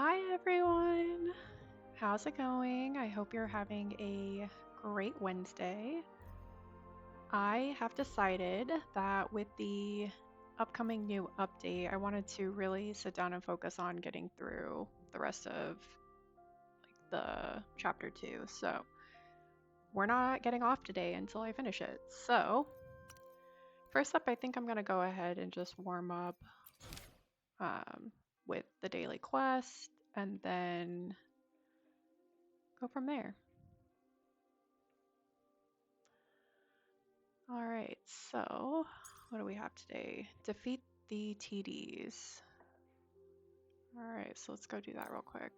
Hi everyone. How's it going? I hope you're having a great Wednesday. I have decided that with the upcoming new update, I wanted to really sit down and focus on getting through the rest of the chapter 2. So, we're not getting off today until I finish it. So, first up, I think I'm going to go ahead and just warm up um, with the daily quest and then go from there. All right, so what do we have today? Defeat the TDs. All right, so let's go do that real quick.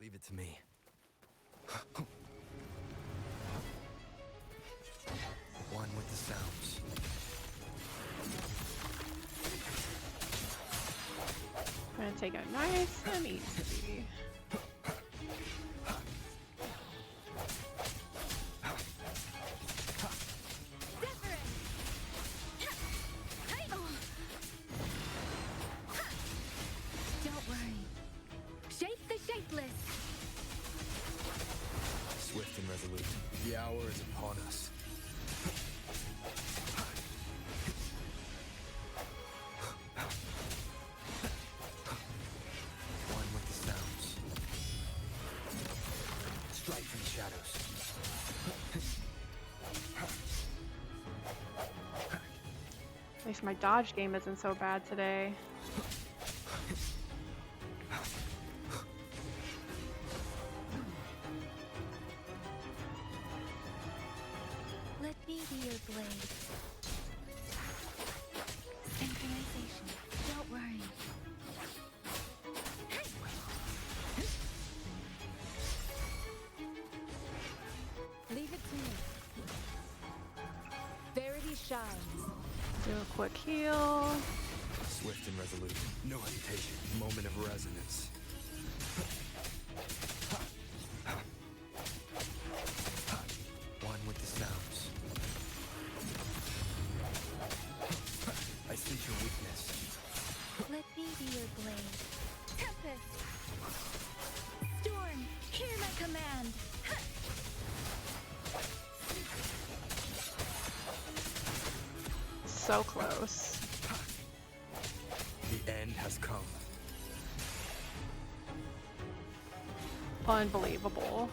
Leave it to me. One with the sounds. I'm gonna take it nice and easy. Don't worry. Shape the shapeless. Swift and resolute. The hour is upon us. One with the sounds. Strike from the shadows. At least my dodge game isn't so bad today. Let me be your blade. Synchronization. Don't worry. Leave it to me. Verity shines. Do a quick heal. Swift and resolute. No hesitation. Moment of resonance. One with the sounds. I sense your weakness. Let me be your blade. Tempest. Storm. Hear my command. So close. The end has come. Unbelievable.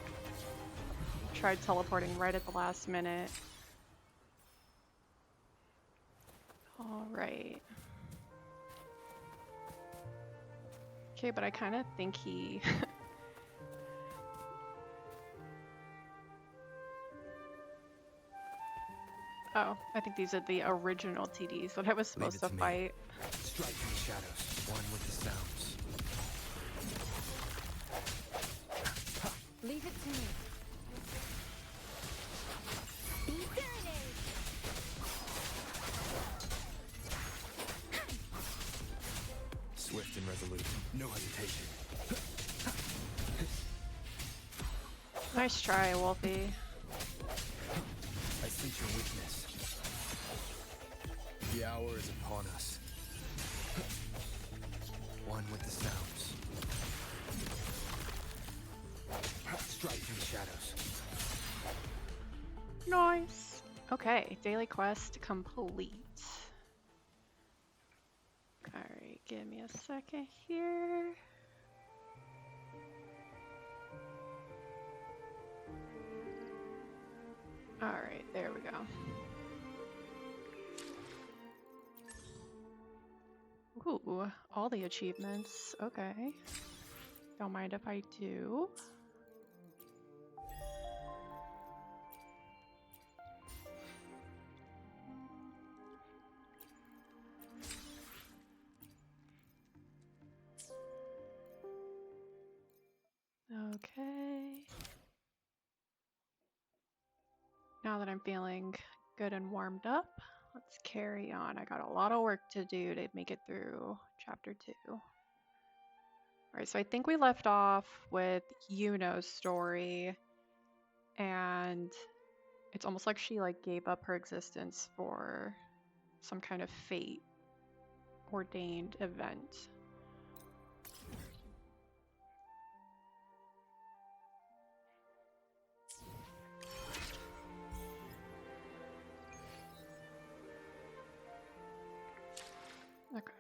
Tried teleporting right at the last minute. All right. Okay, but I kind of think he... Oh, I think these are the original TDs that I was Leave supposed it to to me. fight. Strike from the shadows. One with the sounds. Leave it to me. Be serenade. Swift and resolute. No hesitation. Nice try, Wolfie. I sense your weakness. The hour is upon us. One with the sounds. Strike from the shadows. Nice. Okay, daily quest complete. Alright, give me a second here. Alright, there we go. Ooh, all the achievements. Okay. Don't mind if I do. Now that I'm feeling good and warmed up, let's carry on. I got a lot of work to do to make it through chapter 2. All right, so I think we left off with Yuno's story, and it's almost like she like gave up her existence for some kind of fate ordained event. Okay.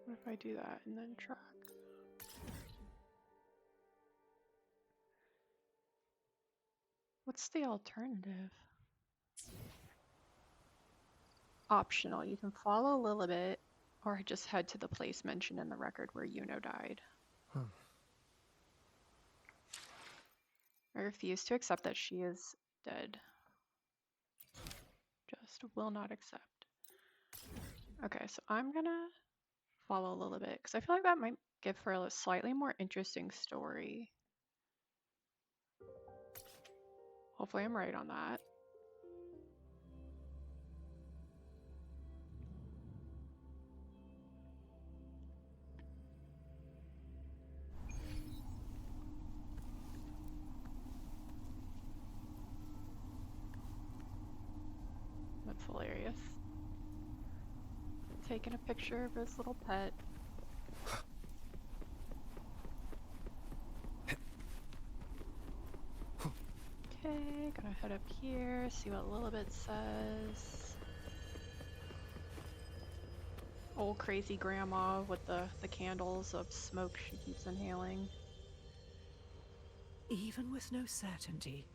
What if I do that and then track? What's the alternative? Optional. You can follow Lilibet or just head to the place mentioned in the record where Yuno died. I refuse to accept that she is dead. Just will not accept. Okay, so I'm gonna follow Lilibet because I feel like that might give her a slightly more interesting story. Hopefully I'm right on that. That's hilarious. Taking a picture of his little pet. Okay, gonna head up here, see what Lilibet says. Old crazy grandma with the candles of smoke she keeps inhaling. Even with no certainty,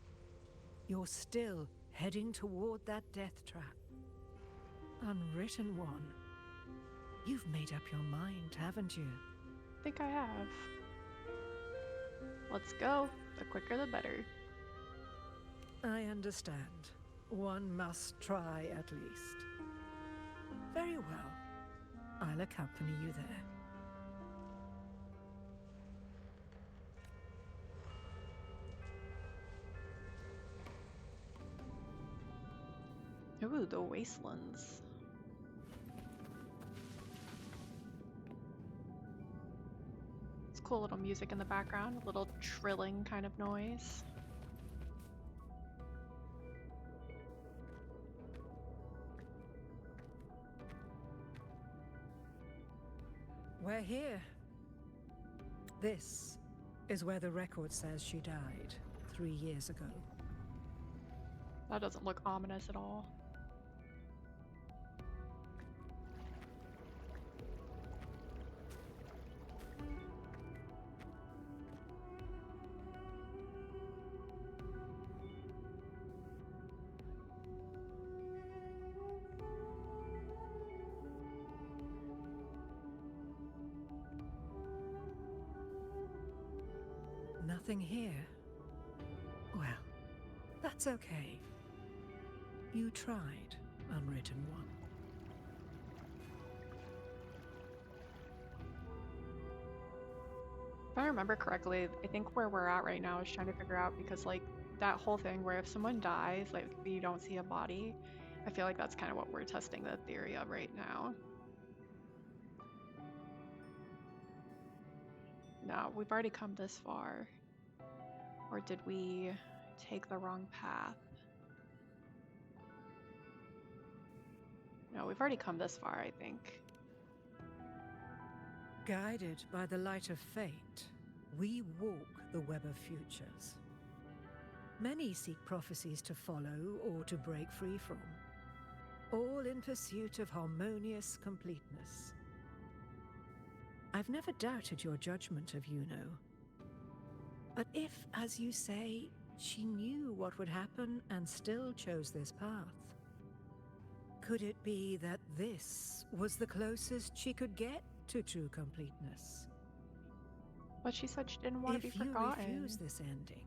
you're still heading toward that death trap. Unwritten one. You've made up your mind, haven't you? I think I have. Let's go. The quicker the better. I understand. One must try at least. Very well. I'll accompany you there. Ooh, the wastelands. It's cool little music in the background, a little trilling kind of noise. We're here. This is where the record says she died 3 years ago. That doesn't look ominous at all. Nothing here. Well, that's okay. You tried, Unwritten One. If I remember correctly, I think where we're at right now is trying to figure out because like that whole thing where if someone dies, like you don't see a body, I feel like that's kind of what we're testing the theory of right now. No, we've already come this far. Or did we take the wrong path? No, we've already come this far, I think. Guided by the light of fate, we walk the web of futures. Many seek prophecies to follow or to break free from, all in pursuit of harmonious completeness. I've never doubted your judgment of Yuno. But if, as you say, she knew what would happen and still chose this path, could it be that this was the closest she could get to true completeness? But she said she didn't want to be If you forgotten. refuse this ending,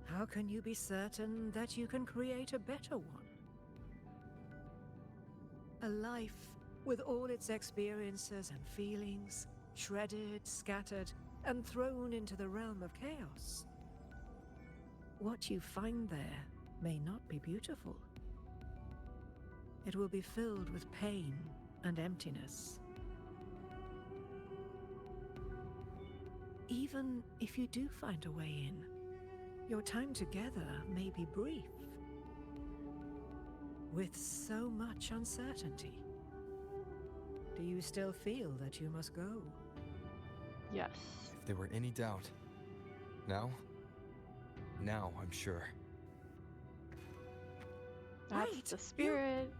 how can you be certain that you can create a better one? A life with all its experiences and feelings, shredded, scattered, and thrown into the realm of chaos. What you find there may not be beautiful. It will be filled with pain and emptiness. Even if you do find a way in, your time together may be brief, with so much uncertainty. Do you still feel that you must go? Yes. If there were any doubt, now I'm sure. That's Wait, the spirit.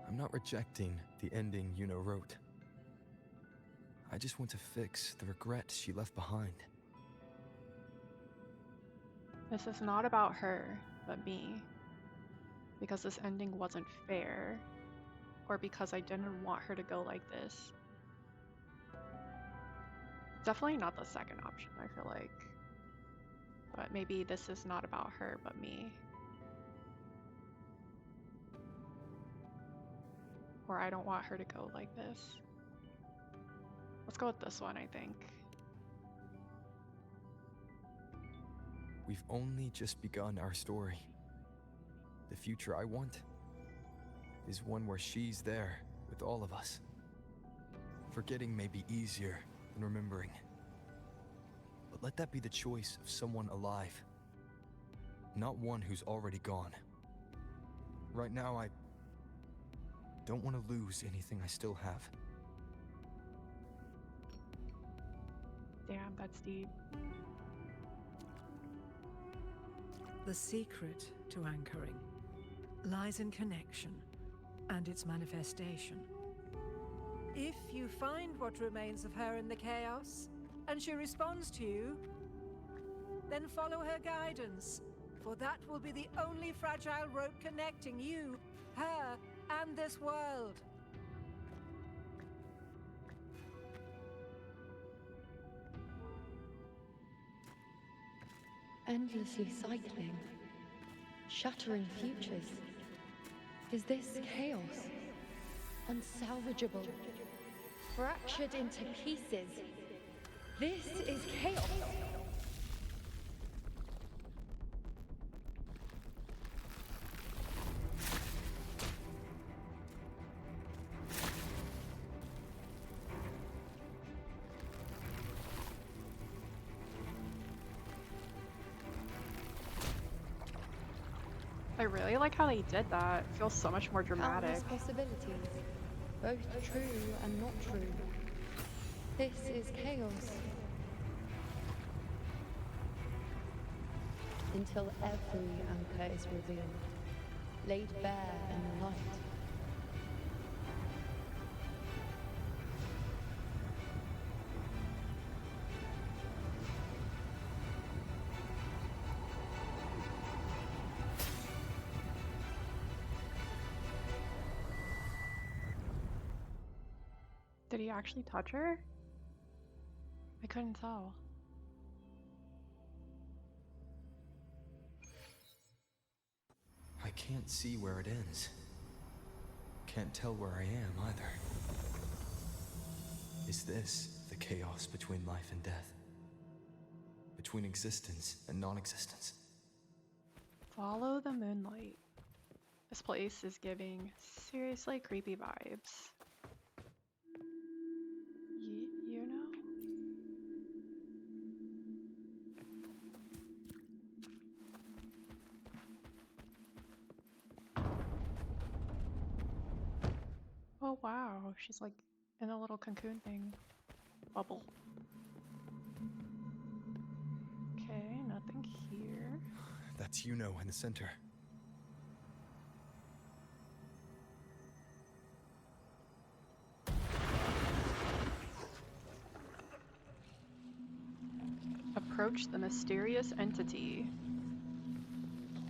I'm not rejecting the ending Yuno wrote. I just want to fix the regret she left behind. This is not about her, but me. Because this ending wasn't fair, or because I didn't want her to go like this. Definitely not the second option, I feel like. But maybe this is not about her, but me. Or I don't want her to go like this. Let's go with this one, I think. We've only just begun our story. The future I want is one where she's there with all of us. Forgetting may be easier than remembering. But let that be the choice of someone alive, not one who's already gone. Right now, I don't want to lose anything I still have. Damn, that's deep. The secret to anchoring lies in connection and its manifestation. If you find what remains of her in the chaos, and she responds to you, then follow her guidance, for that will be the only fragile rope connecting you, her, and this world. Endlessly cycling, shattering futures. Is this chaos? Unsalvageable, fractured into pieces. This is chaos. I really like how they did that. It feels so much more dramatic. Countless possibilities, both true and not true. This is chaos. Until every anchor is revealed, laid bare in the light. Did he actually touch her? I couldn't tell. I can't see where it ends. Can't tell where I am either. Is this the chaos between life and death? Between existence and non-existence? Follow the moonlight. This place is giving seriously creepy vibes. You know? Oh wow, she's like in a little cocoon thing. Bubble. Okay, nothing here. That's Yuno in the center. Approach the mysterious entity.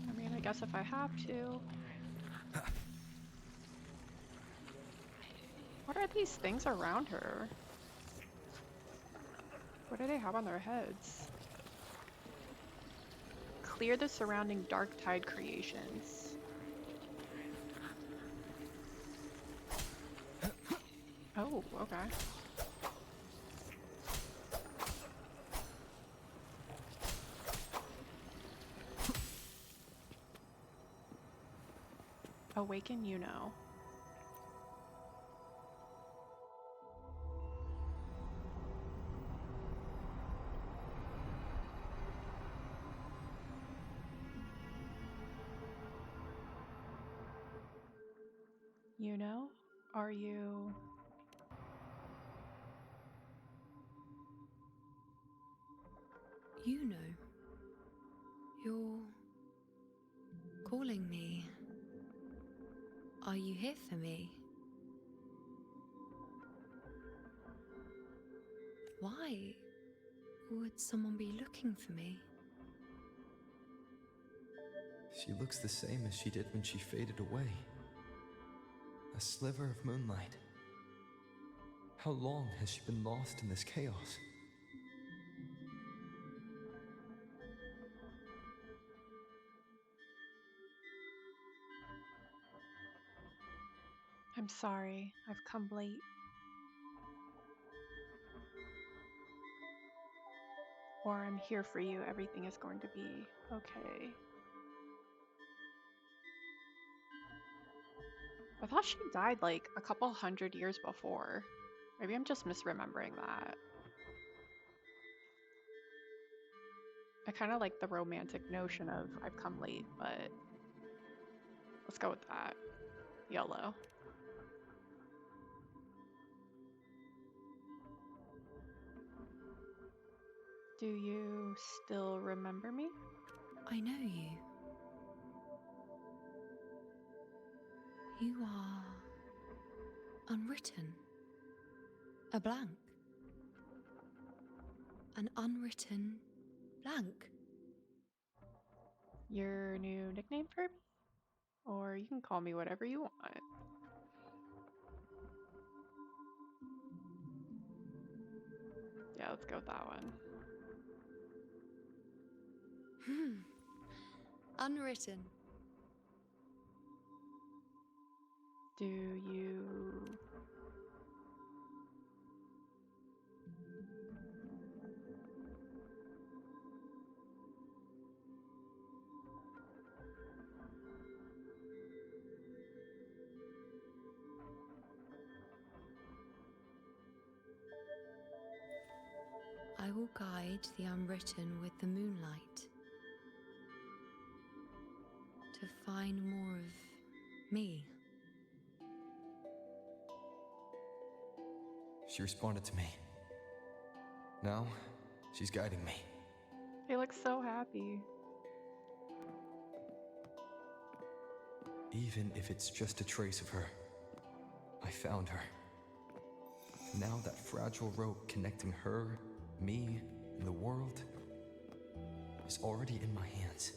I mean, I guess if I have to. What What are these things around her? What do they have on their heads? Clear the surrounding dark tide creations. Oh, okay. Awaken Yuno. Yuno, are you... You know, you're calling me. Are you here for me? Why would someone be looking for me? She looks the same as she did when she faded away. A sliver of moonlight. How long has she been lost in this chaos? I'm sorry, I've come late. Or I'm here for you, everything is going to be okay. I thought she died like a couple hundred years before. Maybe I'm just misremembering that. I kind of like the romantic notion of I've come late, but let's go with that. YOLO. Do you still remember me? I know you. You are unwritten. A blank. An unwritten blank. Your new nickname for me? Or you can call me whatever you want. Yeah, let's go with that one. Unwritten. Do you... I will guide the unwritten with the moonlight to find more of me. She responded to me. Now, she's guiding me. He looks so happy. Even if it's just a trace of her, I found her. Now that fragile rope connecting her, me, and the world is already in my hands.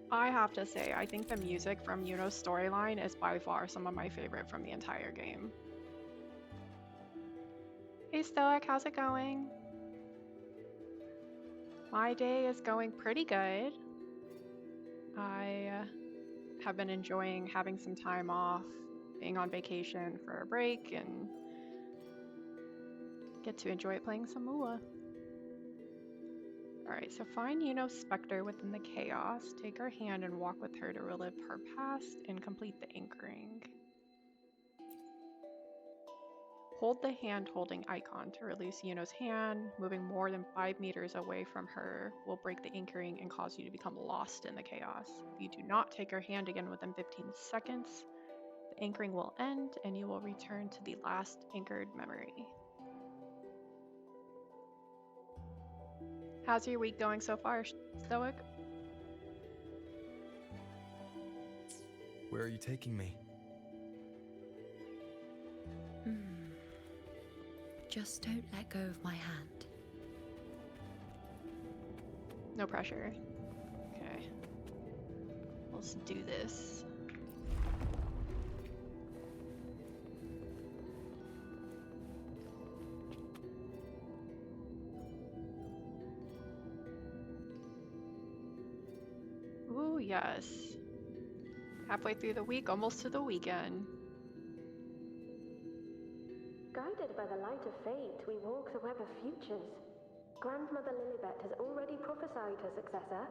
I have to say, I think the music from Yuno's storyline is by far some of my favorite from the entire game. Hey Stoic, how's it going? My day is going pretty good. I have been enjoying having some time off, being on vacation for a break, and get to enjoy playing some Mua. Alright, so find Yuno's specter within the chaos, take her hand and walk with her to relive her past and complete the anchoring. Hold the hand-holding icon to release Yuno's hand. Moving more than 5 meters away from her will break the anchoring and cause you to become lost in the chaos. If you do not take her hand again within 15 seconds, the anchoring will end and you will return to the last anchored memory. How's your week going so far, Stoic? Where are you taking me? Just don't let go of my hand. No pressure. Okay. Let's do this. yes. Halfway through the week, almost to the weekend. Guided by the light of fate, we walk the web of futures. Grandmother Lilibet has already prophesied her successor.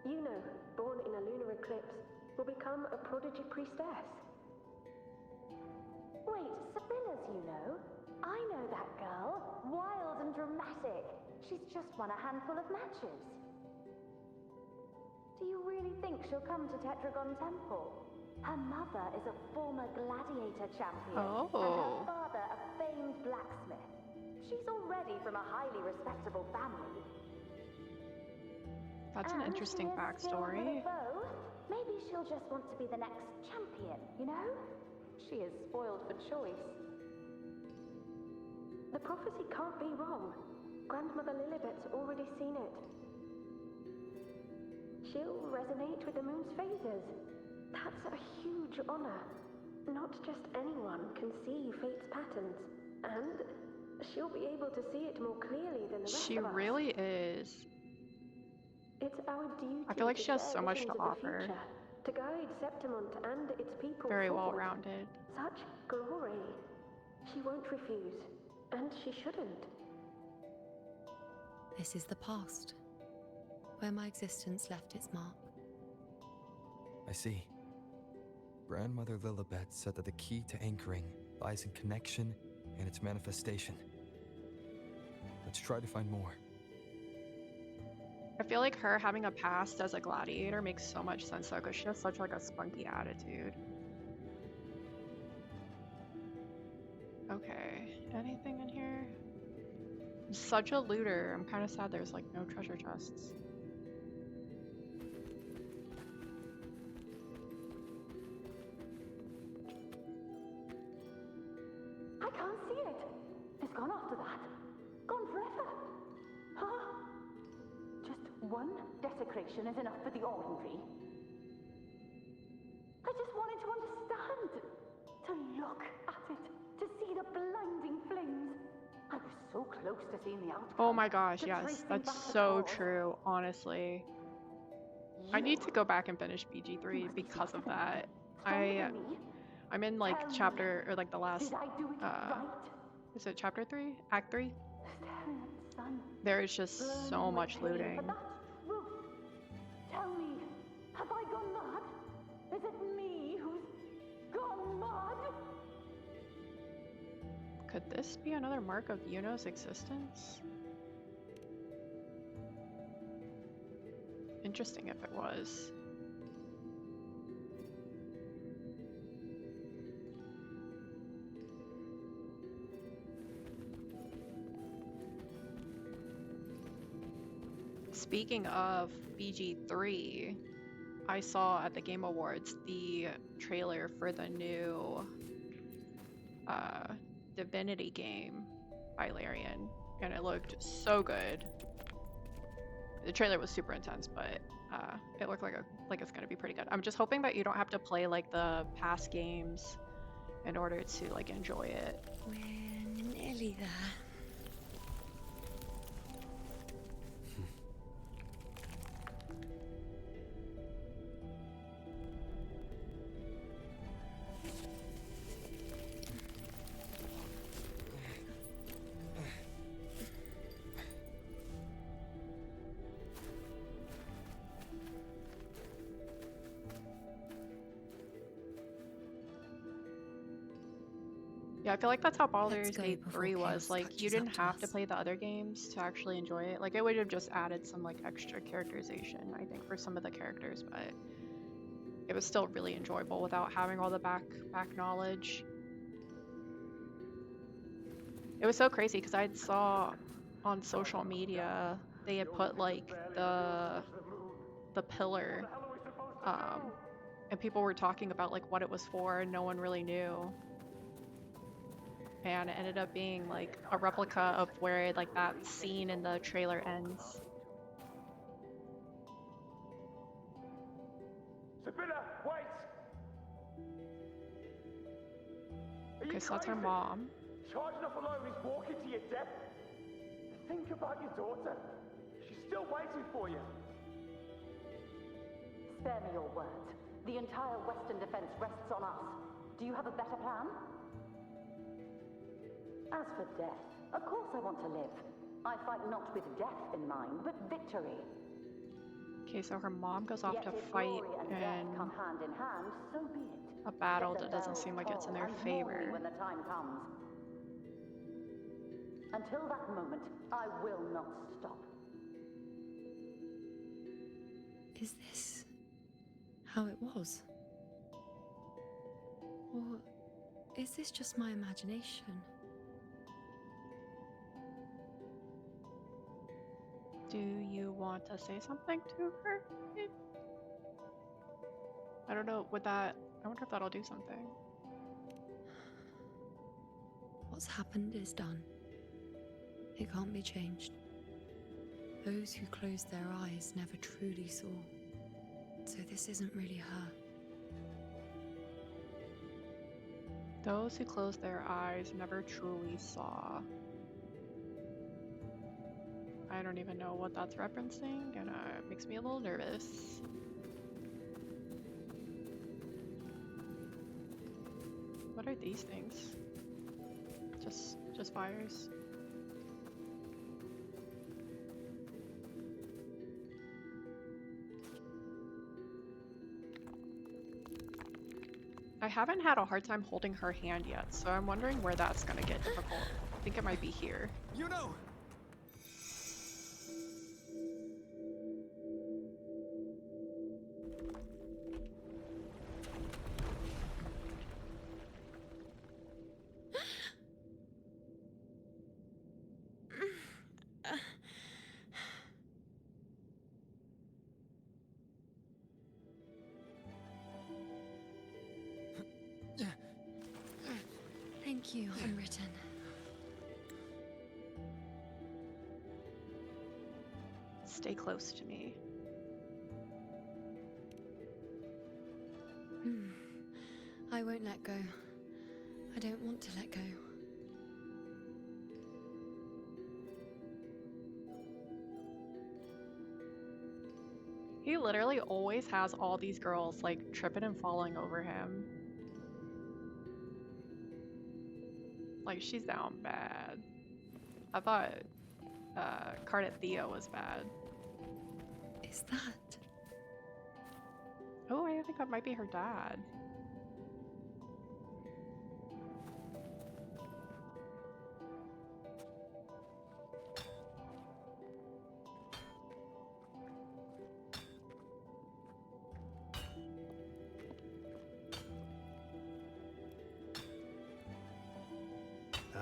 Yuno, born in a lunar eclipse, will become a prodigy priestess. Wait, Sibylla's Yuno? I know that girl. Wild and dramatic. She's just won a handful of matches. Do you really think she'll come to Tetragon Temple? Her mother is a former gladiator champion, and her Oh. father a famed blacksmith. She's already from a highly respectable family. That's an And interesting she is skilled with backstory. a bow. Maybe she'll just want to be the next champion, you know? She is spoiled for choice. The prophecy can't be wrong. Grandmother Lilibet's already seen it. She'll resonate with the moon's phases. That's a huge honor. Not just anyone can see fate's patterns, and she'll be able to see it more clearly than the rest She of us. really is. It's our duty I feel like to she has share so much visions to of the offer. future, to guide Septimont and its people Very forward. well-rounded. Such glory. She won't refuse, and she shouldn't. This is the past, where my existence left its mark. I see. Grandmother Lilibet said that the key to anchoring lies in connection and its manifestation. Let's try to find more. I feel like her having a past as a gladiator makes so much sense though, because she has such like a spunky attitude. Okay, anything in here? I'm such a looter. I'm kind of sad there's like no treasure chests. I can't see it. It's gone after that. Gone forever. Huh? Just one desecration is enough for the ordinary. I just wanted to understand. To look at it. To see the blinding flames. I was so close to seeing the outcome. Oh my gosh, to yes, tracing that's back the so cause. true, honestly. I need to You go back and finish You BG3 must be because smarter of than that. me, stronger than me. I'm in like Tell me, chapter or like the last did I do it right? is it chapter 3? Act 3? Staring at the sun, There is just burning so with much pain looting. for that truth. Tell me, have I gone mad? Is it me who's gone mad? Could this be another mark of Yuno's existence? Interesting if it was. Speaking of BG3, I saw at the Game Awards the trailer for the new Divinity game by Larian, and it looked so good. The trailer was super intense, but it looked like it's gonna be pretty good. I'm just hoping that you don't have to play like the past games in order to like enjoy it. We're nearly there. Yeah, I feel like that's how Baldur's go Gate before 3 was. chaos Like, you catches up didn't to have to us. play the other games to actually enjoy it. Like, it would have just added some, like, extra characterization, I think, for some of the characters, but it was still really enjoyable without having all the back knowledge. It was so crazy, because I saw on social media, they had put, like, the pillar, and people were talking about, like, what it was for, and no one really knew. And it ended up being like a replica of where like that scene in the trailer ends. Sibylla, wait! Are you Okay, so that's her crazy? mom. Charging off alone is walking to your death. Think about your daughter. She's still waiting for you. Spare me your words. The entire Western defense rests on us. Do you have a better plan? As for death, of course I want to live. I fight not with death in mind, but victory. Okay, so her mom goes off Yet to if fight glory and in death come hand in hand, so be it. a battle Let the that doesn't bells seem like it's in toll their and mourn me favor. when the time comes. Until that moment, I will not stop. Is this how it was? Or is this just my imagination? Do you want to say something to her? I don't know, I wonder if that'll do something. What's happened is done. It can't be changed. Those who closed their eyes never truly saw. So this isn't really her. Those who close their eyes never truly saw. I don't even know what that's referencing, and it makes me a little nervous. What are these things? Just fires. I haven't had a hard time holding her hand yet, so I'm wondering where that's gonna get difficult. I think it might be here. You know! Thank you, Unwritten. Stay close to me. I won't let go. I don't want to let go. He literally always has all these girls like tripping and falling over him. Like, she's down bad. I thought Cardet Theo was bad. Is that? Oh, I think that might be her dad.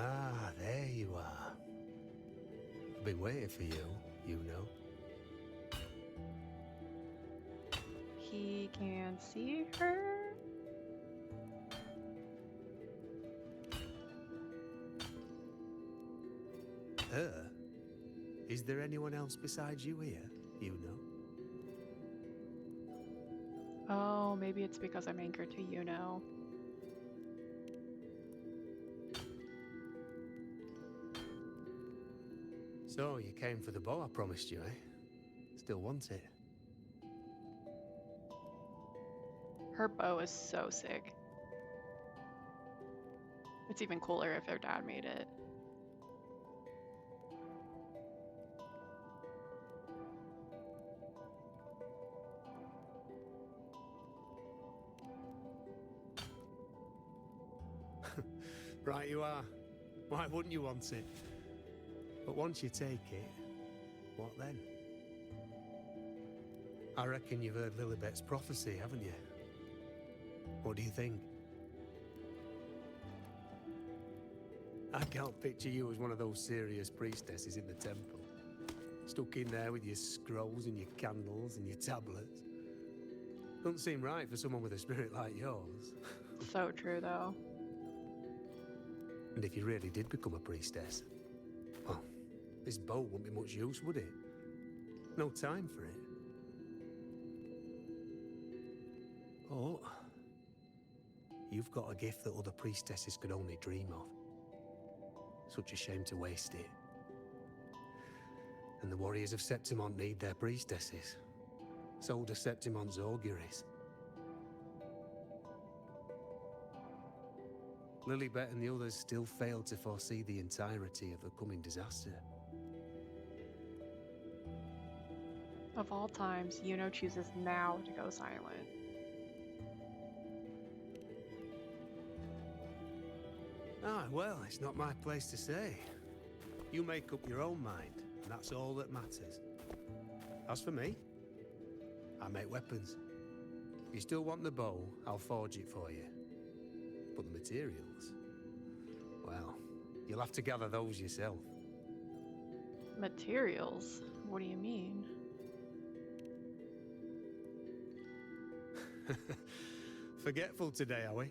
Ah, there you are. I've been waiting for you, you know. He can see her. Her? Is there anyone else besides you here, you know? Oh, maybe it's because I'm anchored to Yuno. So, you came for the bow I promised you, eh? Still want it? Her bow is so sick. It's even cooler if their dad made it. Right you are. Why wouldn't you want it? But once you take it, what then? I reckon you've heard Lilibet's prophecy, haven't you? What do you think? I can't picture you as one of those serious priestesses in the temple. Stuck in there with your scrolls and your candles and your tablets. Doesn't seem right for someone with a spirit like yours. So true, though. And if you really did become a priestess, well, this bow wouldn't be much use, would it? No time for it. Oh, you've got a gift that other priestesses could only dream of. Such a shame to waste it. And the warriors of Septimont need their priestesses. sold to Septimon's auguries. Lilibet and the others still failed to foresee the entirety of the coming disaster. Of all times, Yuno chooses now to go silent. Ah, well, it's not my place to say. You make up your own mind, and that's all that matters. As for me, I make weapons. If you still want the bow, I'll forge it for you. But the materials, well, you'll have to gather those yourself. Materials? What do you mean? Forgetful today, are we?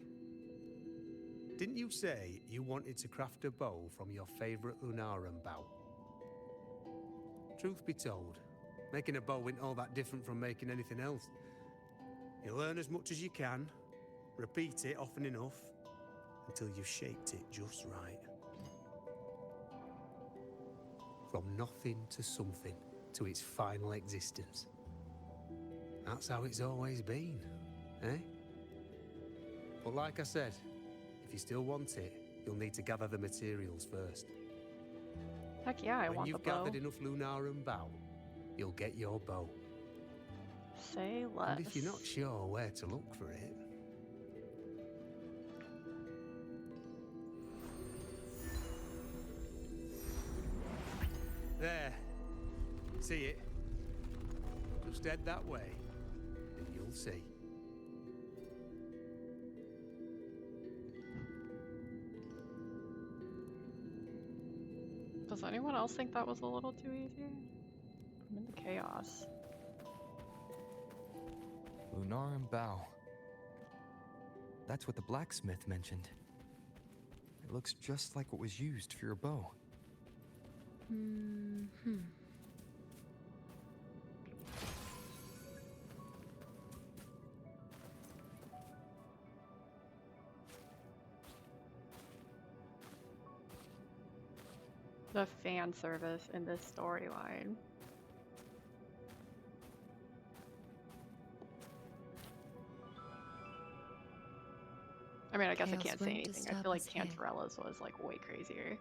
Didn't you say you wanted to craft a bow from your favourite Lunaran bow? Truth be told, making a bow isn't all that different from making anything else. You learn as much as you can, repeat it often enough, until you've shaped it just right. From nothing to something, to its final existence. That's how it's always been, eh? But like I said, if you still want it, you'll need to gather the materials first. Heck yeah, I When want the you've bow. gathered enough Lunaran bow, you'll get your bow. Say less. And if you're not sure where to look for it... There. See it? Just head that way, and you'll see. Does anyone else think that was a little too easy? I'm in the chaos. Lunaran bow. That's what the blacksmith mentioned. It looks just like what was used for your bow. The fan service in this storyline. I mean, I guess I Chaos can't say won't anything. I disturb feel like us here. Cantarella's was like way crazier.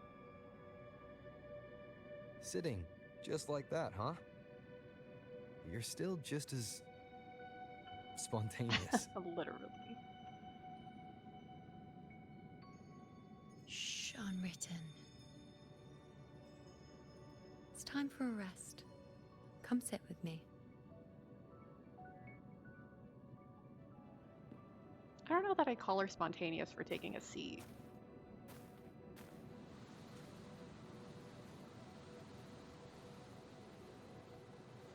Sitting just like that, huh? You're still just as spontaneous. Literally. Shh, unwritten. It's time for a rest. Come sit with me. I don't know that I call her spontaneous for taking a seat.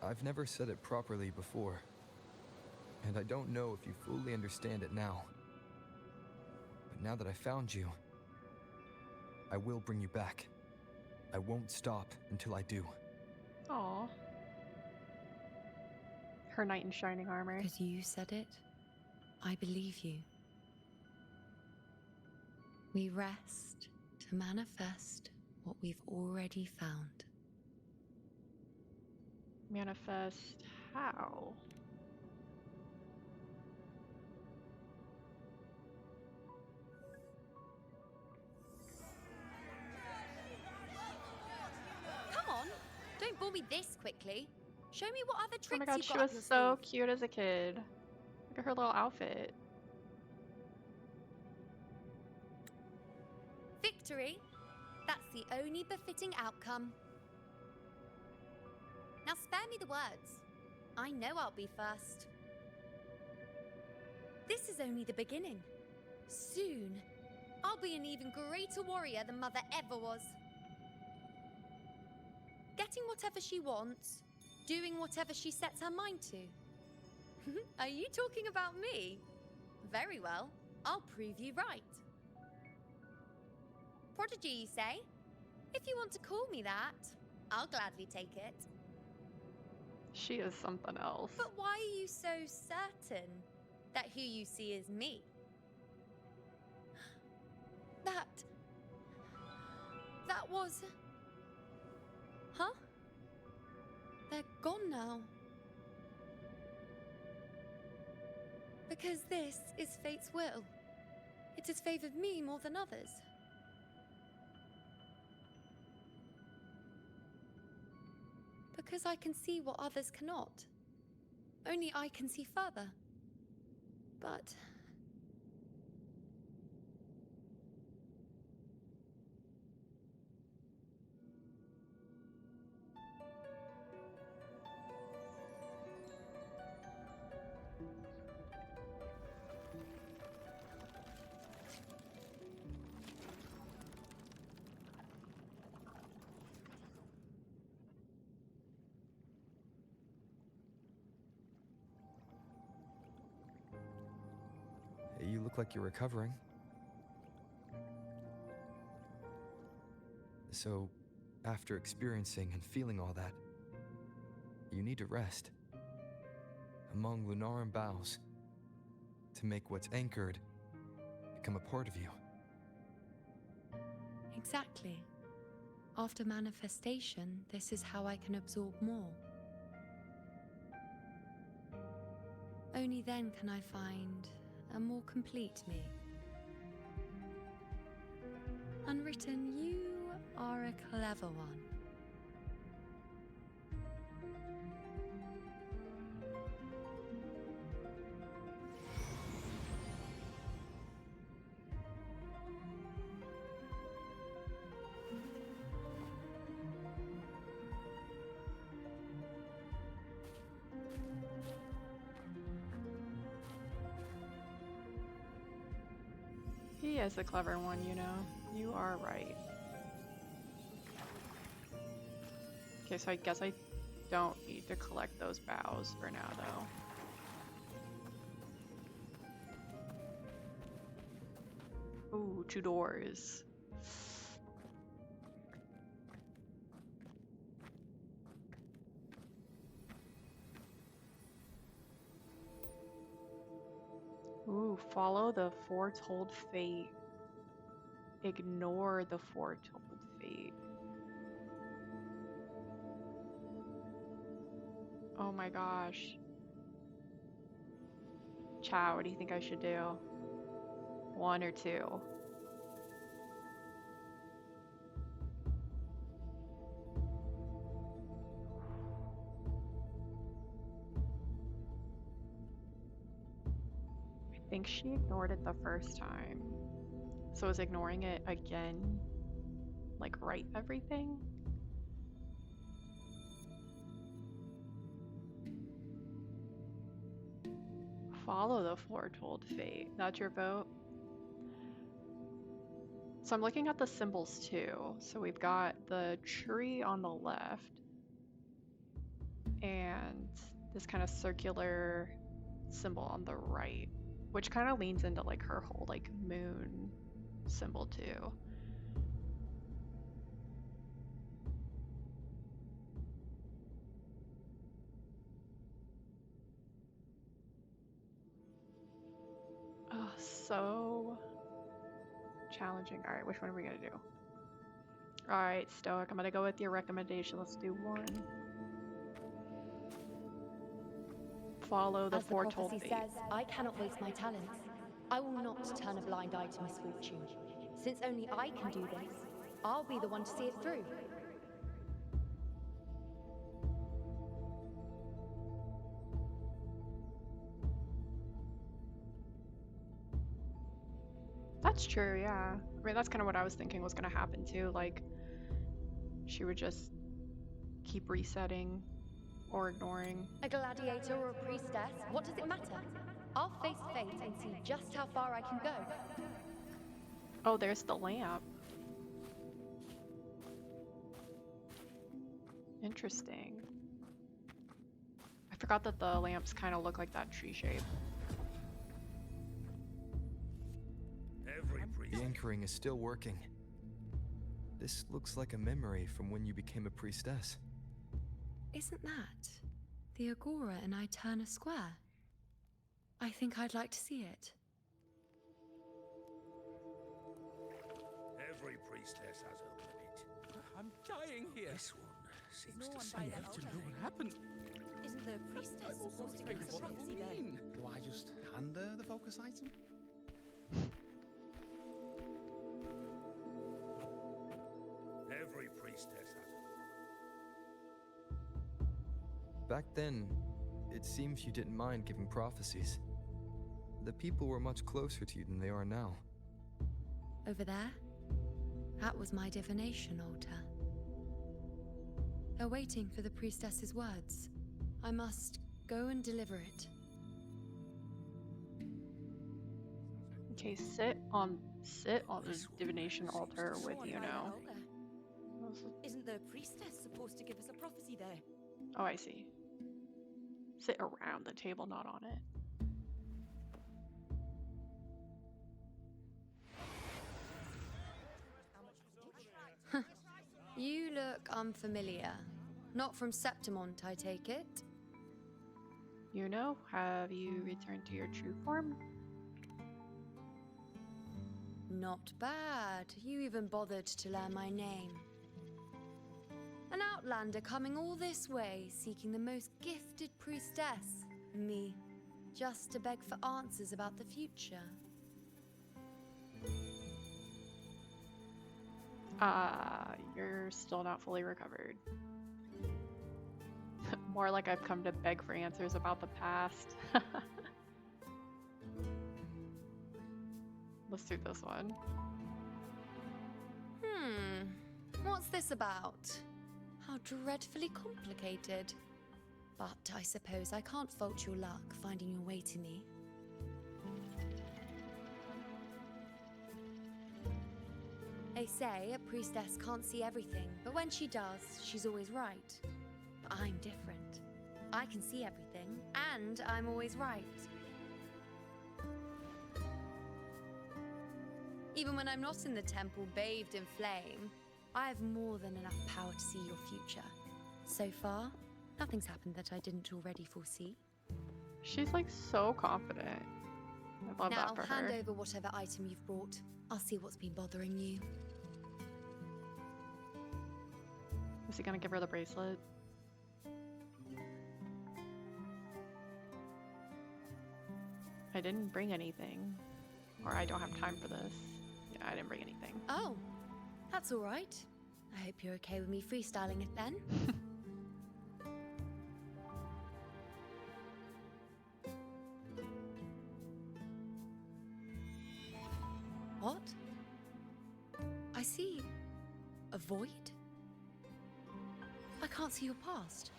I've never said it properly before, and I don't know if you fully understand it now. But now that I found you, I will bring you back. I won't stop until I do. Aw. Her knight in shining armor. Because you said it, I believe you. We rest to manifest what we've already found. Manifest how? Come on, don't bore me this quickly. Show me what other Oh tricks my god, you've she got up was your so sleeve. cute as a kid. Look at her little outfit. Victory? That's the only befitting outcome. Now spare me the words. I know I'll be first. This is only the beginning. Soon, I'll be an even greater warrior than Mother ever was. Getting whatever she wants, doing whatever she sets her mind to. Are you talking about me? Very well, I'll prove you right. Prodigy, you say? If you want to call me that, I'll gladly take it. She is something else. But why are you so certain that who you see is me? That was... Huh? They're gone now. Because this is fate's will. It has favored me more than others. Because I can see what others cannot. Only I can see further. But You look like you're recovering. So, after experiencing and feeling all that, you need to rest among Lunaran boughs to make what's anchored become a part of you. Exactly. After manifestation, this is how I can absorb more. Only then can I find a more complete me. Unwritten, you are a clever one. He is a clever one, you know. You are right. Okay, so I guess I don't need to collect those boughs for now, though. Ooh, 2 doors. Ooh, follow the foretold fate. Ignore the foretold fate. Oh my gosh. Chow, what do you think I should do? 1 or 2? I think she ignored it the first time. So is ignoring it again, like, right everything? Follow the foretold fate. That's your vote? So I'm looking at the symbols too. So we've got the tree on the left and this kind of circular symbol on the right, which kind of leans into like her whole like moon symbol too. Oh, so challenging. All right, which one are we gonna do? All right, Stoic, I'm gonna go with your recommendation. Let's do 1. Follow the as the foretold prophecy fate. says, I cannot waste my talents. I will not turn a blind eye to misfortune. Since only I can do this, I'll be the one to see it through. That's true, yeah. I mean, that's kind of what I was thinking was going to happen too. Like, she would just keep resetting or ignoring. A gladiator or a priestess, what does it matter? I'll face fate and see just how far I can go. Oh, there's the lamp. Interesting. I forgot that the lamps kind of look like that tree shape. The anchoring is still working. This looks like a memory from when you became a priestess. Isn't that the Agora in Eterna Square? I think I'd like to see it. Every priestess has her limit. I'm dying here. This one seems No to one say by that everything. to know what happened. Isn't the priestess supposed to give us a prophecy then? Well, I just hand her the focus item? Every priestess has Back then, it seems you didn't mind giving prophecies. The people were much closer to you than they are now. Over there? That was my divination altar. They're waiting for the priestess's words. I must go and deliver it. Okay, sit on the divination altar with Yuno. Isn't the priestess supposed to give us a prophecy there? Oh, I see. Sit around the table, not on it. You look unfamiliar. Not from Septimont, I take it? Yuno, have you returned to your true form? Not bad. You even bothered to learn my name. An outlander coming all this way, seeking the most gifted priestess. Me. Just to beg for answers about the future. You're still not fully recovered. More like I've come to beg for answers about the past. Let's do this one. What's this about? How dreadfully complicated. But I suppose I can't fault your luck finding your way to me. They say a priestess can't see everything, but when she does, she's always right. But I'm different. I can see everything, and I'm always right. Even when I'm not in the temple bathed in flame, I have more than enough power to see your future. So far, nothing's happened that I didn't already foresee. She's like so confident. I love Now, that for hand her. over whatever item you've brought. I'll see what's been bothering you. Is he gonna give her the bracelet? I didn't bring anything. Or I don't have time for this. Yeah, I didn't bring anything. Oh, that's all right. I hope you're okay with me freestyling it then. What? I see a void? I can't see your past.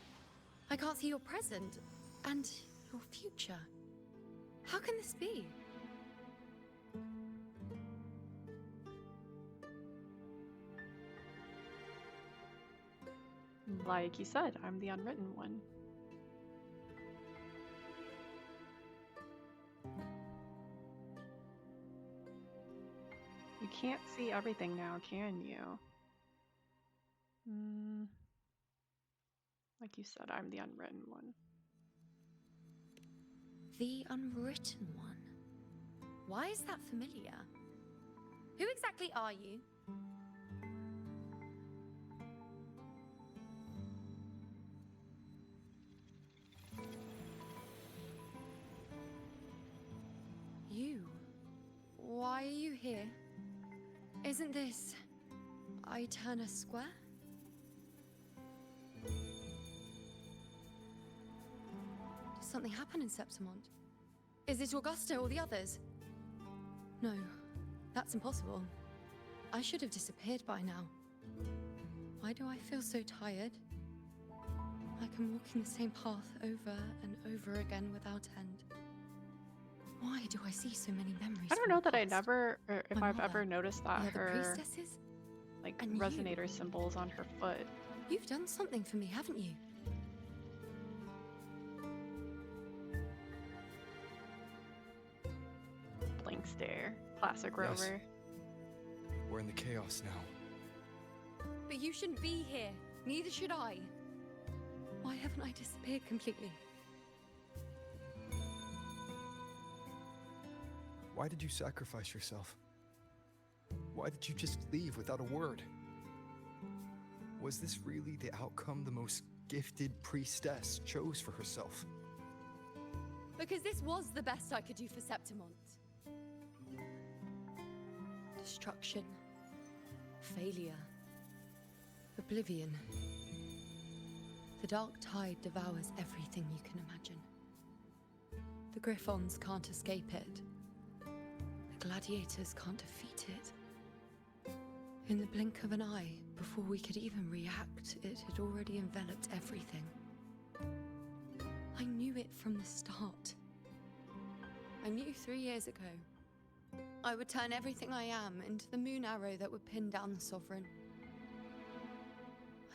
I can't see your present and your future. How can this be? Like you said, I'm the unwritten one. You can't see everything now, can you? Like you said, I'm the unwritten one. The unwritten one. Why is that familiar? Who exactly are you? You? Why are you here? Isn't this Eterna Square? Did something happen in Septimont? Is it Augusta or the others? No, that's impossible. I should have disappeared by now. Why do I feel so tired? Like I'm walking the same path over and over again without end. Why do I see so many memories? I don't from know the that I past? never, or if My I've ever mother, noticed that the other her, priestesses? like, And you. resonator symbols on her foot. You've done something for me, haven't you? Blank stare. Classic Yes. Rover. We're in the chaos now. But you shouldn't be here. Neither should I. Why haven't I disappeared completely? Why did you sacrifice yourself? Why did you just leave without a word? Was this really the outcome the most gifted priestess chose for herself? Because this was the best I could do for Septimont. Destruction. Failure. Oblivion. The dark tide devours everything you can imagine. The Griffons can't escape it. The gladiators can't defeat it. In the blink of an eye, before we could even react, it had already enveloped everything. I knew it from the start. I knew 3 years ago I would turn everything I am into the moon arrow that would pin down the Sovereign.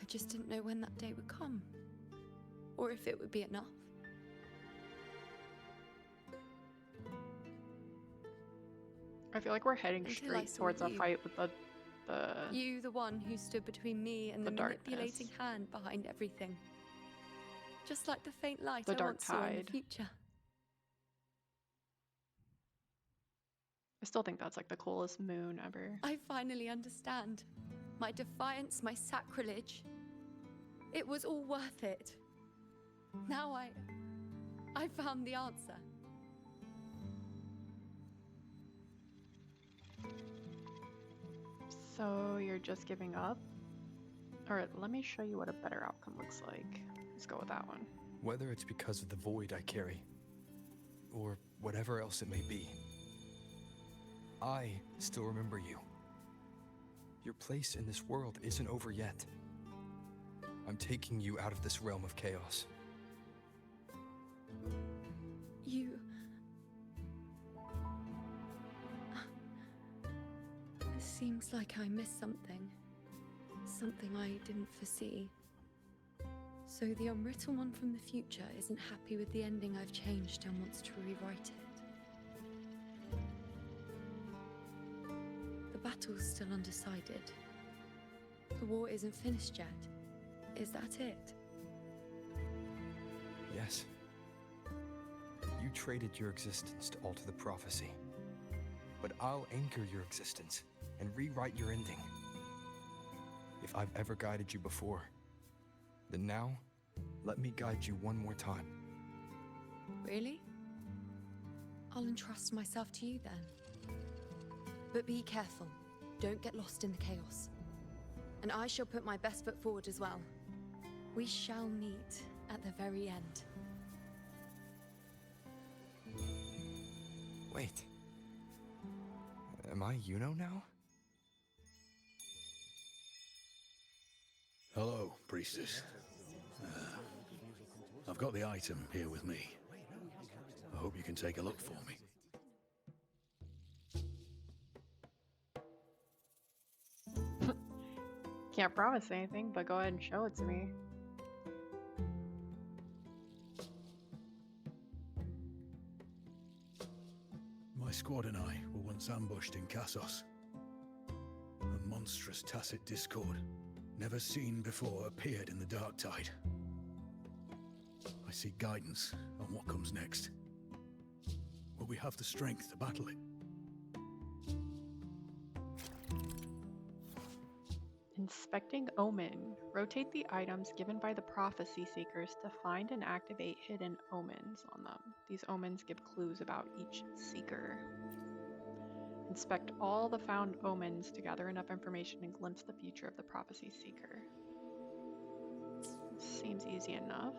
I just didn't know when that day would come, or if it would be enough. I feel like we're heading Until I straight saw towards a you. fight with the You, the one who stood between me and The the manipulating darkness. hand behind everything. Just like the faint light The I dark once saw in the tide. future. I still think that's like the coolest moon ever. I finally understand. My defiance, my sacrilege. It was all worth it. Now I found the answer. So you're just giving up? Alright, let me show you what a better outcome looks like. Let's go with that one. Whether it's because of the void I carry, or whatever else it may be, I still remember you. Your place in this world isn't over yet. I'm taking you out of this realm of chaos. You... It seems like I missed something. Something I didn't foresee. So the unwritten one from the future isn't happy with the ending I've changed and wants to rewrite it. The battle's still undecided. The war isn't finished yet. Is that it? Yes. You traded your existence to alter the prophecy. But I'll anchor your existence and rewrite your ending. If I've ever guided you before, then now, let me guide you one more time. Really? I'll entrust myself to you then. But be careful. Don't get lost in the chaos. And I shall put my best foot forward as well. We shall meet at the very end. Wait. Am I Yuno now? Hello, priestess. I've got the item here with me. I hope you can take a look for me. Can't promise anything, but go ahead and show it to me. My squad and I were once ambushed in Kassos. A monstrous tacit discord, never seen before, appeared in the dark tide. I seek guidance on what comes next. Will we have the strength to battle it? Inspecting Omen. Rotate the items given by the prophecy seekers to find and activate hidden omens on them. These omens give clues about each seeker. Inspect all the found omens to gather enough information and glimpse the future of the prophecy seeker. Seems easy enough.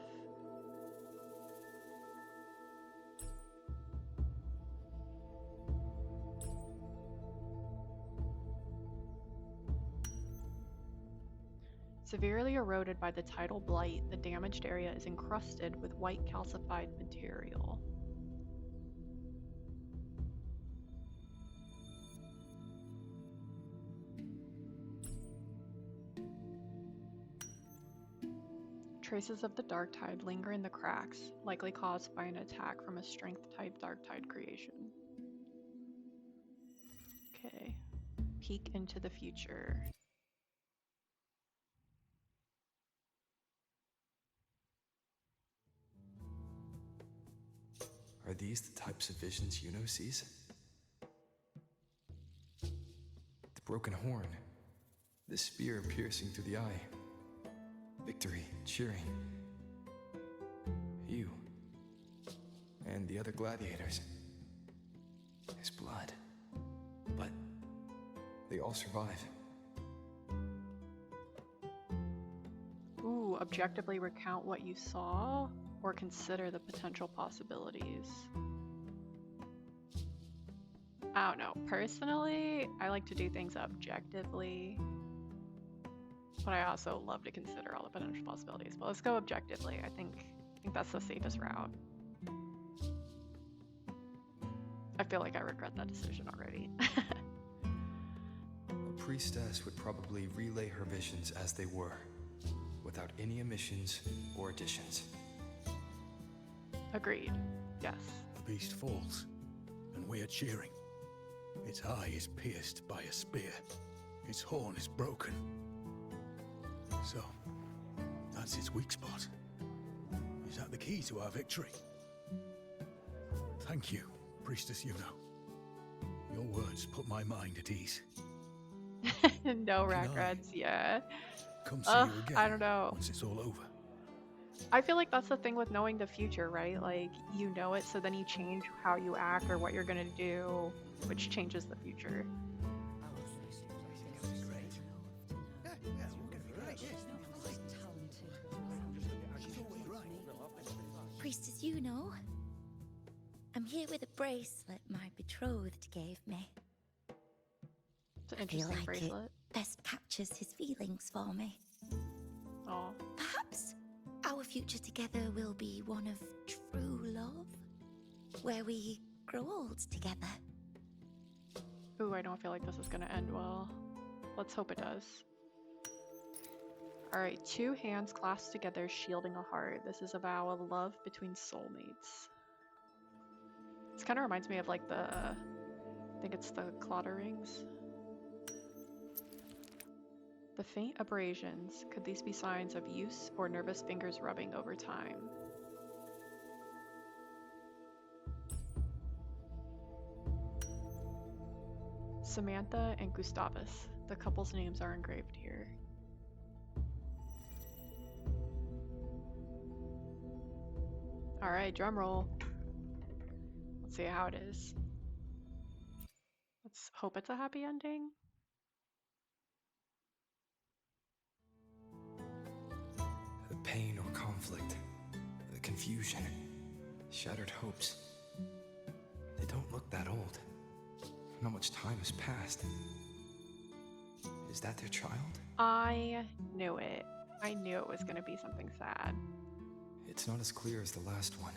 Severely eroded by the tidal blight, the damaged area is encrusted with white calcified material. Traces of the dark tide linger in the cracks, likely caused by an attack from a strength-type dark tide creation. Okay. Peek into the future. Are these the types of visions Yuno sees? The broken horn, the spear piercing through the eye, victory cheering, you, and the other gladiators. His blood. But they all survive. Ooh, objectively recount what you saw or consider the potential possibilities. I don't know. Personally, I like to do things objectively, but I also love to consider all the potential possibilities. But let's go objectively. I think that's the safest route. I feel like I regret that decision already. A priestess would probably relay her visions as they were, without any omissions or additions. Agreed. Yes. The beast falls, and we are cheering. Its eye is pierced by a spear. Its horn is broken. So, that's its weak spot. Is that the key to our victory? Thank you, Priestess Yuno. Your words put my mind at ease. No regrets, yeah. Come see you again I don't know. once it's all over. I feel like that's the thing with knowing the future, right? Like, you know it, so then you change how you act or what you're gonna do, which changes the future. Priestess Yuno, I'm here with a bracelet my betrothed gave me. It's an I feel interesting like bracelet. it best captures his feelings for me. Oh. Perhaps our future together will be one of true love, where we grow old together. Ooh, I don't feel like this is gonna end well. Let's hope it does. Alright, two hands clasped together, shielding a heart. This is a vow of love between soulmates. This kind of reminds me of like I think it's the Clotter rings. The faint abrasions, could these be signs of use or nervous fingers rubbing over time? Samantha and Gustavus. The couple's names are engraved here. Alright, drum roll. Let's see how it is. Let's hope it's a happy ending. The pain or conflict, the confusion, shattered hopes. They don't look that old. Not much time has passed. Is that their child? I knew it. I knew it was going to be something sad. It's not as clear as the last one.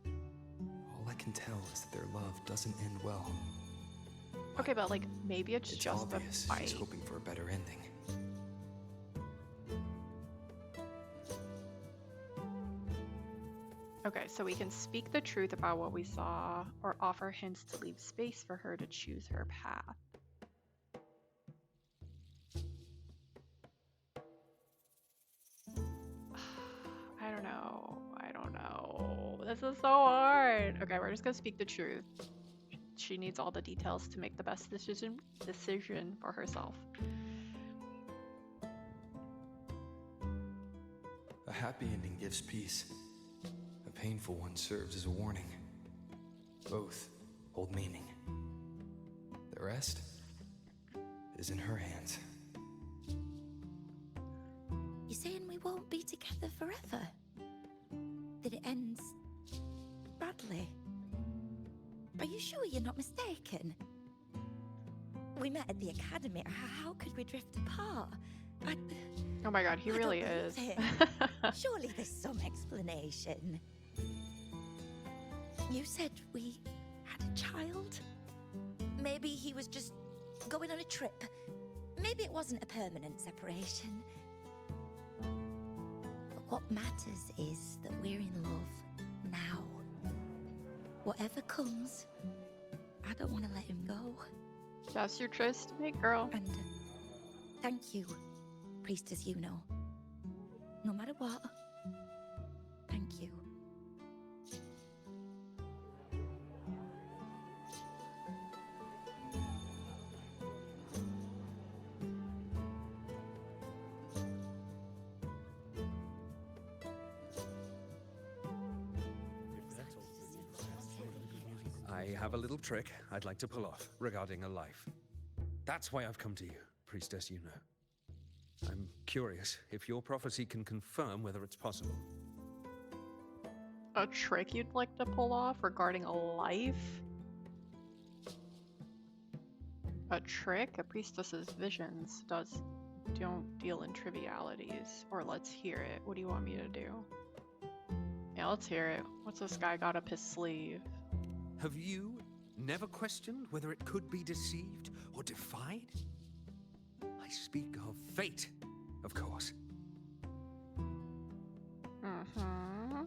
All I can tell is that their love doesn't end well. Okay, but like maybe it's just obvious a fight. she's hoping for a better ending. Okay, so we can speak the truth about what we saw or offer hints to leave space for her to choose her path. I don't know. This is so hard. Okay, we're just gonna speak the truth. She needs all the details to make the best decision for herself. A happy ending gives peace. A painful one serves as a warning. Both hold meaning. The rest is in her hands. You're saying we won't be together forever? That it ends badly? Are you sure you're not mistaken? We met at the academy. How could we drift apart? Oh my god, he I really don't is. believe it. Surely there's some explanation. You said we had a child? Maybe he was just going on a trip. Maybe it wasn't a permanent separation. But what matters is that we're in love now. Whatever comes, I don't want to let him go. That's your choice to make, girl. And thank you, Priestess Yuno. No matter what, thank you. I have a little trick I'd like to pull off regarding a life. That's why I've come to you, Priestess Yuno. I'm curious if your prophecy can confirm whether it's possible. A trick you'd like to pull off regarding a life? A trick? A priestess's visions don't deal in trivialities. Or let's hear it. What do you want me to do? Yeah, let's hear it. What's this guy got up his sleeve? Have you never questioned whether it could be deceived or defied? I speak of fate, of course. Mm-hmm.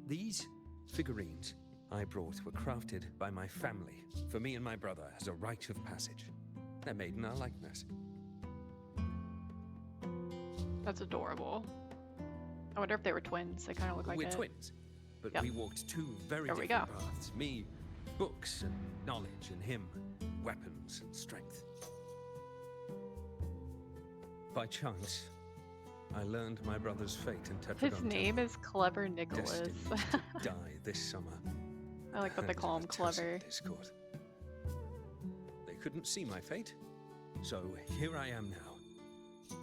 These figurines I brought were crafted by my family for me and my brother as a rite of passage. They're made in our likeness. That's adorable. I wonder if they were twins. They kind of look like We're it. twins, but Yep. we walked two very There we different go. paths. Me, books and knowledge, and him, weapons and strength. By chance, I learned my brother's fate in Tetragon. His name is Clever Nicholas. Destined to die this summer. I like that they And call him a tussle Clever. discord. They couldn't see my fate, so here I am now.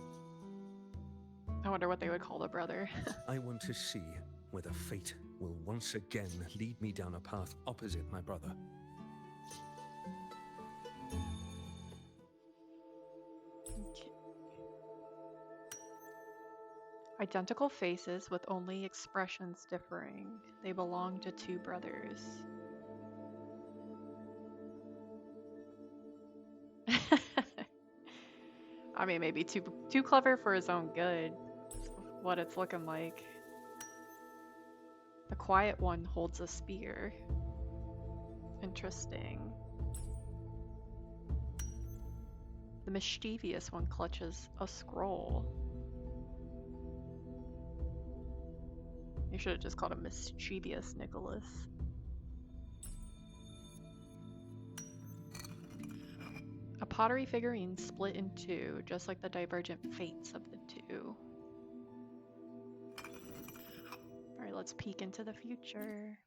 I wonder what they would call the brother. I want to see whether fate will once again lead me down a path opposite my brother. Okay. Identical faces with only expressions differing. They belong to two brothers. I mean, maybe too clever for his own good. What it's looking like. The quiet one holds a spear. Interesting. The mischievous one clutches a scroll. You should have just called him Mischievous Nicholas. A pottery figurine split in two, just like the divergent fates of the two. Alright, let's peek into the future.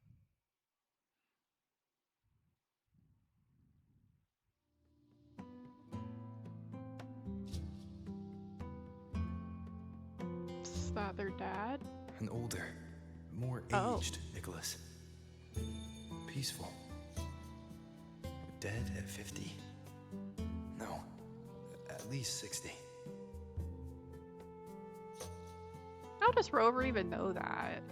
Is that their dad? An older, more Oh. aged Nicholas. Peaceful. Dead at 50? No, at least 60. How does Rover even know that?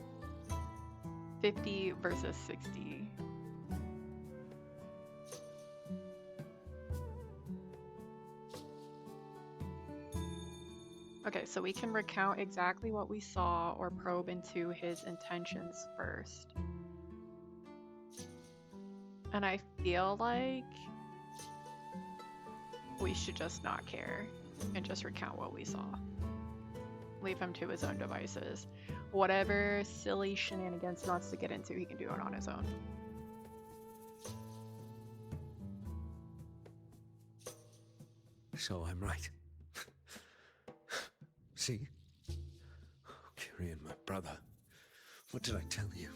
50 versus 60. Okay, so we can recount exactly what we saw or probe into his intentions first. And I feel like we should just not care and just recount what we saw. Leave him to his own devices. Whatever silly shenanigans he wants to get into, he can do it on his own. So I'm right. See? Kyrian, my brother. What did I tell you?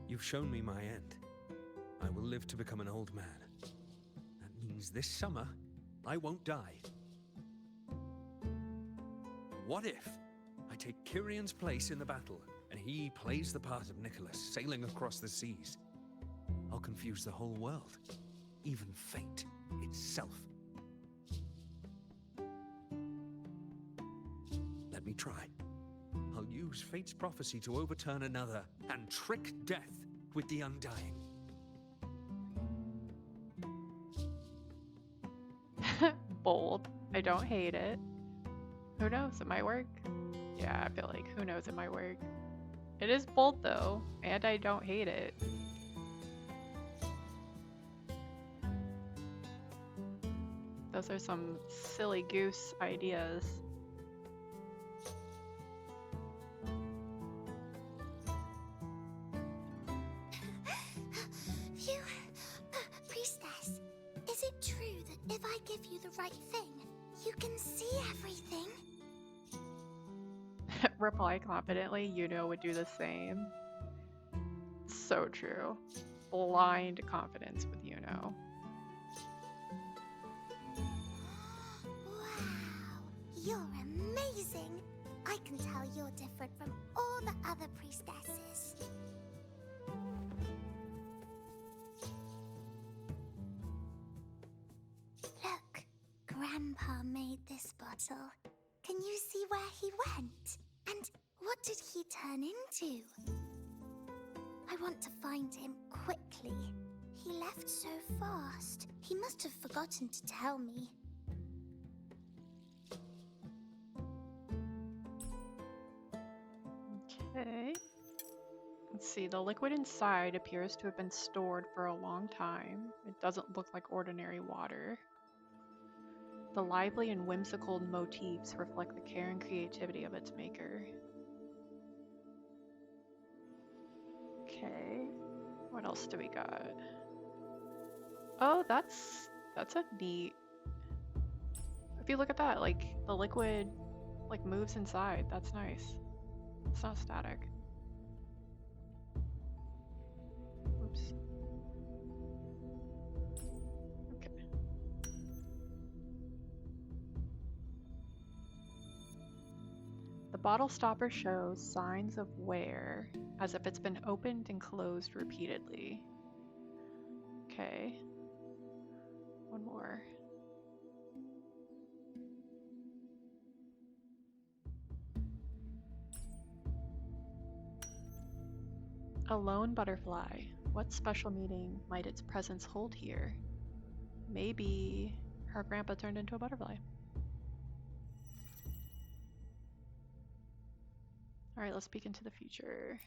You've shown me my end. I will live to become an old man. That means this summer, I won't die. What if I take Kyrian's place in the battle, and he plays the part of Nicholas, sailing across the seas? I'll confuse the whole world, even fate itself. Let me try. I'll use fate's prophecy to overturn another and trick death with the undying. Bold. I don't hate it. Who knows? It might work. Yeah, I feel like who knows? It might work. It is bold though, and I don't hate it. Those are some silly goose ideas. Phew. Priestess, is it true that if I give you the right thing, you can see everything? Reply confidently, Yuno would do the same. So true. Blind confidence with Yuno. Wow, you're amazing. I can tell you're different from all the other priestesses. Look, Grandpa made this bottle. Can you see where he went? And what did he turn into? I want to find him quickly. He left so fast. He must have forgotten to tell me. Okay. Let's see, the liquid inside appears to have been stored for a long time. It doesn't look like ordinary water. The lively and whimsical motifs reflect the care and creativity of its maker. Okay, what else do we got? Oh, that's a neat. If you look at that, like the liquid like moves inside. That's nice. It's not static. Oops. Okay. The bottle stopper shows signs of wear, as if it's been opened and closed repeatedly. Okay. One more. A lone butterfly. What special meaning might its presence hold here? Maybe her grandpa turned into a butterfly. Alright, let's peek into the future.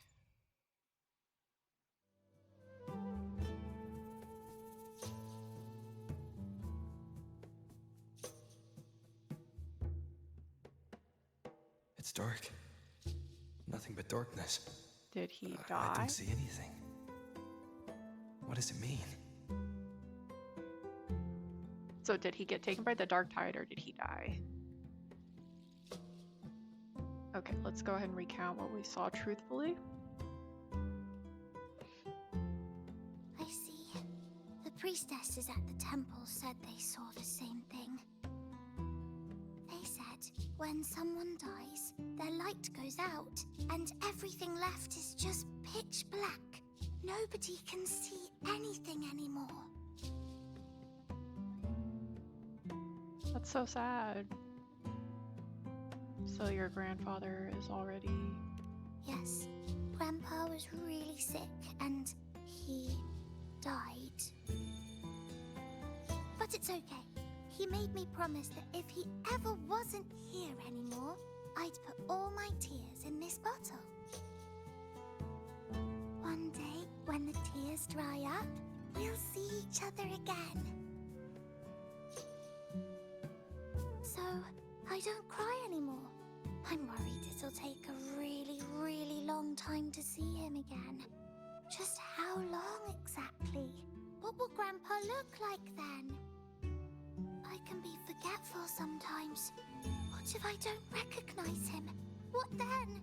It's dark. Nothing but darkness. Did he I die? don't see anything. What does it mean? So did he get taken by the dark tide or did he die? Okay, let's go ahead and recount what we saw truthfully. I see. The priestesses at the temple said they saw the same thing. They said when someone dies, their light goes out, and everything left is just pitch black. Nobody can see anything anymore. That's so sad. So your grandfather is already... Yes, Grandpa was really sick, and he died. But it's okay. He made me promise that if he ever wasn't here anymore, I'd put all my tears in this bottle. One day, when the tears dry up, we'll see each other again. So, I don't cry anymore. I'm worried it'll take a really, really long time to see him again. Just how long exactly? What will Grandpa look like then? I can be forgetful sometimes. What if I don't recognize him? What then?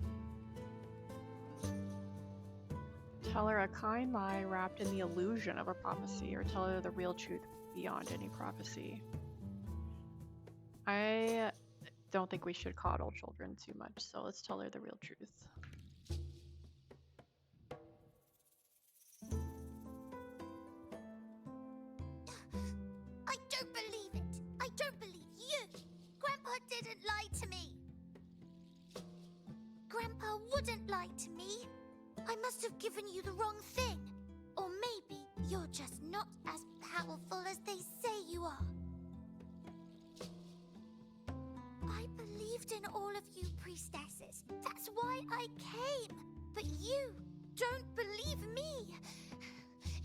Tell her a kind lie wrapped in the illusion of a prophecy, or tell her the real truth beyond any prophecy. I don't think we should coddle children too much, so let's tell her the real truth. I don't believe it. I don't believe you. Grandpa didn't lie to me. Grandpa wouldn't lie to me. I must have given you the wrong thing. Or maybe you're just not as powerful as they say you are. I believed in all of you priestesses. That's why I came. But you don't believe me.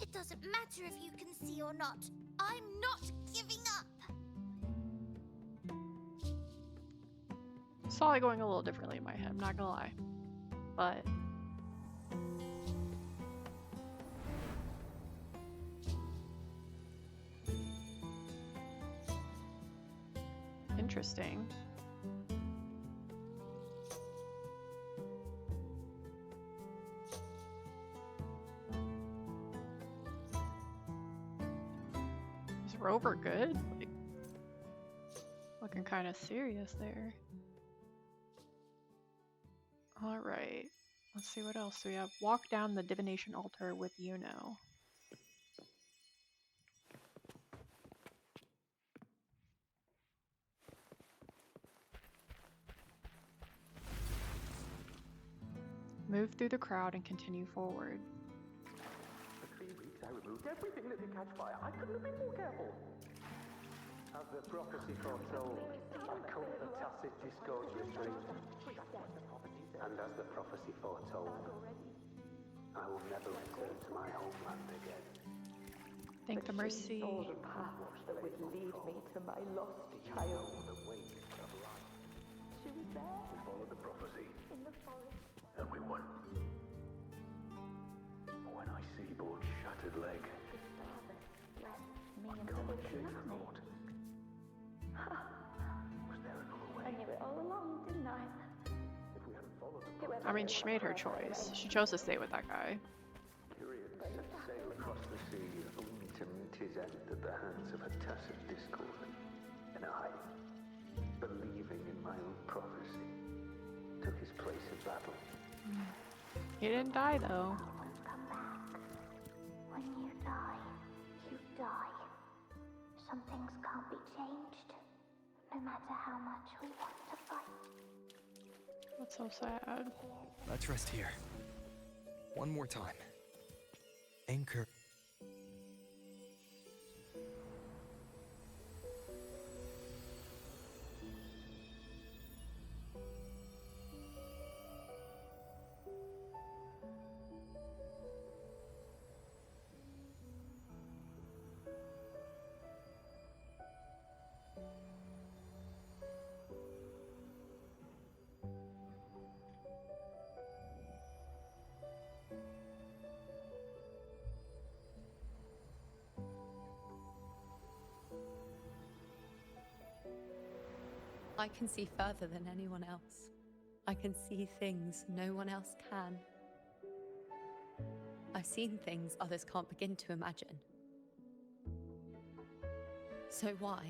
It doesn't matter if you can see or not. I'm not giving up. Saw it going a little differently in my head, I'm not gonna lie. But interesting. over good. Like, looking kind of serious there. All right. Let's see what else we have. Walk down the divination altar with Yuno. Move through the crowd and continue forward. For 3 weeks, I removed everything that could catch fire. I couldn't have been more careful. As the prophecy foretold, I cut the tacit discord retreat. And as the prophecy foretold, I will never return to my homeland again. Thank the mercy. The path that would lead me to my lost child. The weight of life. She was there We followed the prophecy, in the forest. and we won. When I see Borg's shattered leg, Me I and can't Phyllis shake the nothing. thought. Was there another I way? knew it all along, didn't I? If we hadn't followed the Whoever I mean, it she was, made her whoever it choice. was. She chose to stay with that guy. Curious set sail across the sea, only to meet his end at the hands of a tacit discord. And I, believing in my own prophecy, took his place in battle. He didn't die though. Come back. When you die, you die. Some things can't be changed, no matter how much we want to fight. That's so sad. Let's rest here. One more time. Anchor. I can see further than anyone else. I can see things no one else can. I've seen things others can't begin to imagine. So why,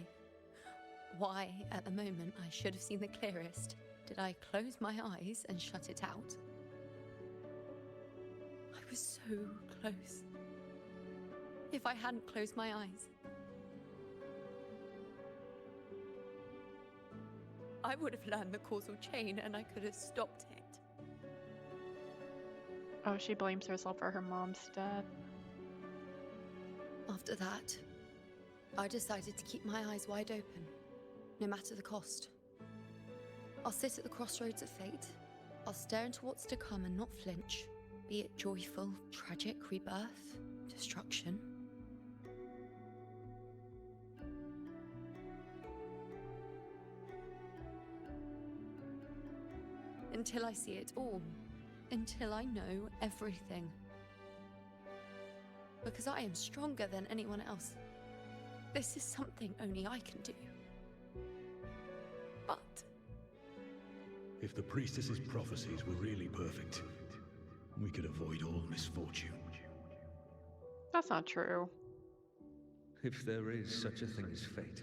at the moment I should have seen the clearest, did I close my eyes and shut it out? I was so close. If I hadn't closed my eyes, I would have learned the causal chain and I could have stopped it. Oh, she blames herself for her mom's death. After that, I decided to keep my eyes wide open, no matter the cost. I'll sit at the crossroads of fate. I'll stare into what's to come and not flinch, be it joyful, tragic, rebirth, destruction. Until I see it all. Until I know everything. Because I am stronger than anyone else. This is something only I can do. But If the priestess's prophecies were really perfect, we could avoid all misfortune. That's not true. If there is such a thing as fate,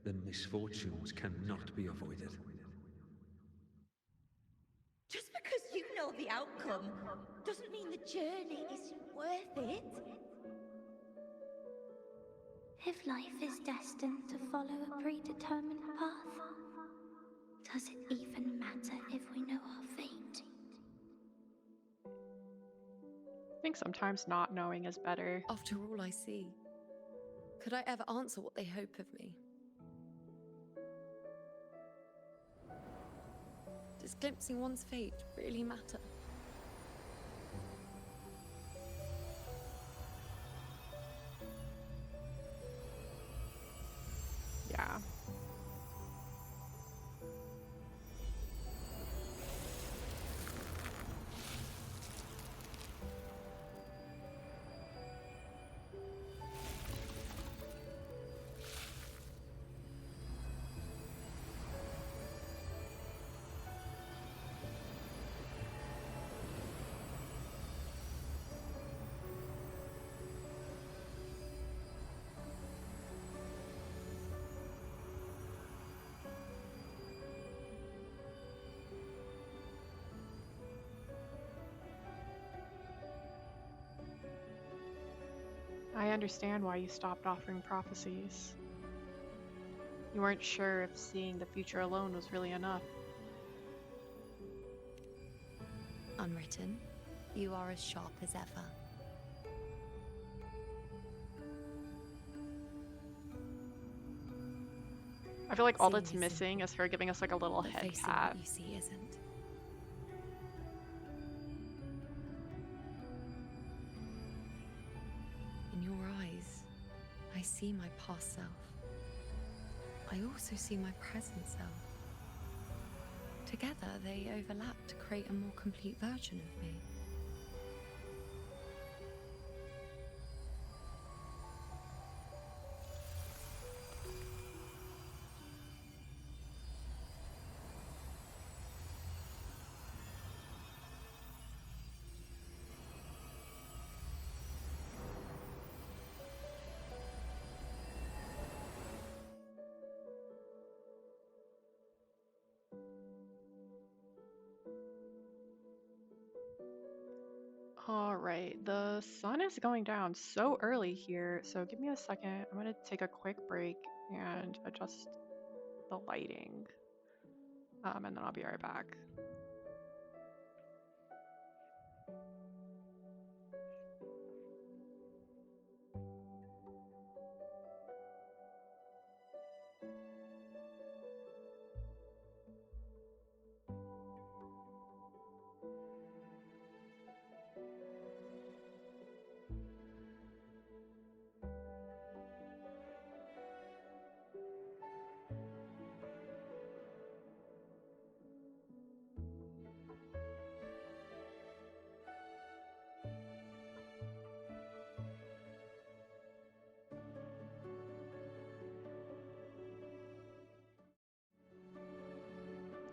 then misfortunes cannot be avoided. Just because you know the outcome doesn't mean the journey isn't worth it. If life is destined to follow a predetermined path, does it even matter if we know our fate? I think sometimes not knowing is better. after all I see, could I ever answer what they hope of me? Does glimpsing one's fate really matter? Yeah. I understand why you stopped offering prophecies. You weren't sure if seeing the future alone was really enough. Unwritten, you are as sharp as ever. I feel like all Seeing that's is missing is her giving us like a little But head facing pat. what you see isn't. In your eyes, I see my past self. I also see my present self. Together, they overlap to create a more complete version of me. Alright, the sun is going down so early here, so give me a second. I'm gonna take a quick break and adjust the lighting. And then I'll be right back.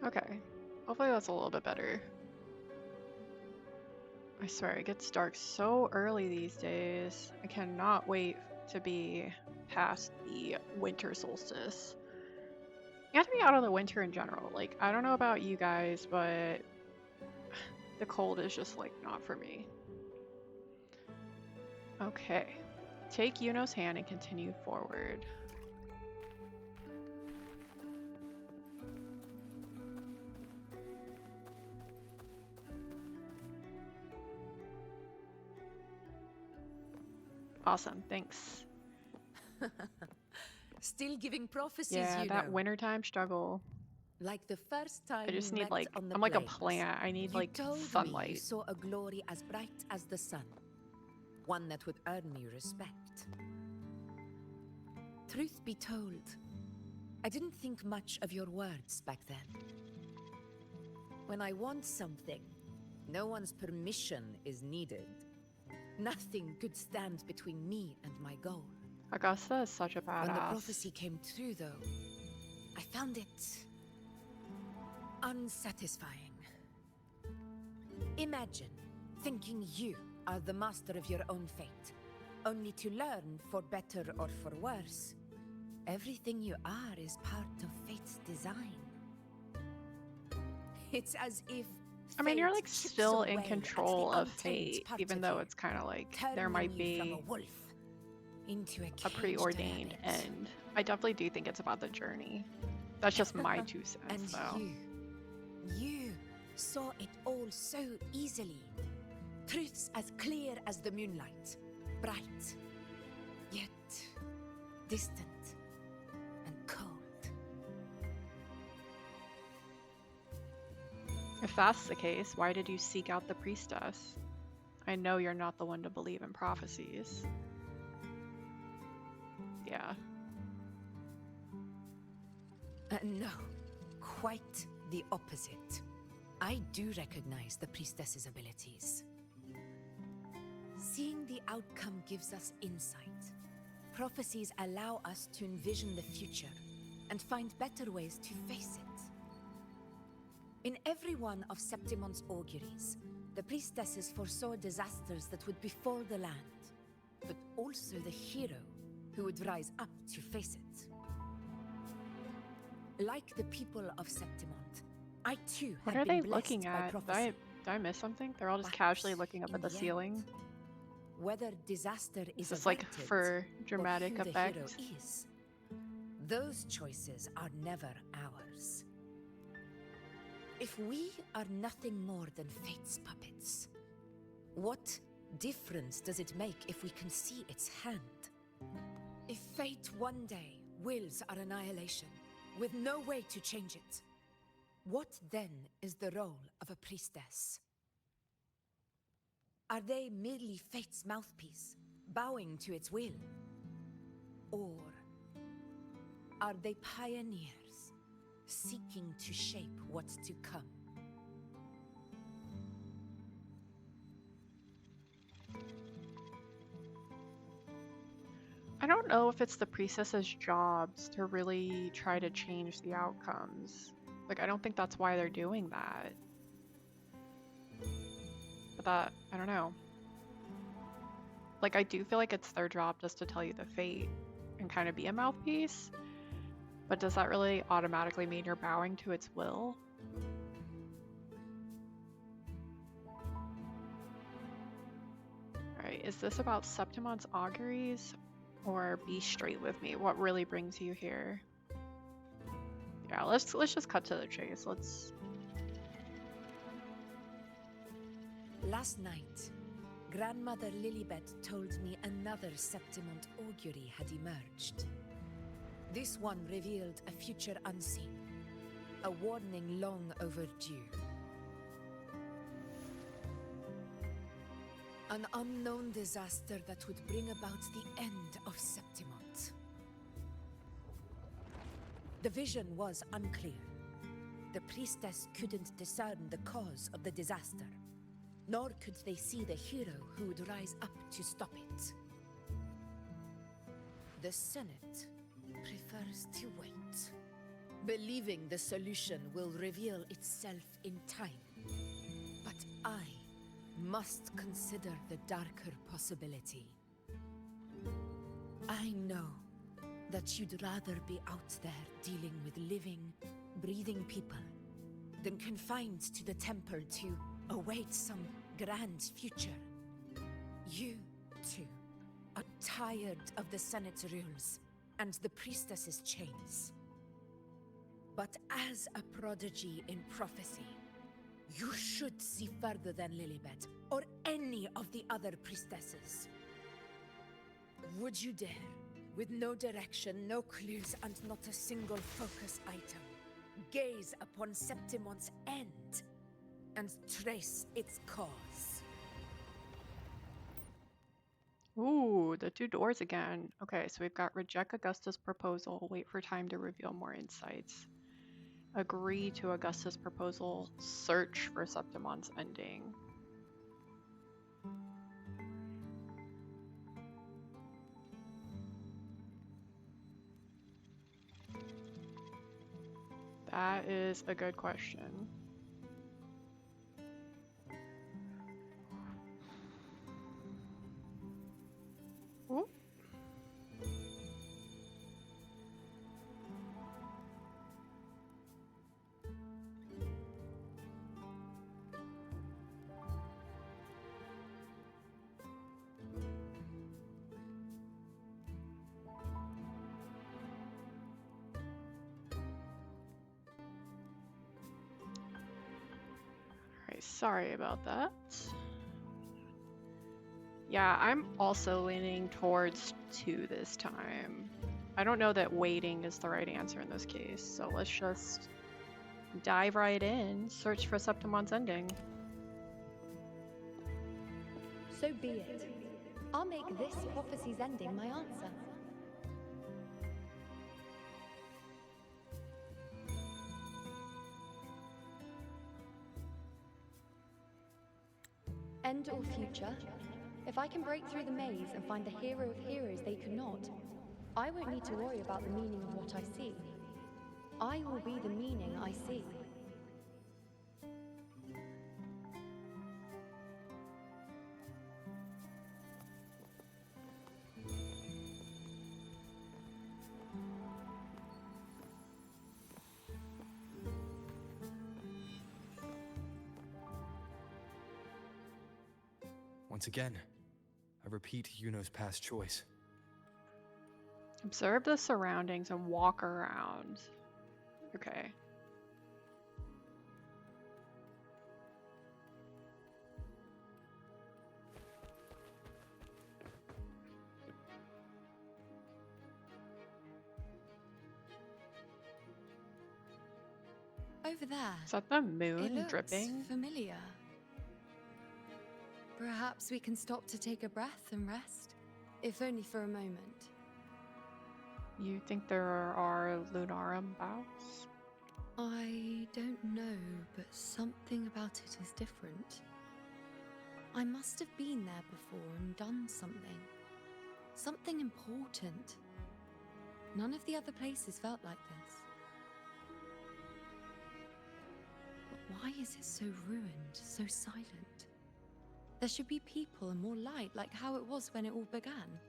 Okay, hopefully that's a little bit better. I swear, it gets dark so early these days. I cannot wait to be past the winter solstice. And to be out of the winter in general. Like, I don't know about you guys, but the cold is just, like, not for me. Okay. Take Yuno's hand and continue forward. Awesome, thanks. Still giving prophecies, Yeah, you that know. wintertime struggle. Like the first time I just we need met like, on the I'm like a plains. plant. I need You like told me you sunlight. saw a glory as bright as the sun. One that would earn me respect. Truth be told, I didn't think much of your words back then. When I want something, no one's permission is needed. Nothing could stand between me and my goal. Augusta is such a badass. When the prophecy came true, though, I found it unsatisfying. Imagine thinking you are the master of your own fate, only to learn, for better or for worse, everything you are is part of fate's design. It's as if I mean, you're like fate chips still in away at control the of untamed fate, part even of though you, it's kind of like there turning might you be from a wolf into a a caged preordained rabbit. end. I definitely do think it's about the journey. That's just my 2 cents, And though. you saw it all so easily. Truths as clear as the moonlight, bright, yet distant and cold. If that's the case, why did you seek out the priestess? I know you're not the one to believe in prophecies. Yeah. No, quite the opposite. I do recognize the priestess's abilities. Seeing the outcome gives us insight. Prophecies allow us to envision the future and find better ways to face it. In every one of Septimon's auguries, the priestesses foresaw disasters that would befall the land, but also the hero who would rise up to face it. Like the people of Septimont, I too What had are been they blessed looking by at? prophecy. Did I miss something? They're all just But casually looking up in at the the ceiling. end, whether disaster is This is like averted for or dramatic who the hero effect. is. Those choices are never ours. If we are nothing more than fate's puppets, what difference does it make if we can see its hand? If fate one day wills our annihilation, with no way to change it, what then is the role of a priestess? Are they merely fate's mouthpiece, bowing to its will? Or are they pioneers, seeking to shape what's to come? I don't know if it's the priestess's jobs to really try to change the outcomes. Like, I don't think that's why they're doing that. But that, I don't know. Like, I do feel like it's their job just to tell you the fate and kind of be a mouthpiece. But does that really automatically mean you're bowing to its will? Alright, is this about Septimon's auguries? Or be straight with me? What really brings you here? Yeah, let's just cut to the chase. Last night, Grandmother Lilibet told me another Septimont augury had emerged. This one revealed a future unseen, a warning long overdue. An unknown disaster that would bring about the end of Septimont. The vision was unclear. The priestess couldn't discern the cause of the disaster, nor could they see the hero who would rise up to stop it. The Senate prefers to wait, believing the solution will reveal itself in time. But I must consider the darker possibility. I know that you'd rather be out there dealing with living, breathing people than confined to the temple to await some grand future. You, too, are tired of the Senate's rules and the priestess's chains. But as a prodigy in prophecy, you should see further than Lilibet, or any of the other priestesses. Would you dare, with no direction, no clues, and not a single focus item, gaze upon Septimont's end, and trace its cause? Ooh, the two doors again. Okay, so we've got reject Augusta's proposal, wait for time to reveal more insights. Agree to Augusta's proposal, search for Septimon's ending. That is a good question. Ooh. Sorry about that. Yeah, I'm also leaning towards 2 this time. I don't know that waiting is the right answer in this case, so let's just dive right in, search for Septimon's ending. So be it. I'll make this prophecy's ending my answer. End or future, if I can break through the maze and find the hero of heroes they could not, I won't need to worry about the meaning of what I see. I will be the meaning I see. Once again, I repeat Yuno's past choice. Observe the surroundings and walk around. Okay. Over there. Is that the It moon looks dripping? familiar. Perhaps we can stop to take a breath and rest, if only for a moment. You think there are lunarum bouts? I don't know, but something about it is different. I must have been there before and done something. Something important. None of the other places felt like this. But why is it so ruined, so silent? There should be people and more light, like how it was when it all began.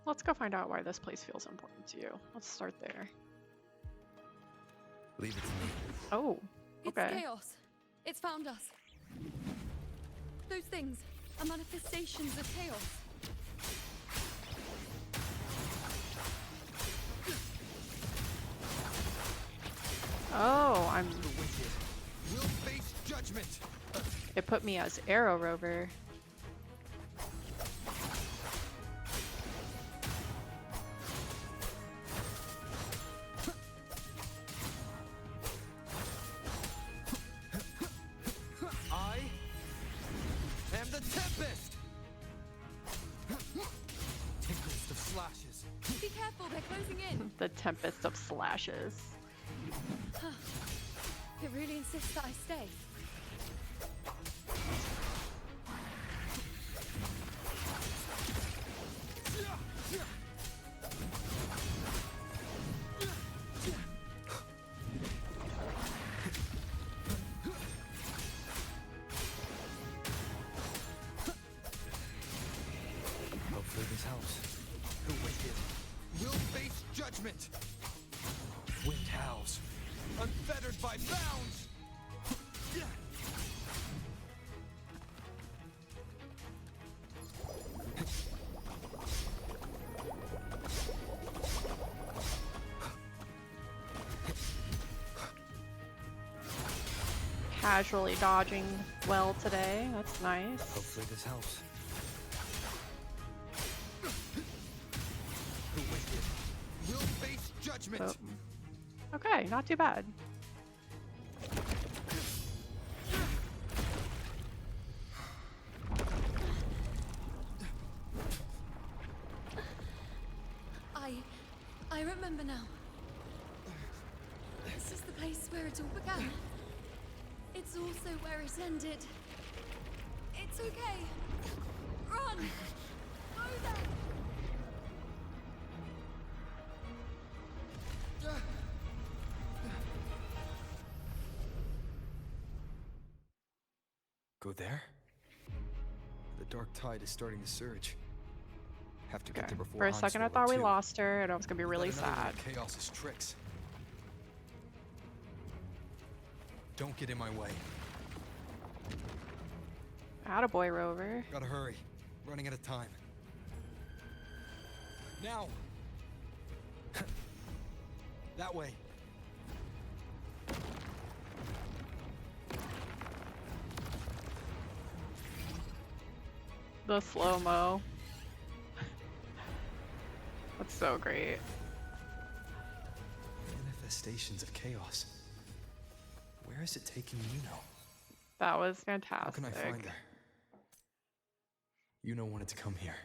Let's go find out why this place feels important to you. Let's start there. Leave it to me. Oh, okay. It's chaos. It's found us. Those things are manifestations of chaos. Oh, I'm. The wicked will face judgment. It put me as Arrow Rover. I am the Tempest. Tempest of slashes. Be careful, they're closing in. The Tempest of Slashes. It really insists that I stay. Hopefully this helps. The wicked will face judgment. Wind howls, unfettered by bounds. Casually dodging well today. That's nice. Hopefully this helps. The wicked will face judgment. Oh. Okay, not too bad. I remember now. This is the place where it all began. It's also where it ended. It's okay. Run! Go there! Go there? The dark tide is starting to surge. Have to get there before For a second, I Onslaught thought we too. lost her, and I was gonna be really Let another one sad. of Chaos's tricks. Don't get in my way. Attaboy, Rover. Gotta hurry. Running out of time. Now! That way. The slow-mo. That's so great. Manifestations of chaos. Where is it taking Yuno? That was fantastic. How can I find her? Yuno wanted to come here.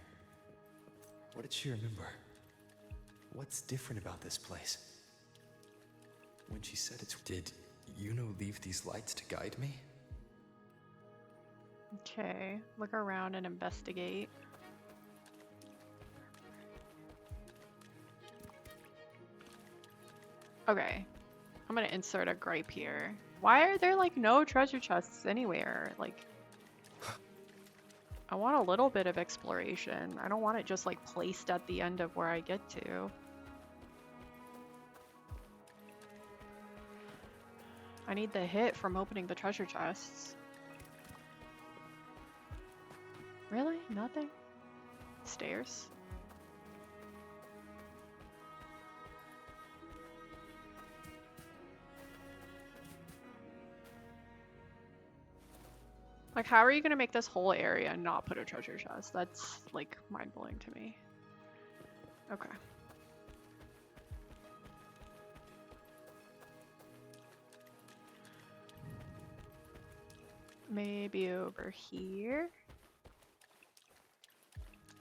What did she remember? What's different about this place? When she said it's... Did Yuno leave these lights to guide me? Okay, look around and investigate. Okay, I'm gonna insert a gripe here. Why are there like no treasure chests anywhere? Like, I want a little bit of exploration. I don't want it just like placed at the end of where I get to. I need the hit from opening the treasure chests. Really? Nothing? stairs. Like, how are you gonna make this whole area and not put a treasure chest? That's, like, mind-blowing to me. Okay. Maybe over here?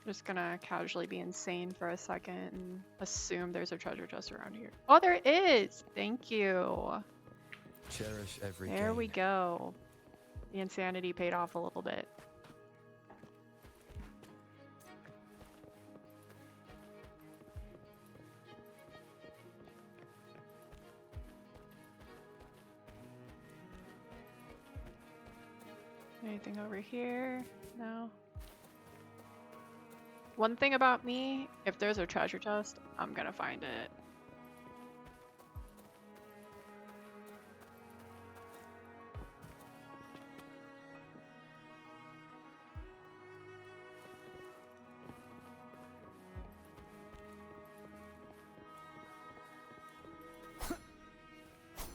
Just gonna casually be insane for a second and assume there's a treasure chest around here. Oh, there is! Thank you. Cherish every There we gain. go. The insanity paid off a little bit. Anything over here? No. One thing about me, if there's a treasure chest, I'm gonna find it.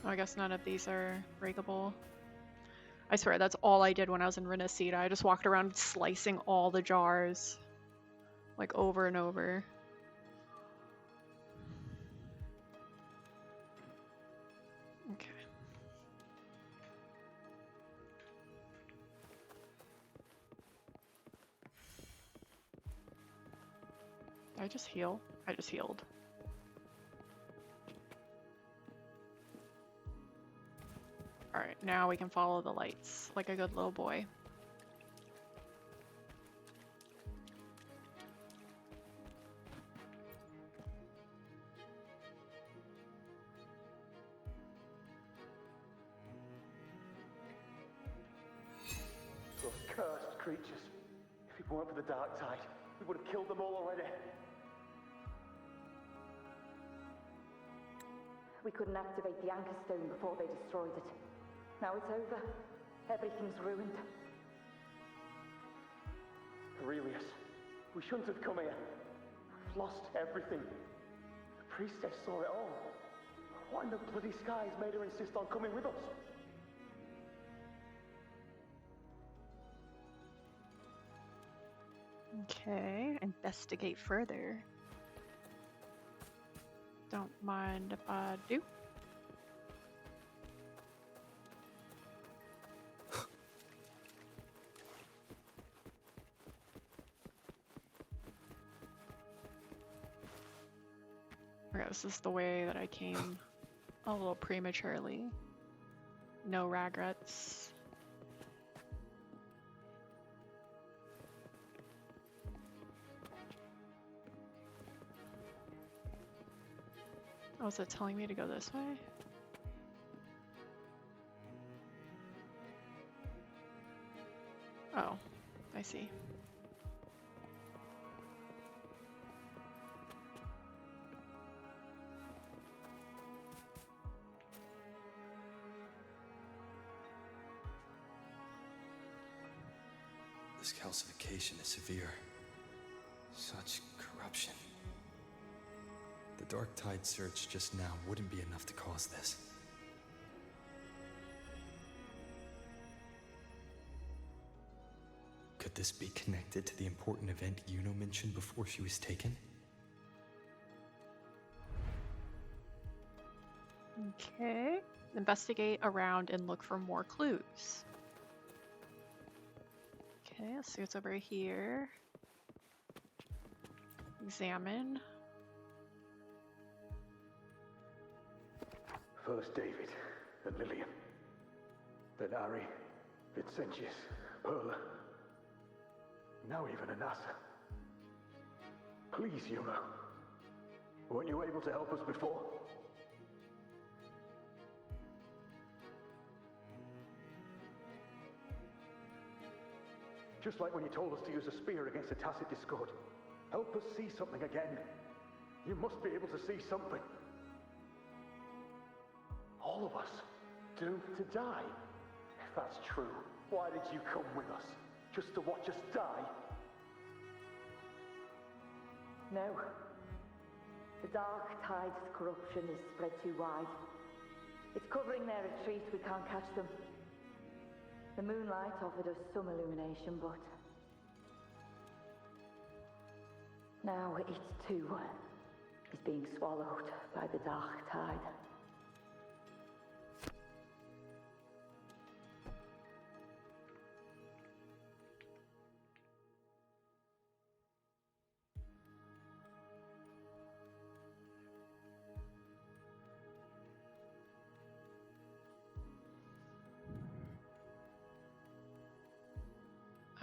I guess none of these are breakable. I swear, that's all I did when I was in Renacida. I just walked around slicing all the jars. Like, over and over. Okay. Did I just heal? I just healed. Alright, now we can follow the lights like a good little boy. Those cursed creatures. If it weren't for the dark tide, we would have killed them all already. We couldn't activate the anchor stone before they destroyed it. Now it's over. Everything's ruined. Aurelius, we shouldn't have come here. We've lost everything. The priestess saw it all. What in the bloody skies made her insist on coming with us? Okay, investigate further. Don't mind if I do. Okay, this is the way that I came a little prematurely. No regrets. Oh, is it telling me to go this way? Oh, I see. This calcification is severe. Such corruption. The Dark Tide search just now wouldn't be enough to cause this. Could this be connected to the important event Yuno mentioned before she was taken? Okay. Investigate around and look for more clues. Okay, let's see what's over here. Examine. First David and Lillian. Then Ari, Vincentius, Perla. Now even Anassa. Please, Yuno. Weren't you able to help us before? Just like when you told us to use a spear against the Tacit Discord. Help us see something again. You must be able to see something. All of us, doomed to die. If that's true, why did you come with us? Just to watch us die? No. The dark tide's corruption is spread too wide. It's covering their retreat, we can't catch them. The moonlight offered us some illumination, but... now it too is being swallowed by the dark tide.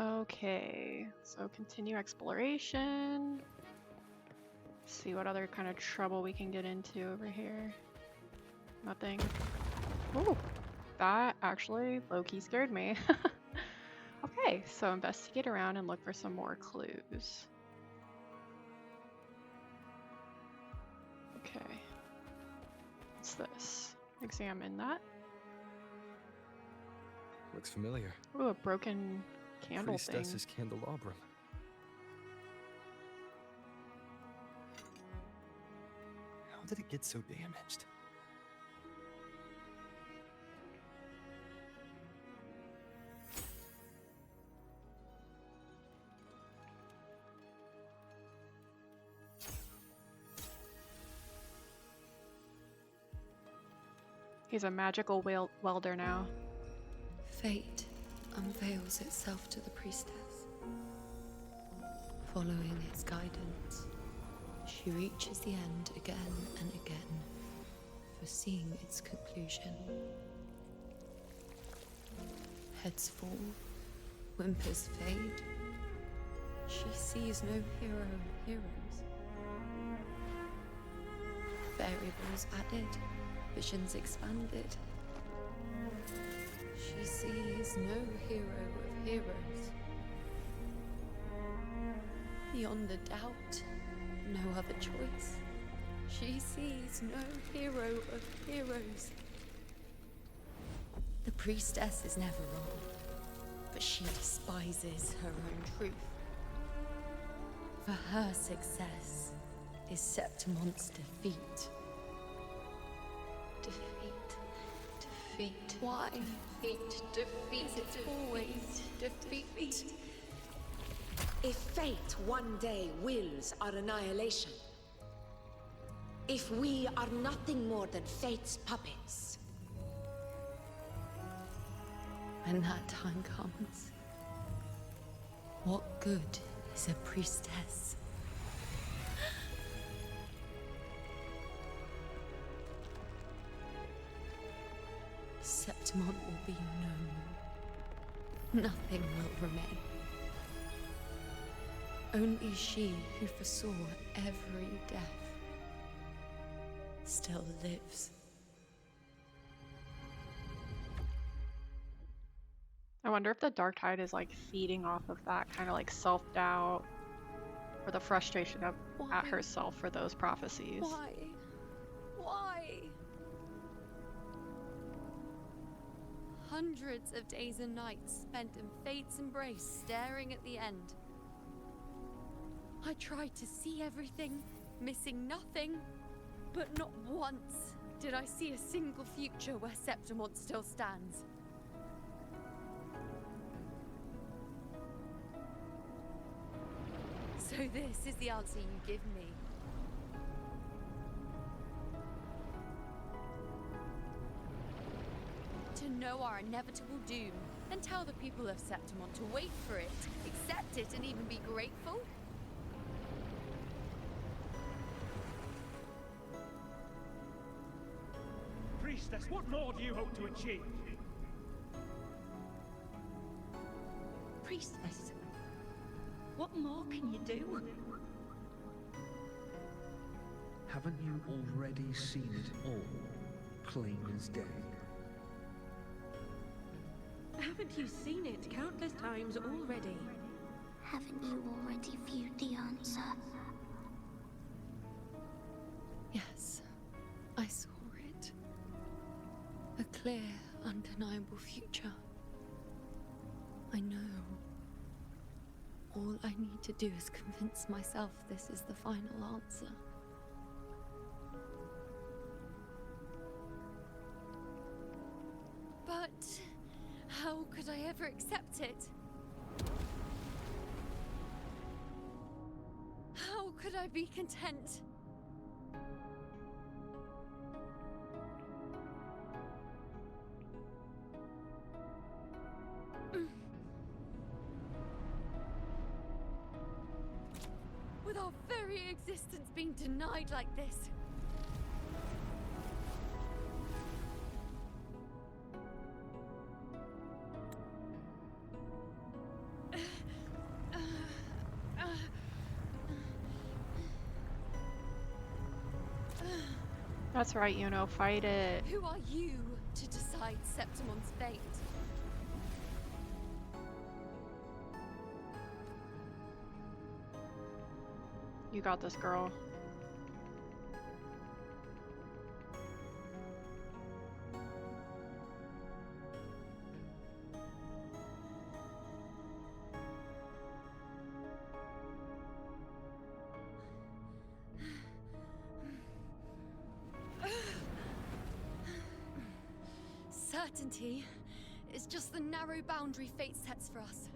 Okay, so continue exploration. See what other kind of trouble we can get into over here. Nothing. Ooh, that actually low-key scared me. Okay, so investigate around and look for some more clues. Okay. What's this? Examine that. Looks familiar. Ooh, a broken candle thing. Priestess's candelabrum. How did it get so damaged? He's a magical welder now. Fate unveils itself to the priestess. Following its guidance, she reaches the end again and again, foreseeing its conclusion. Heads fall, whimpers fade. She sees no hero of heroes. Variables added, visions expanded. She sees no hero of heroes. Beyond a doubt, no other choice. She sees no hero of heroes. The priestess is never wrong, but she despises her own truth. For her success is Septimon's defeat. Defeat. Why? Defeat. Defeat. It's always defeat. If fate one day wills our annihilation, if we are nothing more than fate's puppets, when that time comes, what good is a priestess? Septimon will be known. Nothing will remain. Only she who foresaw every death still lives. I wonder if the dark tide is like feeding off of that kind of like self-doubt or the frustration at herself for those prophecies. Why? Why? Hundreds of days and nights spent in fate's embrace, staring at the end. I tried to see everything, missing nothing, but not once did I see a single future where Septimon still stands. So this is the answer you give me. To know our inevitable doom, and tell the people of Septimon to wait for it, accept it, and even be grateful? Priestess, what more do you hope to achieve? Priestess, what more can you do? Haven't you already seen it all, plain as day? Haven't you seen it countless times already? Haven't you already viewed the answer? Yes, I saw it. A clear, undeniable future. I know All I need to do is convince myself this is the final answer. But how could I ever accept it? How could I be content? With our very existence being denied like this. That's right, fight it. Who are you to decide Septimon's fate? You got this, girl. Certainty is just the narrow boundary fate sets for us.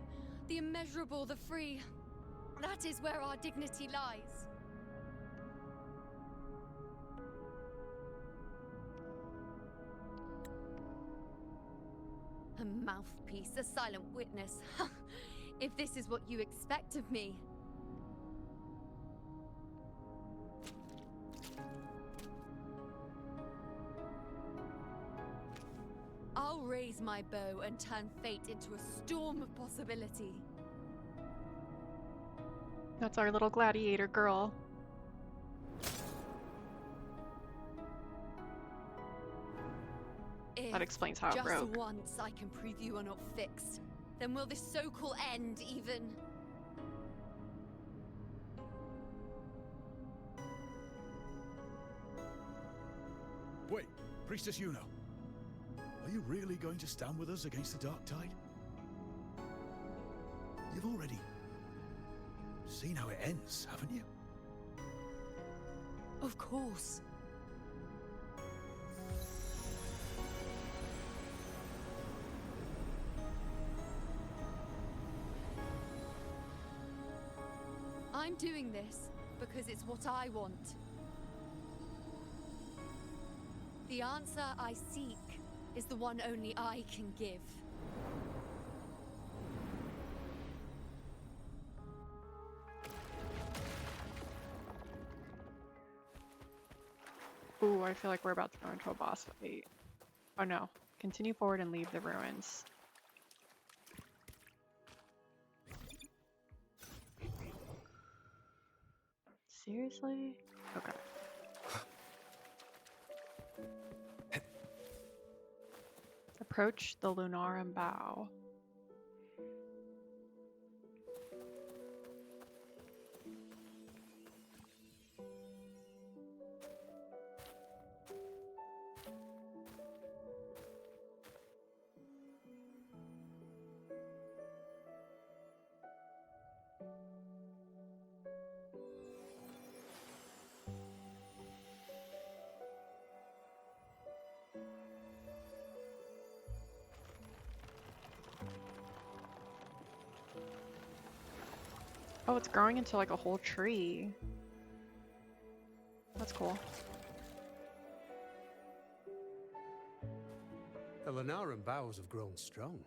The immeasurable, the free. That is where our dignity lies. A mouthpiece, a silent witness. If this is what you expect of me. I'll raise my bow and turn fate into a storm of possibility. That's our little gladiator girl. That explains how it broke. Just once I can prove you are not fixed, then will this so-called end even? Wait, Priestess Yuno. Are you really going to stand with us against the Dark Tide? You've already seen how it ends, haven't you? Of course. I'm doing this because it's what I want. The answer I seek is the one only I can give. Ooh, I feel like we're about to go into a boss fight. Oh no. Continue forward and leave the ruins. Seriously? Okay. Approach the Lunarum Bow. Oh, it's growing into like a whole tree. That's cool. The Lunarum boughs have grown strong.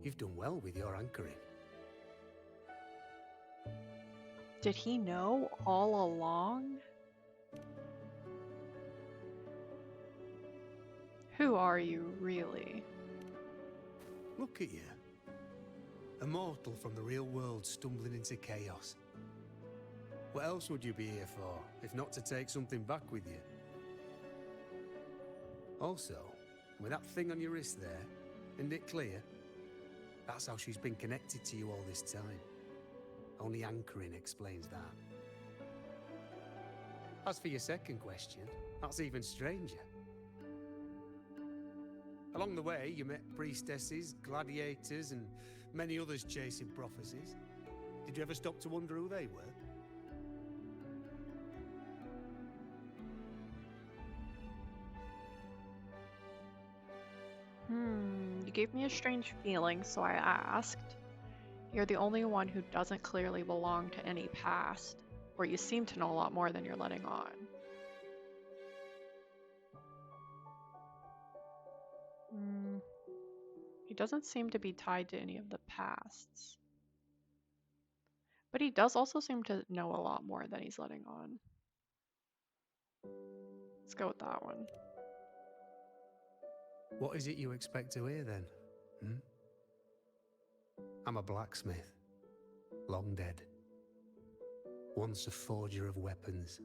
You've done well with your anchoring. Did he know all along? Who are you, really? Look at you. A mortal from the real world stumbling into chaos. What else would you be here for, if not to take something back with you? Also, with that thing on your wrist there, isn't it clear? That's how she's been connected to you all this time. Only anchoring explains that. As for your second question, that's even stranger. Along the way, you met priestesses, gladiators, and many others chasing prophecies. Did you ever stop to wonder who they were? You gave me a strange feeling, so I asked. You're the only one who doesn't clearly belong to any past, or you seem to know a lot more than you're letting on. He doesn't seem to be tied to any of the pasts. But he does also seem to know a lot more than he's letting on. Let's go with that one. What is it you expect to hear then? I'm a blacksmith, long dead. Once a forger of weapons.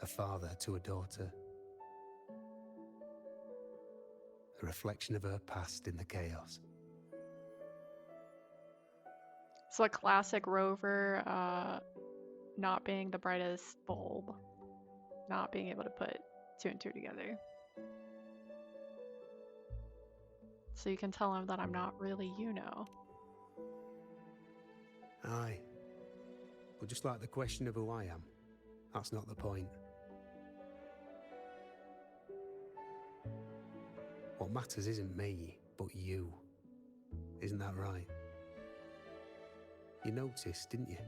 A father to a daughter. A reflection of her past in the chaos. So a classic Rover, not being the brightest bulb, not being able to put two and two together. So you can tell him that I'm not really Aye. But just like the question of who I am, that's not the point. What matters isn't me, but you. Isn't that right? You noticed, didn't you?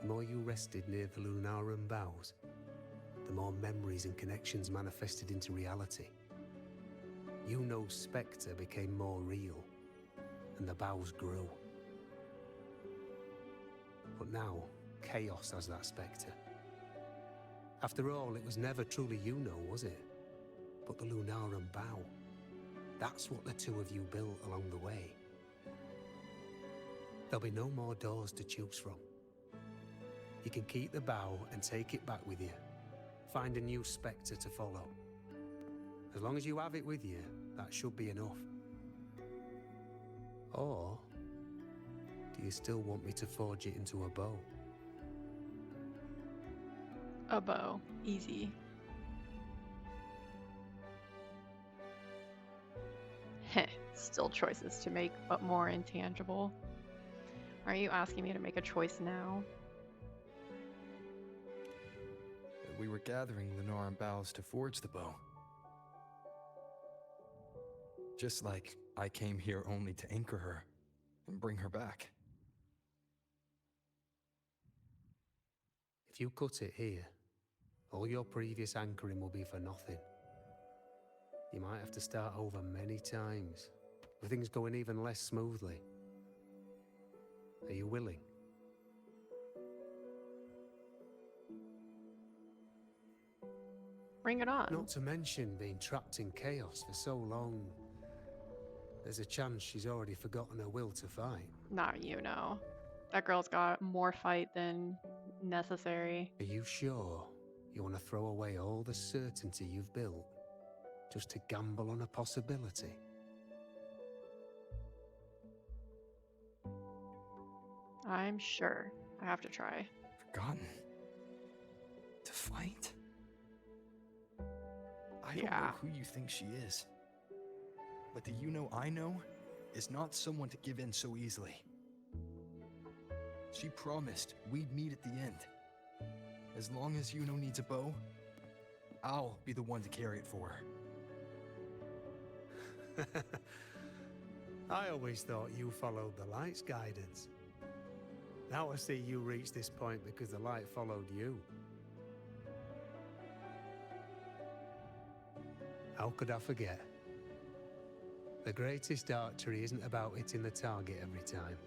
The more you rested near the Lunarum boughs, the more memories and connections manifested into reality. Spectre became more real, and the boughs grew. But now, Chaos has that Spectre. After all, it was never truly was it? But the Lunarum bough. That's what the two of you built along the way. There'll be no more doors to choose from. You can keep the bough and take it back with you. Find a new Spectre to follow. As long as you have it with you, that should be enough. Or, do you still want me to forge it into a bow? A bow. Easy. Heh. Still choices to make, but more intangible. Are you asking me to make a choice now? We were gathering Lunarum boughs to forge the bow. Just like I came here only to anchor her and bring her back. If you cut it here, all your previous anchoring will be for nothing. You might have to start over many times, with things going even less smoothly. Are you willing? Bring it on. Not to mention being trapped in chaos for so long. There's a chance she's already forgotten her will to fight. Not That girl's got more fight than necessary. Are you sure you want to throw away all the certainty you've built just to gamble on a possibility? I'm sure. I have to try. Forgotten? To fight? I don't know who you think she is. But the I know is not someone to give in so easily. She promised we'd meet at the end. As long as needs a bow, I'll be the one to carry it for her. I always thought you followed the light's guidance. Now I see you reached this point because the light followed you. How could I forget? The greatest archery isn't about hitting the target every time.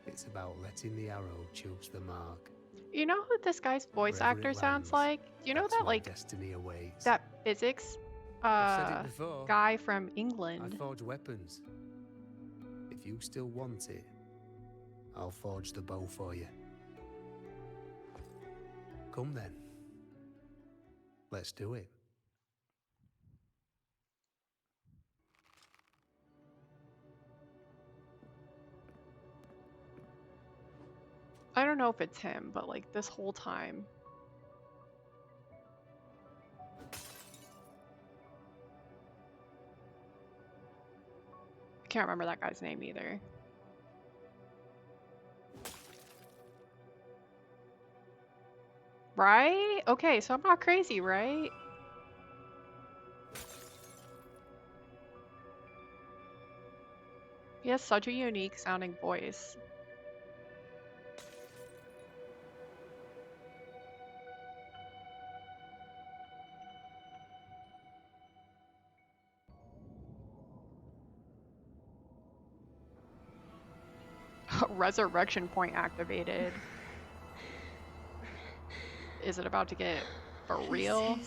It's about letting the arrow choose the mark. You know who this guy's voice actor sounds like? Do you know that, destiny awaits. That physics I've said it before. guy from England? I forge weapons. If you still want it, I'll forge the bow for you. Come then. Let's do it. I don't know if it's him, but this whole time. Can't remember that guy's name either. Right? Okay, so I'm not crazy, right? He has such a unique sounding voice. Resurrection point activated. Is it about to get for real?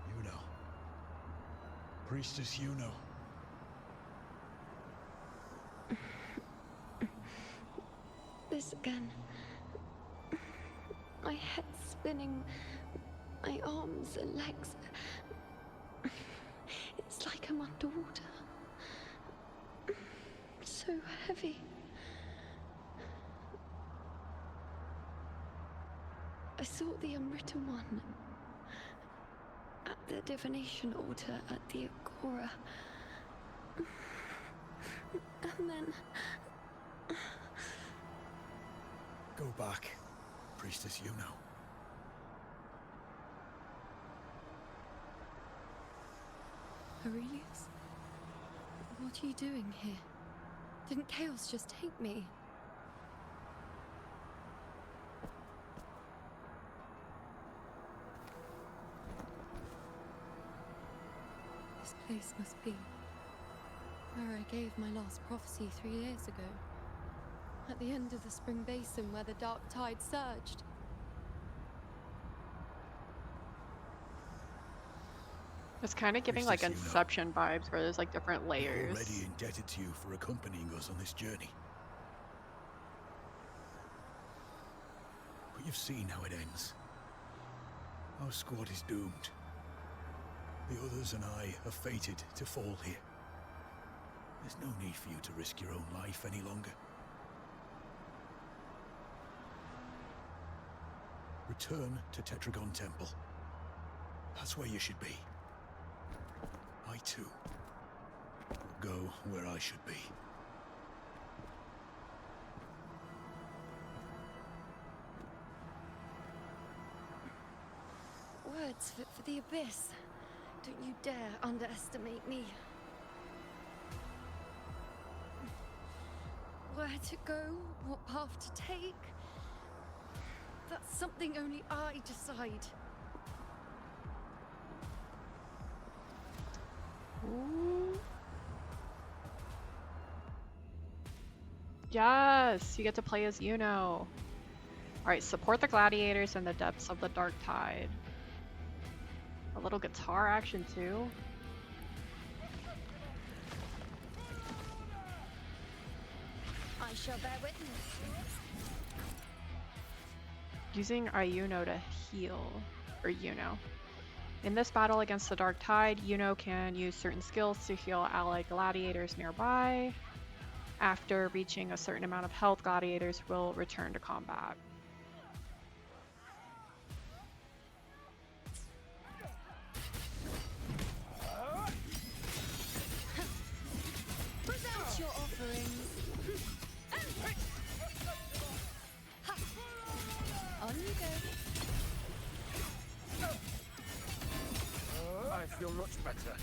Yuno. Priestess Yuno. This again. My head spinning, my arms and legs. It's like I'm underwater. So heavy. I sought the Unwritten One at the divination altar at the Agora. And then... Go back, Priestess Yuno. Aurelius? What are you doing here? Didn't chaos just take me? This place must be where I gave my last prophecy 3 years ago. At the end of the spring basin where the dark tide surged. It's kind of giving like Inception vibes where there's like different layers. We're already indebted to you for accompanying us on this journey. But you've seen how it ends. Our squad is doomed. The others and I are fated to fall here. There's no need for you to risk your own life any longer. Return to Tetragon Temple. That's where you should be. I too will go where I should be. Words fit for the abyss. Don't you dare underestimate me. Where to go, what path to take, that's something only I decide. Ooh. Yes, you get to play as Yuno. Alright, support the gladiators in the depths of the dark tide. A little guitar action too. I shall bear witness. Using Yuno to heal, or Yuno. In this battle against the Dark Tide, Yuno can use certain skills to heal allied gladiators nearby. After reaching a certain amount of health, gladiators will return to combat. Present your offerings. On you go. I feel much better.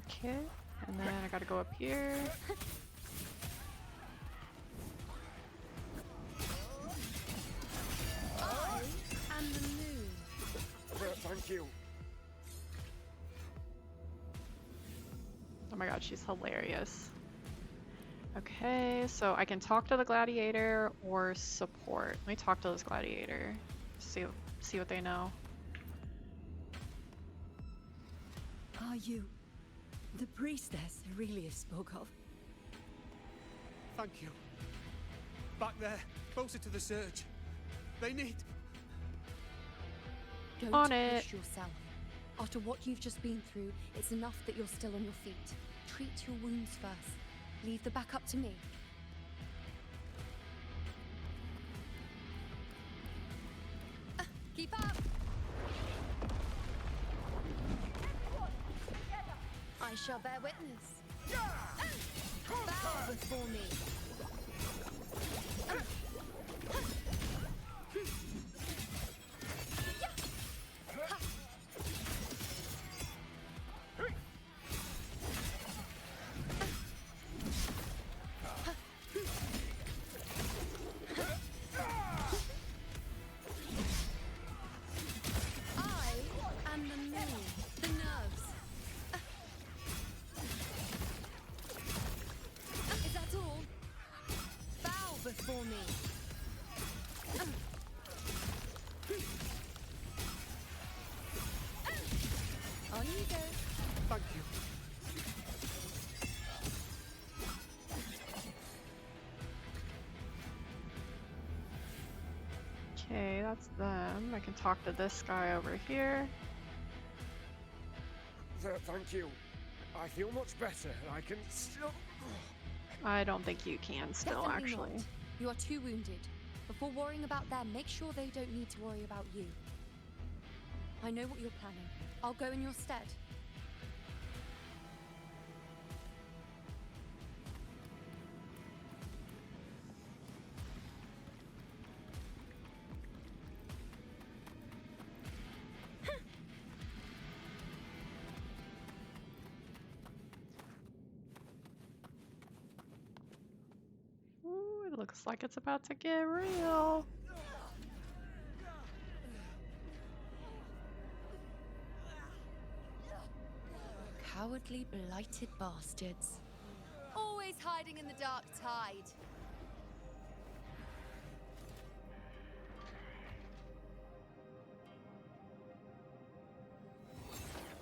Okay, and then I gotta go up here. I am the moon. Thank you. Oh my god, she's hilarious. Okay, so I can talk to the gladiator or support. Let me talk to this gladiator. See what they know. Are you the priestess Aurelius spoke of? Thank you. Back there, closer to the surge. They need... Don't On it. push yourself. After what you've just been through, it's enough that you're still on your feet. Treat your wounds first. Leave the back up to me. Keep up! I shall bear witness. Bow before me. I am the moon, the nerves. Is that all? Bow before me. On you go. Thank you. Okay, that's them. I can talk to this guy over here. Thank you. I feel much better. I can still... I don't think you can still, Definitely actually. not. You are too wounded. Before worrying about them, make sure they don't need to worry about you. I know what you're planning. I'll go in your stead. Ooh, it looks like it's about to get real. Cowardly, blighted bastards. Always hiding in the dark tide.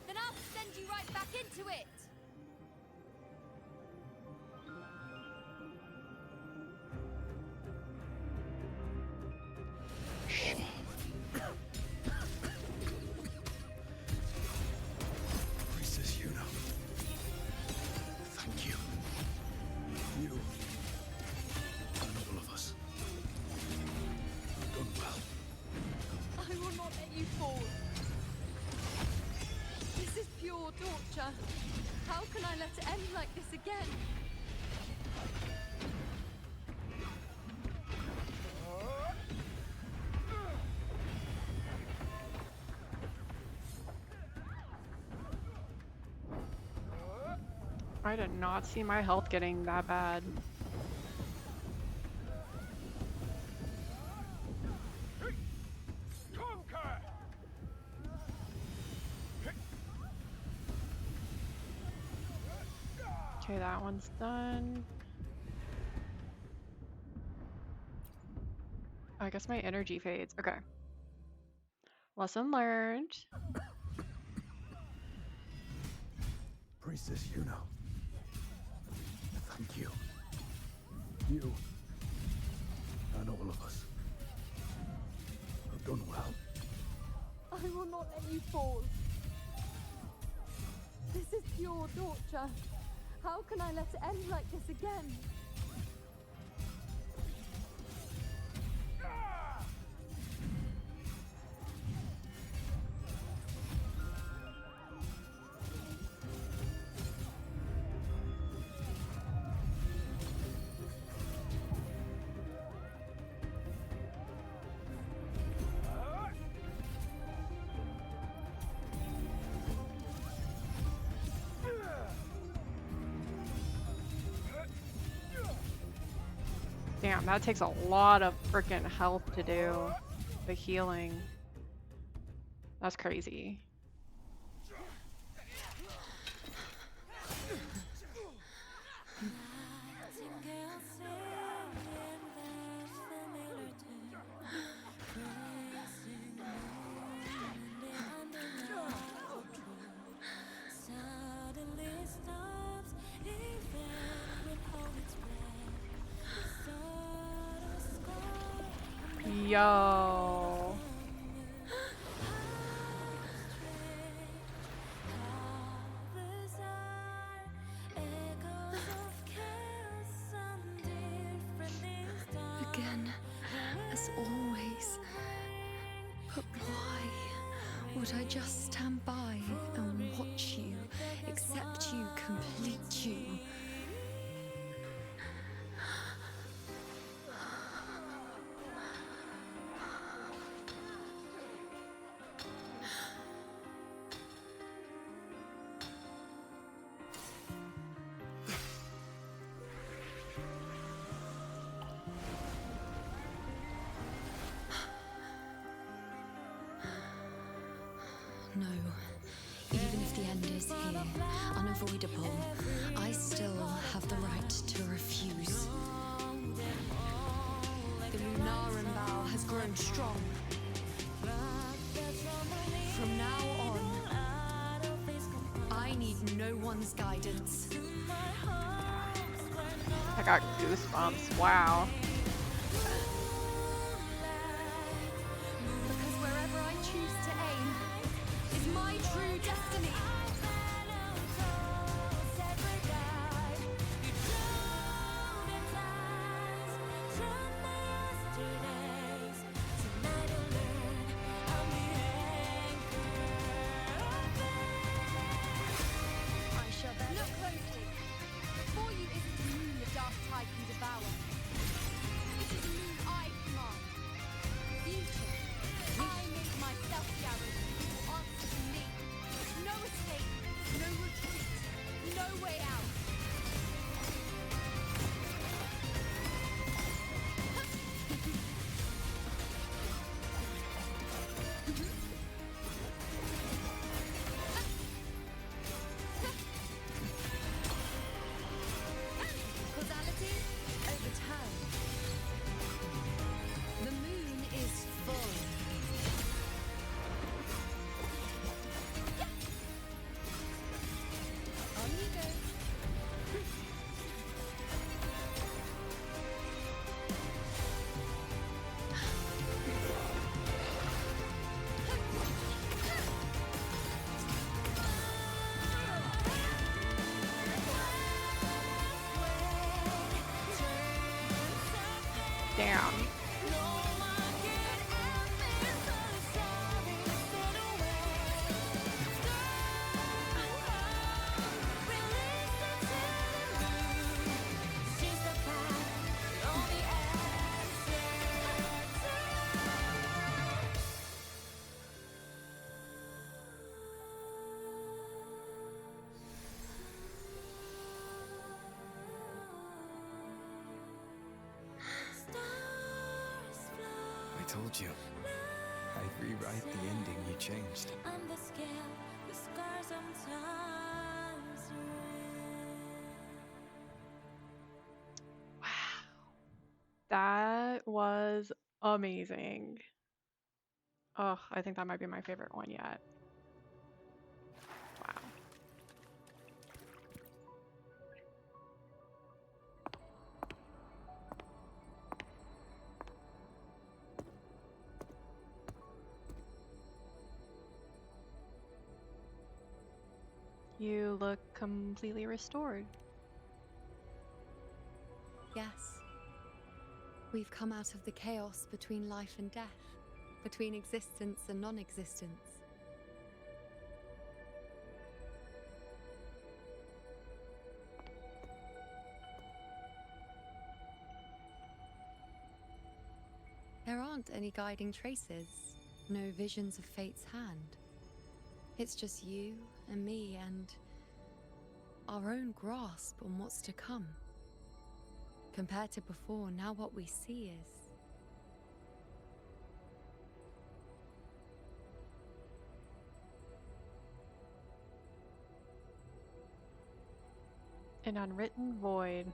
Then I'll send you right back into it. Priestess Yuna. Thank you. You and all of us have done well. I will not let you fall. This is pure torture. How can I let it end like this again? I did not see my health getting that bad. Okay, that one's done. I guess my energy fades. Okay. Lesson learned. Priestess Yuna. Thank you. You and all of us have done well. I will not let you fall. This is pure torture. How can I let it end like this again? Damn, that takes a lot of freaking health to do. The healing. That's crazy. Yo. again, as always. But why would I just stand by and watch you, accept you, complete you? No. Even if the end is here, unavoidable, I still have the right to refuse. The Lunaran vow has grown strong. From now on, I need no one's guidance. I got goosebumps. Wow. Because wherever I choose to aim is my true destiny. I shall then look closely. Before you isn't a moon the dark tide can devour. It is a moon I command. Future. I made myself Jared. You will answer to me. No escape, no retreat, no way out. Causality overturned. The moon is full. On you go. Damn. I told you. I'd rewrite the ending you changed. That was amazing. Oh, I think that might be my favorite one yet. Wow. You look completely restored. Yes. We've come out of the chaos between life and death, between existence and non-existence. There aren't any guiding traces, no visions of fate's hand. It's just you and me and our own grasp on what's to come. Compared to before, now what we see is an unwritten void.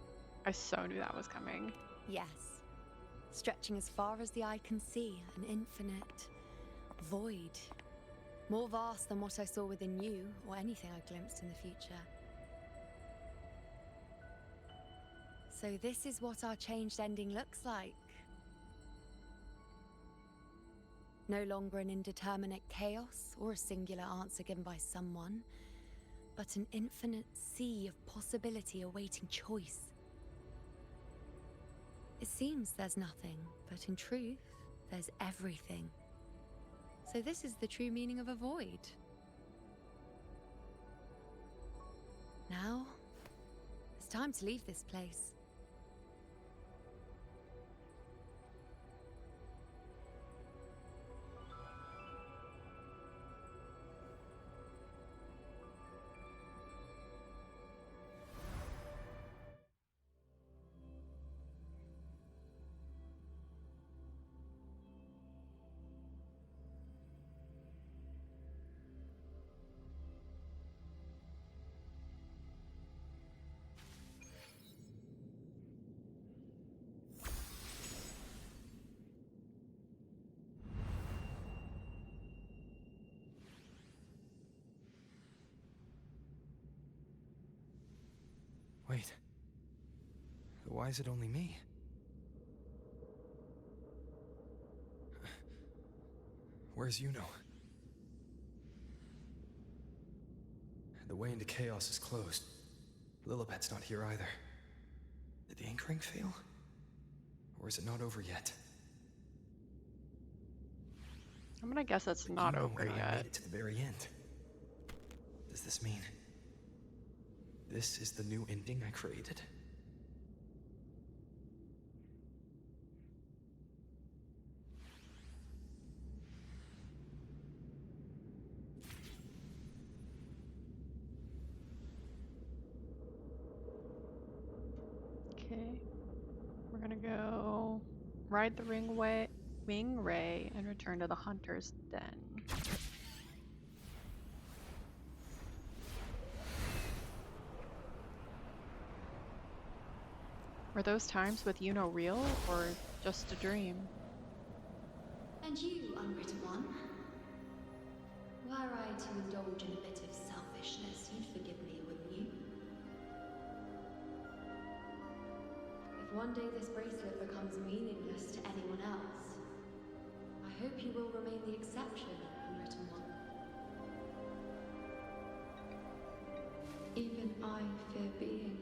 I so knew that was coming. yes, stretching as far as the eye can see, an infinite void. More vast than what I saw within you, or anything I glimpsed in the future. So this is what our changed ending looks like. No longer an indeterminate chaos or a singular answer given by someone, but an infinite sea of possibility awaiting choice. It seems there's nothing, but in truth, there's everything. So this is the true meaning of a void. Now, it's time to leave this place. Wait. Why is it only me? Where's Yuno? The way into chaos is closed. Lilibet's not here either. Did the ink ring fail? Or is it not over yet? I'm gonna guess it's not Yuno over and I yet. made it to the very end. Does this mean this is the new ending I created? Okay. We're gonna go ride the wing ray and return to the hunter's den. Were those times with Yuno real or just a dream? And you, unwritten one? Were I to indulge in a bit of selfishness, you'd forgive me, wouldn't you? If one day this bracelet becomes meaningless to anyone else, I hope you will remain the exception, unwritten one. Even I fear being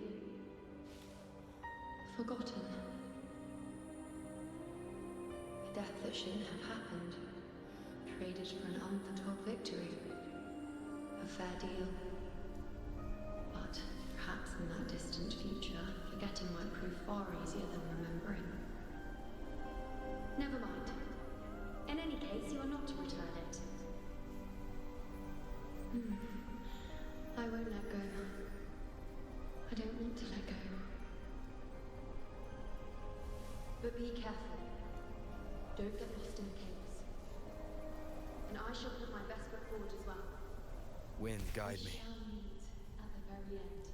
forgotten. A death that shouldn't have happened, traded for an unforetold victory. A fair deal. But perhaps in that distant future, forgetting might prove far easier than remembering. Never mind. In any case, you are not to return it. I won't let go. I don't want to let go. But be careful. Don't get lost in the chaos. And I shall put my best foot forward as well. Wind, guide me. We shall meet at the very end.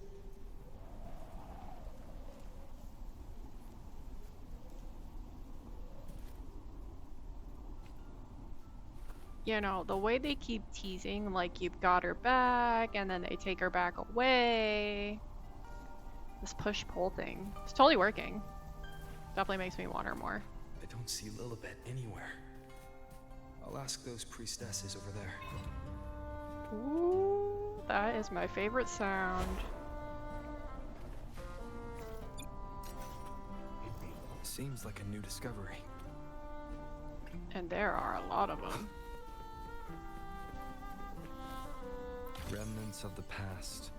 You know, the way they keep teasing, like, you've got her back, and then they take her back away. This push-pull thing. It's totally working. Definitely makes me want her more. I don't see Lilibet anywhere. I'll ask those priestesses over there. Ooh, that is my favorite sound. Seems like a new discovery. And there are a lot of them. Remnants of the past.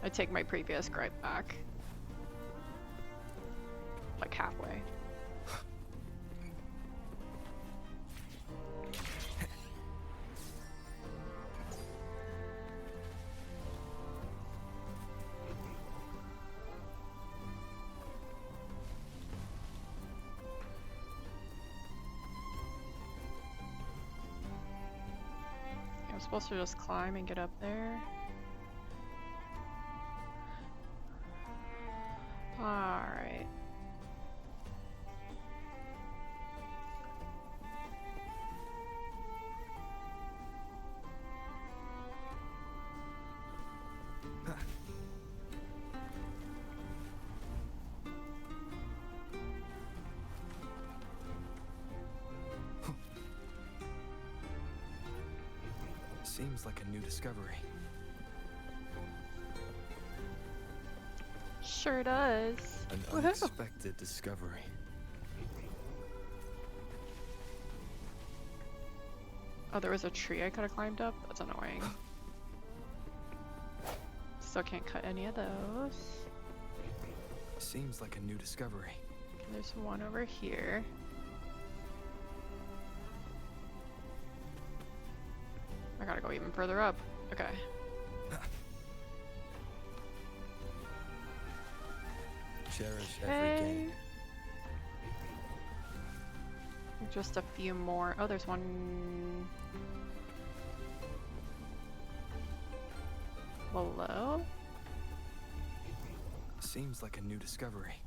I take my previous gripe back. Like halfway. I'm supposed to just climb and get up there. Alright. Seems like a new discovery. Sure does. An Woohoo. unexpected discovery. Oh, there was a tree I could have climbed up? That's annoying. Still can't cut any of those. Seems like a new discovery. There's one over here. I gotta go even further up. Okay. Cherish every gain. Just a few more. Oh, there's one below. Seems like a new discovery.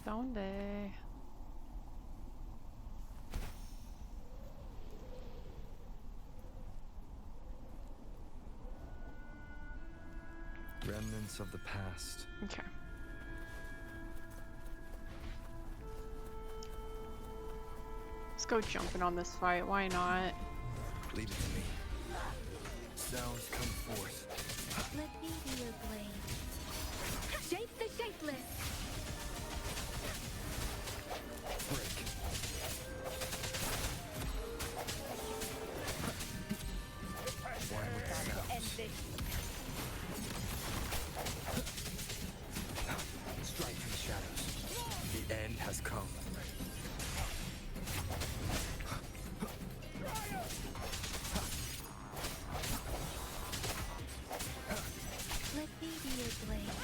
Donde? Remnants of the past. Okay. Let's go jumping on this fight. Why not? Leave it to me. Sounds come forth. Let me be your blade. Shape the shapeless! Break. One with the sounds. Strike from the shadows. The end has come. Let me be your blade.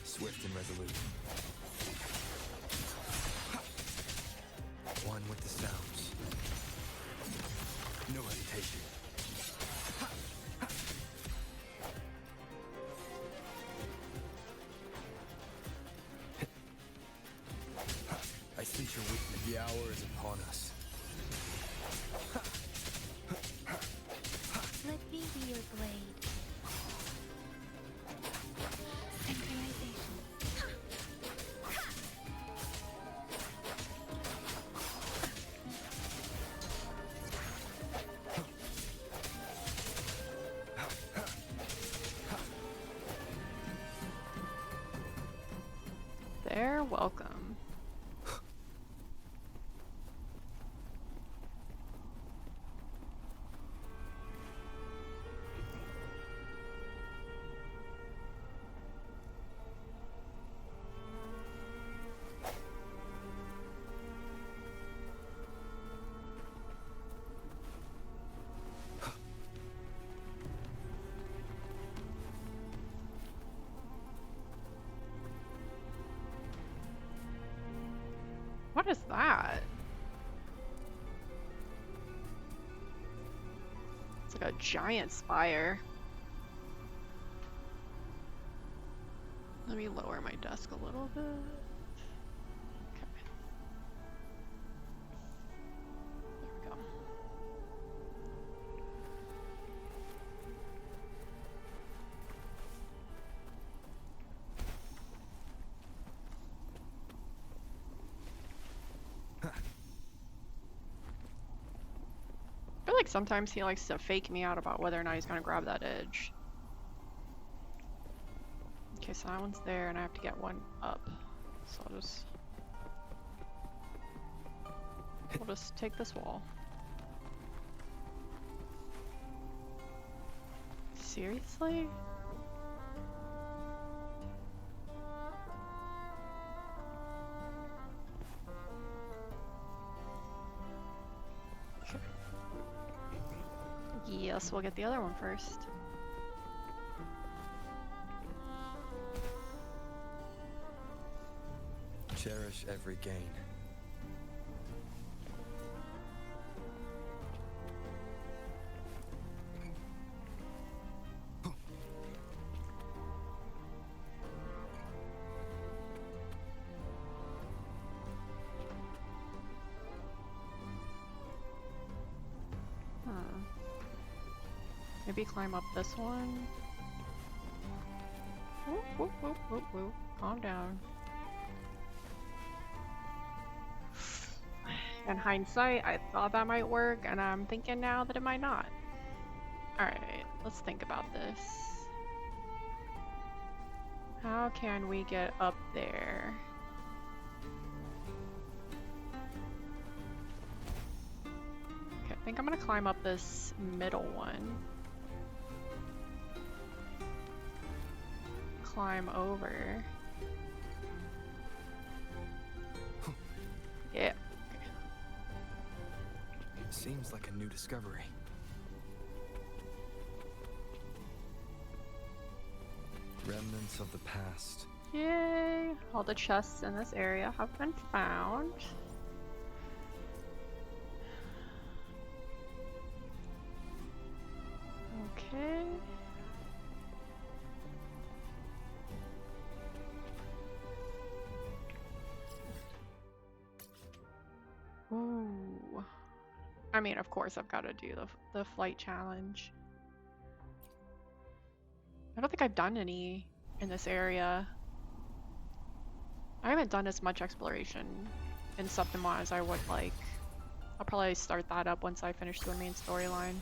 Swift and resolute. One with the sounds. No hesitation. I sense your weakness. The hour is upon us. Let me be your blade. Synchronization. They're welcome. What is that? It's like a giant spire. Let me lower my desk a little bit. Okay. There we go. I feel like sometimes he likes to fake me out about whether or not he's gonna grab that edge. Okay, so that one's there, and I have to get one up. So we'll just take this wall. Seriously? Yes, we'll get the other one first. Cherish every gain. Maybe climb up this one. Whoop, whoop, whoop, whoop, whoop. Calm down. In hindsight, I thought that might work, and I'm thinking now that it might not. Alright, let's think about this. How can we get up there? Okay, I think I'm gonna climb up this middle one. Climb over. Yeah. Seems like a new discovery. Remnants of the past. Yay! All the chests in this area have been found. Okay. Ooh. I mean, of course, I've got to do the flight challenge. I don't think I've done any in this area. I haven't done as much exploration in Septima as I would like. I'll probably start that up once I finish the main storyline.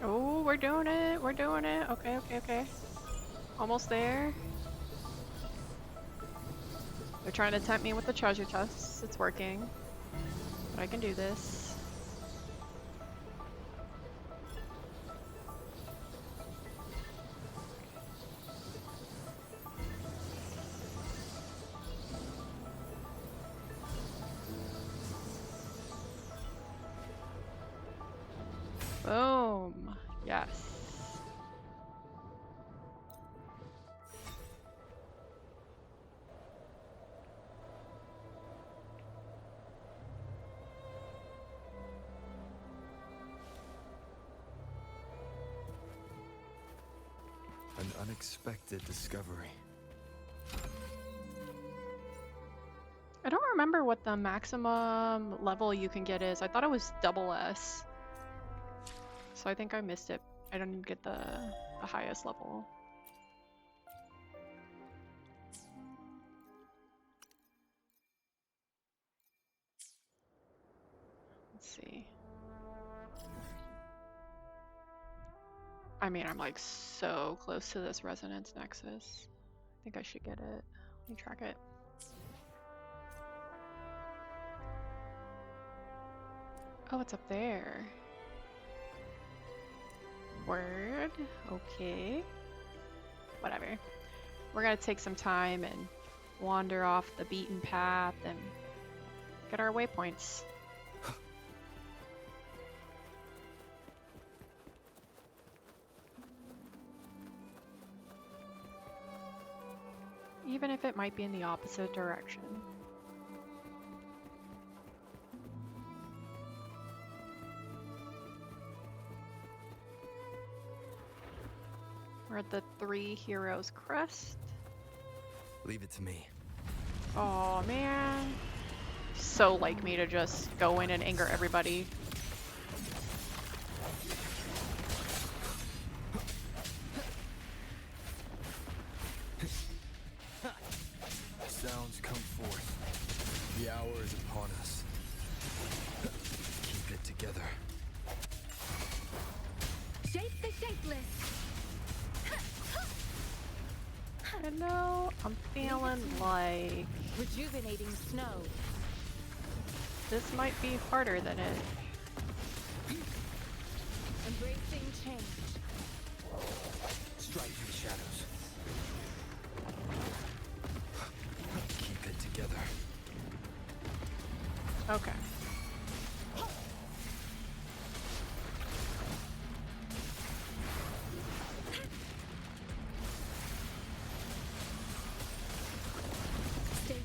Oh, we're doing it. We're doing it. Okay, okay, okay. Almost there. They're trying to tempt me with the treasure chests. It's working. But I can do this. Boom. Yes. An unexpected discovery. I don't remember what the maximum level you can get is. I thought it was double S. So I think I missed it. I didn't get the highest level. Let's see. I mean, I'm like so close to this resonance nexus. I think I should get it. Let me track it. Oh, it's up there. Word. Okay. Whatever. We're gonna take some time and wander off the beaten path and get our waypoints. Even if it might be in the opposite direction. We're at the Three Heroes Crest. Leave it to me. Oh man. So like me to just go in and anger everybody. Sounds come forth. The hour is upon us. Keep it together. Shape the shapeless. I know, I'm feeling like Rejuvenating snow. this might be harder than it Embracing change. Strike through the shadows. Keep it together. Okay.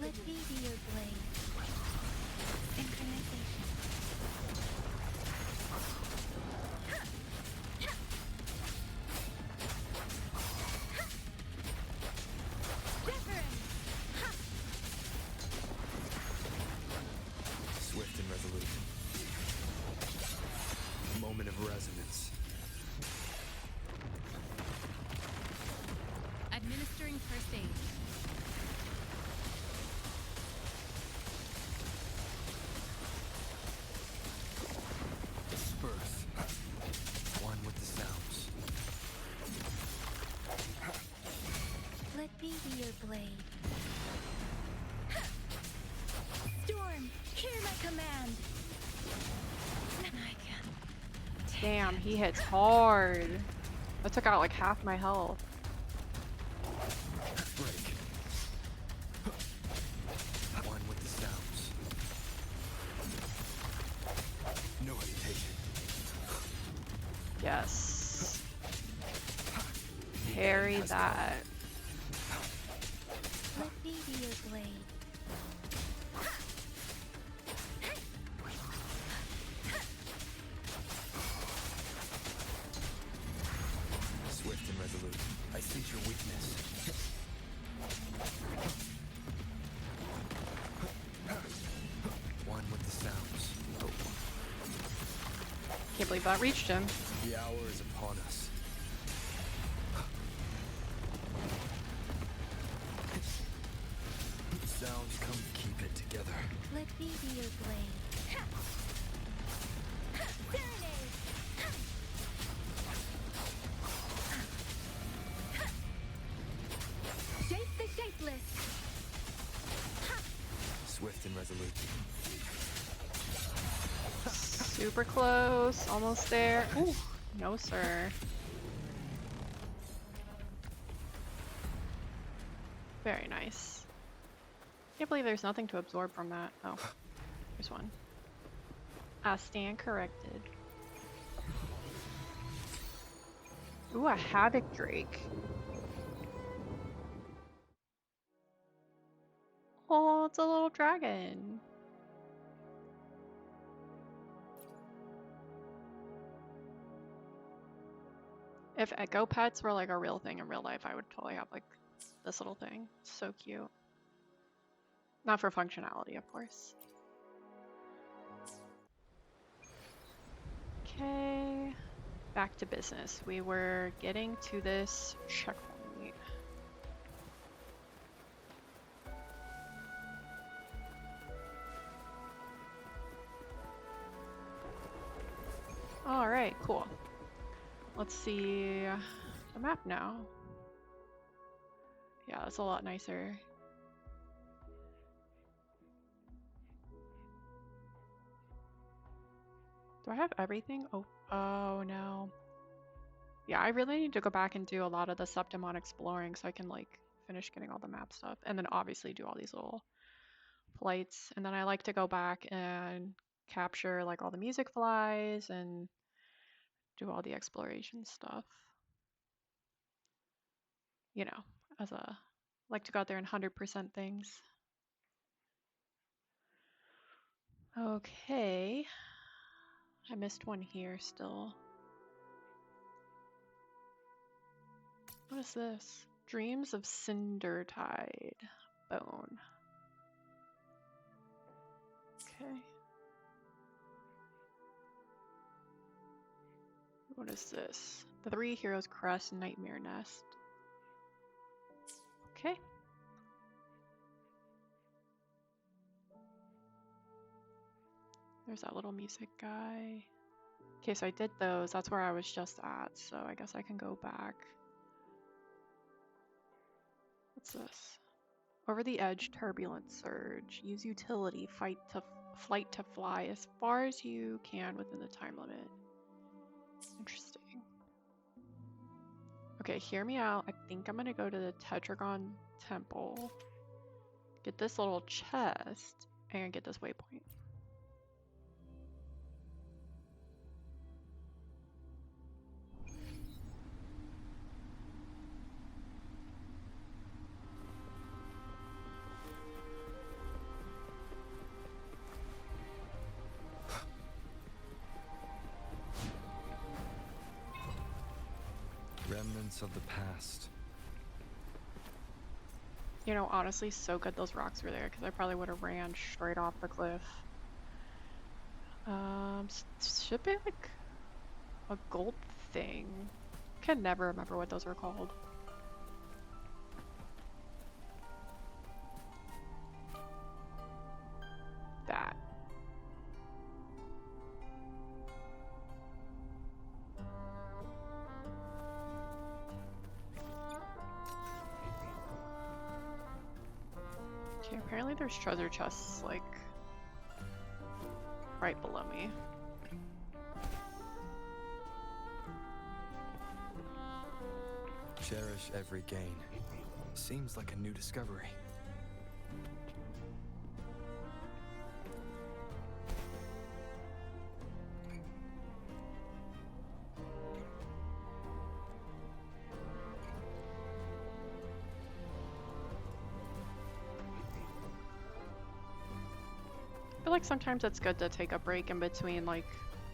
Let me be your blade. Synchronization. Swift and resolute. Moment of resonance. Administering first aid. Disperse. One with the sounds. Let me be your blade. Storm, hear my command. Damn, he hits hard. I took out like half my health. Break. One with the sounds. No hesitation. Yes. Parry that. Let me be your blade. Swift and resolute. I sense your weakness. One with the sounds. Oh. Can't believe that reached him. The hour is upon us. Sounds come keep it together. Let me be your blade. Serenade! Shape the shapeless. Swift and resolute. Super close. Almost there. Ooh, no sir. Very nice. Can't believe there's nothing to absorb from that. Oh, there's one. I stand corrected. Ooh, a Havoc Drake. Oh, it's a little dragon. If Echo Pets were like a real thing in real life, I would totally have like this little thing. It's so cute. Not for functionality, of course. Okay, back to business. We were getting to this checkpoint. All right, cool. Let's see the map now. Yeah, that's a lot nicer. Do I have everything? Oh no. Yeah, I really need to go back and do a lot of the Septimon exploring so I can like finish getting all the map stuff and then obviously do all these little flights. And then I like to go back and capture like all the music flies and do all the exploration stuff. You know, as a like to go out there and 100% things. Okay. I missed one here still. What is this? Dreams of Cindertide Bone. Okay. What is this? The Three Heroes Crest Nightmare Nest. Okay. There's that little music guy. Okay, so I did those. That's where I was just at, so I guess I can go back. What's this? Over the edge, turbulent surge. Use utility, flight to fly as far as you can within the time limit. Interesting. Okay, hear me out. I think I'm gonna go to the Tetragon Temple, get this little chest, and get this waypoint. Remnants of the past. You know, honestly, so good those rocks were there because I probably would have ran straight off the cliff. Should be like a gold thing. Can never remember what those were called. That. Okay, apparently there's treasure chests like right below me. Cherish every gain. Seems like a new discovery. I feel like sometimes it's good to take a break in between like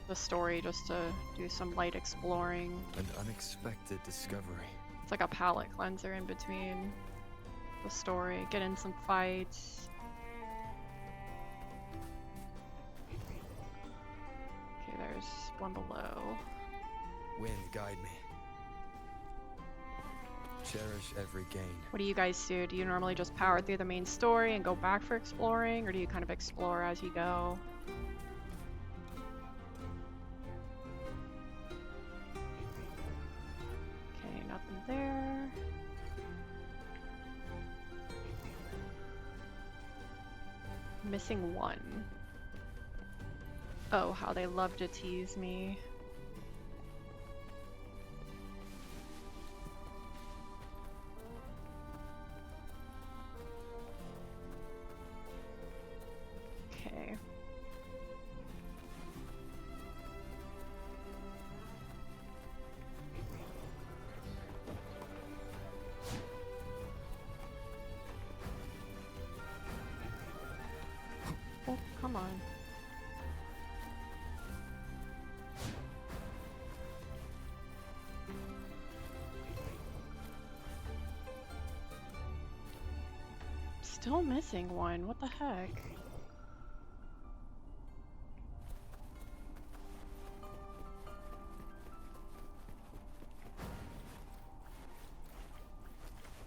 the story just to do some light exploring. An unexpected discovery. It's like a palate cleanser in between the story. Get in some fights. Okay, there's one below. Wind, guide me. Cherish every gain. What do you guys do? Do you normally just power through the main story and go back for exploring, or do you kind of explore as you go? Okay, nothing there. Missing one. Oh, how they love to tease me. Okay. Oh, come on. Still missing one. What the heck?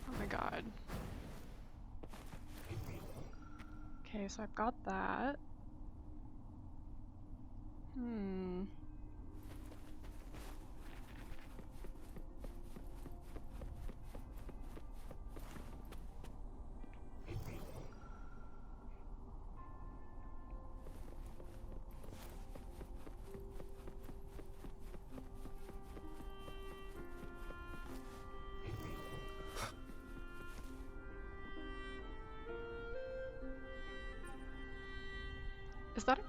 Oh my god. Okay, so I've got that. Is that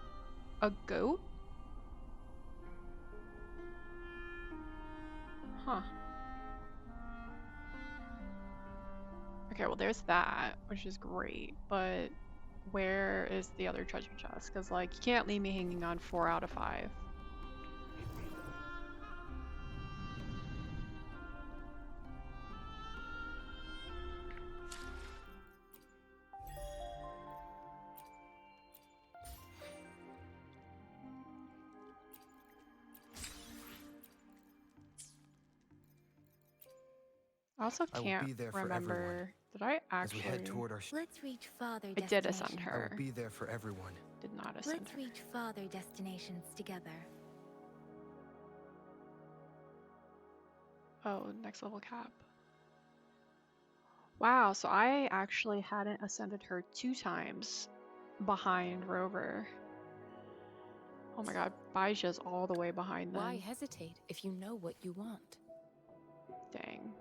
a goat? Huh. Okay, well there's that, which is great, but where is the other treasure chest? Because, like, you can't leave me hanging on 4 out of 5. I also I will can't be there for remember. everyone. Did I As we head actually? toward our Let's reach farther I did ascend destinations. I her. will be there for everyone. Did not ascend Let's her. reach farther destinations together. Oh, next level cap. Wow, so I actually hadn't ascended her 2 times behind Rover. Oh my god, Baisha's all the way behind Why then. hesitate if you know what you want? Dang.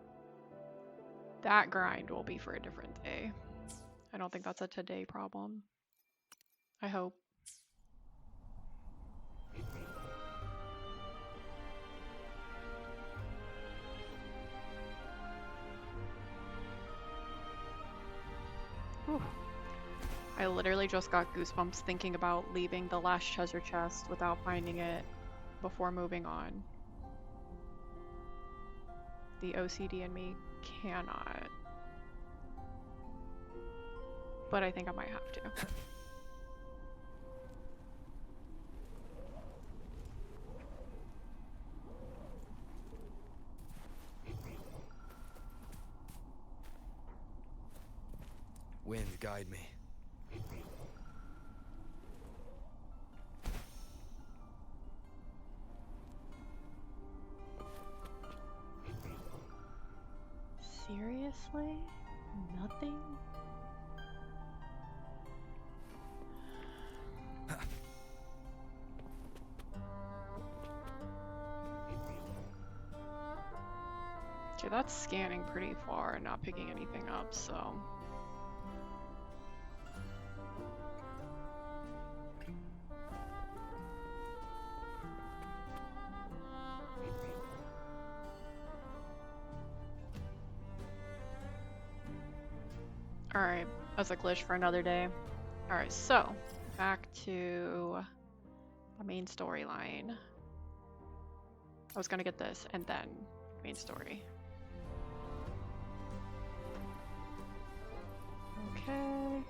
That grind will be for a different day. I don't think that's a today problem. I hope. Whew. I literally just got goosebumps thinking about leaving the last treasure chest without finding it before moving on. The OCD in me cannot. But I think I might have to. Wind, guide me. Seriously? Nothing? Okay, that's scanning pretty far and not picking anything up, so... Alright, that's a glitch for another day. Alright, so, back to the main storyline. I was gonna get this, and then main story. Okay.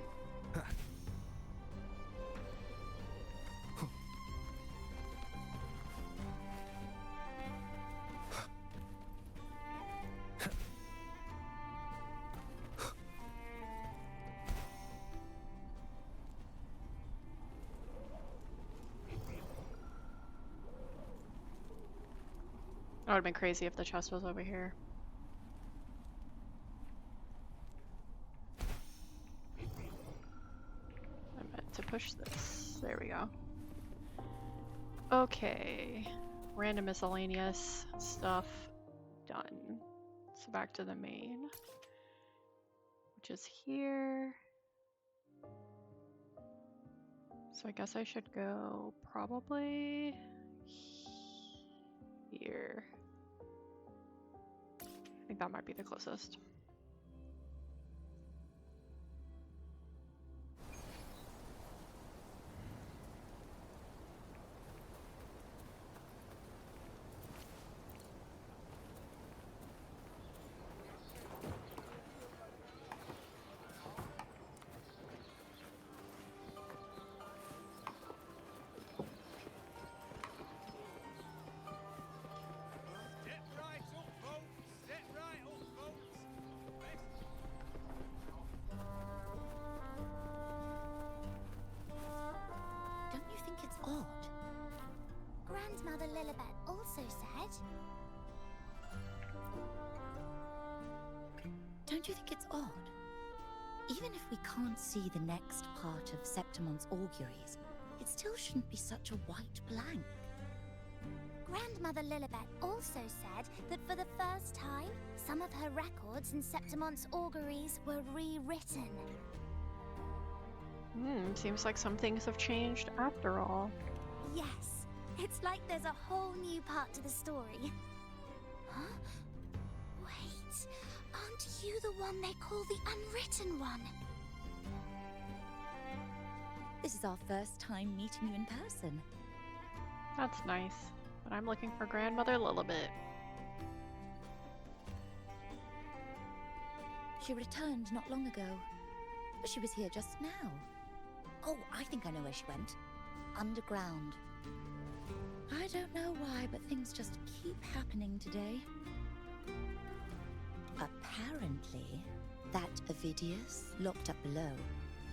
That would have been crazy if the chest was over here. I meant to push this. There we go. Okay. Random miscellaneous stuff done. So back to the main, which is here. So I guess I should go probably here. I think that might be the closest. Odd. Grandmother Lilibet also said... Don't you think it's odd? Even if we can't see the next part of Septimon's auguries, it still shouldn't be such a white blank. Grandmother Lilibet also said that for the first time, some of her records in Septimon's auguries were rewritten. Seems like some things have changed after all. Yes, it's like there's a whole new part to the story. Huh? Wait, aren't you the one they call the Unwritten One? This is our first time meeting you in person. That's nice, but I'm looking for Grandmother Lilibet. She returned not long ago, but she was here just now. Oh, I think I know where she went. Underground. I don't know why, but things just keep happening today. Apparently, that Ovidius, locked up below,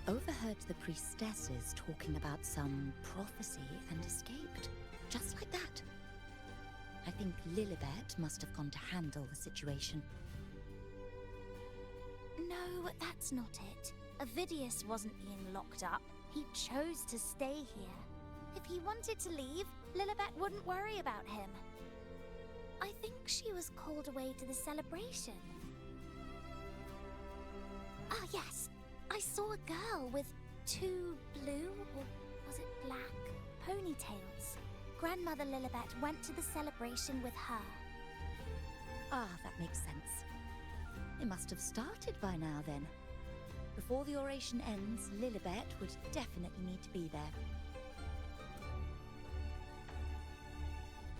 overheard the priestesses talking about some prophecy and escaped. Just like that. I think Lilibet must have gone to handle the situation. No, that's not it. Ovidius wasn't being locked up. He chose to stay here. If he wanted to leave, Lilibet wouldn't worry about him. I think she was called away to the celebration. Ah, yes. I saw a girl with 2 blue, or was it black, ponytails. Grandmother Lilibet went to the celebration with her. Ah, that makes sense. It must have started by now then. Before the oration ends, Lilibet would definitely need to be there.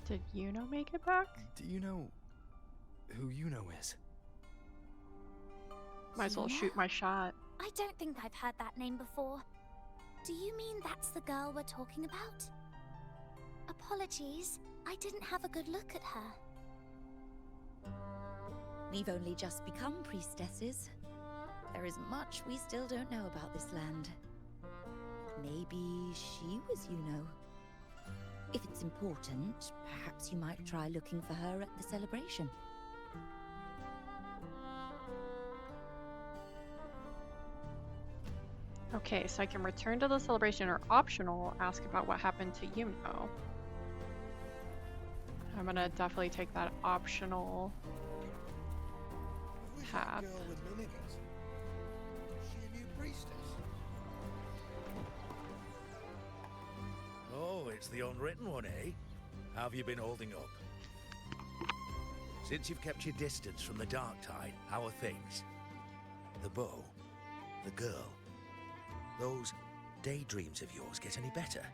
Did Yuno make it back? Do you know who Yuno is? Might as well shoot my shot. I don't think I've heard that name before. Do you mean that's the girl we're talking about? Apologies, I didn't have a good look at her. We've only just become priestesses. There is much we still don't know about this land. Maybe she was Yuno. If it's important, perhaps you might try looking for her at the celebration. Okay, so I can return to the celebration or optional, ask about what happened to Yuno. I'm gonna definitely take that optional tab. Girl with Lilibet. Is she a new priestess? Oh, it's the unwritten one, eh? How have you been holding up? Since you've kept your distance from the dark tide, how are things? The bow, the girl, those daydreams of yours get any better?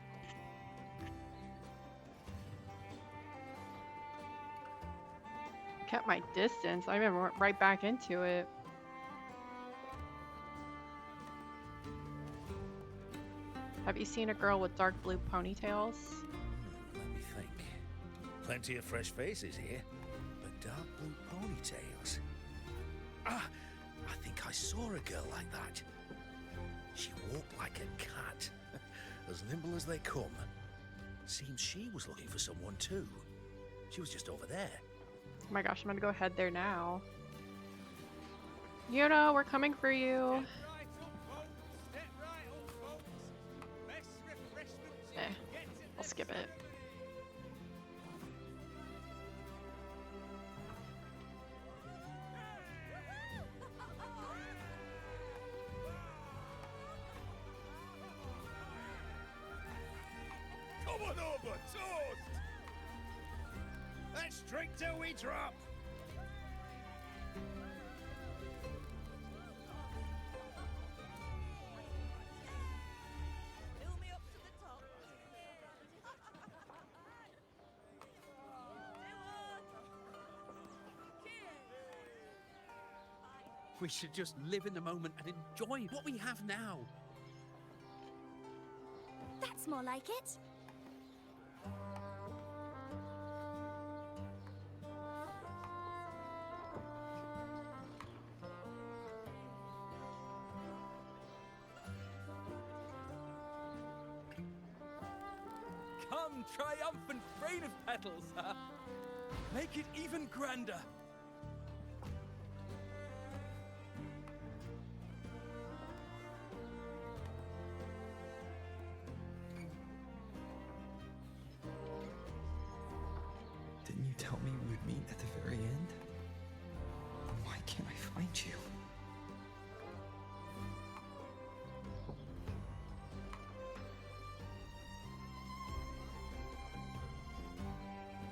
Kept my distance. I even went right back into it. Have you seen a girl with dark blue ponytails? Let me think. Plenty of fresh faces here, but dark blue ponytails. Ah, I think I saw a girl like that. She walked like a cat, as nimble as they come. Seems she was looking for someone too. She was just over there. Oh my gosh, I'm gonna go head there now. Yuno, we're coming for you. I'll skip it. Come on over, toast! Let's drink till we drop! We should just live in the moment and enjoy what we have now. That's more like it. Come, triumphant rain of petals, huh? Make it even grander. Didn't you tell me we would meet at the very end? Why can't I find you?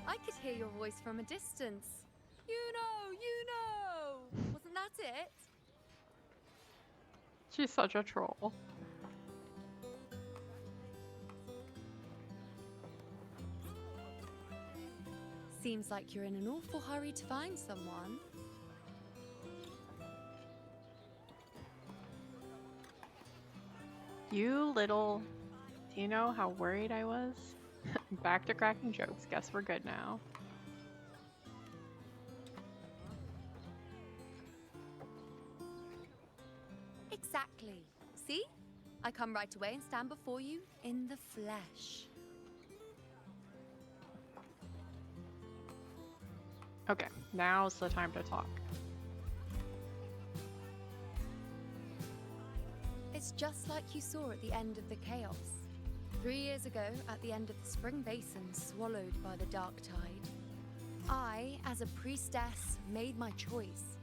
I could hear your voice from a distance. You know! Wasn't that it? She's such a troll. Seems like you're in an awful hurry to find someone. You little... Do you know how worried I was? Back to cracking jokes. Guess we're good now. Exactly. See? I come right away and stand before you in the flesh. Okay, now's the time to talk. It's just like you saw at the end of the chaos. 3 years ago, at the end of the spring basin swallowed by the dark tide, I as a priestess, made my choice.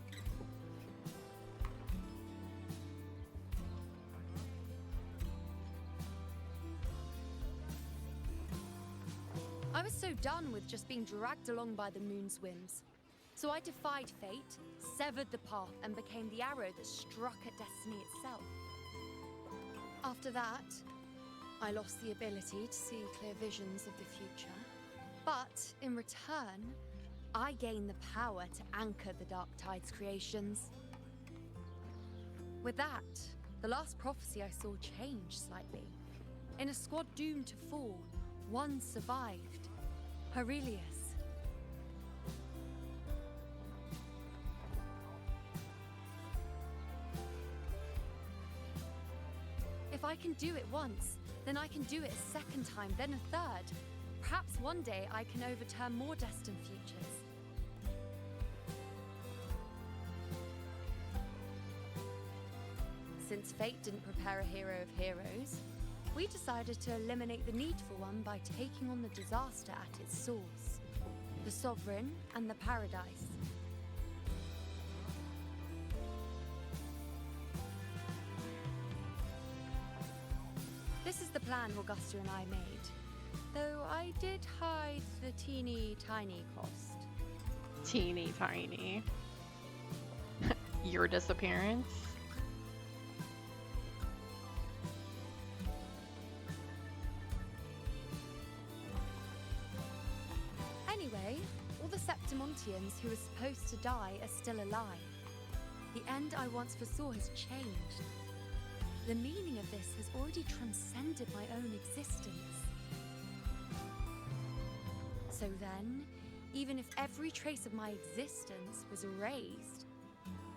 I was so done with just being dragged along by the moon's whims. So I defied fate, severed the path, and became the arrow that struck at destiny itself. After that, I lost the ability to see clear visions of the future. But in return, I gained the power to anchor the Dark Tide's creations. With that, the last prophecy I saw changed slightly. In a squad doomed to fall, one survived. Aurelius. If I can do it once, then I can do it a second time, then a third. Perhaps one day I can overturn more destined futures. Since fate didn't prepare a hero of heroes, we decided to eliminate the need for one by taking on the disaster at its source, the Sovereign and the Paradise. This is the plan Augusta and I made, though I did hide the teeny tiny cost. Teeny tiny. Your disappearance? Anyway, all the Septimontians who were supposed to die are still alive. The end I once foresaw has changed. The meaning of this has already transcended my own existence. So then, even if every trace of my existence was erased,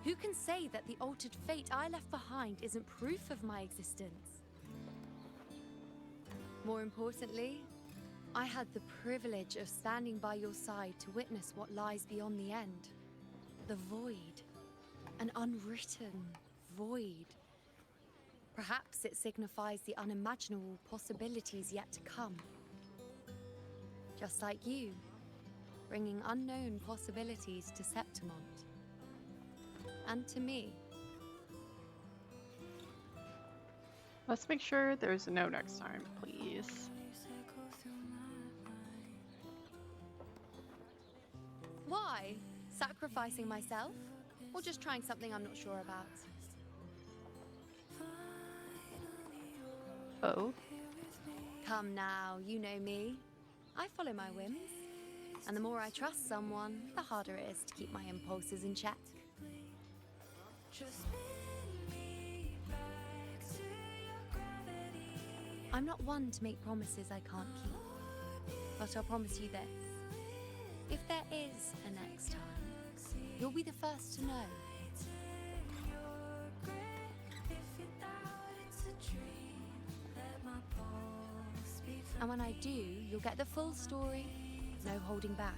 who can say that the altered fate I left behind isn't proof of my existence? More importantly, I had the privilege of standing by your side to witness what lies beyond the end. The void. An unwritten void. Perhaps it signifies the unimaginable possibilities yet to come. Just like you, bringing unknown possibilities to Septimont. And to me. Let's make sure there's no next time, please. Why? Sacrificing myself? Or just trying something I'm not sure about? Oh. Come now, you know me. I follow my whims. And the more I trust someone, the harder it is to keep my impulses in check. I'm not one to make promises I can't keep. But I'll promise you this. If there is a next time, you'll be the first to know. And when I do, you'll get the full story, no holding back.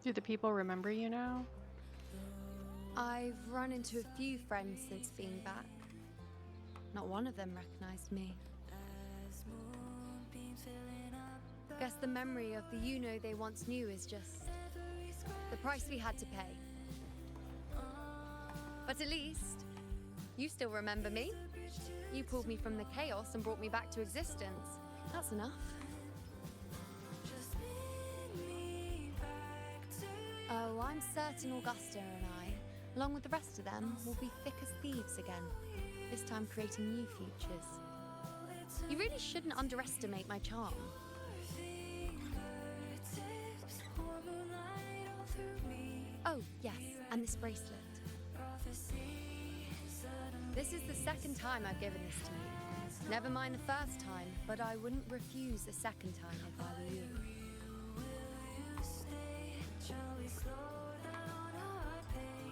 Do the people remember you now? I've run into a few friends since being back. Not one of them recognized me. Guess the memory of the you-know they once knew is just the price we had to pay. But at least, you still remember me. You pulled me from the chaos and brought me back to existence. That's enough. Oh, I'm certain Augusta and I, along with the rest of them, will be thick as thieves again, this time creating new futures. You really shouldn't underestimate my charm. Oh, yes, and this bracelet. This is the second time I've given this to you. Never mind the first time, but I wouldn't refuse a second time if I were you.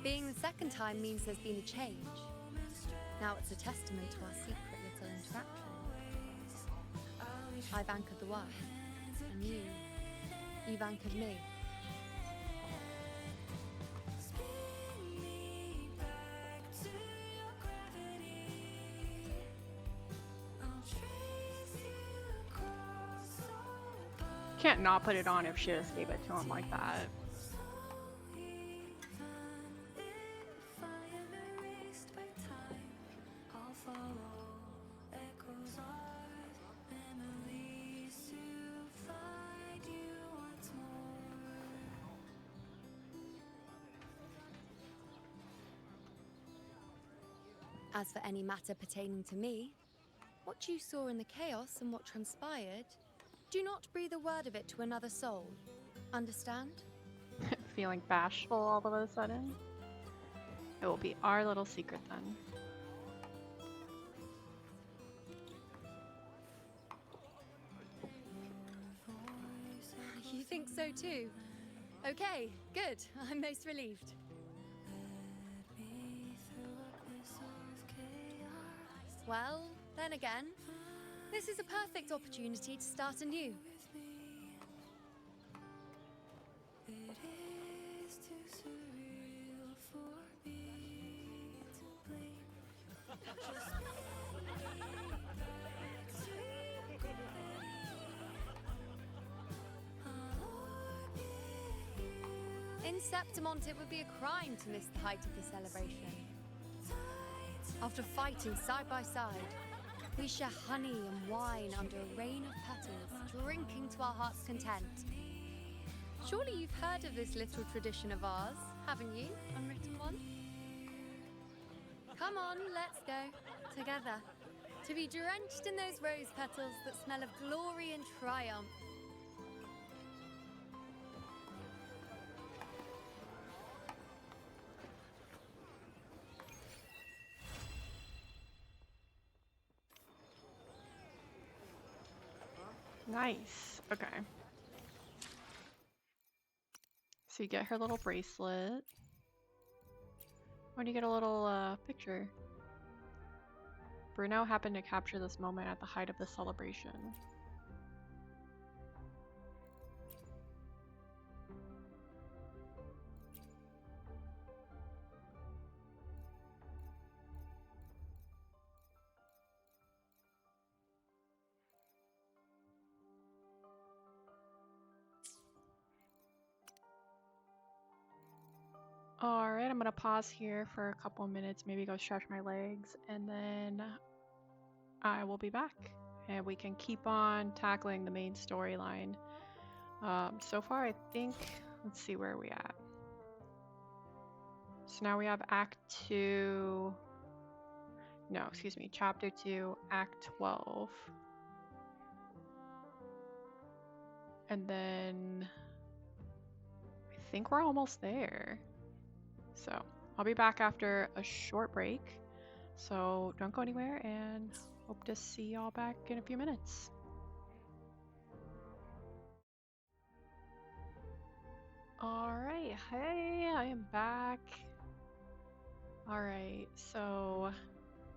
Being the second time means there's been a change. Now it's a testament to our secret little interaction. I've anchored the world, and you've anchored me. Can't not put it on if she just gave it to him like that. As for any matter pertaining to me, what you saw in the chaos and what transpired, do not breathe a word of it to another soul. Understand? Feeling bashful all of a sudden. It will be our little secret then. You think so too? Okay, good. I'm most relieved. Well, then again, this is a perfect opportunity to start anew. In Septimont, it would be a crime to miss the height of the celebration. After fighting side by side, we share honey and wine under a rain of petals, drinking to our heart's content. Surely you've heard of this little tradition of ours, haven't you, unwritten one? Come on, let's go, together, to be drenched in those rose petals that smell of glory and triumph. Nice. Okay. So you get her little bracelet. When you get a little picture. Bruno happened to capture this moment at the height of the celebration. Alright, I'm gonna pause here for a couple of minutes, maybe go stretch my legs, and then I will be back. And we can keep on tackling the main storyline. So far, I think, let's see where we at. So now we have Act 2, no, excuse me, Chapter 2, Act 12. And then I think we're almost there. So I'll be back after a short break. So don't go anywhere and hope to see y'all back in a few minutes. Alright, hey, I am back. Alright, so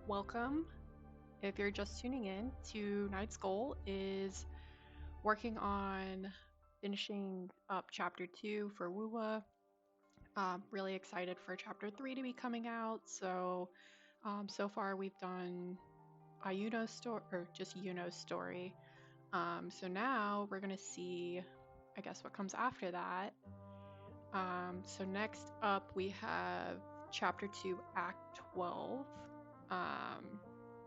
welcome. If you're just tuning in, tonight's goal is working on finishing up Chapter 2 for Wuwa. Really excited for Chapter 3 to be coming out. So far we've done Ayuno's story, or just Yuno's story. So now we're gonna see, I guess, what comes after that. So next up we have Chapter 2, Act 12.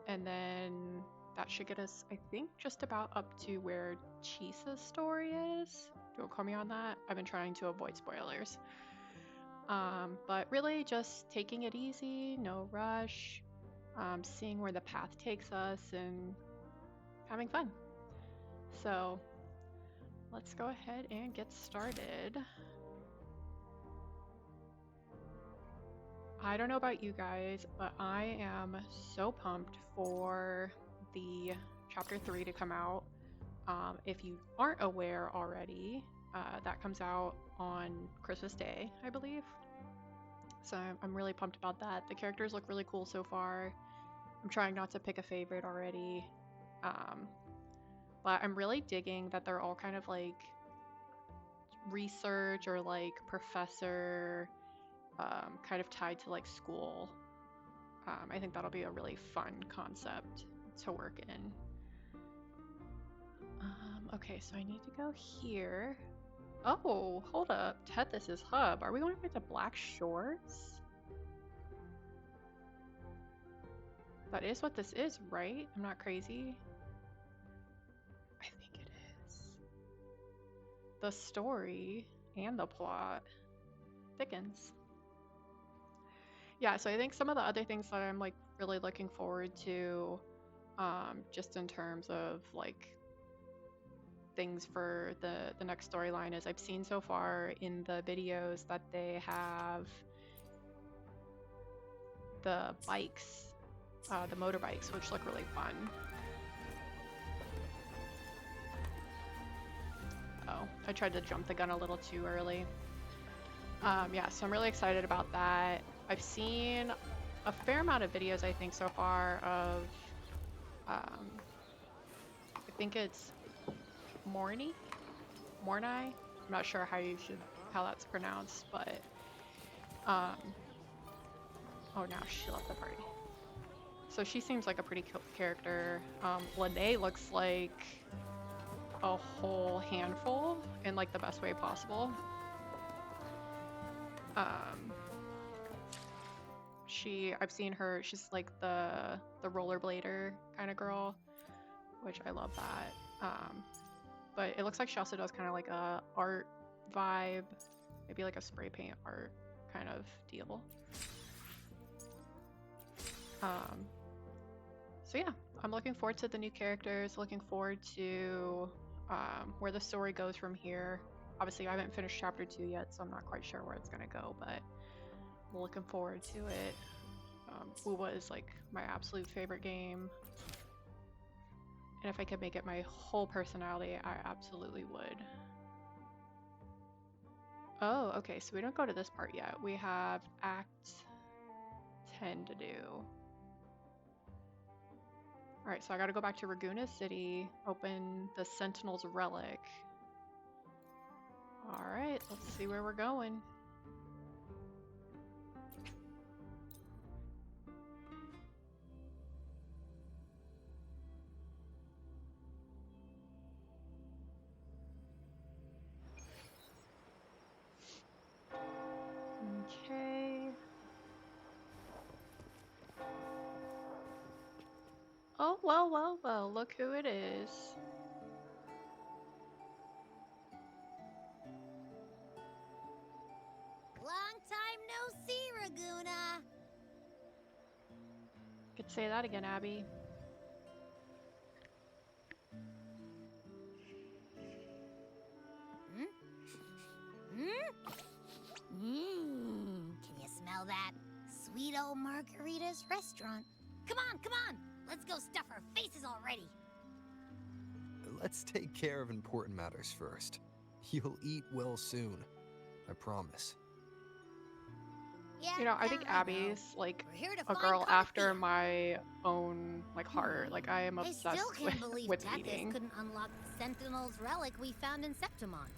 And then that should get us, I think, just about up to where Chisa's story is. Don't quote me on that. I've been trying to avoid spoilers. But really just taking it easy, no rush, seeing where the path takes us and having fun. So let's go ahead and get started. I don't know about you guys, but I am so pumped for the Chapter 3 to come out. If you aren't aware already, that comes out on Christmas Day, I believe. So I'm really pumped about that. The characters look really cool so far. I'm trying not to pick a favorite already. But I'm really digging that they're all kind of like research or like professor, kind of tied to like school. I think that'll be a really fun concept to work in. Okay, so I need to go here. Oh, hold up. Tethys' hub. Are we going back to Black Shores? That is what this is, right? I'm not crazy. I think it is. The story and the plot thickens. Yeah, so I think some of the other things that I'm like really looking forward to, just in terms of like things for the next storyline, is I've seen so far in the videos that they have the bikes, the motorbikes, which look really fun. Oh, I tried to jump the gun a little too early. Yeah, so I'm really excited about that. I've seen a fair amount of videos, I think, so far of, I think it's Morny? I'm not sure how that's pronounced, but, oh, now she left the party. So she seems like a pretty cool character. Lene looks like a whole handful in like the best way possible. I've seen her, she's like the rollerblader kind of girl, which I love that. But it looks like she also does kind of like a art vibe, maybe like a spray paint art kind of deal. So yeah, I'm looking forward to the new characters, looking forward to where the story goes from here. Obviously, I haven't finished chapter 2 yet, so I'm not quite sure where it's gonna go, but I'm looking forward to it. Wuwa is like my absolute favorite game, and if I could make it my whole personality, I absolutely would. Oh, okay, so we don't go to this part yet. We have Act 10 to do. Alright, so I gotta go back to Raguna City, open the Sentinel's Relic. Alright, let's see where we're going. Okay. Oh, well, look who it is. Long time no see, Raguna. Could say that again, Abby. Can you smell that? Sweet old Margarita's restaurant. Come on! Let's go stuff our faces already. Let's take care of important matters first. You'll eat well soon. I promise. Yeah, You know, I think know. Abby's like We're here to a find girl Carthia. after my own like heart. Like I am I still obsessed can't believe with Tethys eating. couldn't unlock the Sentinel's relic we found in Septimon.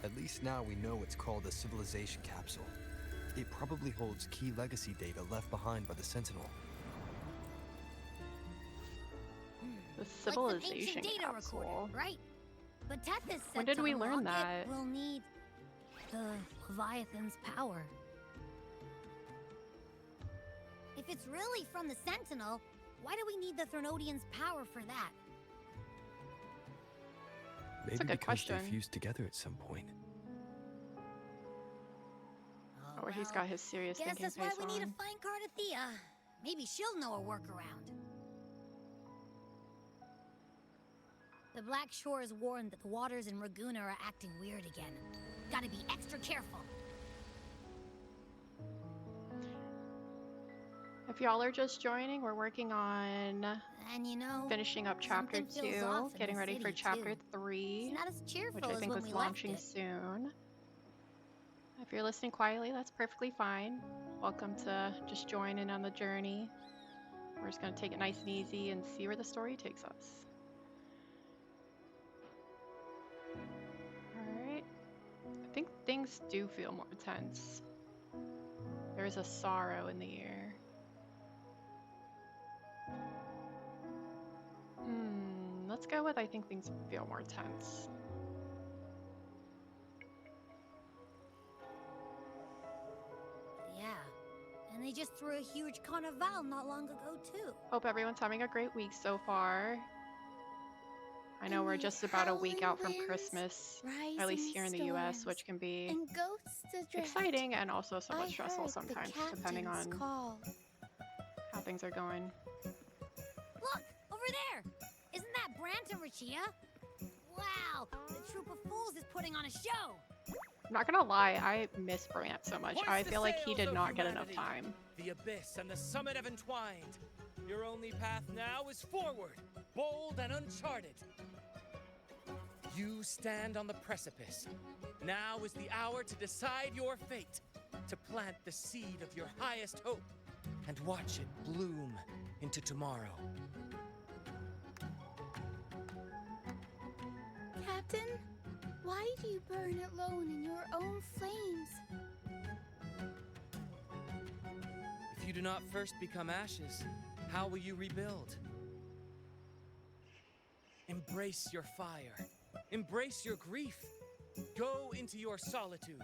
At least now we know it's called a civilization capsule. It probably holds key legacy data left behind by the Sentinel. The civilization like the ancient data capsule. recorder, right? But Tethys said When did to we learn unlock that? it, we'll need the Leviathan's power. If it's really from the Sentinel, why do we need the Threnodian's power for that? Maybe a good because question. they fused together at some point. Oh, he's got his serious Guess thinking that's why face we need to on. find Carthia. Maybe she'll know a workaround. The Black Shore is warned that the waters in Raguna are acting weird again. Gotta be extra careful. If y'all are just joining, we're working on And you know, finishing up chapter something feels 2, off in getting the ready for city, chapter too. 3, It's not as cheerful which I as think when is we left launching it. soon. If you're listening quietly, that's perfectly fine. Welcome to just join in on the journey. We're just going to take it nice and easy and see where the story takes us. Alright. I think things do feel more tense. There's a sorrow in the air. Let's go with I think things feel more tense. Yeah. And they just threw a huge carnival not long ago, too. Hope everyone's having a great week so far. I know And we're with just about a week howling out from winds, Christmas, at rising least here in the US, storms, which can be and ghosts adrift. exciting and also somewhat I stressful heard sometimes, the depending captain's on call. how things are going. Look, over there! Isn't that Brant and Rachia? Wow, the troop of fools is putting on a show! I'm not gonna lie, I miss Brant so much. Hoist I the feel like he sails, did O not get enough humanity. time. The abyss and the summit have entwined. Your only path now is forward, bold and uncharted. You stand on the precipice. Now is the hour to decide your fate, to plant the seed of your highest hope, and watch it bloom into tomorrow. Captain, why do you burn alone in your own flames? If you do not first become ashes, how will you rebuild? Embrace your fire. Embrace your grief. Go into your solitude.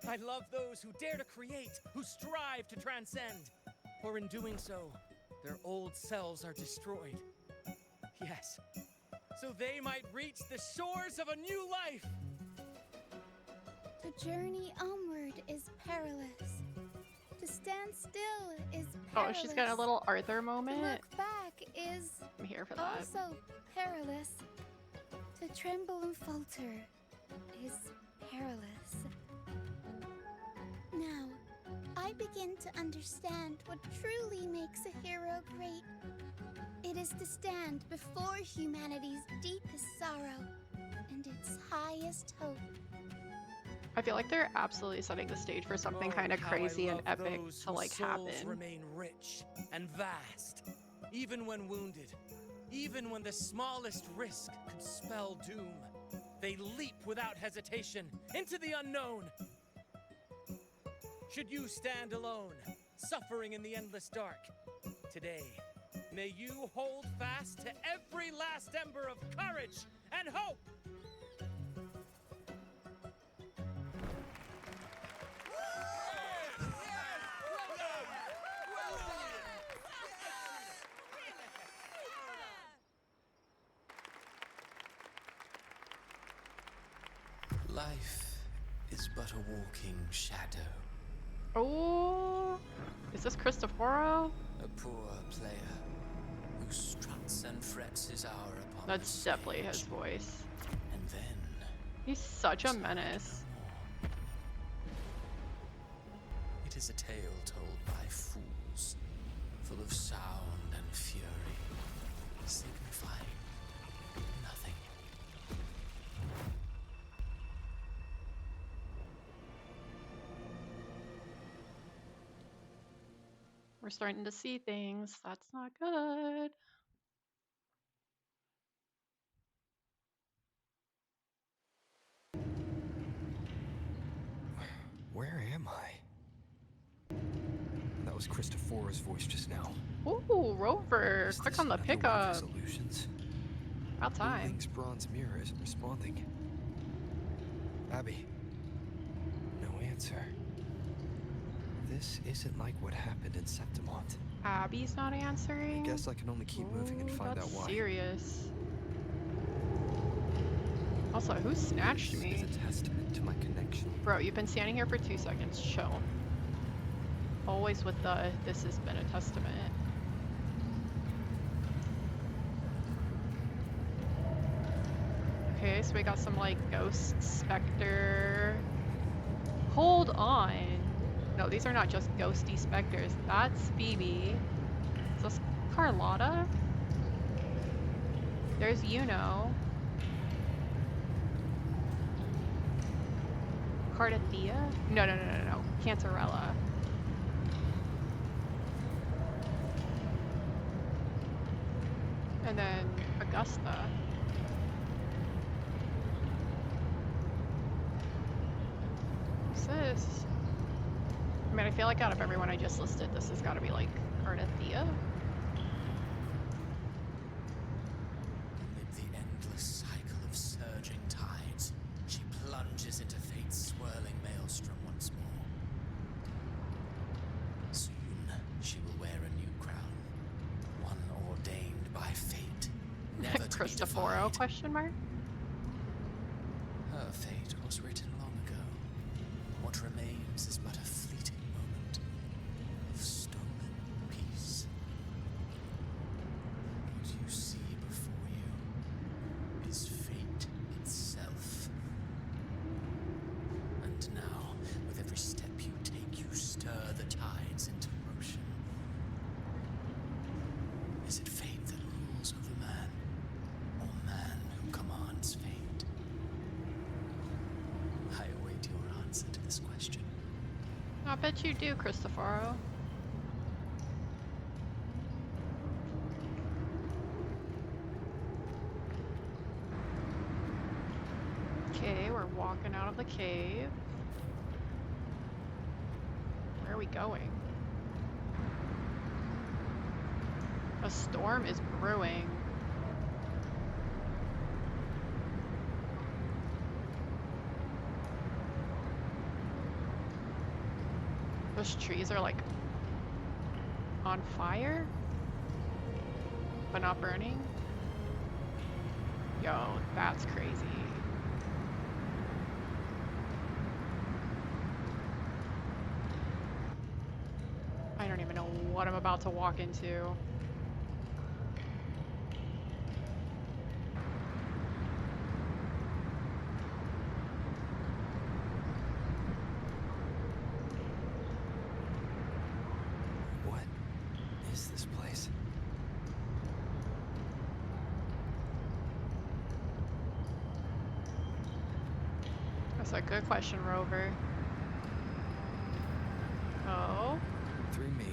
I love those who dare to create, who strive to transcend. For in doing so, their old selves are destroyed. Yes, so they might reach the shores of a new life. The journey onward is perilous. To stand still is Oh, perilous. she's got a little Arthur To moment. look back is I'm here for that. also perilous. To tremble and falter is perilous. Now, I begin to understand what truly makes a hero great. It is to stand before humanity's deepest sorrow and its highest hope. I feel like they're absolutely setting the stage for something kind of how I crazy and love epic those to like whose souls happen. remain rich and vast, even when wounded, even when the smallest risk could spell doom. They leap without hesitation into the unknown. Should you stand alone, suffering in the endless dark, today, may you hold fast to every last ember of courage and hope. Life is but a walking shadow. Oh, is this Cristoforo? A poor player who struts and frets his hour upon That's definitely his voice. and then He's such a menace. it is a tale told by fools, full of sound and fury, signifying nothing. We're starting to see things. That's not good. Where am I? That was Cristoforo's voice just now. Ooh, Rover. Is Click this on the another one of pickup. his illusions? About time. Link's bronze mirror isn't responding. Abby. No answer. This isn't like what happened in Septimont. Abby's not answering. I guess I can only keep moving and find out That's why. serious. Also, who snatched This me? is a testament to my connection. Bro, you've been standing here for 2 seconds. Chill. Always with the, this has been a testament. Okay, so we got some like ghost specter. Hold on. No, these are not just ghosty specters. That's Phoebe. Is this Carlotta? There's Yuno. Cardathea? No. Cantarella. And then Augusta. Who's this? I mean, I feel like out of everyone I just listed, this has got to be like Cardathea. Amid the Cristoforo question mark? Her fate was written long ago. What remains is but a fleeting moment of stolen peace. What you see before you is fate itself. And now, with every step you take, you stir the tides into motion. Is it fate that rules over man, or man who commands fate? I await your answer to this question. I bet you do, Cristoforo. Okay, we're walking out of the cave. Where are we going? A storm is brewing. Those trees are like on fire, but not burning. Yo, that's crazy. I don't even know what I'm about to walk into. What is this place? That's a good question, Rover. Oh? Through me,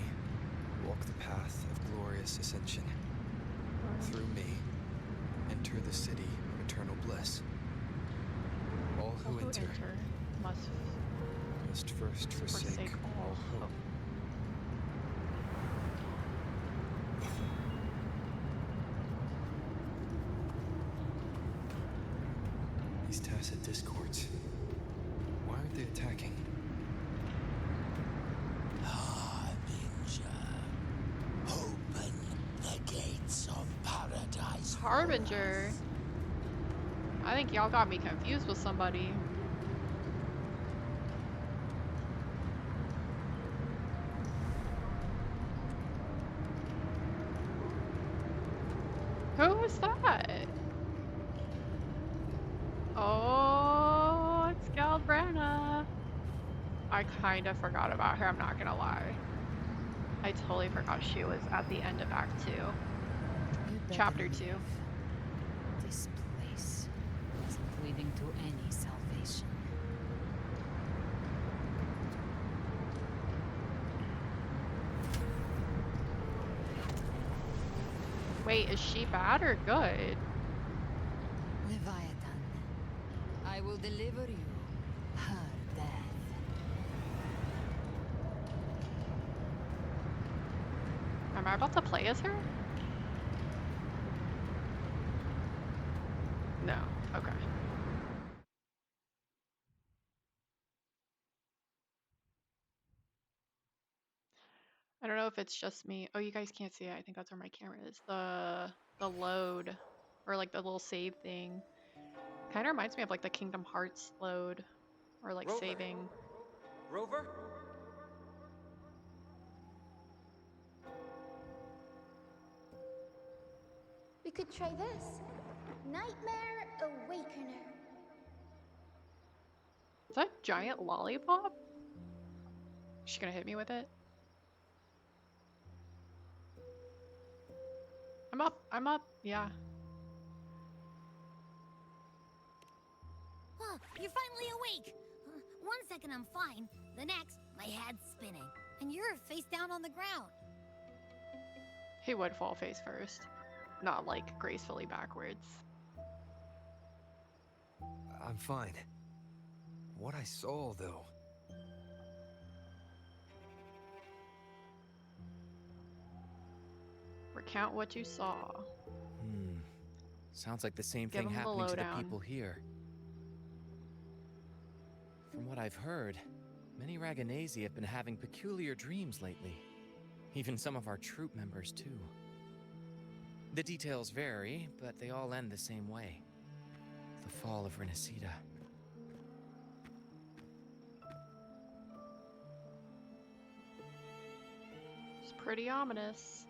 walk the path of glorious ascension. Through me, enter the city of eternal bliss. All who enter must first forsake all hope. These tacit discords, why aren't they attacking? Harbinger, open the gates of paradise. Harbinger? I think y'all got me confused with somebody. Who was that? Oh, it's Galbrana. I kind of forgot about her, I'm not gonna lie. I totally forgot she was at the end of Act 2. Chapter 2. This place isn't leading to any salvation. Wait, is she bad or good? Leviathan, I will deliver you her death. Am I about to play as her? No. Okay. I don't know if it's just me. Oh, you guys can't see it. I think that's where my camera is. The load, or like the little save thing, kind of reminds me of like the Kingdom Hearts load, or like Rover. saving. Rover? We could try this. Nightmare Awakener. Is that a giant lollipop? Is she gonna hit me with it? I'm up. I'm up. Yeah. Oh, you're finally awake. One second I'm fine. The next, my head's spinning. And you're face down on the ground. He would fall face first, not like gracefully backwards. I'm fine. What I saw, though. Recount what you saw. Sounds like the same Give thing him the happening to the lowdown. people here. From what I've heard, many Raganesi have been having peculiar dreams lately. Even some of our troop members, too. The details vary, but they all end the same way. The fall of Renacida. It's pretty ominous.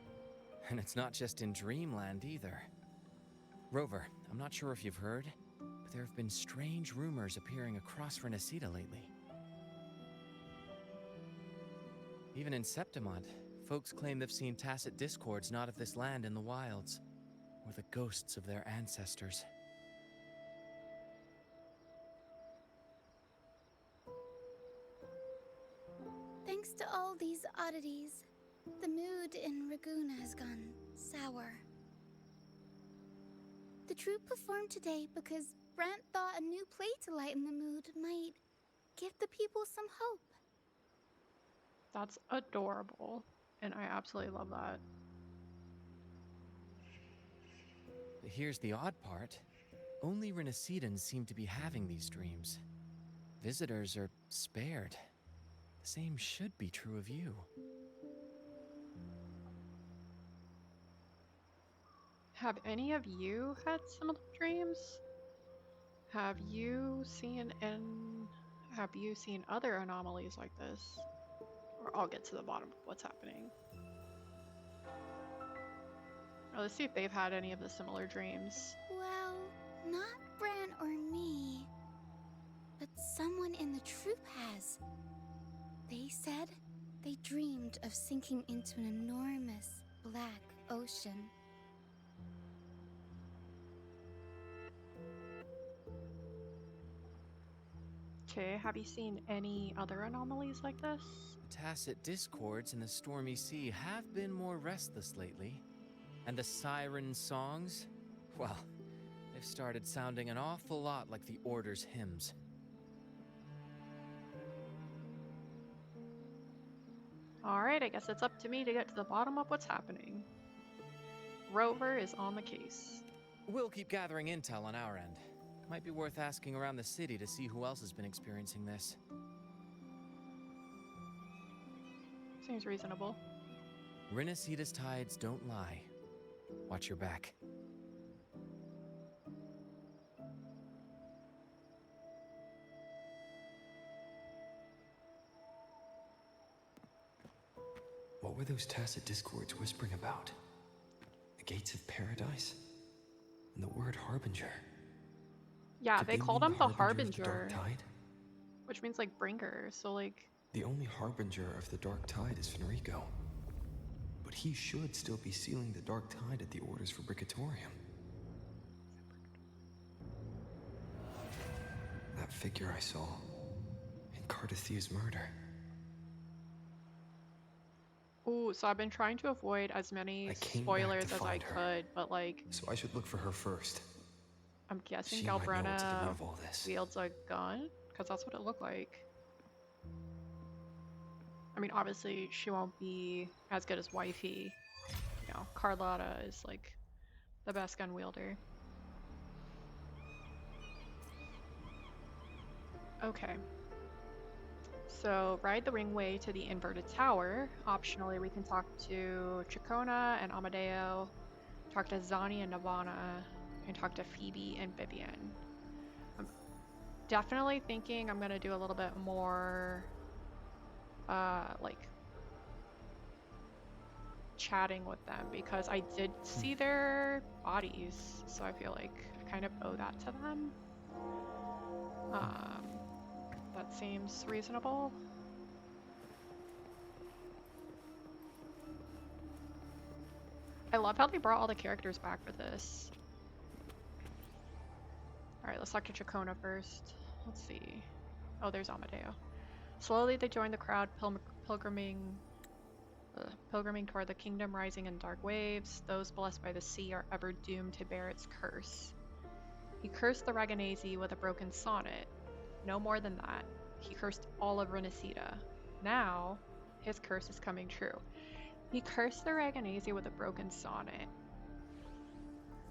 And it's not just in Dreamland either. Rover, I'm not sure if you've heard, but there have been strange rumors appearing across Renacida lately. Even in Septimont, folks claim they've seen tacit discords not of this land in the wilds, or the ghosts of their ancestors. Thanks to all these oddities, the mood in Raguna has gone sour. The troupe performed today because Brant thought a new play to lighten the mood might give the people some hope. That's adorable, and I absolutely love that. But here's the odd part. Only Renacidans seem to be having these dreams. Visitors are spared. The same should be true of you. Have any of you had similar dreams? Have you seen other anomalies like this? Or I'll get to the bottom of what's happening. Oh, let's see if they've had any of the similar dreams. Well, not Bran or me, but someone in the troupe has. They said they dreamed of sinking into an enormous black ocean. Okay, have you seen any other anomalies like this? Tacit discords in the stormy sea have been more restless lately. And the siren songs? Well, they've started sounding an awful lot like the Order's hymns. Alright, I guess it's up to me to get to the bottom of what's happening. Rover is on the case. We'll keep gathering intel on our end. Might be worth asking around the city to see who else has been experiencing this. Seems reasonable. Renacida's tides don't lie. Watch your back. What were those tacit discords whispering about? The gates of paradise? And the word harbinger? Yeah, Did they called mean him the Harbinger Harbinger, of the Dark Tide? which means like bringer, so like... The only harbinger of the Dark Tide is Fenrico. But he should still be sealing the Dark Tide at the orders for Bricatorium. That figure I saw in Cardathia's murder. Ooh, so I've been trying to avoid as many spoilers as I could, but like... So I should look for her first. I'm guessing She might know what's at the root Galbrenna of all this. wields a gun, because that's what it looked like. I mean, obviously, she won't be as good as Wifey. You know, Carlotta is like the best gun wielder. Okay. So, ride the ringway to the inverted tower. Optionally, we can talk to Chacona and Amadeo, talk to Zani and Navana, and talk to Phoebe and Vivian. I'm definitely thinking I'm going to do a little bit more, like, chatting with them, because I did see their bodies, so I feel like I kind of owe that to them. That seems reasonable. I love how they brought all the characters back for this. Alright, let's talk to Chacona first. Let's see. Oh, there's Amadeo. Slowly they join the crowd pilgriming toward the kingdom rising in dark waves. Those blessed by the sea are ever doomed to bear its curse. He cursed the Raganesi with a broken sonnet. No more than that. He cursed all of Renacida. Now, his curse is coming true. He cursed the Raganesi with a broken sonnet.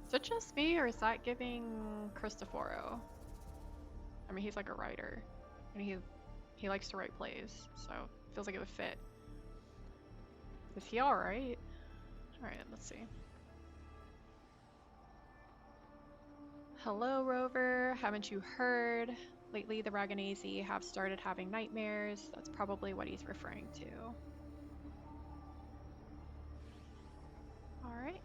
Is it just me, or is that giving Cristoforo? I mean, he's like a writer, and he likes to write plays, so it feels like it would fit. Is he alright? Alright, let's see. Hello, Rover. Haven't you heard? Lately, the Raganese have started having nightmares. That's probably what he's referring to. Alright.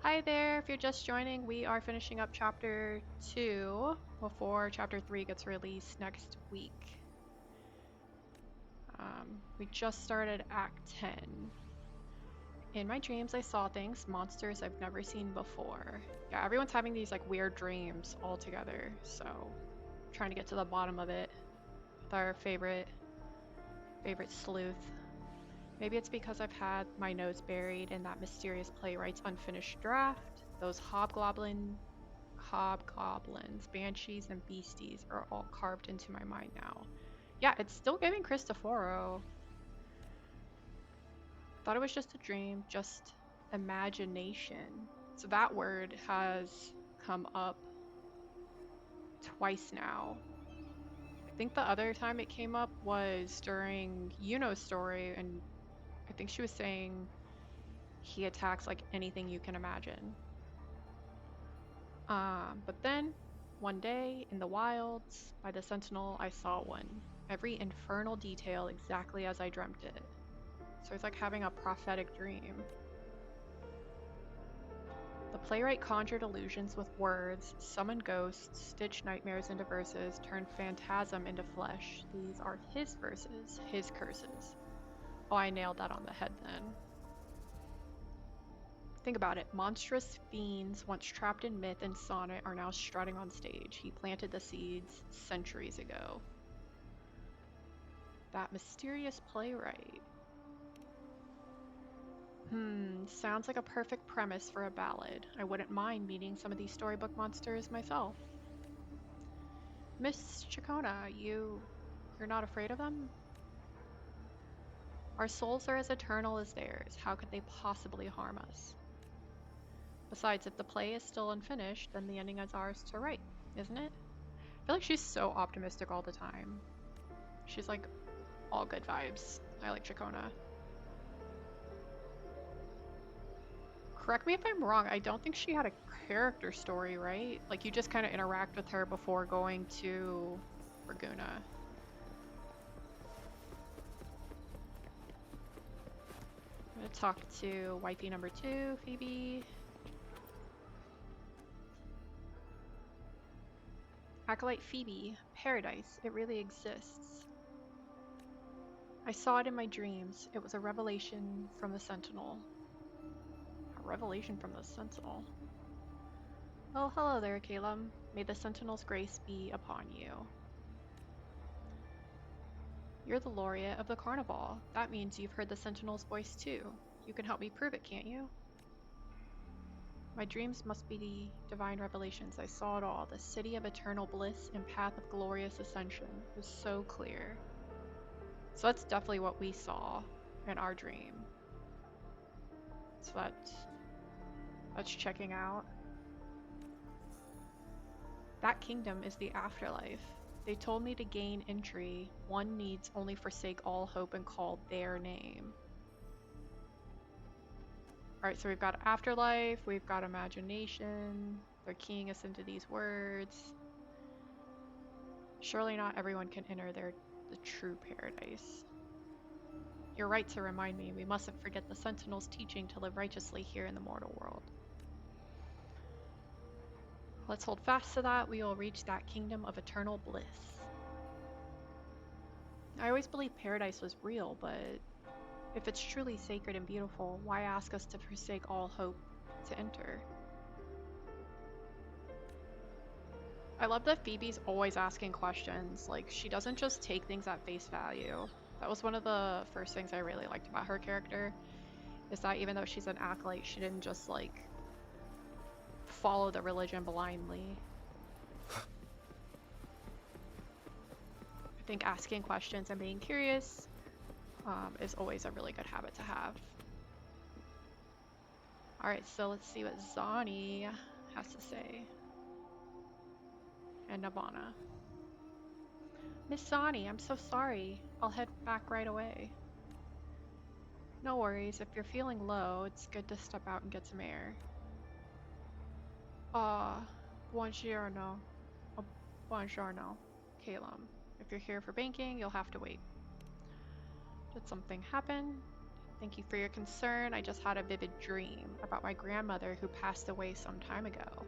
Hi there. If you're just joining, we are finishing up Chapter 2 before Chapter 3 gets released next week. We just started Act 10. In my dreams, I saw things, monsters I've never seen before. Yeah, everyone's having these like weird dreams all together, so I'm trying to get to the bottom of it with our favorite sleuth. Maybe it's because I've had my nose buried in that mysterious playwright's unfinished draft. Those hobgoblins, banshees, and beasties are all carved into my mind now. Yeah, it's still giving Cristoforo. Thought it was just a dream, just imagination. So that word has come up twice now. I think the other time it came up was during Yuno's story, and I think she was saying he attacks like anything you can imagine. But then one day in the wilds by the Sentinel, I saw one. Every infernal detail exactly as I dreamt it. So it's like having a prophetic dream. The playwright conjured illusions with words, summoned ghosts, stitched nightmares into verses, turned phantasm into flesh. These are his verses, his curses. Oh, I nailed that on the head then. Think about it. Monstrous fiends, once trapped in myth and sonnet, are now strutting on stage. He planted the seeds centuries ago. That mysterious playwright. Sounds like a perfect premise for a ballad. I wouldn't mind meeting some of these storybook monsters myself. Miss Chacona, you're not afraid of them? Our souls are as eternal as theirs. How could they possibly harm us? Besides, if the play is still unfinished, then the ending is ours to write, isn't it? I feel like she's so optimistic all the time. She's like all good vibes. I like Chacona. Correct me if I'm wrong, I don't think she had a character story, right? Like you just kind of interact with her before going to Raguna. I'm gonna talk to wifey number 2, Phoebe. Acolyte Phoebe, paradise, it really exists. I saw it in my dreams. It was a revelation from the Sentinel. A revelation from the Sentinel? Oh, hello there, Caleb. May the Sentinel's grace be upon you. You're the laureate of the carnival. That means you've heard the Sentinel's voice too. You can help me prove it, can't you? My dreams must be the divine revelations. I saw it all. The city of eternal bliss and path of glorious ascension was so clear. So that's definitely what we saw in our dream. So that's checking out. That kingdom is the afterlife. They told me to gain entry, one needs only forsake all hope and call their name. Alright, so we've got afterlife, we've got imagination, they're keying us into these words. Surely not everyone can enter the true paradise. You're right to remind me, we mustn't forget the Sentinel's teaching to live righteously here in the mortal world. Let's hold fast to that, we will reach that kingdom of eternal bliss. I always believed paradise was real, but if it's truly sacred and beautiful, why ask us to forsake all hope to enter? I love that Phoebe's always asking questions. Like, she doesn't just take things at face value. That was one of the first things I really liked about her character, is that even though she's an acolyte, she didn't just, like, follow the religion blindly. I think asking questions and being curious is always a really good habit to have. Alright, so let's see what Zani has to say. And Navana. Miss Zani, I'm so sorry. I'll head back right away. No worries, if you're feeling low, it's good to step out and get some air. Buongiorno. Oh, buongiorno, Calum. If you're here for banking, you'll have to wait. Did something happen? Thank you for your concern. I just had a vivid dream about my grandmother who passed away some time ago.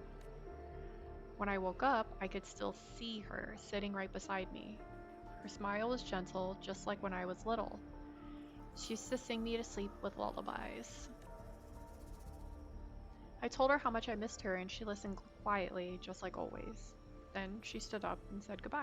When I woke up, I could still see her sitting right beside me. Her smile was gentle, just like when I was little. She used to sing me to sleep with lullabies. I told her how much I missed her, and she listened quietly, just like always. Then she stood up and said goodbye.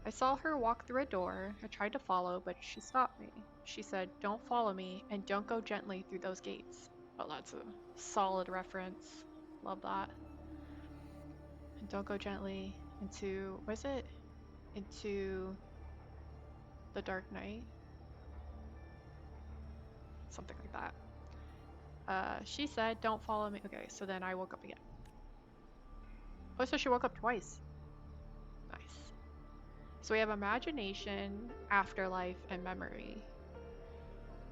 I saw her walk through a door. I tried to follow, but she stopped me. She said, "Don't follow me, and don't go gently through those gates." Well, that's a solid reference. Love that. And don't go gently into, what is it? Into the dark night? Something like that. She said, "Don't follow me." Okay, so then I woke up again. Oh, so she woke up twice. Nice. So we have imagination, afterlife, and memory.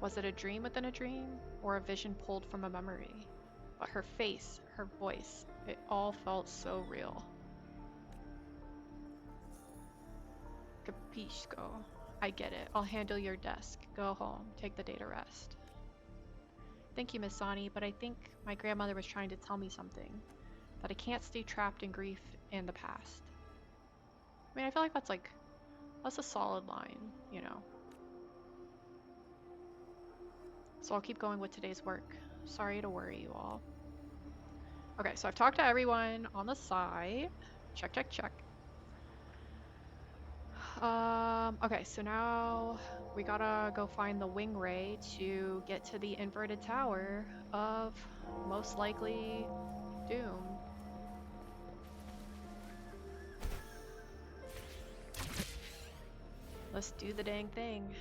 Was it a dream within a dream, or a vision pulled from a memory? But her face, her voice, it all felt so real. Capisco. I get it. I'll handle your desk. Go home. Take the day to rest. Thank you, Miss Sani, but I think my grandmother was trying to tell me something. That I can't stay trapped in grief and the past. I mean, I feel like that's a solid line, you know. So I'll keep going with today's work. Sorry to worry you all. Okay, so I've talked to everyone on the side. Check, check, check. Okay, so now we gotta go find the wing ray to get to the inverted tower of most likely doom. Let's do the dang thing.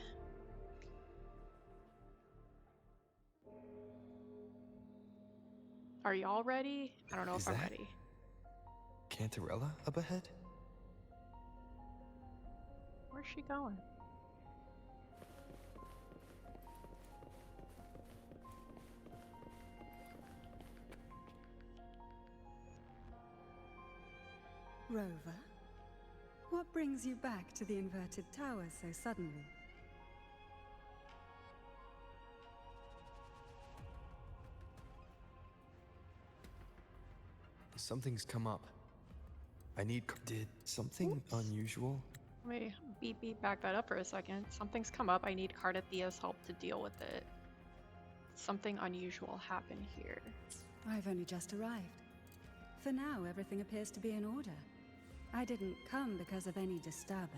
Are y'all ready? I don't know if I'm ready. Cantarella up ahead? Where's she going? Rover, what brings you back to the inverted tower so suddenly? Something's come up. I need. Did something unusual? Let me beep back that up for a second. Something's come up. I need Cardathia's help to deal with it. Something unusual happened here. I've only just arrived. For now, everything appears to be in order. I didn't come because of any disturbance.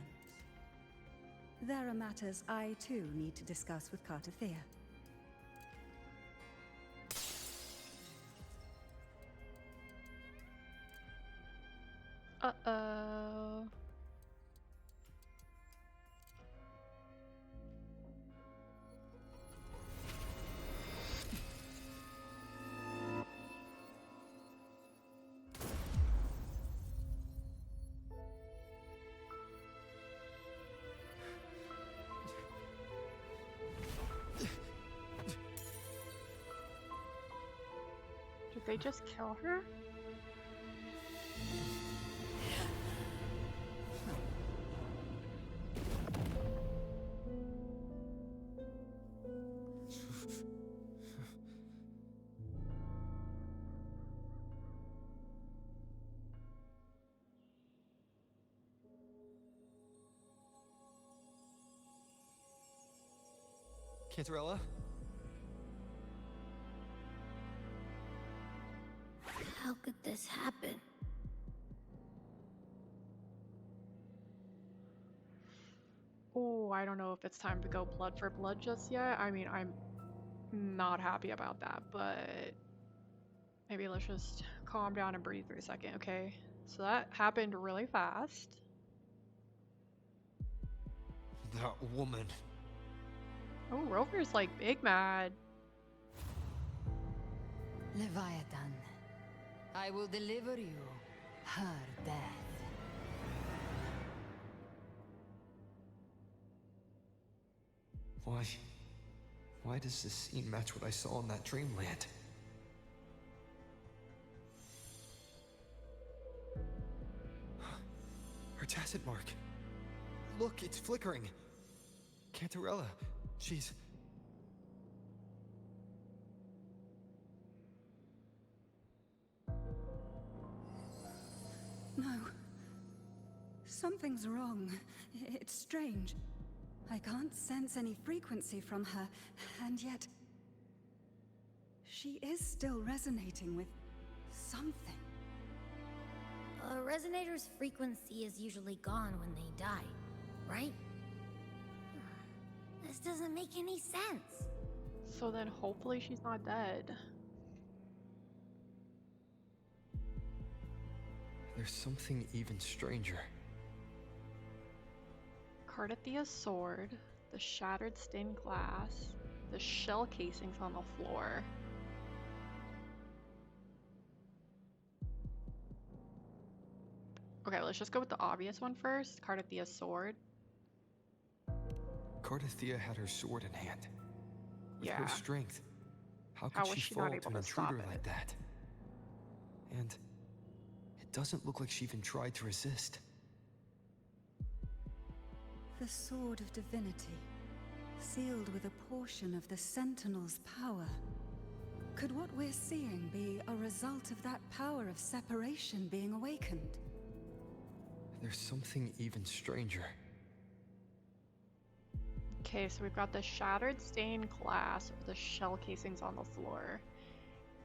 There are matters I too need to discuss with Cardathia. Uh-oh. Did they just kill her? Cantarella? How could this happen? Oh, I don't know if it's time to go blood for blood just yet. I mean, I'm not happy about that, but maybe let's just calm down and breathe for a second, okay? So that happened really fast. That woman. Oh, Rover's like big mad. Leviathan, I will deliver you her death. Why does this scene match what I saw in that dreamland? tacit mark. Look, it's flickering. Cantarella, she's... No. Something's wrong. It's strange. I can't sense any frequency from her, and yet... she is still resonating with something. A resonator's frequency is usually gone when they die, right? This doesn't make any sense. So then hopefully she's not dead. There's something even stranger. Cardathia's sword, the shattered stained glass, the shell casings on the floor. Okay, let's just go with the obvious one first. Cardathia's sword. Cardathia had her sword in hand. With her Yeah. strength, how How could was she she fall not to able an to stop intruder it? like that? And it doesn't look like she even tried to resist. The Sword of Divinity, sealed with a portion of the Sentinel's power. Could what we're seeing be a result of that power of separation being awakened? There's something even stranger. Okay, so we've got the shattered stained glass, the shell casings on the floor.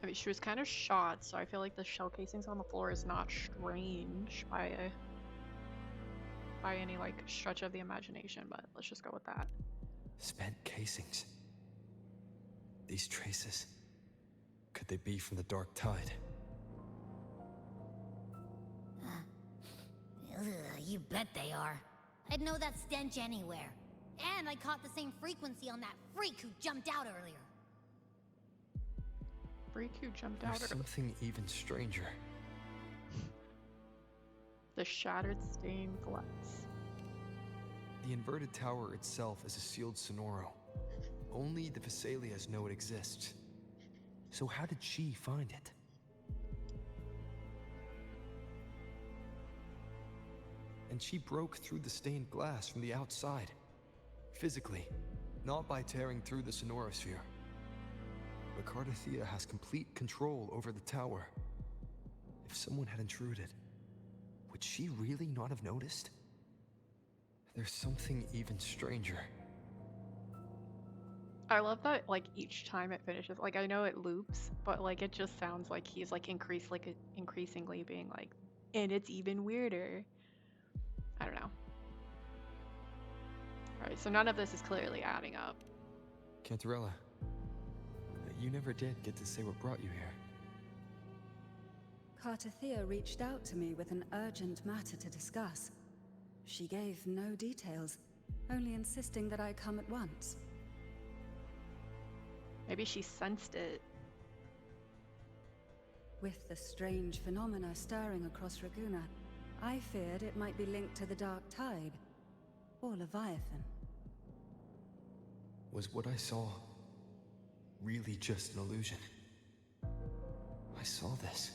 I mean, she was kind of shot, so I feel like the shell casings on the floor is not strange by any like stretch of the imagination, but let's just go with that. Spent casings. These traces. Could they be from the Dark Tide? Ugh, you bet they are. I'd know that stench anywhere. And I caught the same frequency on that freak who jumped out earlier. Freak who jumped out. There's something even stranger. The shattered stained glass. The inverted tower itself is a sealed sonoro. Only the Vesalias know it exists. So how did she find it? And she broke through the stained glass from the outside. Physically, not by tearing through the sonorosphere. But Cardathia has complete control over the tower. If someone had intruded, would she really not have noticed? There's something even stranger. I love that like each time it finishes, like I know it loops, but like it just sounds like he's like increasingly being like, and it's even weirder. I don't know. Alright, so none of this is clearly adding up. Cantarella, you never did get to say what brought you here. Cartathea reached out to me with an urgent matter to discuss. She gave no details, only insisting that I come at once. Maybe she sensed it. With the strange phenomena stirring across Raguna, I feared it might be linked to the Dark Tide, or Leviathan. Was what I saw really just an illusion? I saw this.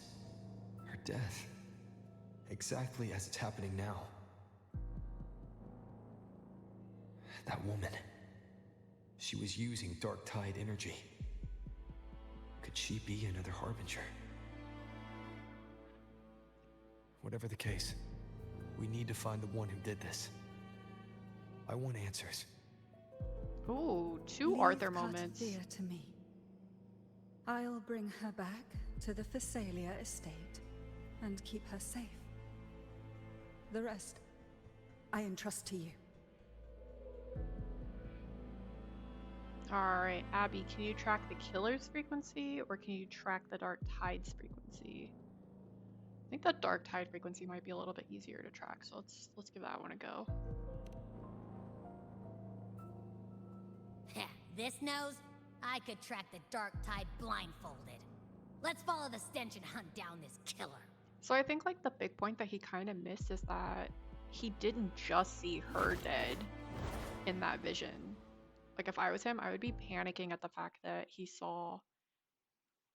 Her death. Exactly as it's happening now. That woman. She was using Dark Tide energy. Could she be another Harbinger? Whatever the case, we need to find the one who did this. I want answers. Ooh, two Leave Arthur moments. Cartathea to me. I'll bring her back to the Phasalia estate and keep her safe. The rest, I entrust to you. Alright, Abby, can you track the killer's frequency or can you track the Dark Tide's frequency? I think the Dark Tide frequency might be a little bit easier to track, so let's give that one a go. Heh, this nose? I could track the Dark Tide blindfolded. Let's follow the stench and hunt down this killer. So I think like the big point that he kind of missed is that he didn't just see her dead in that vision. Like if I was him, I would be panicking at the fact that he saw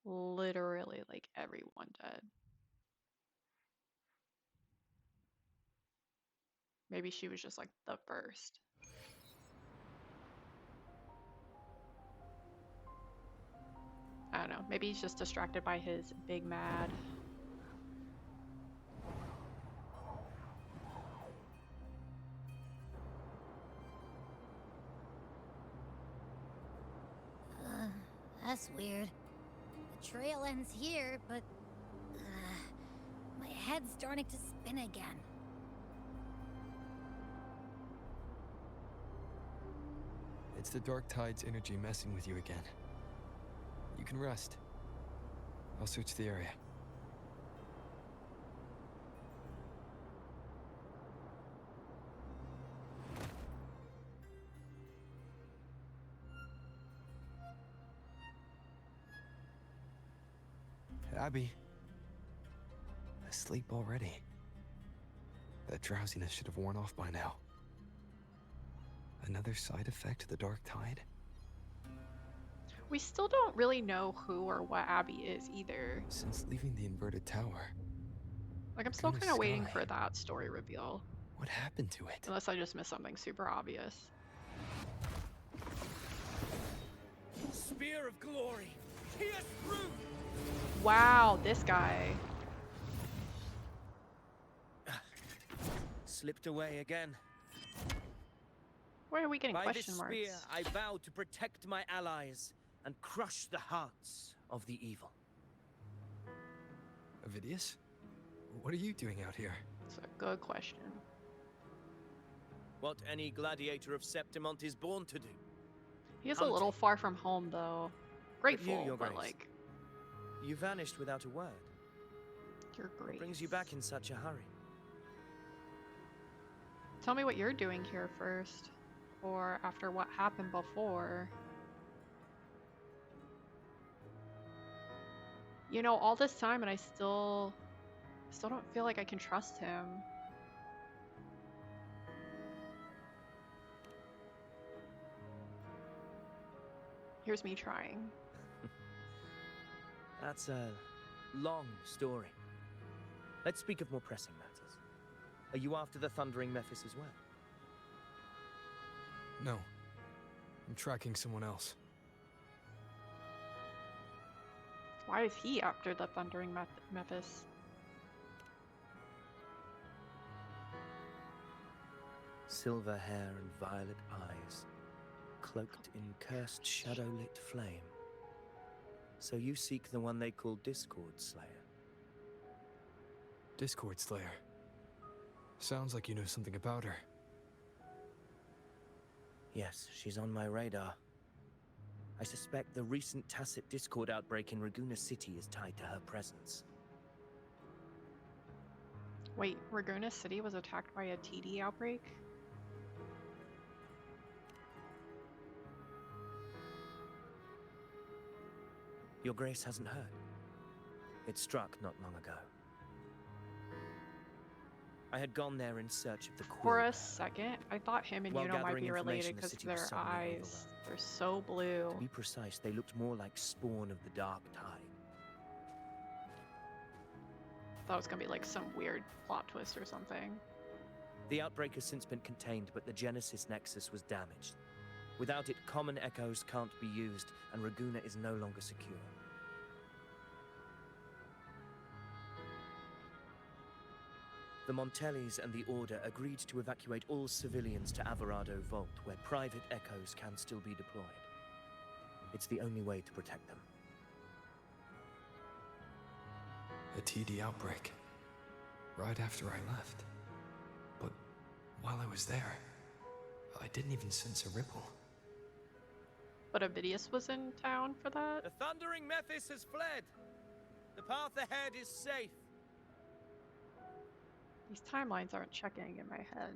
literally like everyone dead. Maybe she was just like the first. I don't know. Maybe he's just distracted by his big mad. That's weird. The trail ends here, but my head's starting to spin again. It's the Dark Tide's energy messing with you again. You can rest. I'll search the area. Abby. Asleep already. That drowsiness should have worn off by now. Another side effect of the Dark Tide? We still don't really know who or what Abby is either. Since leaving the inverted tower. Like, I'm still Goodness kind of waiting sky. for that story reveal. What happened to it? Unless I just missed something super obvious. Spear of glory! Pierce through! Wow, this guy. Slipped away again. Why are we getting By question this marks? spear, I vow to protect my allies and crush the hearts of the evil. Avidius? What are you doing out here? It's a good question. What any gladiator of Septimont is born to do. He is a little far from home, though. Grateful, Your but Grace. like, You vanished without a word. you're great. What brings you back in such a hurry? Tell me what you're doing here first, or after what happened before. You know, all this time, and I still don't feel like I can trust him. Here's me trying. That's a long story. Let's speak of more pressing matters. Are you after the Thundering Mephis as well? No. I'm tracking someone else. Why is he after the Thundering Mephis? Silver hair and violet eyes, cloaked in cursed shadow-lit flame. So you seek the one they call Discord Slayer. Discord Slayer. Sounds like you know something about her. Yes, she's on my radar. I suspect the recent tacit Discord outbreak in Raguna City is tied to her presence. Wait, Raguna City was attacked by a TD outbreak? Your Grace hasn't heard. It struck not long ago. I had gone there in search of the Quill For a Bearer. second, I thought him and While Yuno might gathering be related information, the because city was their suddenly eyes, overwhelmed. they're so blue. To be precise, they looked more like spawn of the Dark Tide. Thought it was gonna be like some weird plot twist or something. The outbreak has since been contained, but the Genesis Nexus was damaged. Without it, common echoes can't be used, and Raguna is no longer secure. The Montellis and the Order agreed to evacuate all civilians to Averado Vault, where private echoes can still be deployed. It's the only way to protect them. A TD outbreak. Right after I left. But while I was there, I didn't even sense a ripple. But Avidius was in town for that? The Thundering Mephis has fled! The path ahead is safe! These timelines aren't checking in my head.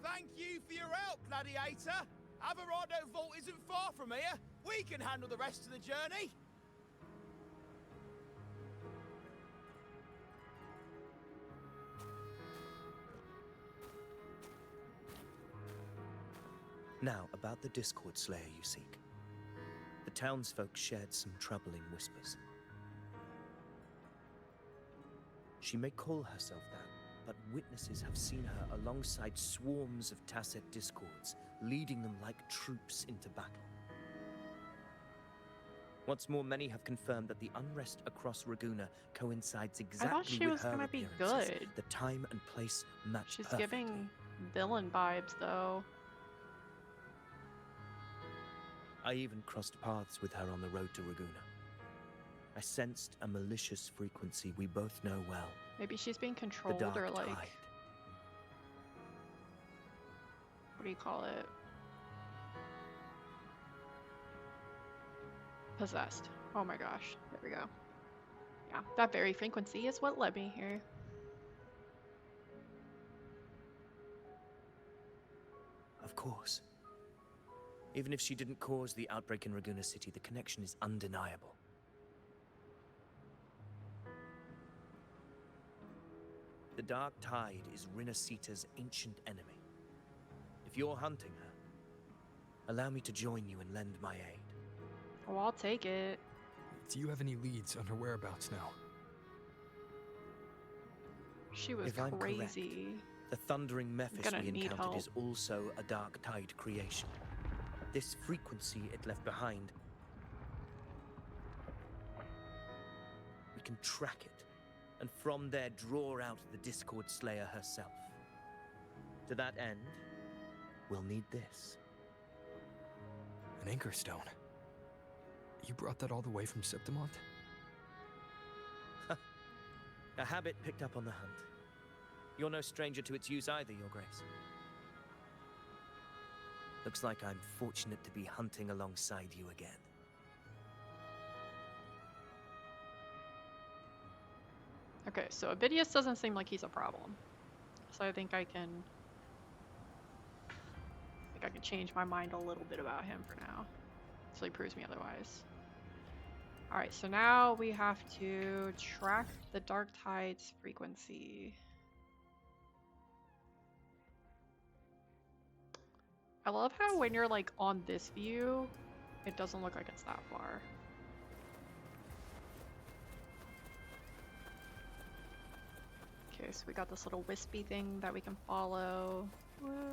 Thank you for your help, Gladiator! Averado Vault isn't far from here. We can handle the rest of the journey. Now, about the Discord Slayer you seek. The townsfolk shared some troubling whispers. She may call herself that, but witnesses have seen her alongside swarms of Tacet discords, leading them like troops into battle. What's more, many have confirmed that the unrest across Raguna coincides I exactly thought she with was her gonna be appearances. good. The time and place match She's perfectly. giving villain vibes, though. I even crossed paths with her on the road to Raguna. I sensed a malicious frequency we both know well. Maybe she's being The controlled dark or like, tide. what do you call it? Possessed. Oh my gosh. There we go. Yeah, that very frequency is what led me here. Of course. Even if she didn't cause the outbreak in Raguna City, the connection is undeniable. The Dark Tide is Rinasita's ancient enemy. If you're hunting her, allow me to join you and lend my aid. Oh, I'll take it. Do you have any leads on her whereabouts now? She was If I'm correct, crazy. the thundering Mephis Gonna we need encountered help. is also a Dark Tide creation. This frequency it left behind, we can track it, and from there draw out the Discord Slayer herself. To that end, we'll need this. An anchor stone. You brought that all the way from Septimont? A habit picked up on the hunt. You're no stranger to its use either, Your Grace. Looks like I'm fortunate to be hunting alongside you again. Okay, so Abidius doesn't seem like he's a problem. So I think I can change my mind a little bit about him for now. So he proves me otherwise. Alright, so now we have to track the Dark Tide's frequency. I love how when you're like on this view, it doesn't look like it's that far. Okay, so we got this little wispy thing that we can follow. Alright.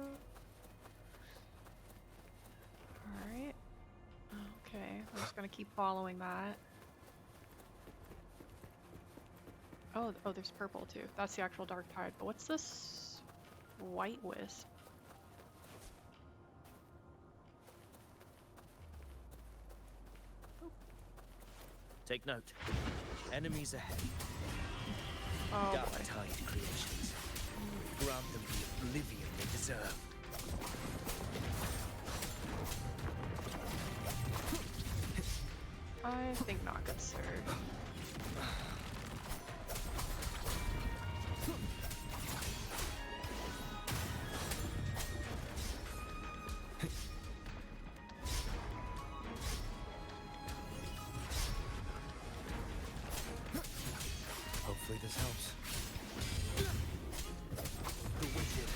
Okay, we're just gonna keep following that. Oh, there's purple too. That's the actual Dark Tide. But what's this white wisp? Take note. Enemies ahead. Oh Dark boy. Tide creations. Grant them the oblivion they deserve. I think not, good sir. Hopefully this helps. The wicked.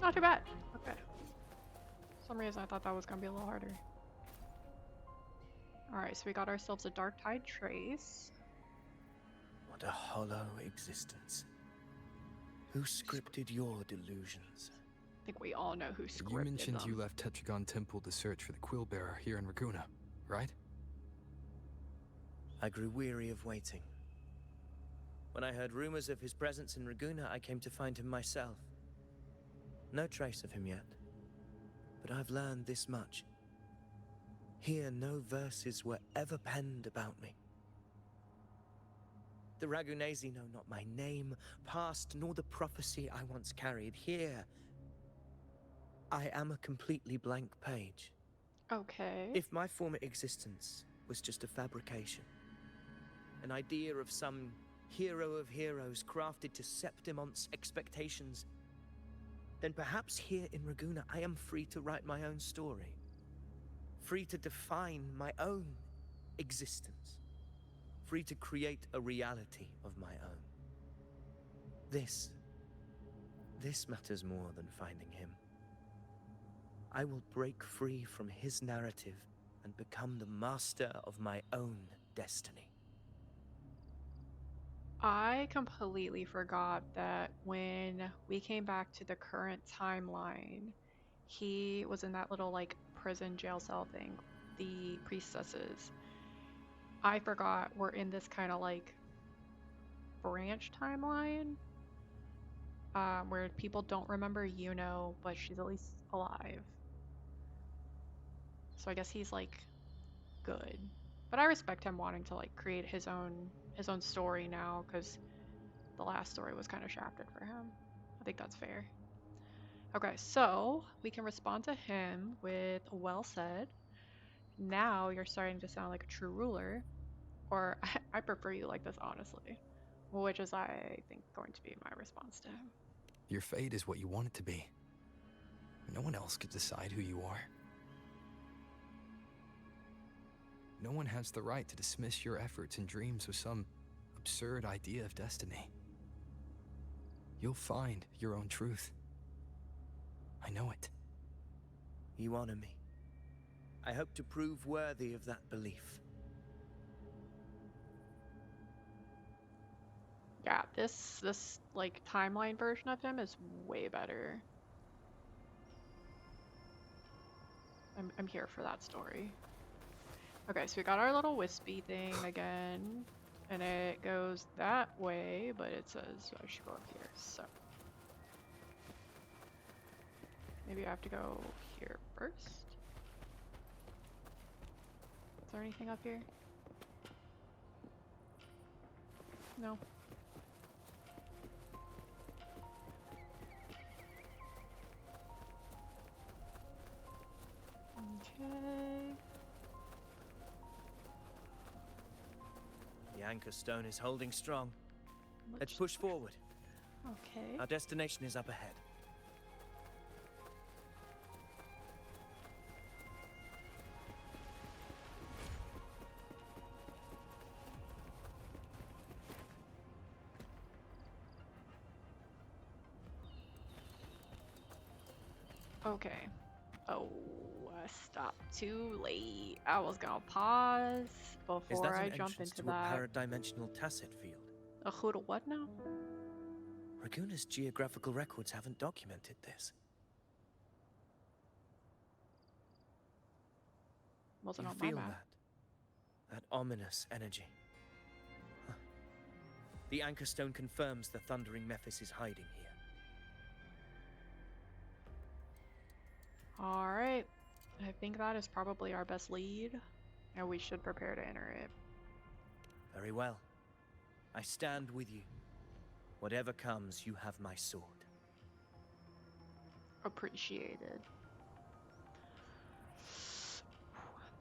Not too bad. Okay. For some reason I thought that was gonna be a little harder. Alright, so we got ourselves a Dark Tide trace. What a hollow existence. Who scripted your delusions? I think we all know who scripted You mentioned them. you left Tetragon Temple to search for the Quill Bearer here in Raguna, right? I grew weary of waiting. When I heard rumors of his presence in Raguna, I came to find him myself. No trace of him yet, but I've learned this much. Here, no verses were ever penned about me. The Ragunesi know not my name, past, nor the prophecy I once carried. Here, I am a completely blank page. Okay. If my former existence was just a fabrication, an idea of some hero of heroes crafted to Septimont's expectations, then perhaps here in Raguna I am free to write my own story. Free to define my own existence. Free to create a reality of my own. This matters more than finding him. I will break free from his narrative and become the master of my own destiny. I completely forgot that when we came back to the current timeline, he was in that little like prison jail cell thing, the priestesses. I forgot we're in this kind of like branch timeline where people don't remember Yuno, but she's at least alive. So I guess he's like good. But I respect him wanting to like create his own story now because the last story was kind of shafted for him. I think that's fair. Okay, so we can respond to him with well said. Now you're starting to sound like a true ruler, or I prefer you like this honestly, which is I think going to be my response to him. Your fate is what you want it to be. No one else could decide who you are. No one has the right to dismiss your efforts and dreams with some absurd idea of destiny. You'll find your own truth. I know it. You honor me. I hope to prove worthy of that belief. Yeah, this like timeline version of him is way better. I'm here for that story. Okay, so we got our little wispy thing again, and it goes that way, but it says I should go up here, so maybe I have to go here first. Is there anything up here? No. Okay. The anchor stone is holding strong. Let's push forward. Okay. Our destination is up ahead. Okay. Oh, I stopped too late. I was gonna pause before I jump into a that. paradimensional tacit field? A who to what now? Raguna's geographical records haven't documented this. Wasn't You on my feel map. that ominous energy. Huh. The anchor stone confirms the thundering Mephis is hiding here. Alright. I think that is probably our best lead, and we should prepare to enter it. Very well. I stand with you. Whatever comes, you have my sword. Appreciated.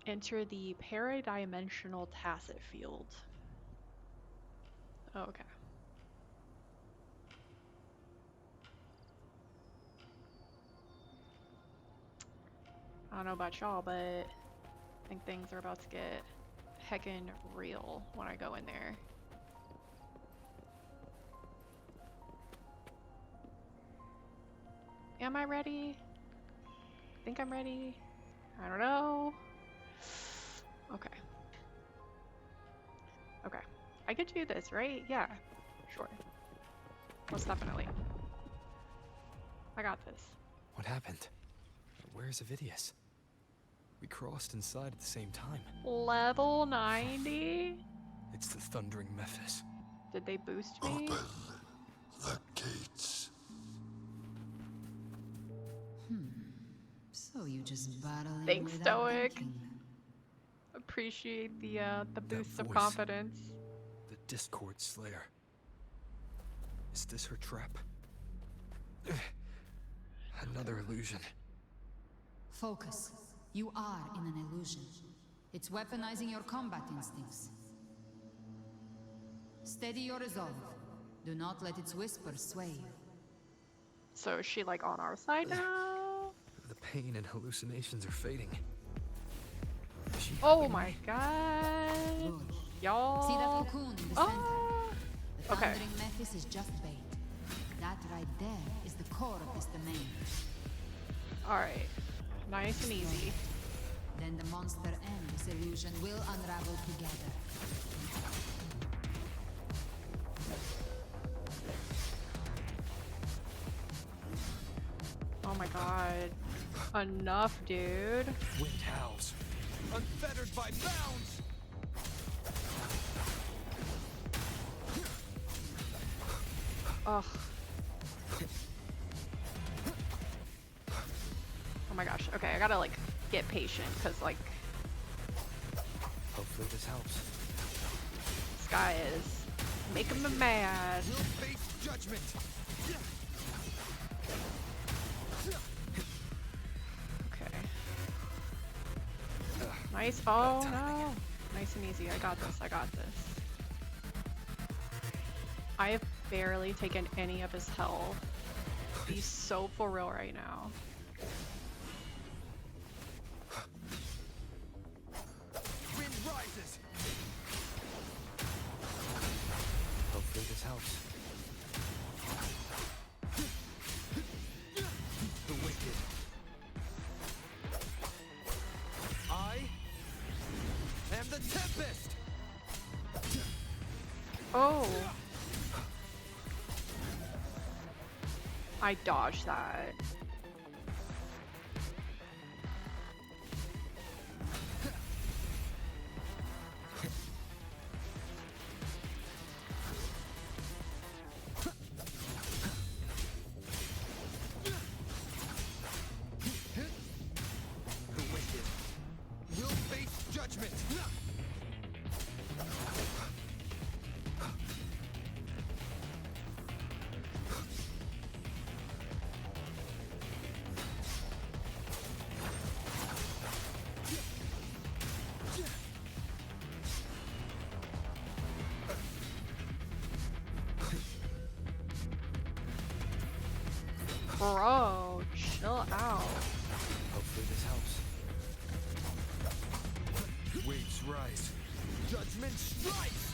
Enter the paradimensional tacit field. Okay. I don't know about y'all, but I think things are about to get heckin' real when I go in there. Am I ready? I think I'm ready. I don't know. Okay. Okay. I could do this, right? Yeah. Sure. Most definitely. I got this. What happened? Where's Avidius? We crossed inside at the same time. Level 90? It's the thundering Mephis. Did they boost me? Open the gates. So you just battling Thanks, without Stoic. thinking. Appreciate the boost of voice. confidence. The Discord Slayer. Is this her trap? Another illusion. Focus. You are in an illusion. It's weaponizing your combat instincts. Steady your resolve. Do not let its whispers sway you. So is she like on our side now? The pain and hallucinations are fading. Is she Oh helping my me? god. Y'all. See that cocoon in the Oh. center? The Okay. thundering Mephis is just bait. That right there is the core of this domain. Alright. Nice and easy. Then the monster and this illusion will unravel together. Oh my god. Enough, dude. Wind howls, unfettered by bounds. Ugh. Oh my gosh. Okay, I gotta like get patient because like Hopefully this helps. this guy is making me mad. We'll face judgment. Okay. Nice. Oh no. Nice and easy. I got this. I got this. I have barely taken any of his health. He's so for real right now. Wind rises. Hopefully this helps. The wicked. I am the tempest. Oh. I dodged that. The wicked will face judgment. Bro, chill out. Hopefully this helps. Waves rise. Judgment strikes.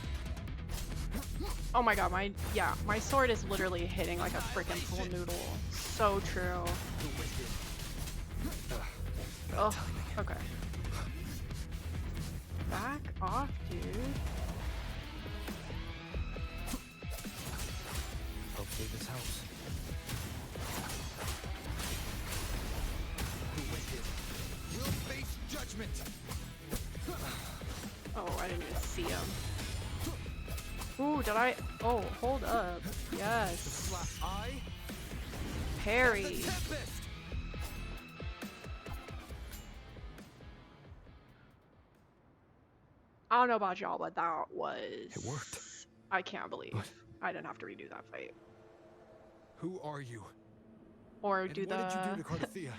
Oh my god, my sword is literally hitting like a freaking pool noodle. So true. The wicked. Oh, okay. Back off, dude. Hopefully this helps. The wicked will face judgment. Oh, I didn't even see him. Ooh, did I? Oh, hold up. Yes. I Parry. the tempest. I don't know about y'all, but that was. It worked. I can't believe But- I didn't have to redo that fight. Who are you? Or And do what did you do the to Cardathea?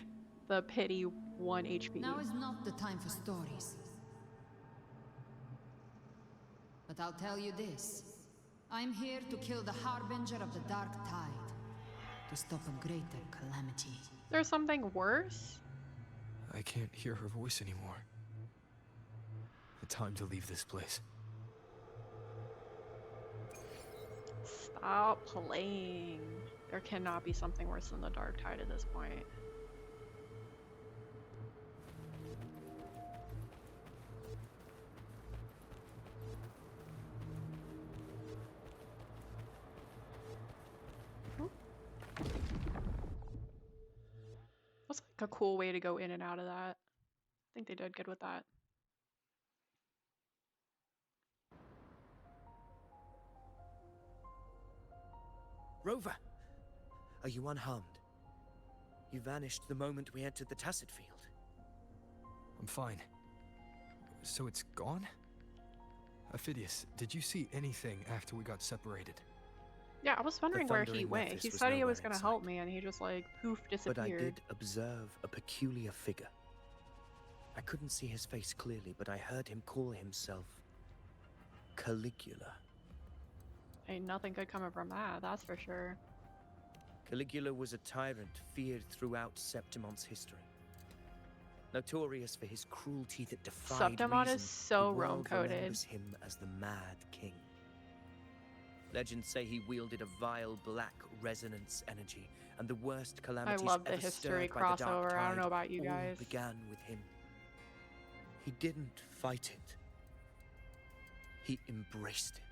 the pity 1 HP. Now is not the time for stories. But I'll tell you this. I'm here to kill the Harbinger of the Dark Tide. To stop a greater calamity. There's something worse? I can't hear her voice anymore. The time to leave this place. Stop playing. There cannot be something worse than the Dark Tide at this point. That's like a cool way to go in and out of that. I think they did good with that. Rover, are you unharmed? You vanished the moment we entered the Tacit Field. I'm fine. So it's gone? Ophidius, did you see anything after we got separated? Yeah, I was wondering where he thundering went. Mephis He was said he was nowhere in gonna help me, and he just like poof But I disappeared. did observe a peculiar figure. I couldn't see his face clearly, but I heard him call himself Caligula. Ain't nothing good coming from that, that's for sure. Caligula was a tyrant feared throughout Septimon's history. Notorious for his cruelty that defied Septimon reason, is so the world Rome-coded. remembers him as the Mad King. Legends say he wielded a vile black resonance energy, and the worst calamities love the ever history stirred by the Dark crossover. I don't Tide know about you all guys. began with him. He didn't fight it. He embraced it,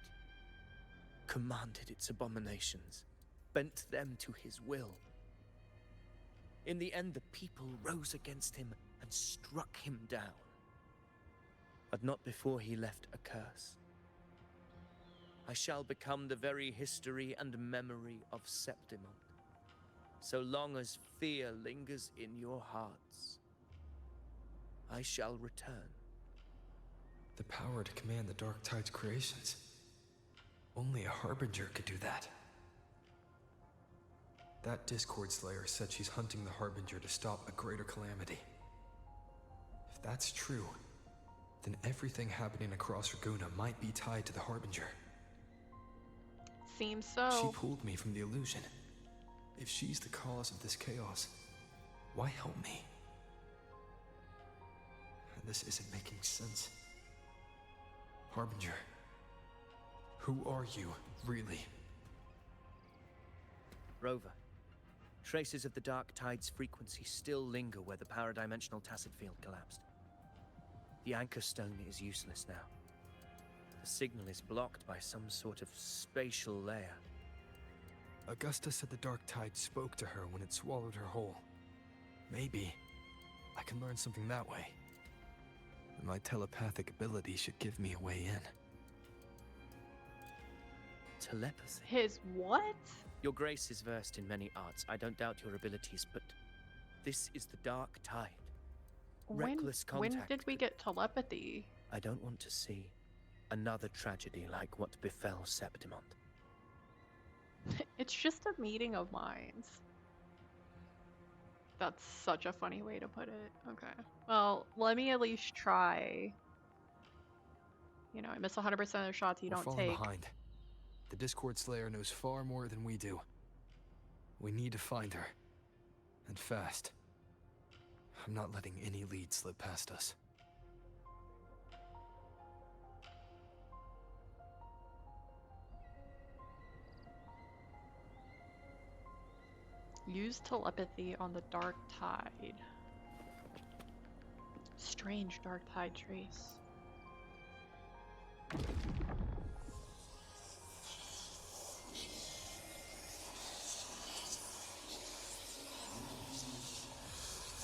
commanded its abominations, bent them to his will. In the end, the people rose against him and struck him down. But not before he left a curse. I shall become the very history and memory of Septimont, so long as fear lingers in your hearts. I shall return. The power to command the Dark Tide's creations. Only a Harbinger could do that. That Discord Slayer said she's hunting the Harbinger to stop a greater calamity. If that's true, then everything happening across Raguna might be tied to the Harbinger. Seems so. She pulled me from the illusion. If she's the cause of this chaos, why help me? This isn't making sense. Harbinger, who are you, really? Rover, traces of the Dark Tide's frequency still linger where the paradimensional tacit field collapsed. The anchor stone is useless now. The signal is blocked by some sort of spatial layer. Augusta said the Dark Tide spoke to her when it swallowed her whole. Maybe I can learn something that way. My telepathic ability should give me a way in. Telepathy? His what? Your Grace is versed in many arts. I don't doubt your abilities, but this is the Dark Tide. Reckless contact. When did we get telepathy? I don't want to see another tragedy like what befell Septimont. It's just a meeting of minds. That's such a funny way to put it. Okay. Well, let me at least try. You know, I miss 100% of the shots you We're don't falling take. behind. The Discord Slayer knows far more than we do. We need to find her. And fast. I'm not letting any lead slip past us. Use telepathy on the Dark Tide. Strange Dark Tide trace.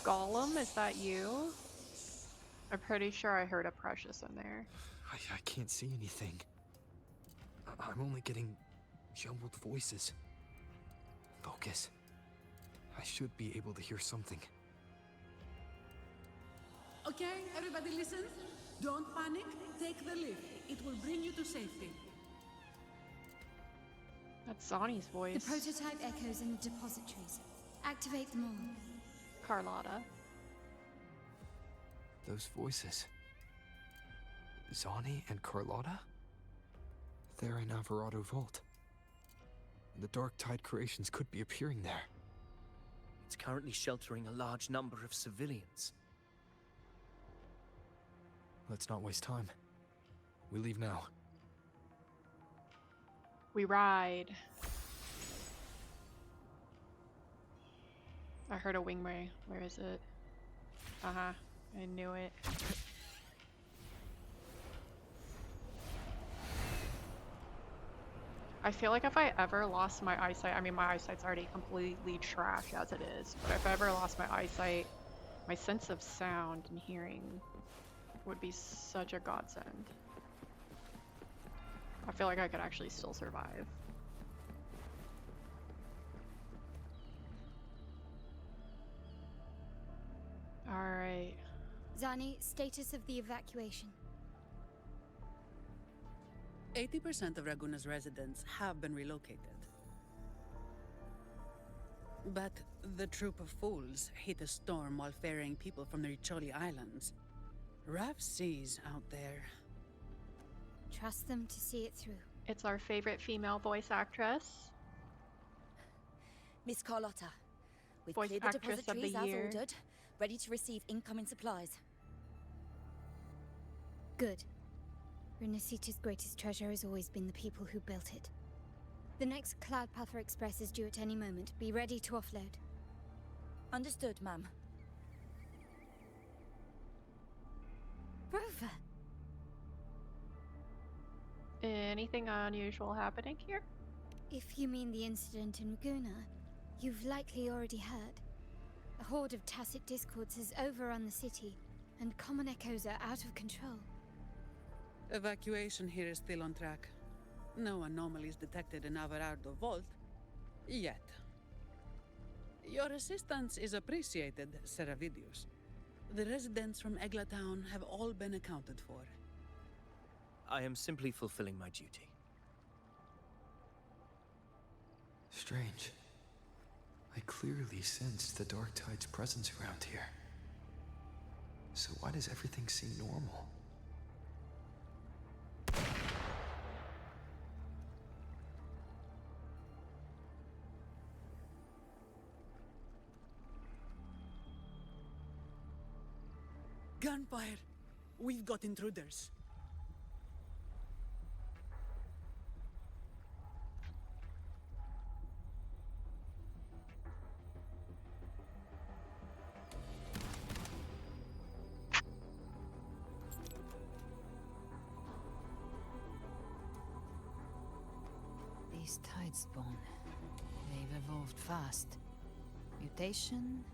Gollum, is that you? I'm pretty sure I heard a Precious in there. I can't see anything. I'm only getting jumbled voices. Focus. I should be able to hear something. Okay, everybody listen. Don't panic. Take the lift. It will bring you to safety. That's Zani's voice. The prototype echoes in the depositories. Activate them all. Carlotta. Those voices. Zani and Carlotta? They're in Alvarado Vault. The Dark Tide creations could be appearing there. It's currently sheltering a large number of civilians. Let's not waste time. We leave now. We ride. I heard a wingray. Where is it? Uh-huh. I knew it. I feel like if I ever lost my eyesight, I mean my eyesight's already completely trash as it is, but if I ever lost my eyesight, my sense of sound and hearing would be such a godsend. I feel like I could actually still survive. Alright. Zani, status of the evacuation. 80% of Raguna's residents have been relocated. But the troop of fools hit a storm while ferrying people from the Riccioli Islands. Rough seas out there. Trust them to see it through. It's our favorite female voice actress. Miss Carlotta, we've Voice cleared the actress of the depositories as year. ordered, ready to receive incoming supplies. Good. Renacita's greatest treasure has always been the people who built it. The next Cloudpather Express is due at any moment. Be ready to offload. Understood, ma'am. Rover. Anything unusual happening here? If you mean the incident in Raguna, you've likely already heard. A horde of tacit discords has overrun the city, and common echoes are out of control. Evacuation here is still on track. No anomalies detected in Averardo Vault. Yet. Your assistance is appreciated, Seravidius. The residents from Eglatown have all been accounted for. I am simply fulfilling my duty. Strange. I clearly sensed the Dark Tide's presence around here. So why does everything seem normal? Gunfire! We've got intruders. These Tidespawn, they've evolved fast. Mutation?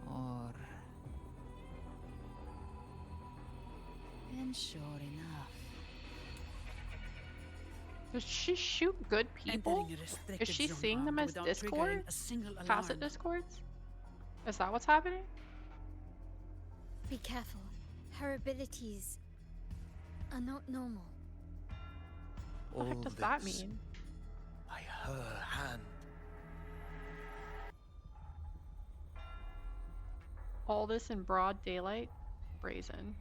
Or... And sure enough. Does she shoot good people? Is she seeing them as discord? Tacit discords? Is that what's happening? Be careful. Her abilities are not normal. What the heck does that mean? By her hand. All this in broad daylight? Brazen.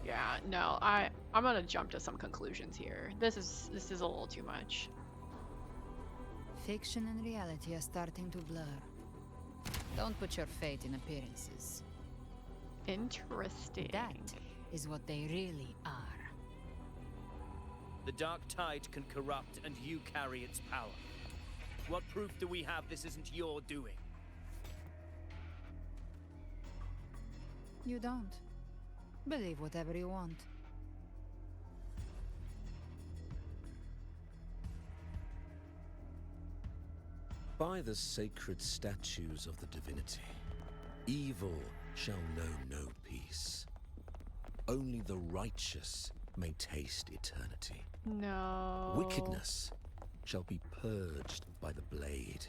Yeah, no, I'm gonna jump to some conclusions here. This is a little too much. Fiction and reality are starting to blur. Don't put your faith in appearances. Interesting. That is what they really are. The Dark Tide can corrupt, and you carry its power. What proof do we have this isn't your doing? You don't. Believe whatever you want. By the sacred statues of the divinity, evil shall know no peace. Only the righteous may taste eternity. No. Wickedness shall be purged by the blade,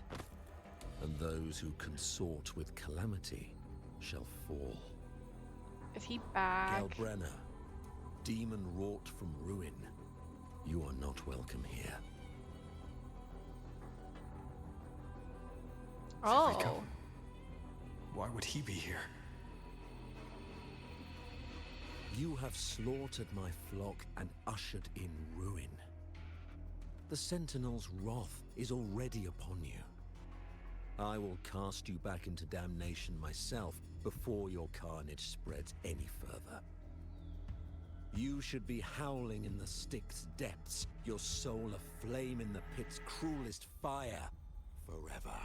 and those who consort with calamity shall fall. Is he back? Galbrenna, demon wrought from ruin, you are not welcome here. Oh. Why would he be here? You have slaughtered my flock and ushered in ruin. The Sentinel's wrath is already upon you. I will cast you back into damnation myself before your carnage spreads any further. You should be howling in the Styx's depths, your soul aflame in the pit's cruelest fire, forever.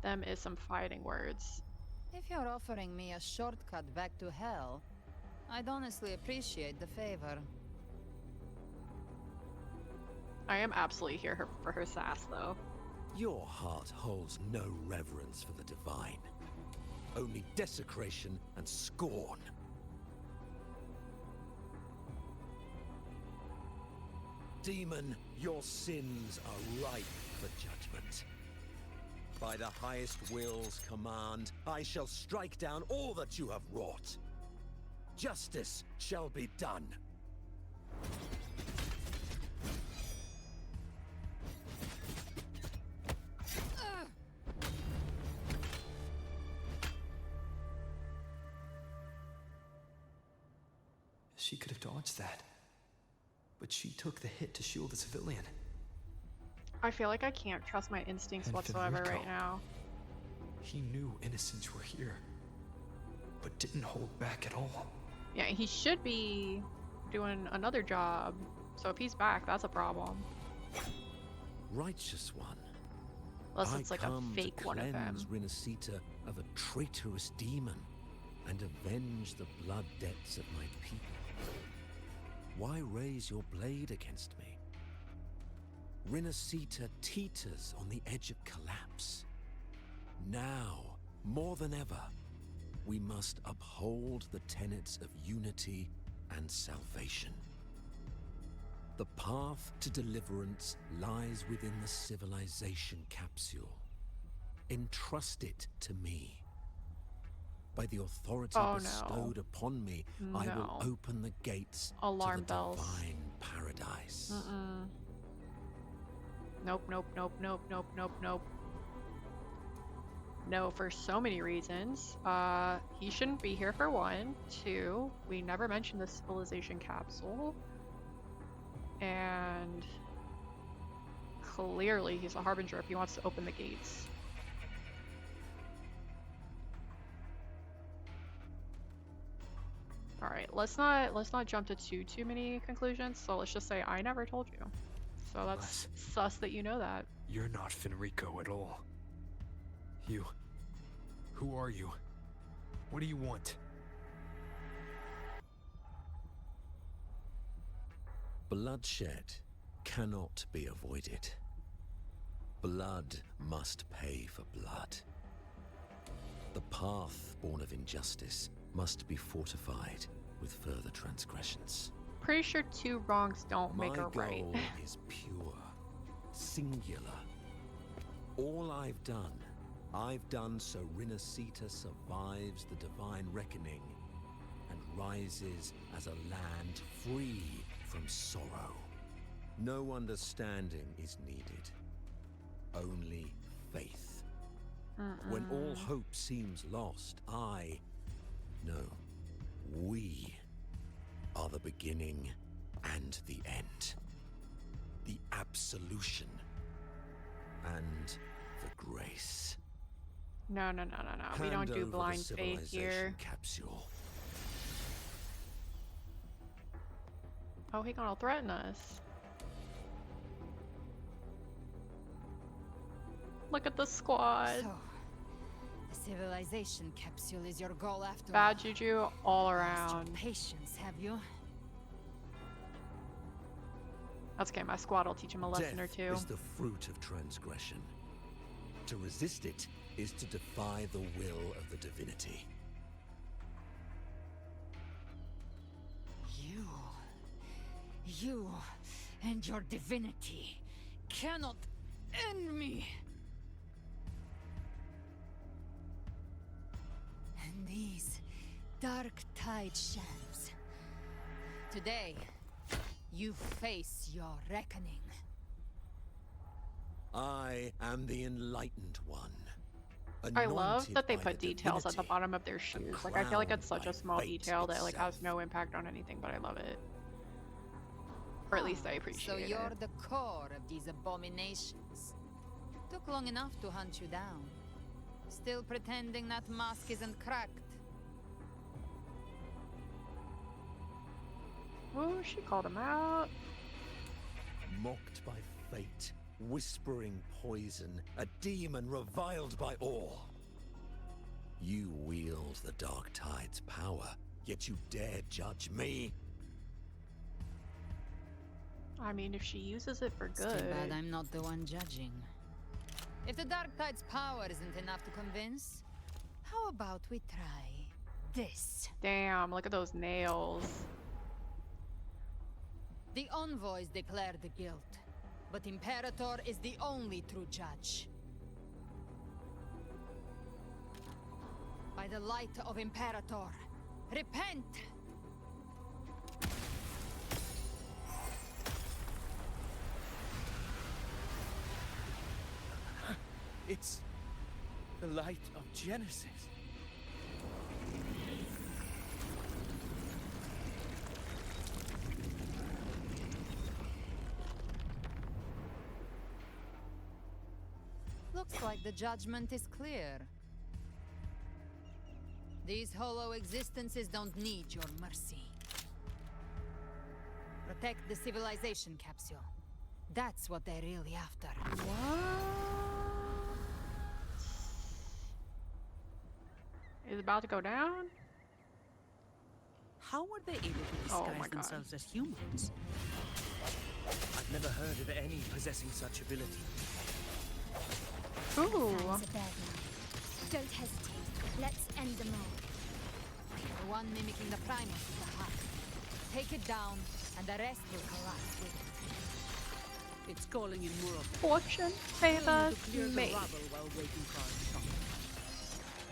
Them is some fighting words. If you're offering me a shortcut back to hell, I'd honestly appreciate the favor. I am absolutely here for her sass, though. Your heart holds no reverence for the divine, only desecration and scorn. Demon, your sins are ripe for judgment. By the highest will's command, I shall strike down all that you have wrought. Justice shall be done. She could have dodged that. But she took the hit to shield a civilian. I feel like I can't trust my instincts And whatsoever Federico. right now. He knew innocents were here, but didn't hold back at all. Yeah, he should be doing another job. So if he's back, that's a problem. Righteous one, Unless it's like a fake one of them. Rinascita of a traitorous demon and avenge the blood debts of my people. Why raise your blade against me? Rinascita teeters on the edge of collapse. Now, more than ever, we must uphold the tenets of unity and salvation. The path to deliverance lies within the civilization capsule. Entrust it to me. By the authority bestowed upon me, I will open the gates Alarm to the bells. divine paradise. Nope, nope, nope, nope, nope, nope, nope. No, for so many reasons. He shouldn't be here for one. Two, we never mentioned the civilization capsule. And clearly he's a harbinger if he wants to open the gates. All right, let's not jump to too many conclusions. So let's just say I never told you. So that's sus that you know that. You're not Fenrico at all. Who are you? What do you want? Bloodshed cannot be avoided. Blood must pay for blood. The path born of injustice must be fortified with further transgressions. Pretty sure two wrongs don't make a right. My goal is pure, singular. All I've done so Rinascita survives the divine reckoning and rises as a land free from sorrow. No understanding is needed, only faith. When all hope seems lost, we are the beginning and the end. The absolution and the grace. No. We don't do blind faith here. Capsule. Oh, he gonna threaten us. Look at the squad. So, the civilization capsule is your goal after Bad juju all around. Patience, have you? That's okay, my squad will teach him a lesson or two. Death is the fruit of transgression. To resist it is to defy the will of the divinity. You and your divinity cannot end me. And these dark tide shams. Today, you face your reckoning. I am the enlightened one. I love that they by put the details at the divinity bottom of their shoes. Like, I feel like it's such a small detail that like has no impact on anything, but I love it. Or at least I appreciate it. So you're the core of these abominations. Took long enough to hunt you down. Still pretending that mask isn't cracked. Whoa, she called him out. Mocked by fate, whispering poison, a demon reviled by all. You wield the Dark Tide's power, yet you dare judge me? I mean, if she uses it for good. It's too bad I'm not the one judging. If the Dark Tide's power isn't enough to convince, how about we try this? Damn, look at those nails. The envoys declare the guilt, but Imperator is the only true judge. By the light of Imperator, repent! It's the light of Genesis. Looks like the judgment is clear. These hollow existences don't need your mercy. Protect the civilization capsule. That's what they're really after. What? is about to go down. How were they able to Oh disguise my God. themselves as humans? I've never heard of any possessing such ability. Ooh. Times are bad now. Don't hesitate. Let's end them all. The one mimicking the Primus is the heart. Take it down, and the rest will collapse with it. It's calling in more of Fortune Willing favors to clear the me. rubble while waiting for our shot.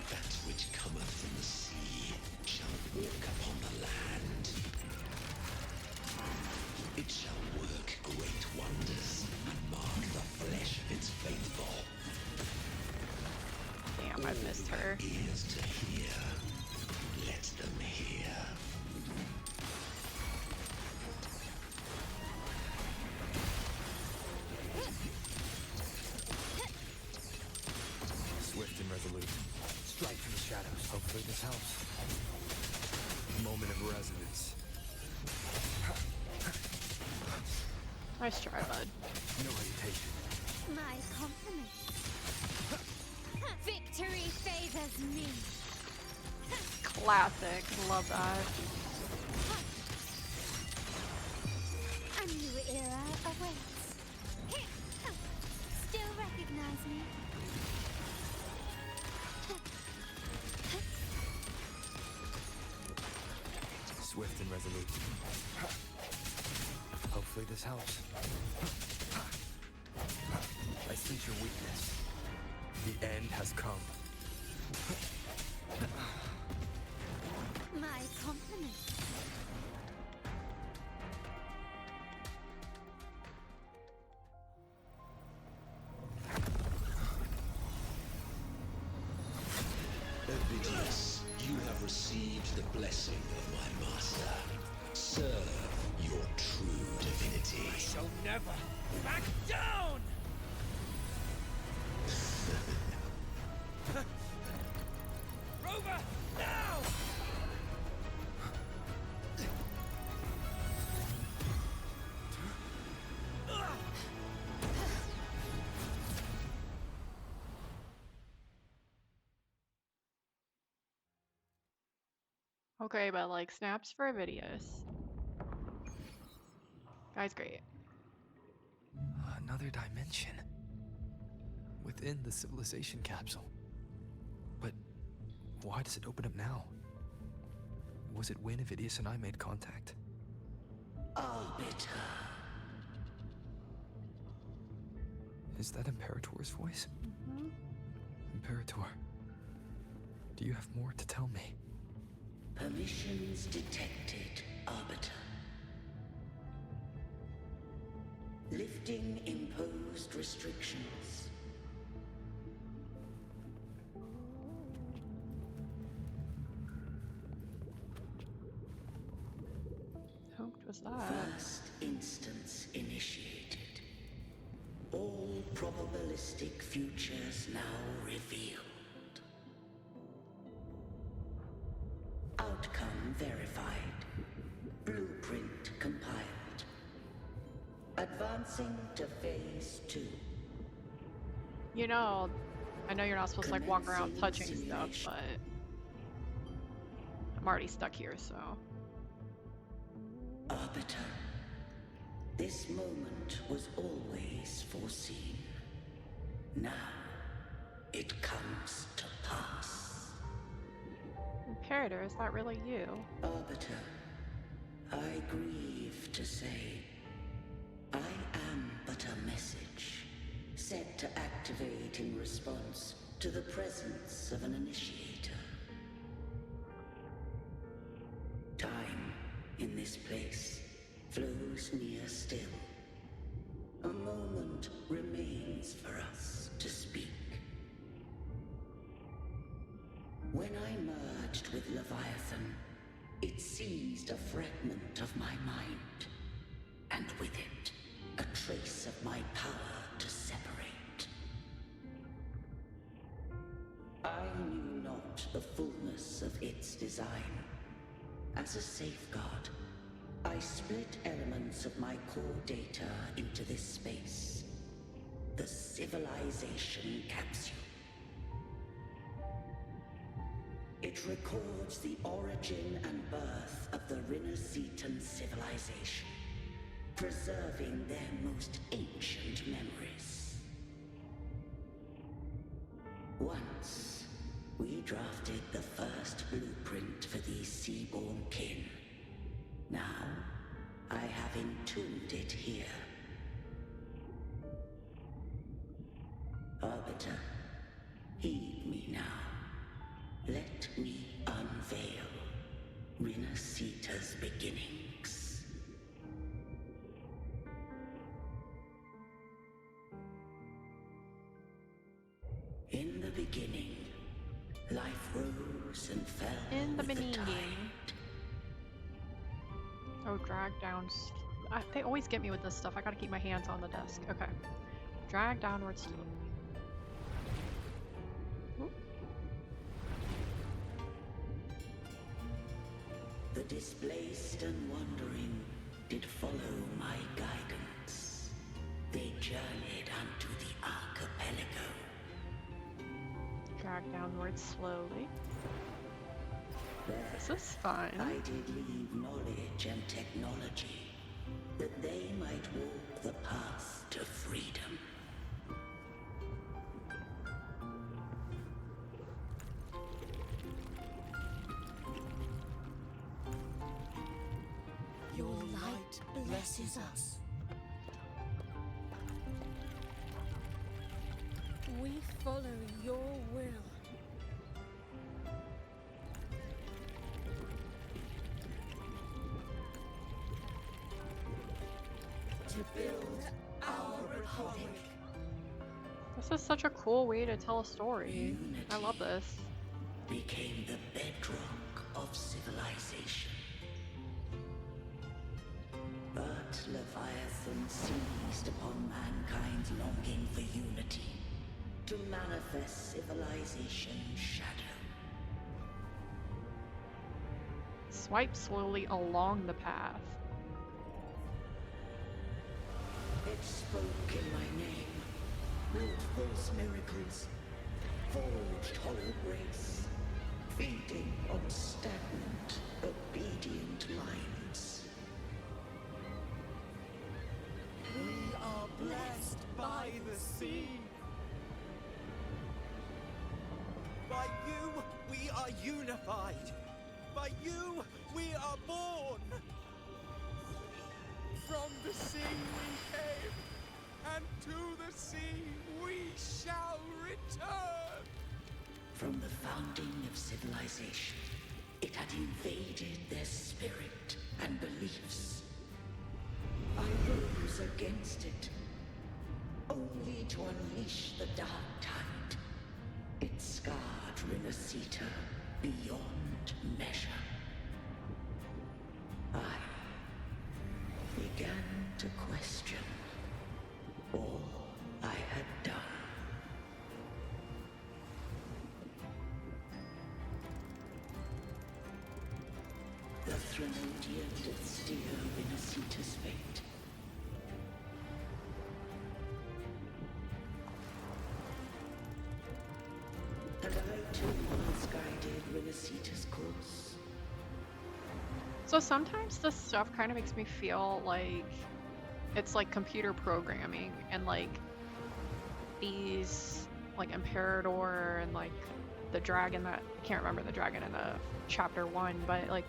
That which cometh from the sea shall walk upon the land. It shall work great wonders and mark the flesh of its faithful. Damn, I missed her. Ears to hear, let them hear. Swift and resolute. Strike from the shadows. Hopefully this helps. Moment of resonance. Nice try, bud. No hesitation. My compliments. Victory favors me. Classic. Love that. A new era awaits. Still recognize me? Swift and resolute. Hopefully this helps. I sense your weakness. The end has come. My compliments. Ovidius, you have received the blessing of my master. Serve your true divinity. I shall never back down! Rover, now! Okay, but like snaps for videos. Guy's great. Another dimension. Within the civilization capsule. But why does it open up now? Was it when Ovidius and I made contact? Arbiter. Is that Imperator's voice? Imperator, do you have more to tell me? Permissions detected, Arbiter. Lifting imposed restrictions. Who was that? First instance initiated. All probabilistic futures now revealed. Outcome verified. Blueprint compiled. Advancing to phase 2. You know, I know you're not supposed to like walk around touching stuff, but I'm already stuck here, so. Arbiter. This moment was always foreseen. Now, it comes to pass. Imperator, is that really you? Arbiter, I grieve to say, I am but a message, set to activate in response to the presence of an initiator. Time, in this place, flows near still. A moment remains for us to speak. When I merged with Leviathan, it seized a fragment of my mind, and with it, a trace of my power to separate. I knew not the fullness of its design. As a safeguard, I split elements of my core data into this space, the civilization capsule. It It records the origin and birth of the Rinnesetan civilization, preserving their most ancient memories. Once, we drafted the first blueprint for these seaborn kin. Now, I have entombed it here. Arbiter, heed me now. Let me unveil Rinneseta's beginnings. In the beginning, life rose and fell In the with beginning. tide. Oh, drag down. They always get me with this stuff. I gotta keep my hands on the desk. Okay. Drag downward slowly. Oop. The displaced and wandering did follow my guidance. They journeyed unto the archipelago. Drag downward slowly. There, This is fun. I did leave knowledge and technology, that they might walk the path to freedom. Your light blesses us. We follow your will. To build our republic. This is such a cool way to tell a story. I love this. Became the bedrock of civilization. But Leviathan seized upon mankind's longing for unity, to manifest civilization's shadow. Swipe slowly along the path. It spoke in my name, wrought false miracles, forged hollow grace, feeding on stagnant, obedient minds. We are blessed by the sea. By you, we are unified. By you, we are born. From the sea we came, and to the sea we shall return. From the founding of civilization, it had invaded their spirit and beliefs. I rose against it, only to unleash the dark tide. It scarred Rinneseta beyond measure. I began to question all I had done. The Threnodian did steer Rinneseta's fate. And I too once guided Rinneseta's course. So sometimes this stuff kind of makes me feel like it's like computer programming, and like these like Imperador and like the dragon that I can't remember the dragon in the chapter 1, but like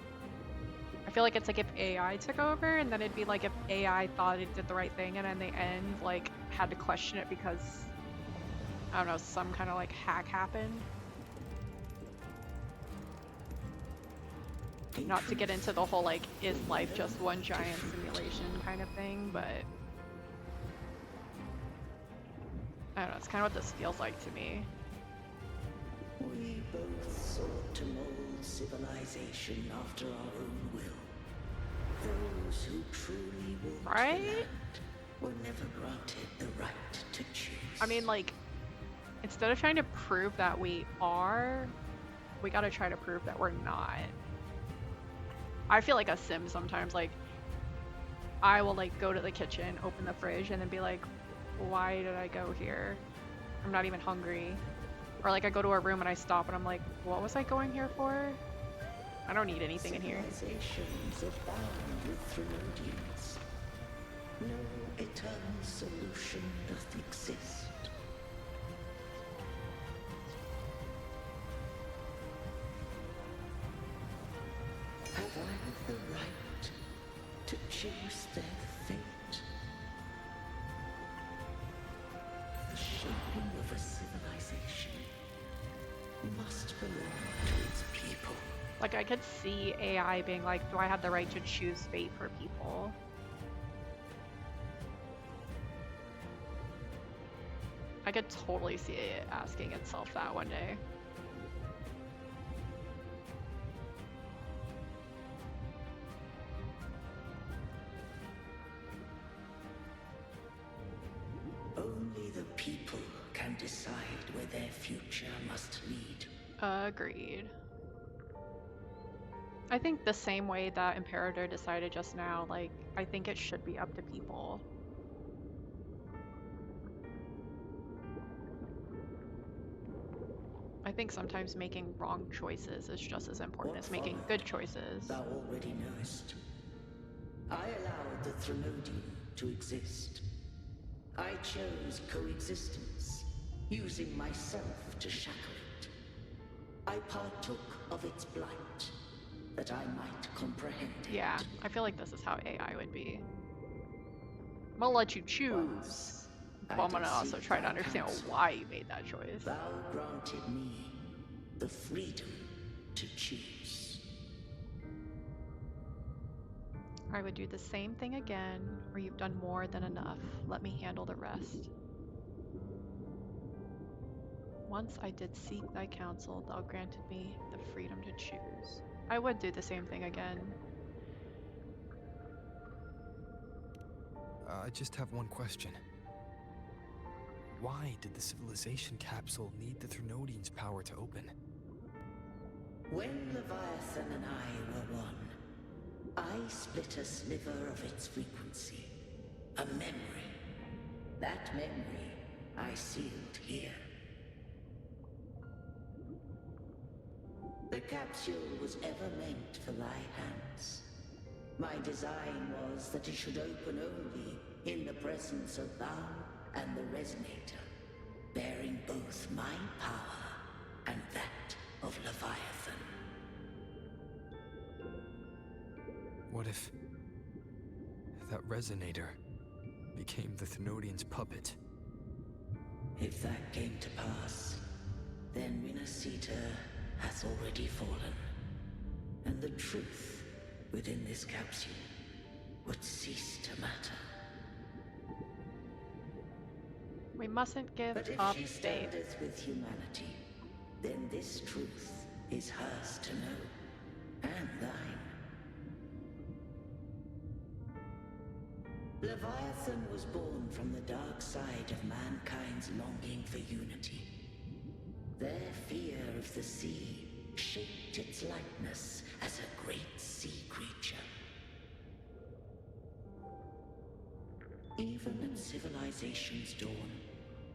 I feel like it's like if AI took over, and then it'd be like if AI thought it did the right thing and in the end like had to question it because I don't know, some kind of like hack happened. Not to get into the whole like, is life just one giant simulation kind of thing, but I don't know, it's kind of what this feels like to me. We both sought to mold civilization after our own will. Those who truly walked Right? the land were never granted the right to choose. I mean, like, instead of trying to prove that we are, we gotta try to prove that we're not. I feel like a sim sometimes, like, I will, like, go to the kitchen, open the fridge, and then be like, why did I go here? I'm not even hungry. Or like I go to a room and I stop and I'm like, what was I going here for? I don't need anything in here. Civilizations abound with Trinodians. No eternal solution doth exist. Have I the right to choose their fate? The shaping of a civilization must belong to its people. Like, I could see AI being like, do I have the right to choose fate for people? I could totally see it asking itself that one day. Only the people can decide where their future must lead. Agreed. I think the same way that Imperator decided just now, like, I think it should be up to people. I think sometimes making wrong choices is just as important as making good choices. Thou already knowest. I allowed the Trinodian to exist. I chose coexistence, using myself to shackle it. I partook of its blight, that I might comprehend it. Yeah, I feel like this is how AI would be. I'm gonna let you choose, but I'm gonna also try to understand why you made that choice. Thou granted me the freedom to choose. I would do the same thing again, or you've done more than enough. Let me handle the rest. Once I did seek thy counsel, thou granted me the freedom to choose. I would do the same thing again. I just have one question. Why did the civilization capsule need the Trinodian's power to open? When Leviathan and I were one, I split a sliver of its frequency. A memory. That memory I sealed here. The capsule was ever meant for thy hands. My design was that it should open only in the presence of thou and the Resonator, bearing both my power and that of Leviathan. What if that Resonator became the Thenodian's puppet? If that came to pass, then Minasita hath already fallen, and the truth within this capsule would cease to matter. We mustn't give But if up she faith. standeth with humanity, then this truth is hers to know, and thine. Leviathan was born from the dark side of mankind's longing for unity. Their fear of the sea shaped its likeness as a great sea creature. Even at civilization's dawn,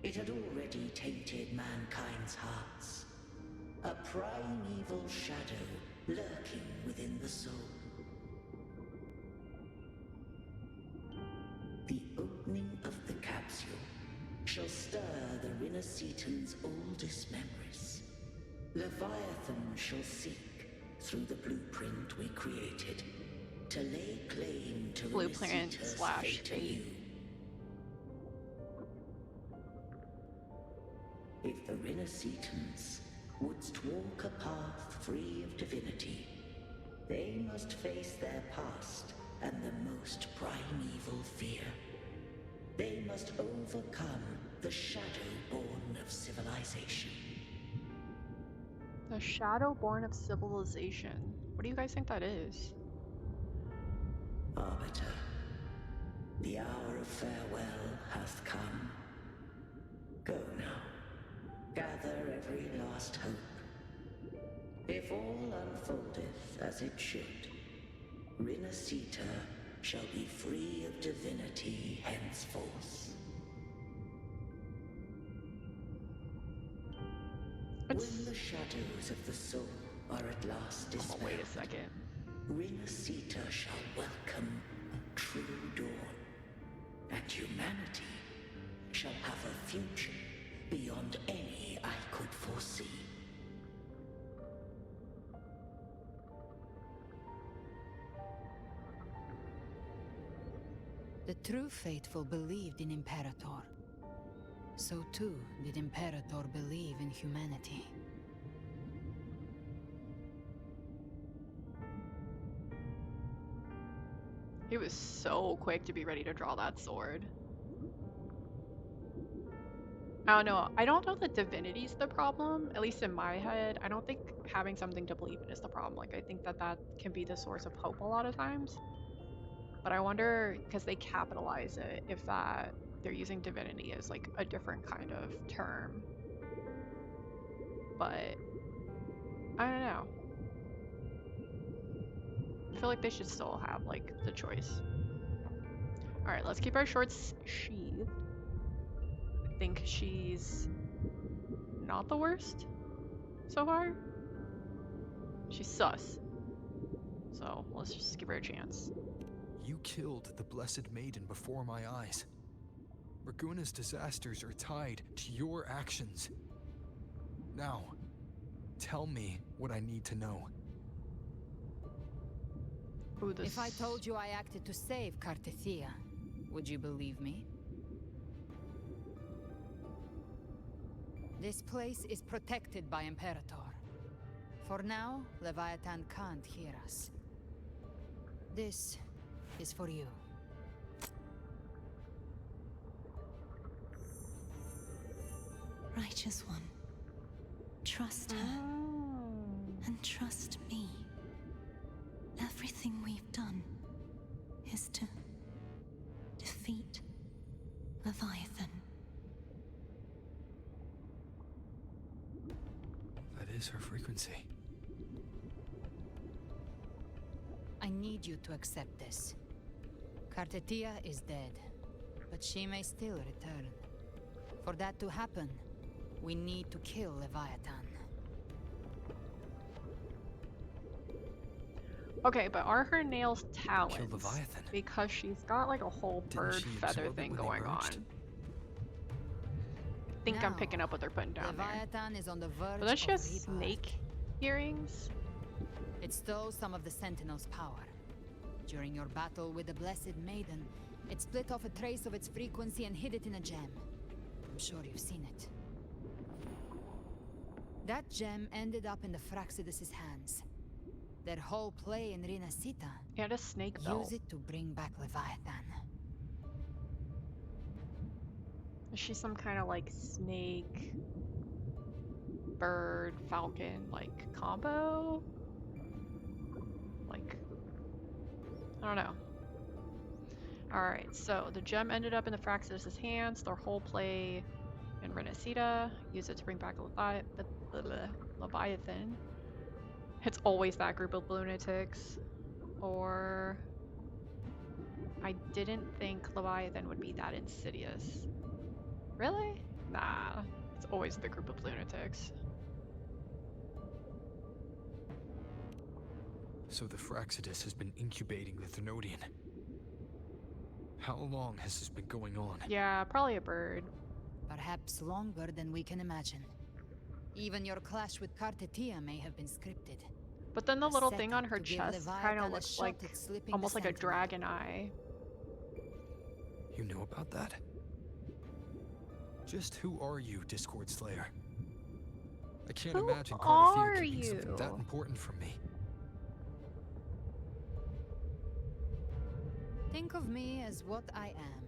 it had already tainted mankind's hearts. A primeval shadow lurking within the soul. The opening of the capsule shall stir the Rinascitan's oldest memories. Leviathan shall seek, through the blueprint we created, to lay claim to Blueprint Rinascita's slash fate anew. If the Rinascitans wouldst walk a path free of divinity, they must face their past and the most primeval fear. They must overcome the shadow born of civilization. The shadow born of civilization. What do you guys think that is? Arbiter, the hour of farewell hath come. Go now, gather every last hope. If all unfoldeth as it should, Rinascita shall be free of divinity henceforth. When the shadows of the soul are at last dispelled, wait a second. Renacita shall welcome a true dawn, and humanity shall have a future beyond any I could foresee. The true faithful believed in Imperator. So too did Imperator believe in humanity. He was so quick to be ready to draw that sword. I don't know. I don't know that divinity's the problem, at least in my head. I don't think having something to believe in is the problem. Like, I think that can be the source of hope a lot of times. But I wonder, because they capitalize it, if they're using divinity as like a different kind of term. But I don't know. I feel like they should still have like the choice. All right, let's keep our shorts sheathed. I think she's not the worst so far. She's sus. So let's just give her a chance. You killed the Blessed Maiden before my eyes. Raguna's disasters are tied to your actions. Now, tell me what I need to know. If I told you I acted to save Cartethia, would you believe me? This place is protected by Imperator. For now, Leviathan can't hear us. This is for you. Righteous One, trust her, and trust me. Everything we've done is to defeat Leviathan. That is her frequency. I need you to accept this. Cartethia is dead, but she may still return. For that to happen, we need to kill Leviathan. Okay, but are her nails talons? Kill Leviathan. Because she's got like a whole bird feather thing going on. I think I'm picking up what they're putting down Leviathan is on the verge there. But then she has of rebirth. snake earrings. It stole some of the Sentinel's power. During your battle with the Blessed Maiden, it split off a trace of its frequency and hid it in a gem. I'm sure you've seen it. That gem ended up in the Fraxidus' hands. Their whole play in Renacita. And a snake belt. Use it to bring back Leviathan. Is she some kind of like snake, bird, falcon, like combo? Like, I don't know. Alright, so the gem ended up in the Fraxidus' hands. Their whole play in Renacita. Use it to bring back Leviathan. It's always that group of lunatics. Or I didn't think Leviathan would be that insidious. Really? Nah. It's always the group of lunatics. So the Fraxidus has been incubating the Thenodian. How long has this been going on? Yeah, probably a bird. Perhaps longer than we can imagine. Even your clash with Cartethia may have been scripted. But then the little thing on her chest kind of looks like almost like a dragon eye. You know about that? Just who are you, Discord Slayer? I can't imagine Cartethia keeping something that important from me. Think of me as what I am.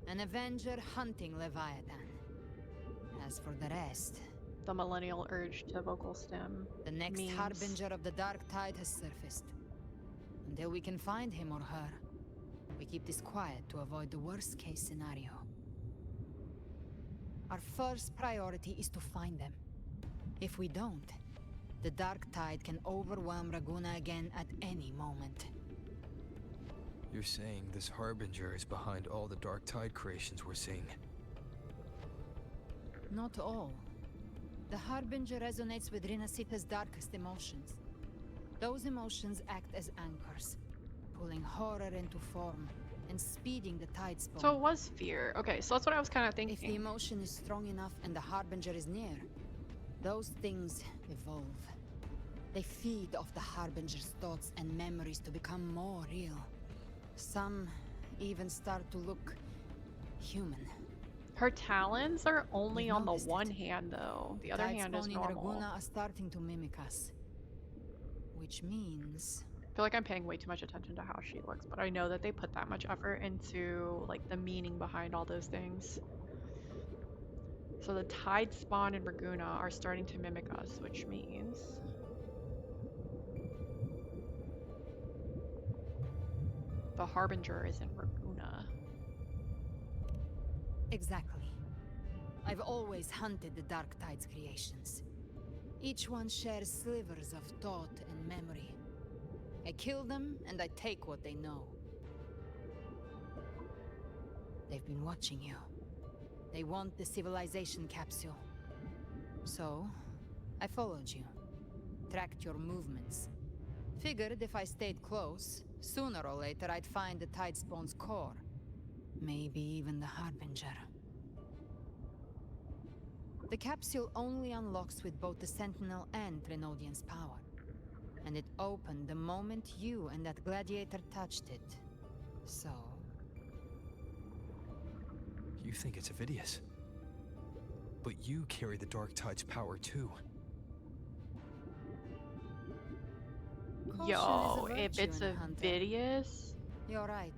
An Avenger hunting Leviathan. As for the rest... The millennial urge to vocal stem. The next harbinger of the dark tide has surfaced. Until we can find him or her, we keep this quiet to avoid the worst case scenario. Our first priority is to find them. If we don't, the dark tide can overwhelm Raguna again at any moment. You're saying this harbinger is behind all the dark tide creations we're seeing? Not all. The Harbinger resonates with Rinasita's darkest emotions. Those emotions act as anchors, pulling horror into form and speeding the tide spawn. So it was fear. Okay, so that's what I was kind of thinking. If the emotion is strong enough and the Harbinger is near, those things evolve. They feed off the Harbinger's thoughts and memories to become more real. Some even start to look human. Her talons are only on the one hand, though. The other hand is normal. Raguna are starting to mimic us, which means I feel like I'm paying way too much attention to how she looks, but I know that they put that much effort into like the meaning behind all those things. So the tide spawn and Raguna are starting to mimic us, which means the Harbinger isn't Raguna. Exactly. I've always hunted the Dark Tide's creations. Each one shares slivers of thought and memory. I kill them, and I take what they know. They've been watching you. They want the civilization capsule. So, I followed you. Tracked your movements. Figured if I stayed close, sooner or later I'd find the Tidespawn's core. Maybe even the Harbinger. The capsule only unlocks with both the Sentinel and Renodian's power. And it opened the moment you and that gladiator touched it. So... You think it's Avidius. But you carry the Dark Tide's power too. Yo, if it's Avidius... You're right.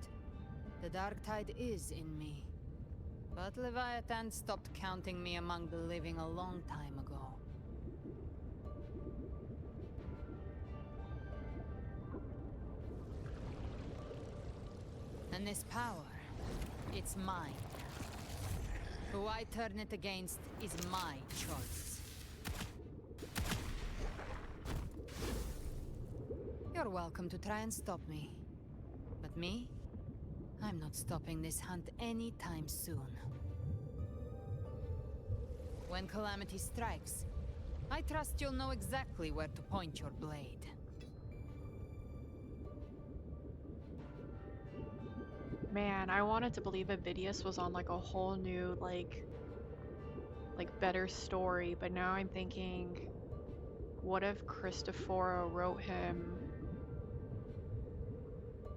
The Dark Tide is in me. But Leviathan stopped counting me among the living a long time ago. And this power, it's mine. Who I turn it against is my choice. You're welcome to try and stop me. But me? I'm not stopping this hunt anytime soon. When calamity strikes, I trust you'll know exactly where to point your blade. Man, I wanted to believe Avidius was on like a whole new, like better story, but now I'm thinking, what if Cristoforo wrote him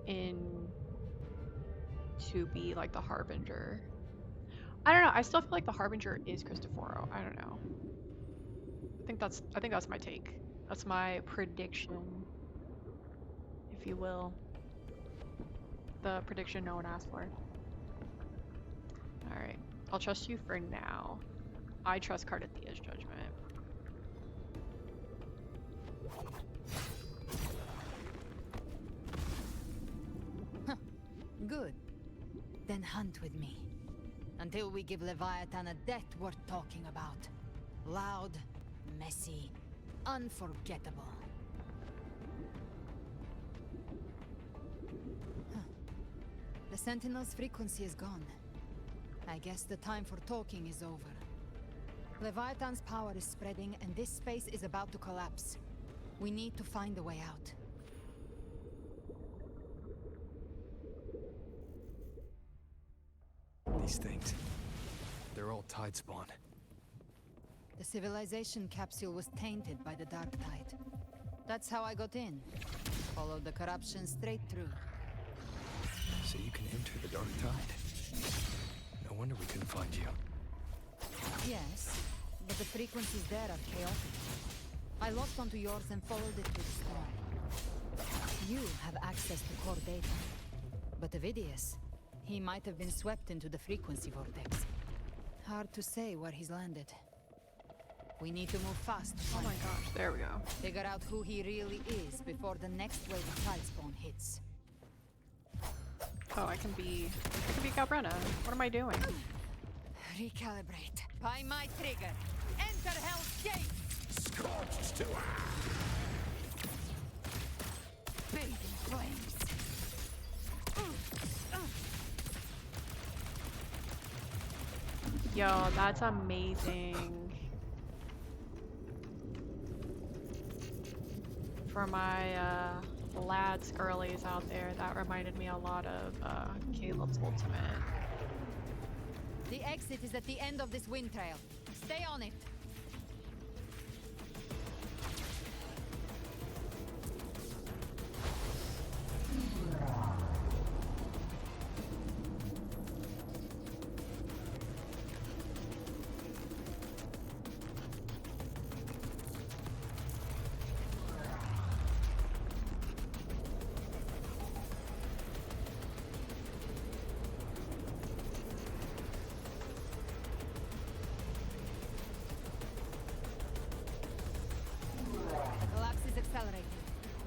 in to be like the Harbinger? I don't know. I still feel like the Harbinger is Cristoforo. I don't know. I think that's my take. That's my prediction, if you will. The prediction no one asked for. Alright. I'll trust you for now. I trust Cardathia's judgment. Huh. Good. Then hunt with me. Until we give Leviathan a death worth talking about. Loud, messy, unforgettable. The Sentinel's frequency is gone. I guess the time for talking is over. Leviathan's power is spreading, and this space is about to collapse. We need to find a way out. These things, they're all Tidespawn. The civilization capsule was tainted by the Dark Tide. That's how I got in. Followed the corruption straight through. So you can enter the Dark Tide. No wonder we couldn't find you. Yes, but the frequencies there are chaotic. I locked onto yours and followed it to the storm. You have access to core data. But Avidius, he might have been swept into the frequency vortex. Hard to say where he's landed. We need to move fast. Oh my gosh, there we go. Figure out who he really is before the next wave of Tidespawn hits. Oh, I can be Galbrena. What am I doing? Recalibrate. By my trigger. Enter Hell's Gate! Scorched to Bathe in flames. Yo, that's amazing. for my lads girlies out there, that reminded me a lot of Caleb's ultimate. The exit is at the end of this wind trail. Stay on it.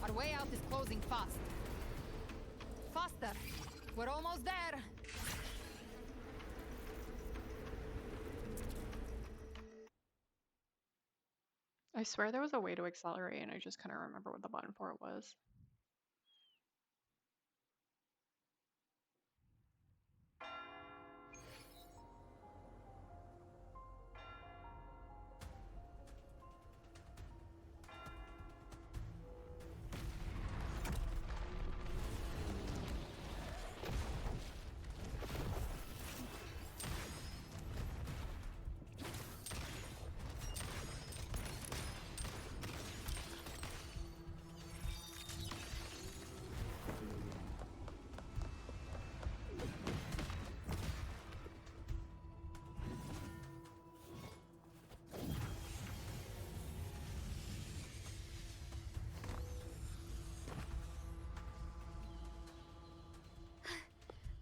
Our way out is closing fast. Faster! We're almost there! I swear there was a way to accelerate and I just couldn't remember what the button for it was.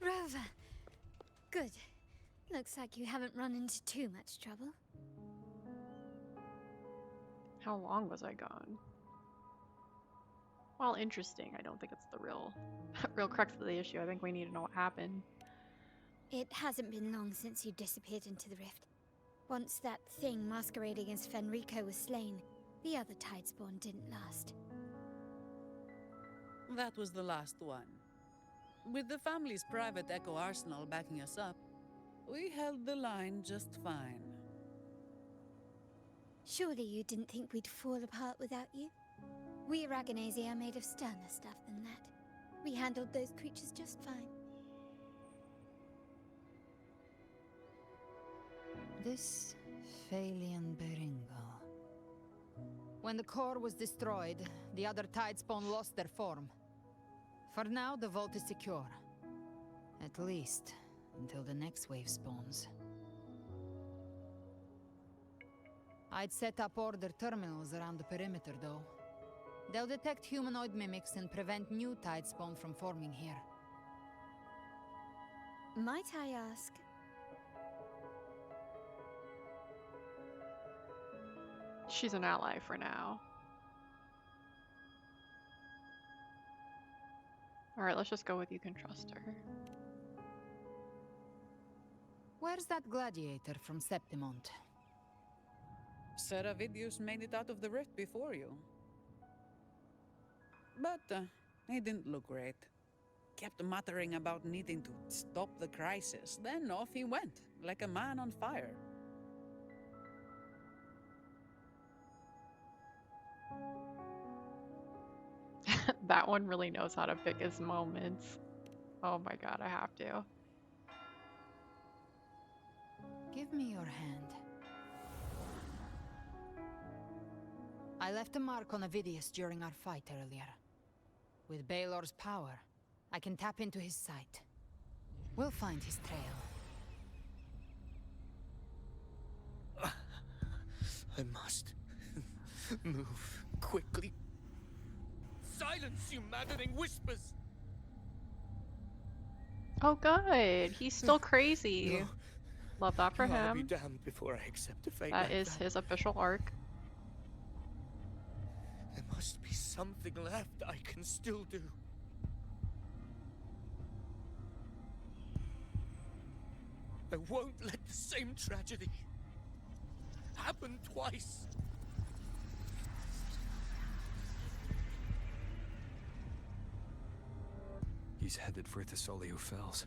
Rover. Good. Looks like you haven't run into too much trouble. How long was I gone? Well, interesting. I don't think it's the real crux of the issue. I think we need to know what happened. It hasn't been long since you disappeared into the rift. Once that thing masquerading as Fenrico was slain, the other Tidespawn didn't last. That was the last one. With the family's private Echo arsenal backing us up, we held the line just fine. Surely you didn't think we'd fall apart without you? We Aragonese are made of sterner stuff than that. We handled those creatures just fine. This Phalian Beringal. When the core was destroyed, the other Tidespawn lost their form. For now, the vault is secure. At least, until the next wave spawns. I'd set up order terminals around the perimeter, though. They'll detect humanoid mimics and prevent new Tidespawn from forming here. Might I ask? She's an ally for now. Alright, let's just go with you can trust her. Where's that gladiator from Septimont? Seravidius made it out of the rift before you. But he didn't look great. Kept muttering about needing to stop the crisis, then off he went, like a man on fire. That one really knows how to pick his moments. Oh my god, I have to. Give me your hand. I left a mark on Avidius during our fight earlier. With Baelor's power, I can tap into his sight. We'll find his trail. I must move quickly. Silence, you maddening whispers! Oh good, he's still crazy. No. Love that for I'll be him. damned before I accept a fate That like is that. his official arc. There must be something left I can still do. I won't let the same tragedy happen twice. He's headed for Thessalio Fells.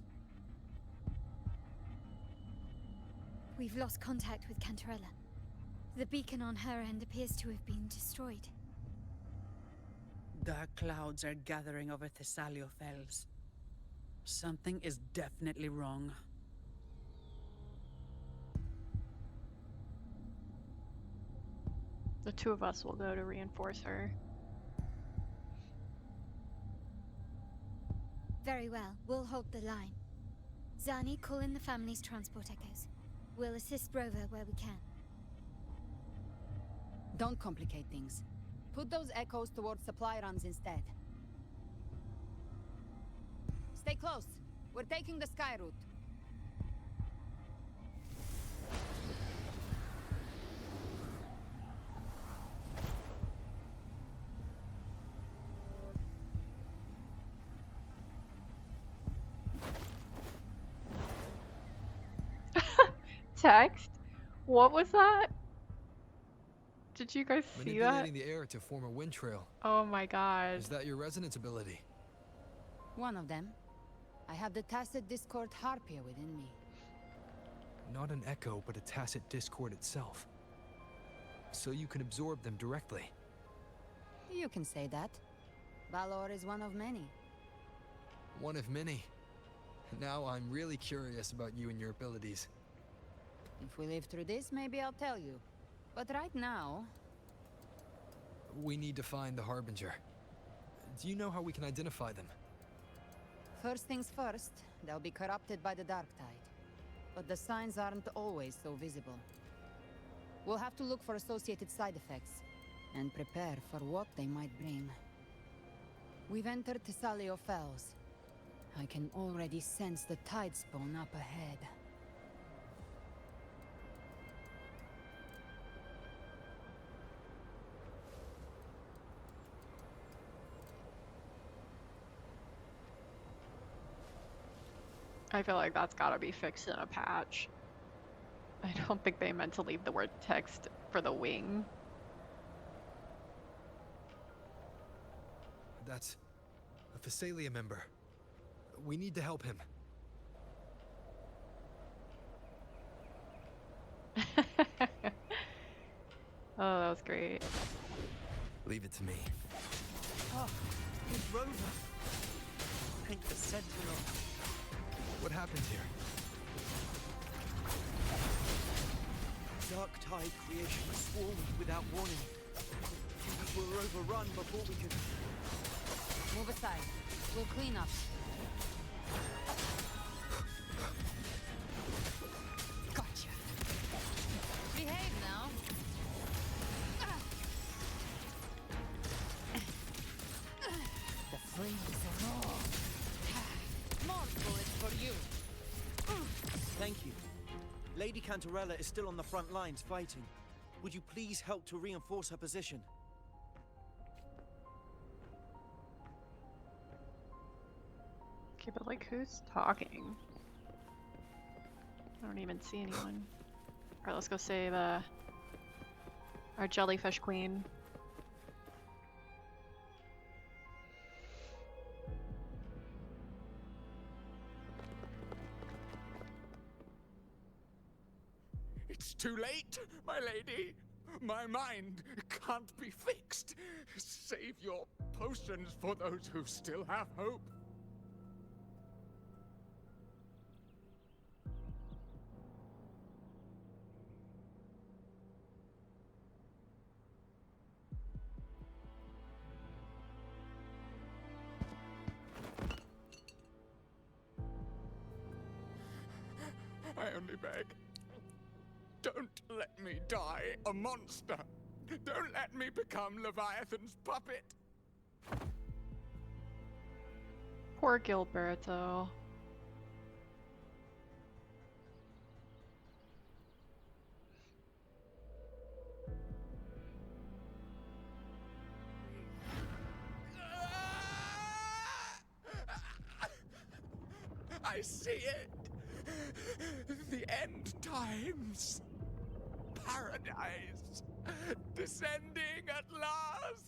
We've lost contact with Cantarella. The beacon on her end appears to have been destroyed. Dark clouds are gathering over Thessalio Fells. Something is definitely wrong. The two of us will go to reinforce her. Very well. We'll hold the line. Zani, call in the family's transport echoes. We'll assist Rover where we can. Don't complicate things. Put those echoes towards supply runs instead. Stay close. We're taking the sky route. Text? What was that? Did you guys see that? Manipulating the air to form a wind trail. Oh my god. Is that your resonance ability? One of them. I have the tacit discord harpia within me. Not an echo, but a tacit discord itself. So you can absorb them directly. You can say that. Valor is one of many. One of many. Now I'm really curious about you and your abilities. If we live through this, maybe I'll tell you. But right now... We need to find the Harbinger. Do you know how we can identify them? First things first, they'll be corrupted by the Dark Tide. But the signs aren't always so visible. We'll have to look for associated side effects, and prepare for what they might bring. We've entered Thessalio Fells. I can already sense the tide spawn up ahead. I feel like that's gotta be fixed in a patch. I don't think they meant to leave the word text for the wing. That's a Thessalia member. We need to help him. Oh, that was great. Leave it to me. Oh, it's Rover. Thank the Sentinel. What happened here? Dark Tide creation swarmed without warning. We were overrun before we could... Move aside. We'll clean up. Gotcha. Behave now. The flames are raw. More bullets for you. Thank you. Lady Cantarella is still on the front lines fighting. Would you please help to reinforce her position? Okay, but like, who's talking? I don't even see anyone. Alright, let's go save our jellyfish queen. It's too late, my lady. My mind can't be fixed. Save your potions for those who still have hope. I only beg. Don't let me die a monster. Don't let me become Leviathan's puppet. Poor Gilberto. I see it. The end times. Paradise. Descending at last.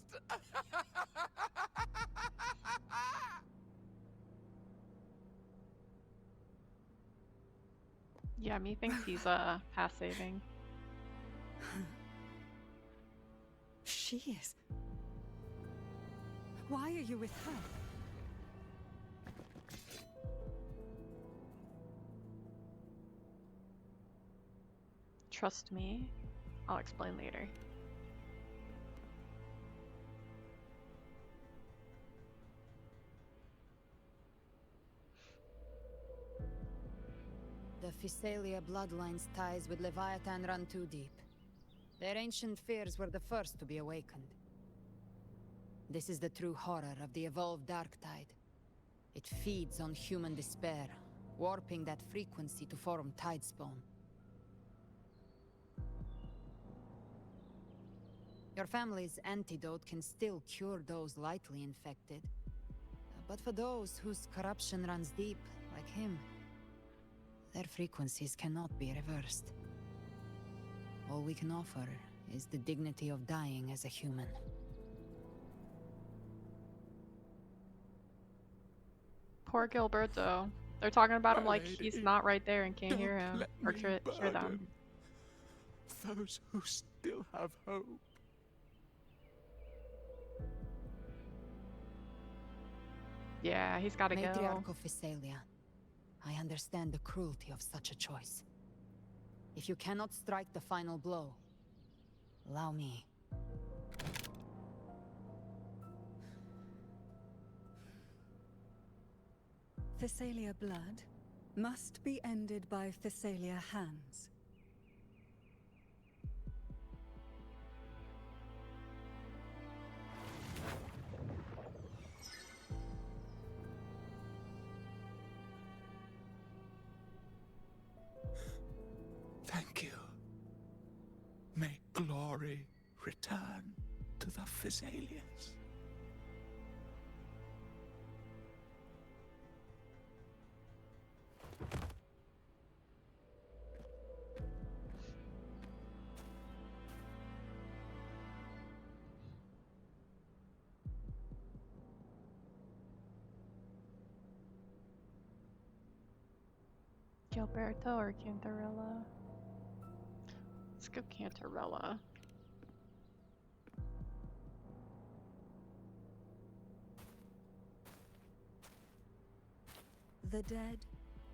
Yeah, me thinks he's pass saving. She is... Why are you with her? Trust me. I'll explain later. The Physalia bloodline's ties with Leviathan run too deep. Their ancient fears were the first to be awakened. This is the true horror of the evolved Darktide. It feeds on human despair, warping that frequency to form Tidespawn. Your family's antidote can still cure those lightly infected. But for those whose corruption runs deep, like him, their frequencies cannot be reversed. All we can offer is the dignity of dying as a human. Poor Gilberto. They're talking about him My like lady, he's not right there and can't don't hear him let or me hear them. burden those who still have hope. Yeah, he's gotta go. Matriarch of Physalia, I understand the cruelty of such a choice. If you cannot strike the final blow, allow me. Physalia blood must be ended by Physalia hands. Thank you. May glory return to the Physalians. Gilberto or Cantarella? Let's go Cantarella. The dead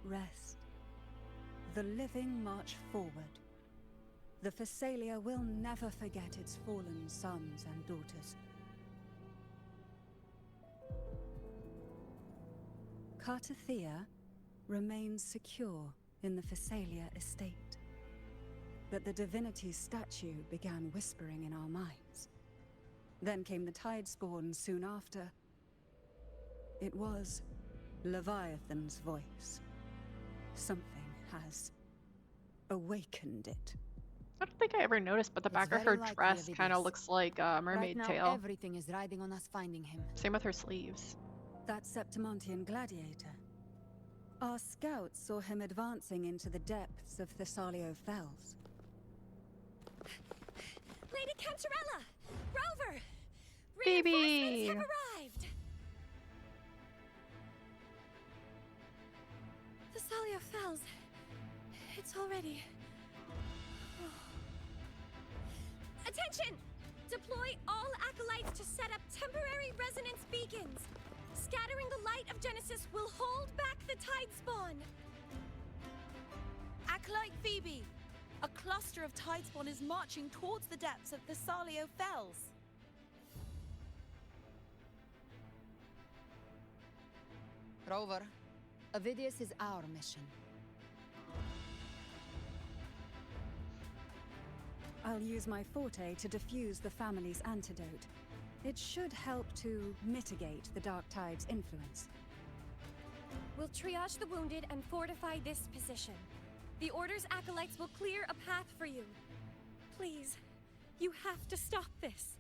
rest. The living march forward. The Physalia will never forget its fallen sons and daughters. Cartathea remains secure in the Physalia estate. But the divinity's statue began whispering in our minds. Then came the Tidespawn soon after. It was Leviathan's voice. Something has awakened it. I don't think I ever noticed, but the back of her dress kind of looks like a mermaid right now, tail. Everything is riding on us finding him. Same with her sleeves. That Septimontian gladiator. Our scouts saw him advancing into the depths of Thessalio Fells. Lady Cantarella! Rover! Phoebe! Reinforcements have arrived! Thessalio Fells. It's already... Attention! Deploy all acolytes to set up temporary resonance beacons. Scattering the light of Genesis will hold back the Tidespawn. Acolyte Phoebe, a cluster of Tidespawn is marching towards the depths of Thessalio Fells. Rover, Avidius is our mission. I'll use my forte to defuse the family's antidote. It should help to mitigate the Dark Tide's influence. We'll triage the wounded and fortify this position. The Order's acolytes will clear a path for you. Please, you have to stop this.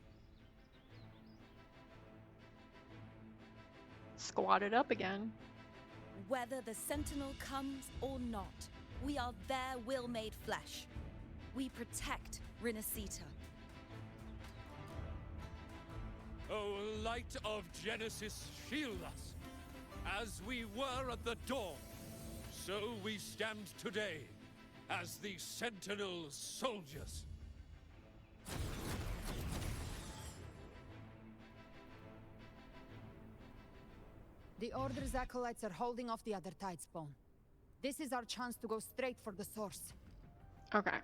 Squatted up again. Whether the Sentinel comes or not, we are their will made flesh. We protect Rinasita. O light of Genesis, shield us. As we were at the dawn, so we stand today as the Sentinel soldiers. The Order's acolytes are holding off the other Tidespawn. This is our chance to go straight for the source. Okay.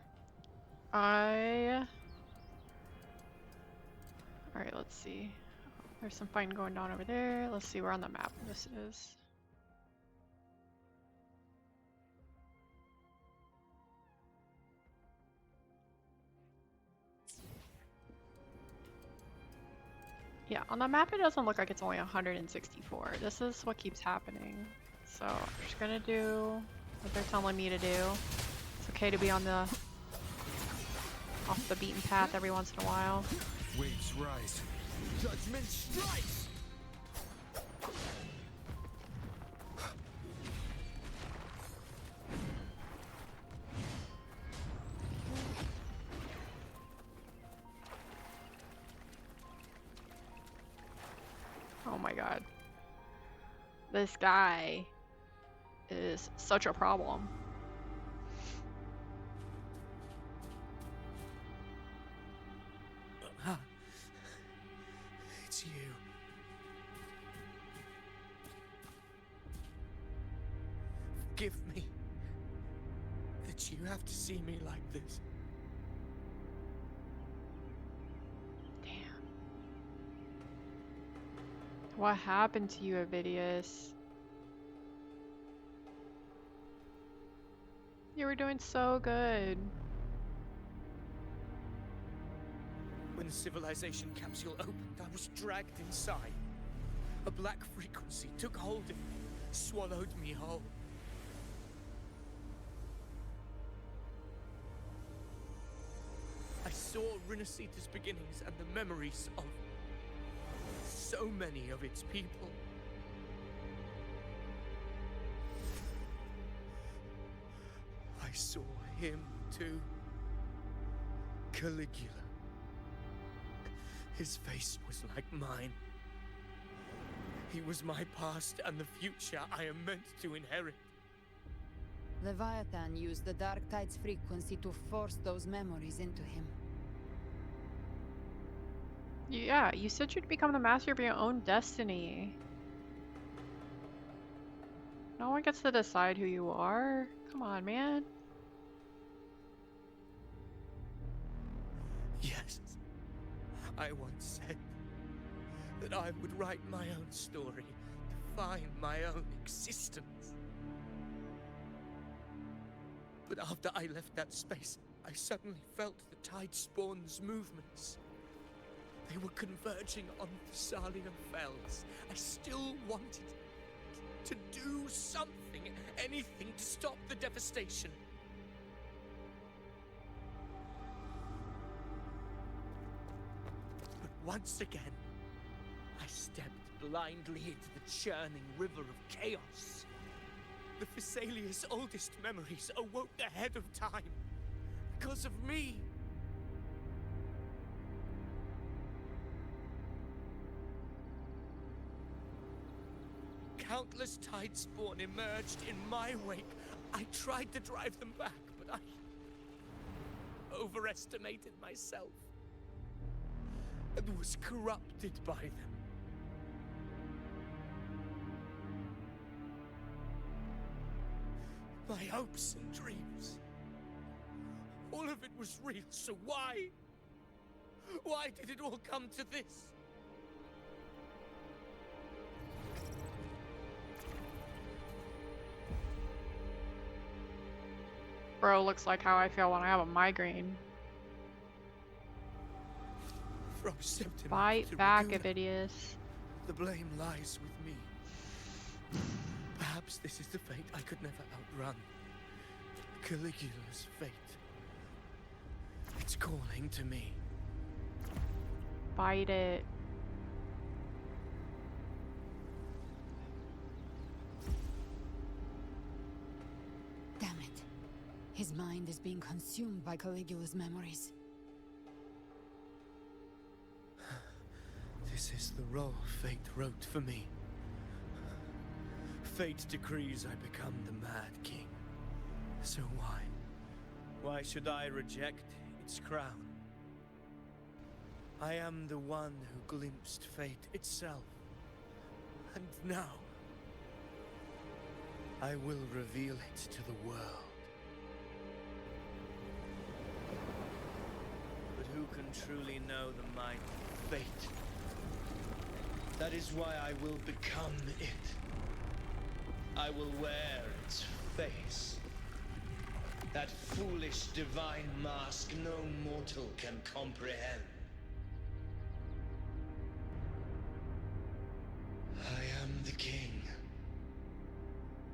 Alright, let's see. There's some fighting going on over there. Let's see where on the map this is. Yeah, on the map it doesn't look like it's only 164. This is what keeps happening. So I'm just gonna do what they're telling me to do. It's okay to be on the off the beaten path every once in a while. Waves rise. Judgment strikes! Oh my god. This guy is such a problem. It's you. Forgive me that you have to see me like this. What happened to you, Avidius? You were doing so good. When the civilization capsule opened, I was dragged inside. A black frequency took hold of me, swallowed me whole. I saw Rinasita's beginnings and the memories of so many of its people. I saw him too. Caligula. His face was like mine. He was my past and the future I am meant to inherit. Leviathan used the Dark Tide's frequency to force those memories into him. Yeah, you said you'd become the master of your own destiny. No one gets to decide who you are. Come on, man. Yes. I once said that I would write my own story, define my own existence. But after I left that space, I suddenly felt the Tidespawn's movements. They were converging on Thessalia Fells. I still wanted to do something, anything to stop the devastation. But once again, I stepped blindly into the churning river of chaos. The Thessalia's oldest memories awoke ahead of time because of me. Countless Tidespawn emerged in my wake. I tried to drive them back, but I overestimated myself and was corrupted by them. My hopes and dreams, all of it was real, so why? Why did it all come to this? Bro, looks like how I feel when I have a migraine. From September Fight to back, Ragusa, Avidius. the blame lies with me. Perhaps this is the fate I could never outrun. Caligula's fate. It's calling to me. Fight it. Damn it. His mind is being consumed by Caligula's memories. This is the role fate wrote for me. Fate decrees I become the Mad King. So why? Why should I reject its crown? I am the one who glimpsed fate itself. And now, I will reveal it to the world. But who can truly know the might of fate? That is why I will become it. I will wear its face. That foolish divine mask no mortal can comprehend. I am the king,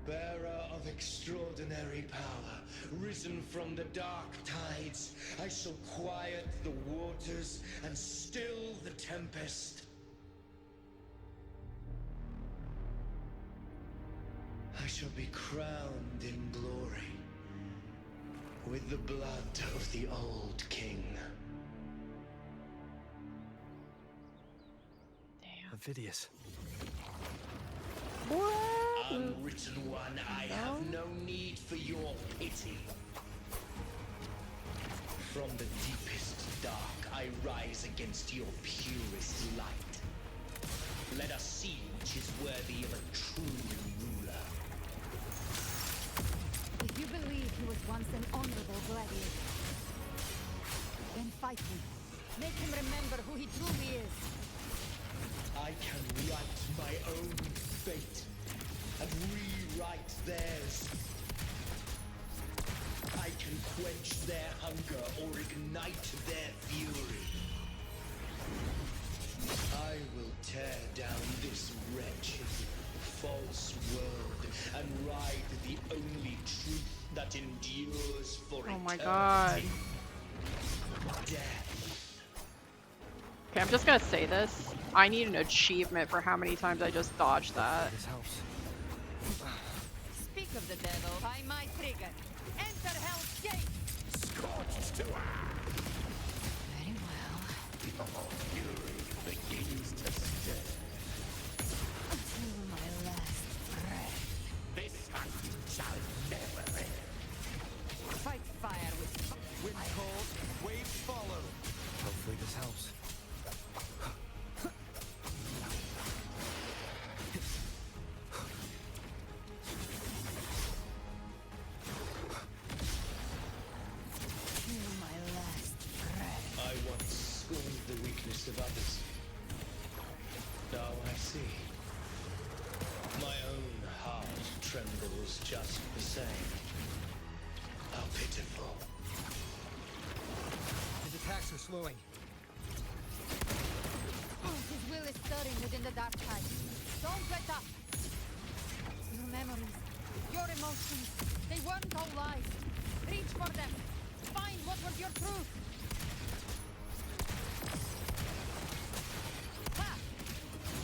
bearer of extraordinary power, risen from the dark tides. I shall quiet the waters and still the tempest. I shall be crowned in glory with the blood of the old king. Avidius. Unwritten one, I have no need for your pity. From the deepest dark, I rise against your purest light. Let us see which is worthy of a true ruler. If you believe he was once an honorable gladiator, then fight him. Make him remember who he truly is. I can write my own fate and rewrite theirs. I can quench their hunger or ignite their fury. I will tear down this wretched, false world and ride the only truth that endures for eternity. Oh my god. Death. Okay, I'm just gonna say this. I need an achievement for how many times I just dodged that. This helps. Speak of the devil, by my trigger. Enter Hell's Gate! Scorched to Very well. Your fury begins to stir. Until my last breath. This hunt shall never end. Fight fire with Wind cold, waves follow. Hopefully this helps. I once scorned the weakness of others. Now I see. My own heart trembles just the same. How pitiful. His attacks are slowing. His will is stirring within the dark tide. Don't let up! Your memories, your emotions, they weren't all lies. Reach for them. Find what was your truth. Ha!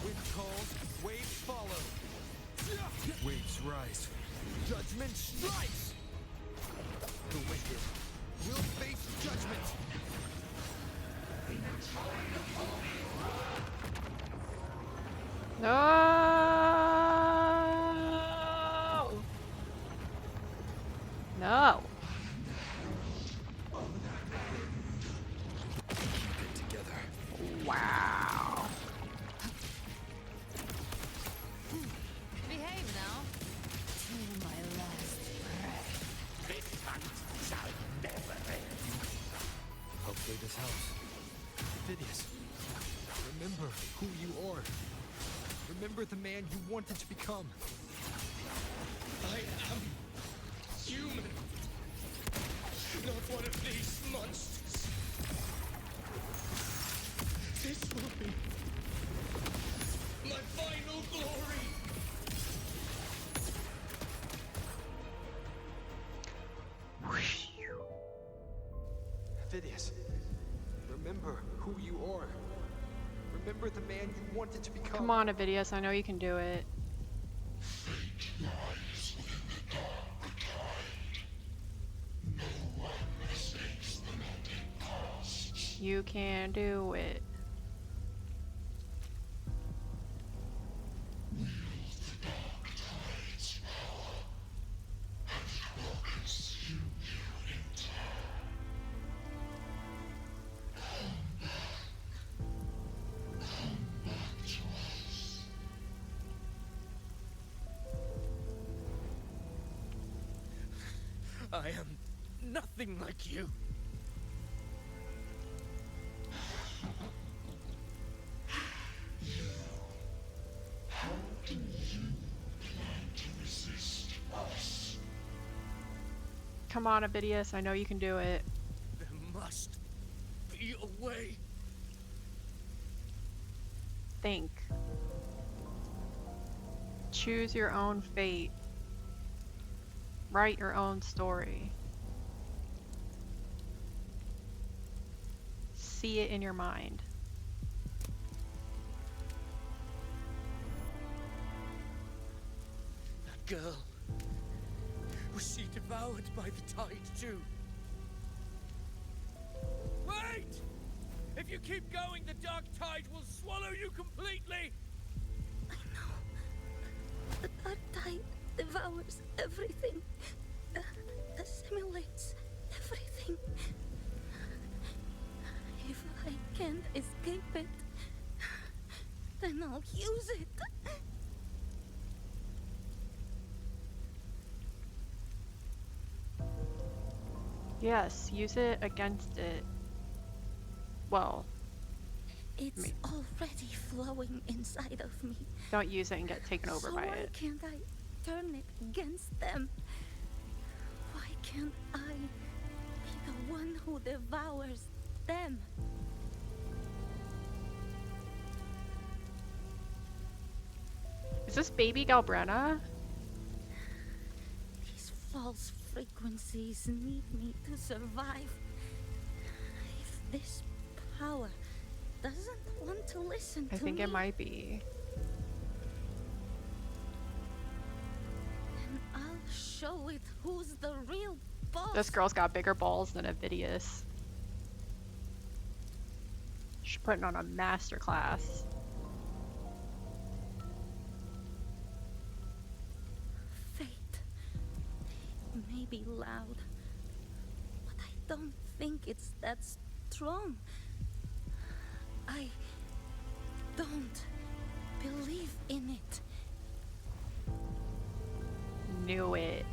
Wind calls, waves follow. Waves rise. Judgment strikes! The wicked will face judgment! No! No! Keep it together. Wow. Behave now. Till my last breath. This hunt shall never end. Hopefully this helps. Avidius, remember who you are. Remember the man you wanted to become. I am human. Not one of these monsters. This will be my final glory. Avidius, remember who you are. Remember the man you wanted to become. Come on, Avidius, I know you can do it. You can do it. I am nothing like you. How do you plan to resist us? Come on, Avidius, I know you can do it. There must be a way. Think. Choose your own fate. Write your own story. See it in your mind. That girl. Was she devoured by the tide too? Wait! If you keep going, the dark tide will swallow you completely! I know. The dark tide devours everything. Assimilates everything. If I can't escape it, then I'll use it. Yes, use it against it. Well, It's already flowing inside of me. don't use it and get taken over So by why it. can't I turn it against them? Why can't I be the one who devours them? Is this baby Galbrena? These false frequencies need me to survive. If this power doesn't want to listen I to think me, it might be. then I'll show it who's the real boss. This girl's got bigger balls than Avidius. She's putting on a masterclass. Fate. It may be loud, but I don't think it's that strong. I don't believe in it. Knew it.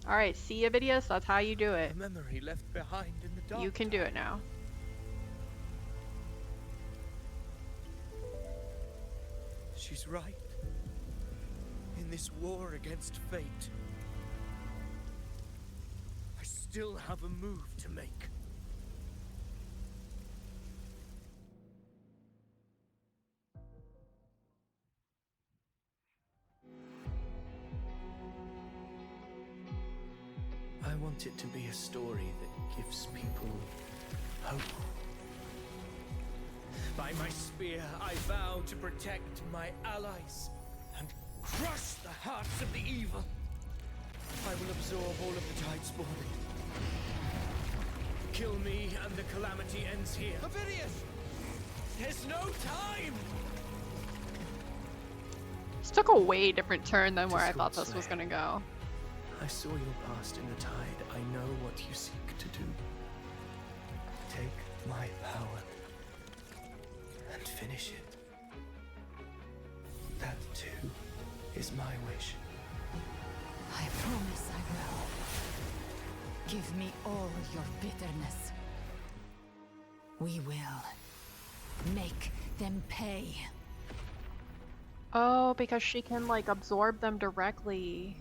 Alright, see Avidius? That's how you do it. A memory left behind in the dark. You can do it now. She's right. In this war against fate, I still have a move to make. I want it to be a story that gives people hope. By my spear, I vow to protect my allies and crush the hearts of the evil. I will absorb all of the tide spawn. Kill me and the calamity ends here. Avidius! There's no time! This took a way different turn than where I thought this was gonna go. I saw your past in the tide. I know what you seek to do. Take my power and finish it. That too is my wish. I promise I will. Give me all your bitterness. We will make them pay. Oh, because she can like absorb them directly.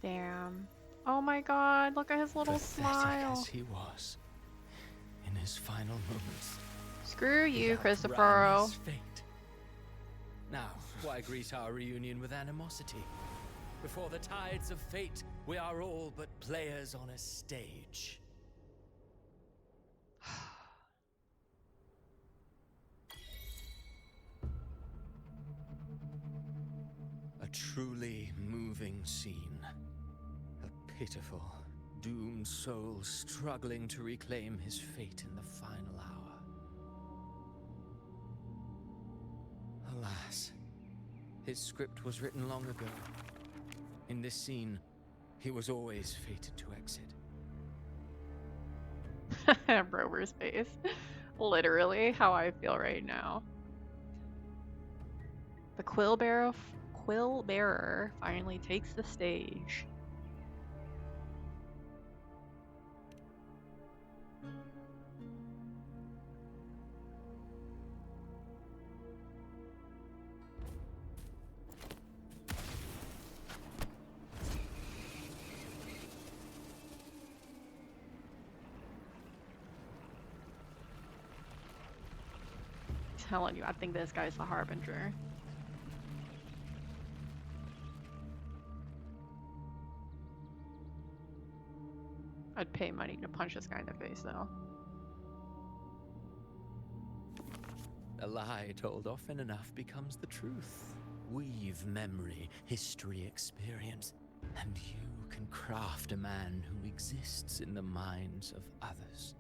Damn. Oh my god, look at his little Pathetic smile. as he was in his final moments. Screw you, Without Christopher. Ryan's fate. Now, why greet our reunion with animosity? Before the tides of fate, we are all but players on a stage. A truly moving scene. A pitiful, doomed soul struggling to reclaim his fate in the final hour. Alas, his script was written long ago. In this scene, he was always fated to exit. Rover's face. Literally how I feel right now. The quill bearer finally takes the stage. Telling you, I think this guy's the Harbinger. I'd pay money to punch this guy in the face, though. A lie told often enough becomes the truth. Weave memory, history, experience, and you can craft a man who exists in the minds of others.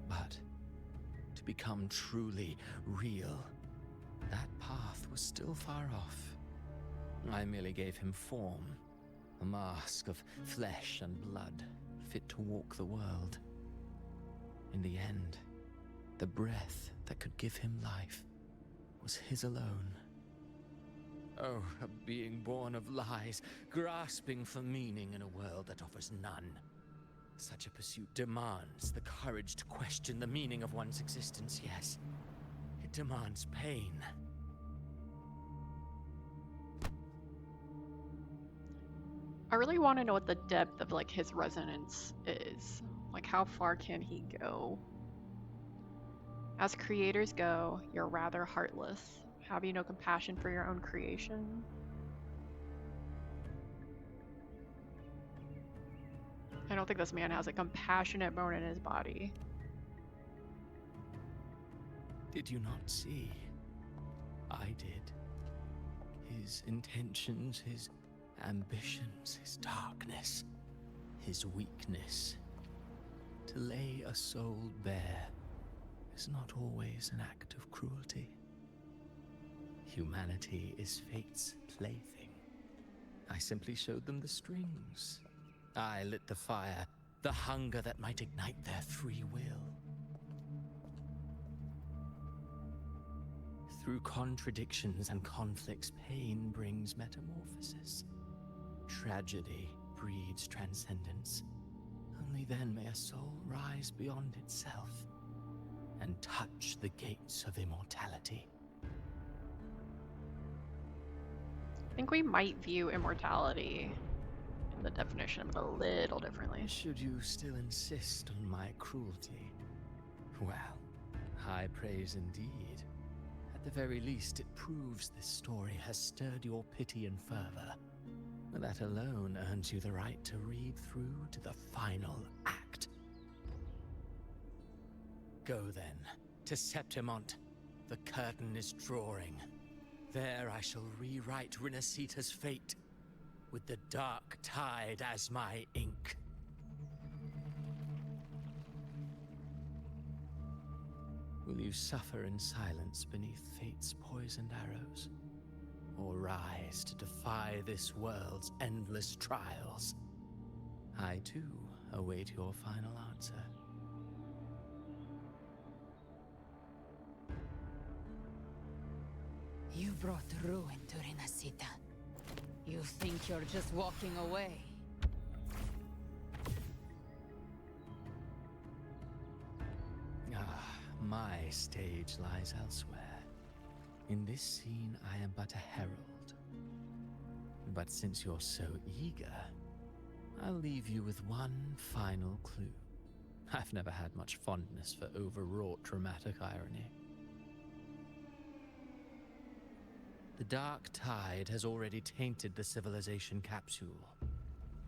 But to become truly real, that path was still far off. I merely gave him form, a mask of flesh and blood, fit to walk the world. In the end, the breath that could give him life was his alone. Oh, a being born of lies, grasping for meaning in a world that offers none. Such a pursuit demands the courage to question the meaning of one's existence, yes. It demands pain. I really want to know what the depth of like his resonance is. Like how far can he go? As creators go, you're rather heartless. Have you no compassion for your own creation? I don't think this man has a compassionate bone in his body. Did you not see? I did. His intentions, his ambitions, his darkness, his weakness. To lay a soul bare is not always an act of cruelty. Humanity is fate's plaything. I simply showed them the strings. I lit the fire, the hunger that might ignite their free will. Through contradictions and conflicts, pain brings metamorphosis. Tragedy breeds transcendence. Only then may a soul rise beyond itself and touch the gates of immortality. I think we might view immortality in the definition of it a little differently. Should you still insist on my cruelty? Well, high praise indeed. At the very least, it proves this story has stirred your pity and fervor. That alone earns you the right to read through to the final act. Go then, to Septimont. The curtain is drawing. There I shall rewrite Renacita's fate, with the dark tide as my ink. Will you suffer in silence beneath fate's poisoned arrows? Or rise to defy this world's endless trials? I too await your final answer. You brought ruin to Renacita. You think you're just walking away? My stage lies elsewhere. In this scene, I am but a herald. But since you're so eager, I'll leave you with one final clue. I've never had much fondness for overwrought dramatic irony. The dark tide has already tainted the civilization capsule.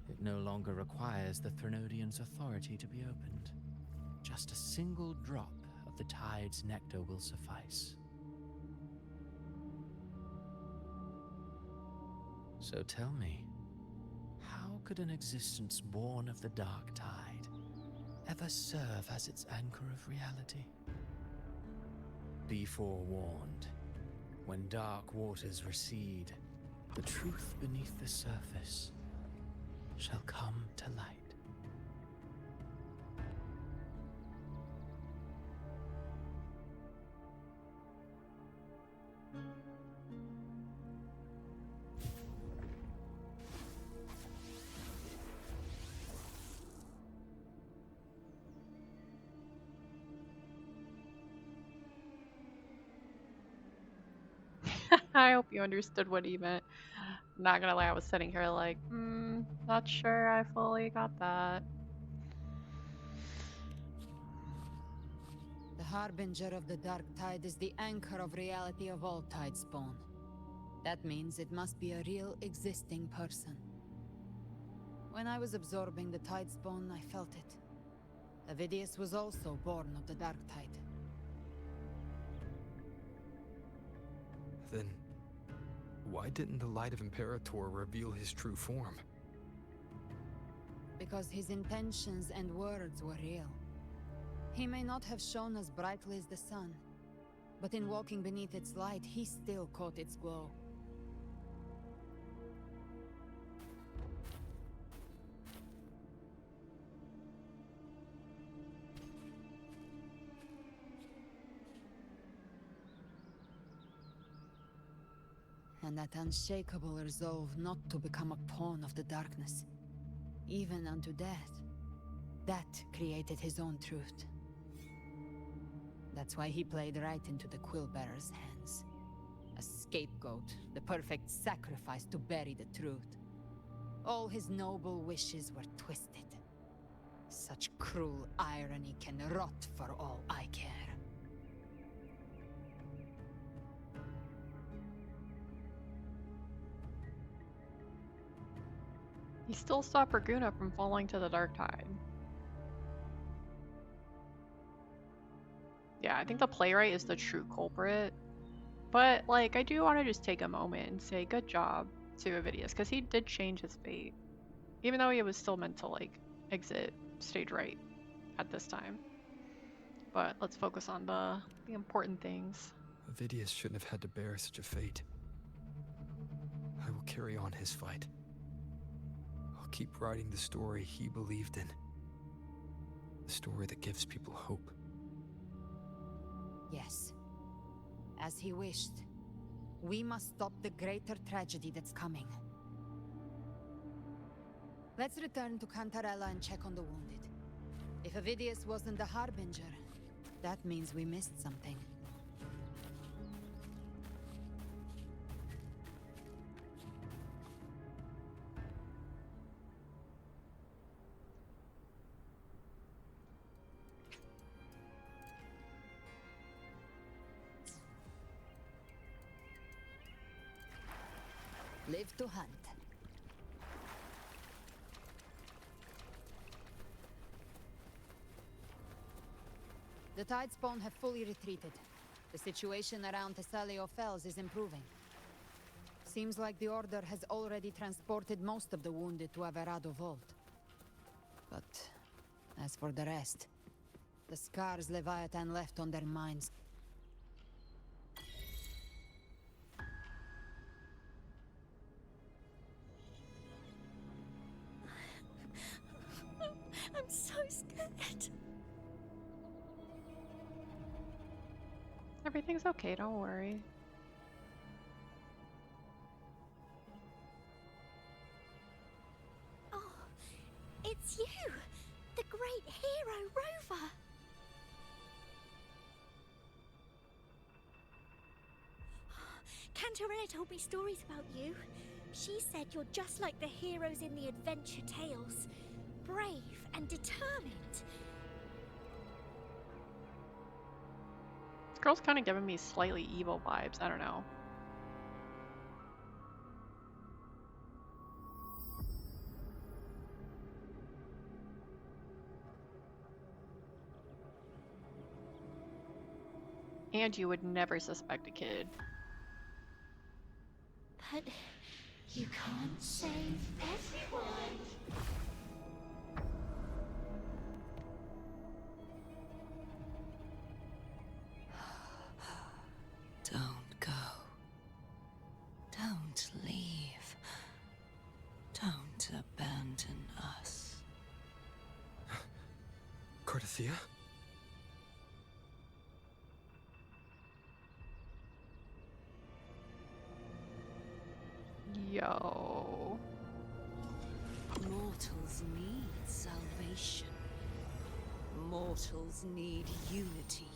It no longer requires the Threnodians' authority to be opened. Just a single drop of the tide's nectar will suffice. So tell me, how could an existence born of the dark tide ever serve as its anchor of reality? Be forewarned. When dark waters recede, the truth beneath the surface shall come to light. I hope you understood what he meant. Not gonna lie, I was sitting here like, not sure I fully got that. The Harbinger of the Dark Tide is the anchor of reality of all Tidespawn. That means it must be a real, existing person. When I was absorbing the Tidespawn, I felt it. Avidius was also born of the Dark Tide. Then, why didn't the Light of Imperator reveal his true form? Because his intentions and words were real. He may not have shone as brightly as the sun, but in walking beneath its light, he still caught its glow. And that unshakable resolve not to become a pawn of the darkness, even unto death, that created his own truth. That's why he played right into the Quillbearer's hands. A scapegoat, the perfect sacrifice to bury the truth. All his noble wishes were twisted. Such cruel irony can rot for all I care. He still stopped Raguna from falling to the Dark Tide. Yeah, I think the playwright is the true culprit. But, like, I do want to just take a moment and say good job to Avidius, because he did change his fate. Even though he was still meant to, like, exit stage right at this time. But let's focus on the important things. Avidius shouldn't have had to bear such a fate. I will carry on his fight. I'll keep writing the story he believed in. The story that gives people hope. Yes. As he wished. We must stop the greater tragedy that's coming. Let's return to Cantarella and check on the wounded. If Avidius wasn't the Harbinger, that means we missed something. Live to hunt. The Tidespawn have fully retreated. The situation around Thessalio Fells is improving. Seems like the Order has already transported most of the wounded to Averado Vault. But as for the rest, the scars Leviathan left on their minds. I'm so scared. Everything's okay, don't worry. Oh, it's you! The great hero, Rover! Cantarella told me stories about you. She said you're just like the heroes in the adventure tales. Brave and determined. This girl's kind of giving me slightly evil vibes, I don't know. And you would never suspect a kid. But you can't save everyone. Don't go. Don't leave. Don't abandon us. Cartathea? Yo. Mortals need salvation. Mortals need unity.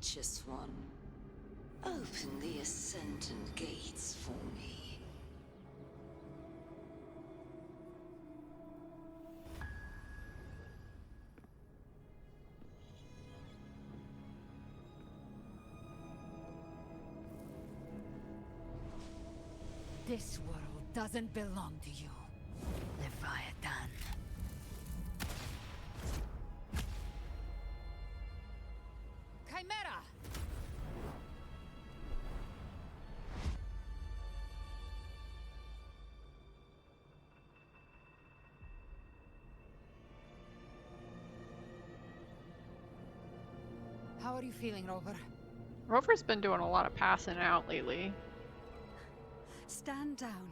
righteous one. Open the Ascendant gates for me. This world doesn't belong to you, Leviathan. Chimera! How are you feeling, Rover? Rover's been doing a lot of passing out lately. Stand down.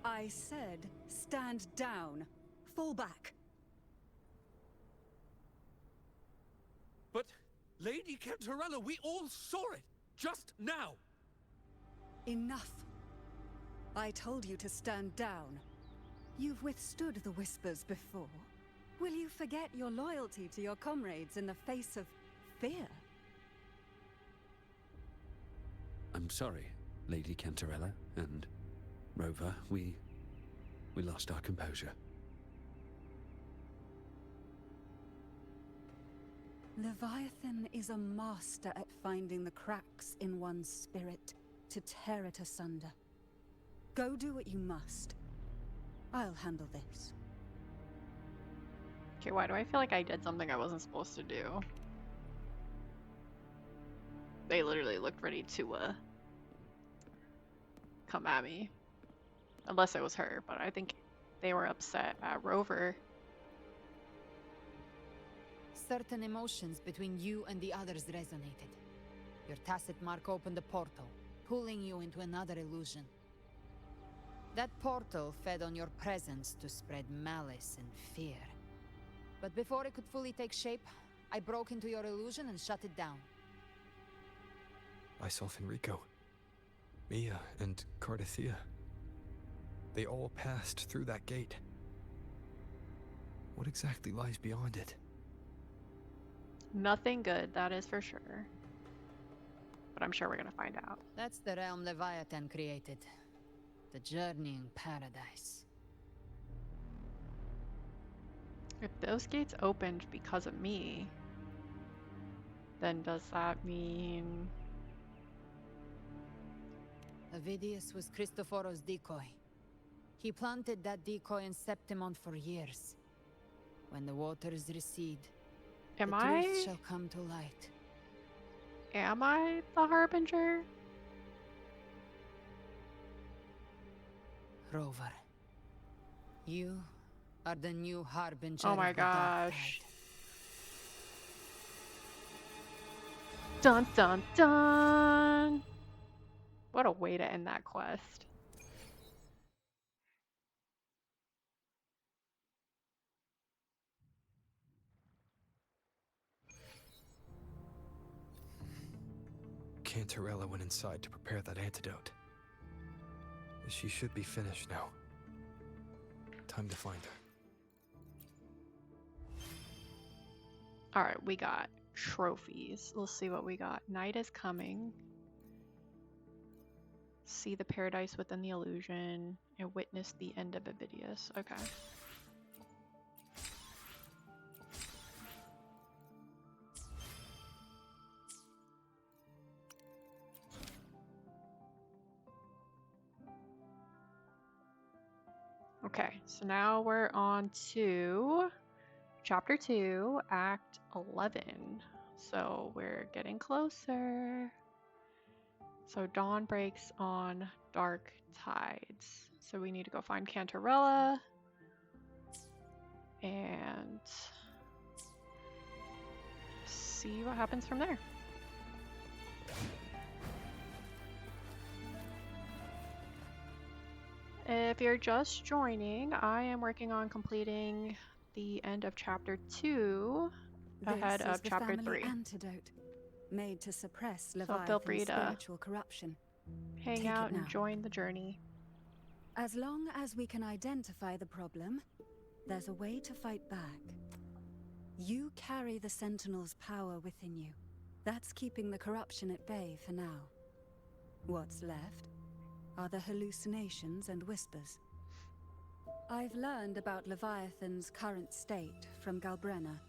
I said, stand down. Fall back. But, Lady Cantarella, we all saw it! Just now! Enough. I told you to stand down. You've withstood the whispers before. Will you forget your loyalty to your comrades in the face of fear? I'm sorry, Lady Cantarella and Rover. We lost our composure. Leviathan is a master at finding the cracks in one's spirit to tear it asunder. Go do what you must. I'll handle this. Okay, why do I feel like I did something I wasn't supposed to do? They literally looked ready to come at me. Unless it was her, but I think they were upset at Rover. Certain emotions between you and the others resonated. Your tacit mark opened a portal, pulling you into another illusion. That portal fed on your presence to spread malice and fear. But before it could fully take shape, I broke into your illusion and shut it down. I saw Fenrico, Mia, and Cardathia. They all passed through that gate. What exactly lies beyond it? Nothing good, that is for sure. But I'm sure we're gonna find out. That's the realm Leviathan created. The journeying paradise. If those gates opened because of me, then does that mean... Avidius was Cristoforo's decoy. He planted that decoy in Septimont for years. When the waters recede, the truth shall come to light. Am I the Harbinger? Rover, you are the new Harbinger. Oh my of the Dark gosh. Tide. Dun dun dun! What a way to end that quest. Cantarella went inside to prepare that antidote. She should be finished now. Time to find her. Alright, we got trophies. Let's see what we got. Night is coming. See the paradise within the illusion and witness the end of Avidius. Okay. Okay, so now we're on to Chapter 2, Act 11. So we're getting closer. So dawn breaks on dark tides. So we need to go find Cantarella and see what happens from there. If you're just joining, I am working on completing the end of Chapter 2 ahead This is of the Chapter family 3. antidote. made to suppress So feel Leviathan's free to spiritual corruption. hang Take out it now. and join the journey. As long as we can identify the problem, there's a way to fight back. You carry the Sentinel's power within you. That's keeping the corruption at bay for now. What's left are the hallucinations and whispers. I've learned about Leviathan's current state from Galbrenna.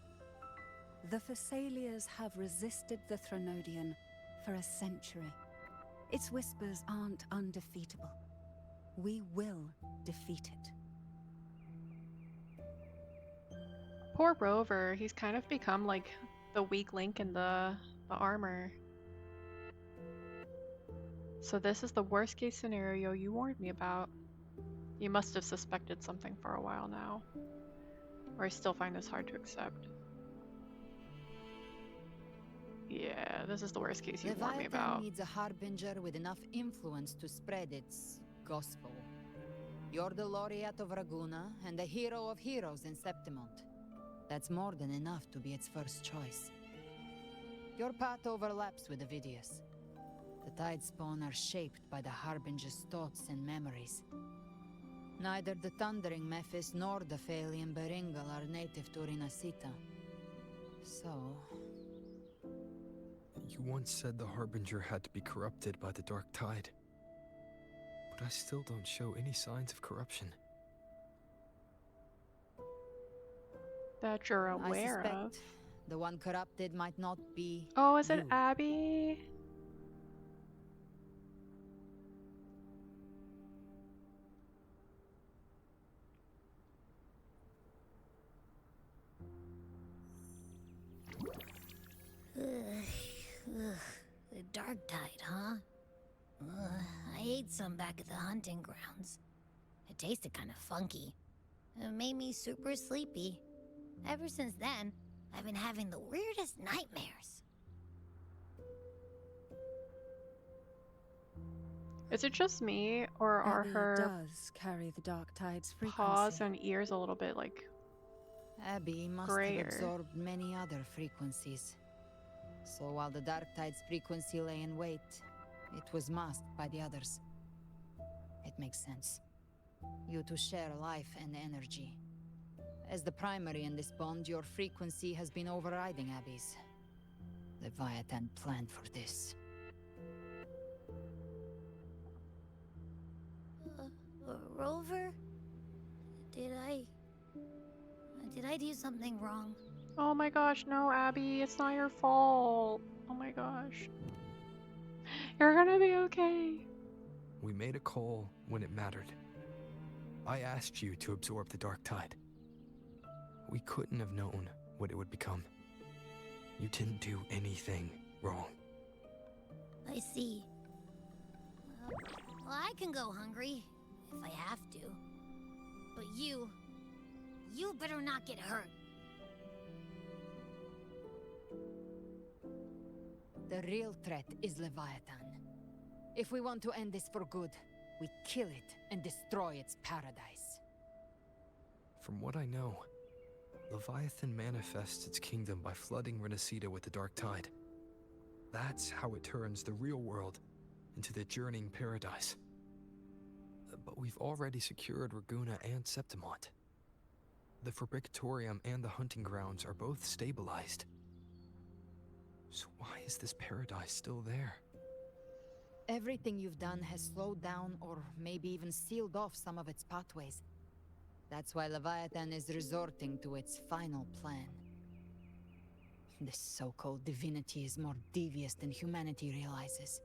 The Thessalians have resisted the Threnodian for a century. Its whispers aren't undefeatable. We will defeat it. Poor Rover, he's kind of become like the weak link in the armor. So this is the worst case scenario you warned me about. You must have suspected something for a while now. Or I still find this hard to accept. Yeah, this is the worst case you warned me Leviathan about. needs a harbinger with enough influence to spread its gospel. You're the laureate of Raguna and the hero of heroes in Septimont. That's more than enough to be its first choice. Your path overlaps with Avidius. The Tidespawn are shaped by the Harbinger's thoughts and memories. Neither the Thundering Mephis nor the Phalian Beringal are native to Rinasita. So... You once said the Harbinger had to be corrupted by the Dark Tide. But I still don't show any signs of corruption. That you're I aware suspect of. the one corrupted might not be Oh, is it you. Abby? The Dark Tide, huh? I ate some back at the hunting grounds. It tasted kind of funky. It made me super sleepy. Ever since then, I've been having the weirdest nightmares. Is it just me, or are Abby her does carry the Dark Tide's frequency. paws and ears a little bit like Abby must grayer? have absorbed many other frequencies. So while the Dark Tide's frequency lay in wait, it was masked by the others. It makes sense. You two share life and energy. As the primary in this bond, your frequency has been overriding Abby's. Leviathan planned for this. Rover? Did I do something wrong? Oh my gosh, no, Abby, it's not your fault. Oh my gosh. You're gonna be okay. We made a call when it mattered. I asked you to absorb the Dark Tide. We couldn't have known what it would become. You didn't do anything wrong. I see. Well, I can go hungry, if I have to. But you better not get hurt. The real threat is Leviathan. If we want to end this for good, we kill it and destroy its paradise. From what I know, Leviathan manifests its kingdom by flooding Renacida with the Dark Tide. That's how it turns the real world into the journeying paradise. But we've already secured Raguna and Septimont. The Fabricatorium and the hunting grounds are both stabilized. So why is this paradise still there? Everything you've done has slowed down or maybe even sealed off some of its pathways. That's why Leviathan is resorting to its final plan. This so-called divinity is more devious than humanity realizes.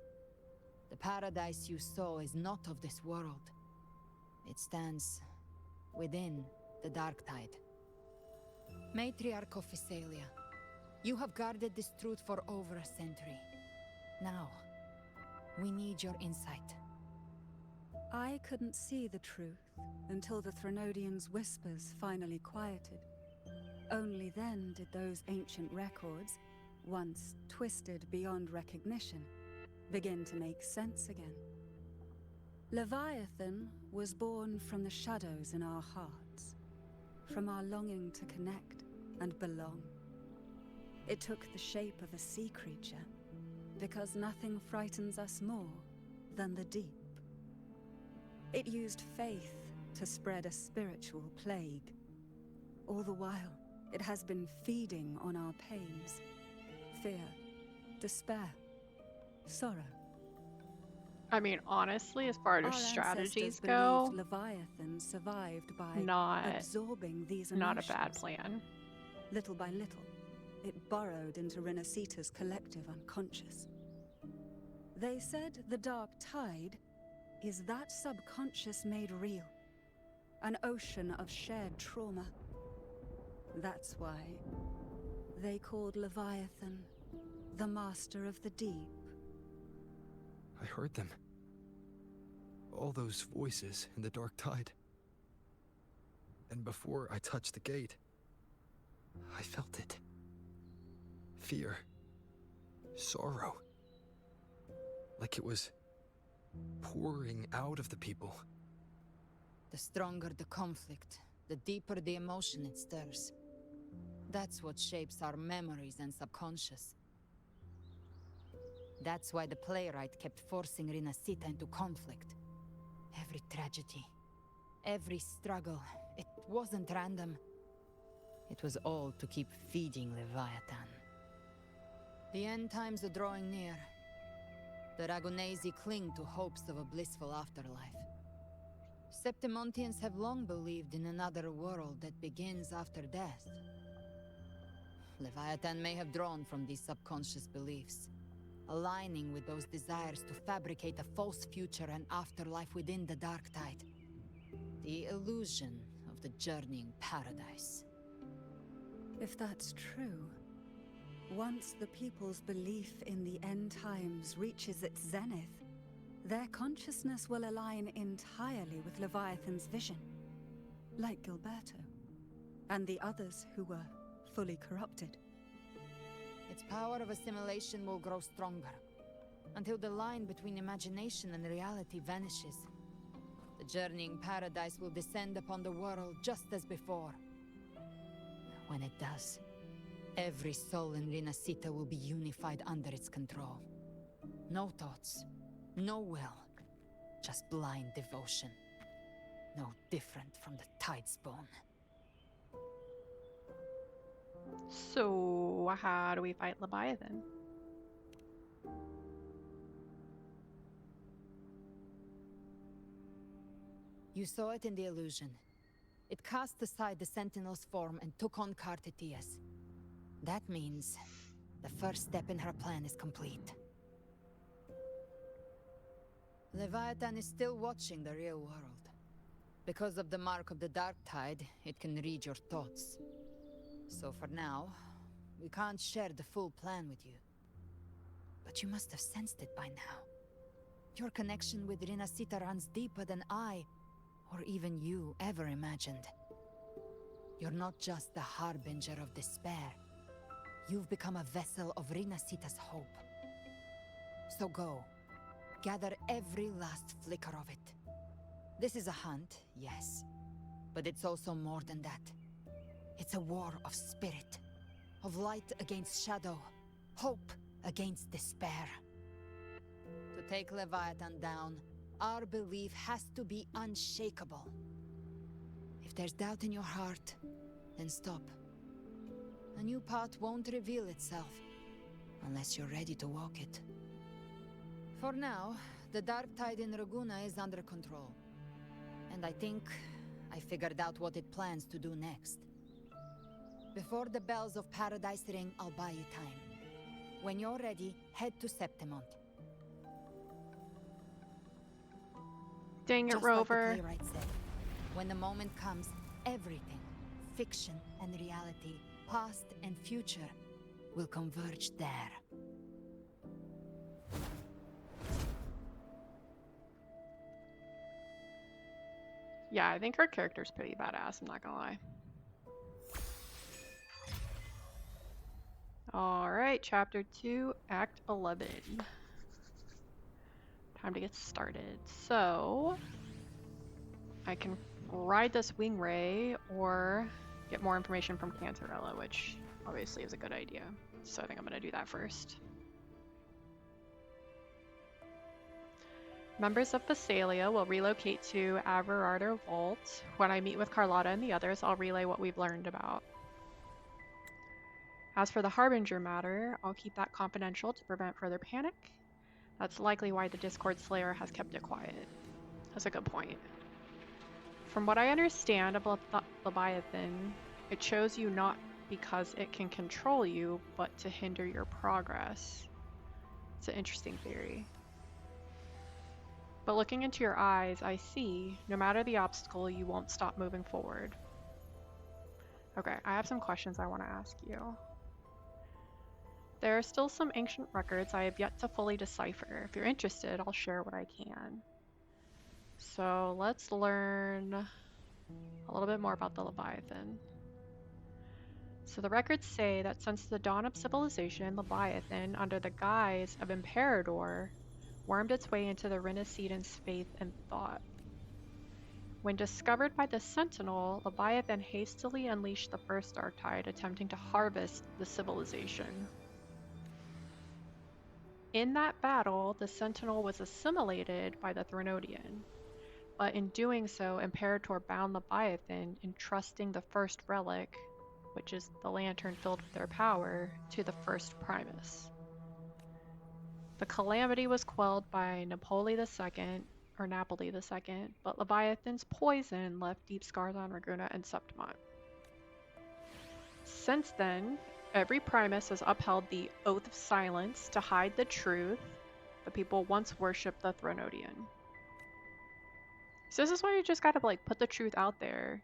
The paradise you saw is not of this world. It stands within the Dark Tide. Matriarch of Physalia, you have guarded this truth for over a century. Now, we need your insight. I couldn't see the truth until the Threnodian's whispers finally quieted. Only then did those ancient records, once twisted beyond recognition, begin to make sense again. Leviathan was born from the shadows in our hearts, from our longing to connect and belong. It took the shape of a sea creature, because nothing frightens us more than the deep. It used faith to spread a spiritual plague. All the while, it has been feeding on our pains. Fear, despair, sorrow. I mean, honestly, as far Our as strategies ancestors go, believed Leviathan survived by not absorbing these not a emotions. bad plan. Little by little, it burrowed into Renacita's collective unconscious. They said the dark tide is that subconscious made real. An ocean of shared trauma. That's why they called Leviathan the Master of the Deep. I heard them. All those voices in the dark tide. And before I touched the gate, I felt it. Fear. Sorrow. Like it was pouring out of the people. The stronger the conflict, the deeper the emotion it stirs. That's what shapes our memories and subconscious. That's why the playwright kept forcing Renacita into conflict. Every tragedy, every struggle, it wasn't random. It was all to keep feeding Leviathan. The end times are drawing near. The Ragonesi cling to hopes of a blissful afterlife. Septimontians have long believed in another world that begins after death. Leviathan may have drawn from these subconscious beliefs, aligning with those desires to fabricate a false future and afterlife within the dark tide. The illusion of the journeying paradise. If that's true, once the people's belief in the end times reaches its zenith, their consciousness will align entirely with Leviathan's vision, like Gilberto, and the others who were fully corrupted. Its power of assimilation will grow stronger, until the line between imagination and reality vanishes. The journeying paradise will descend upon the world just as before. When it does, every soul in Renacita will be unified under its control. No thoughts, no will, just blind devotion. No different from the Tidespawn. So, how do we fight Leviathan? You saw it in the illusion. It cast aside the Sentinel's form and took on Cartetias. That means the first step in her plan is complete. Leviathan is still watching the real world. Because of the mark of the Dark Tide, it can read your thoughts. So for now, we can't share the full plan with you. But you must have sensed it by now. Your connection with Renacita runs deeper than I, or even you, ever imagined. You're not just the harbinger of despair. You've become a vessel of Renacita's hope. So go. Gather every last flicker of it. This is a hunt, yes. But it's also more than that. It's a war of spirit. Of light against shadow. Hope against despair. To take Leviathan down, our belief has to be unshakable. If there's doubt in your heart, then stop. A new path won't reveal itself, unless you're ready to walk it. For now, the dark tide in Raguna is under control. And I think I figured out what it plans to do next. Before the bells of Paradise ring, I'll buy you time. When you're ready, head to Septimont. Dang it, Just Rover. like the playwright said, when the moment comes, everything, fiction and reality, past and future, will converge there. Yeah, I think her character's pretty badass, I'm not gonna lie. Alright, Chapter 2, Act 11. Time to get started. So, I can ride this wing ray or get more information from Cantarella, which obviously is a good idea. So I think I'm gonna do that first. Members of Phasalia will relocate to Averardo Vault. When I meet with Carlotta and the others, I'll relay what we've learned about. As for the Harbinger matter, I'll keep that confidential to prevent further panic. That's likely why the Discord Slayer has kept it quiet. That's a good point. From what I understand about Leviathan, it chose you not because it can control you, but to hinder your progress. It's an interesting theory. But looking into your eyes, I see, no matter the obstacle, you won't stop moving forward. Okay, I have some questions I want to ask you. There are still some ancient records I have yet to fully decipher. If you're interested, I'll share what I can. So let's learn a little bit more about the Leviathan. So the records say that since the dawn of civilization, Leviathan, under the guise of Imperador, wormed its way into the Renaissance faith and thought. When discovered by the Sentinel, Leviathan hastily unleashed the first dark tide, attempting to harvest the civilization. In that battle, the Sentinel was assimilated by the Threnodian, but in doing so, Imperator bound Leviathan, entrusting the first relic, which is the lantern filled with their power, to the first Primus. The calamity was quelled by Napoli II, but Leviathan's poison left deep scars on Raguna and Septimont. Since then, every Primus has upheld the Oath of Silence to hide the truth. The people once worshipped the Threnodian. So this is why you just gotta put the truth out there.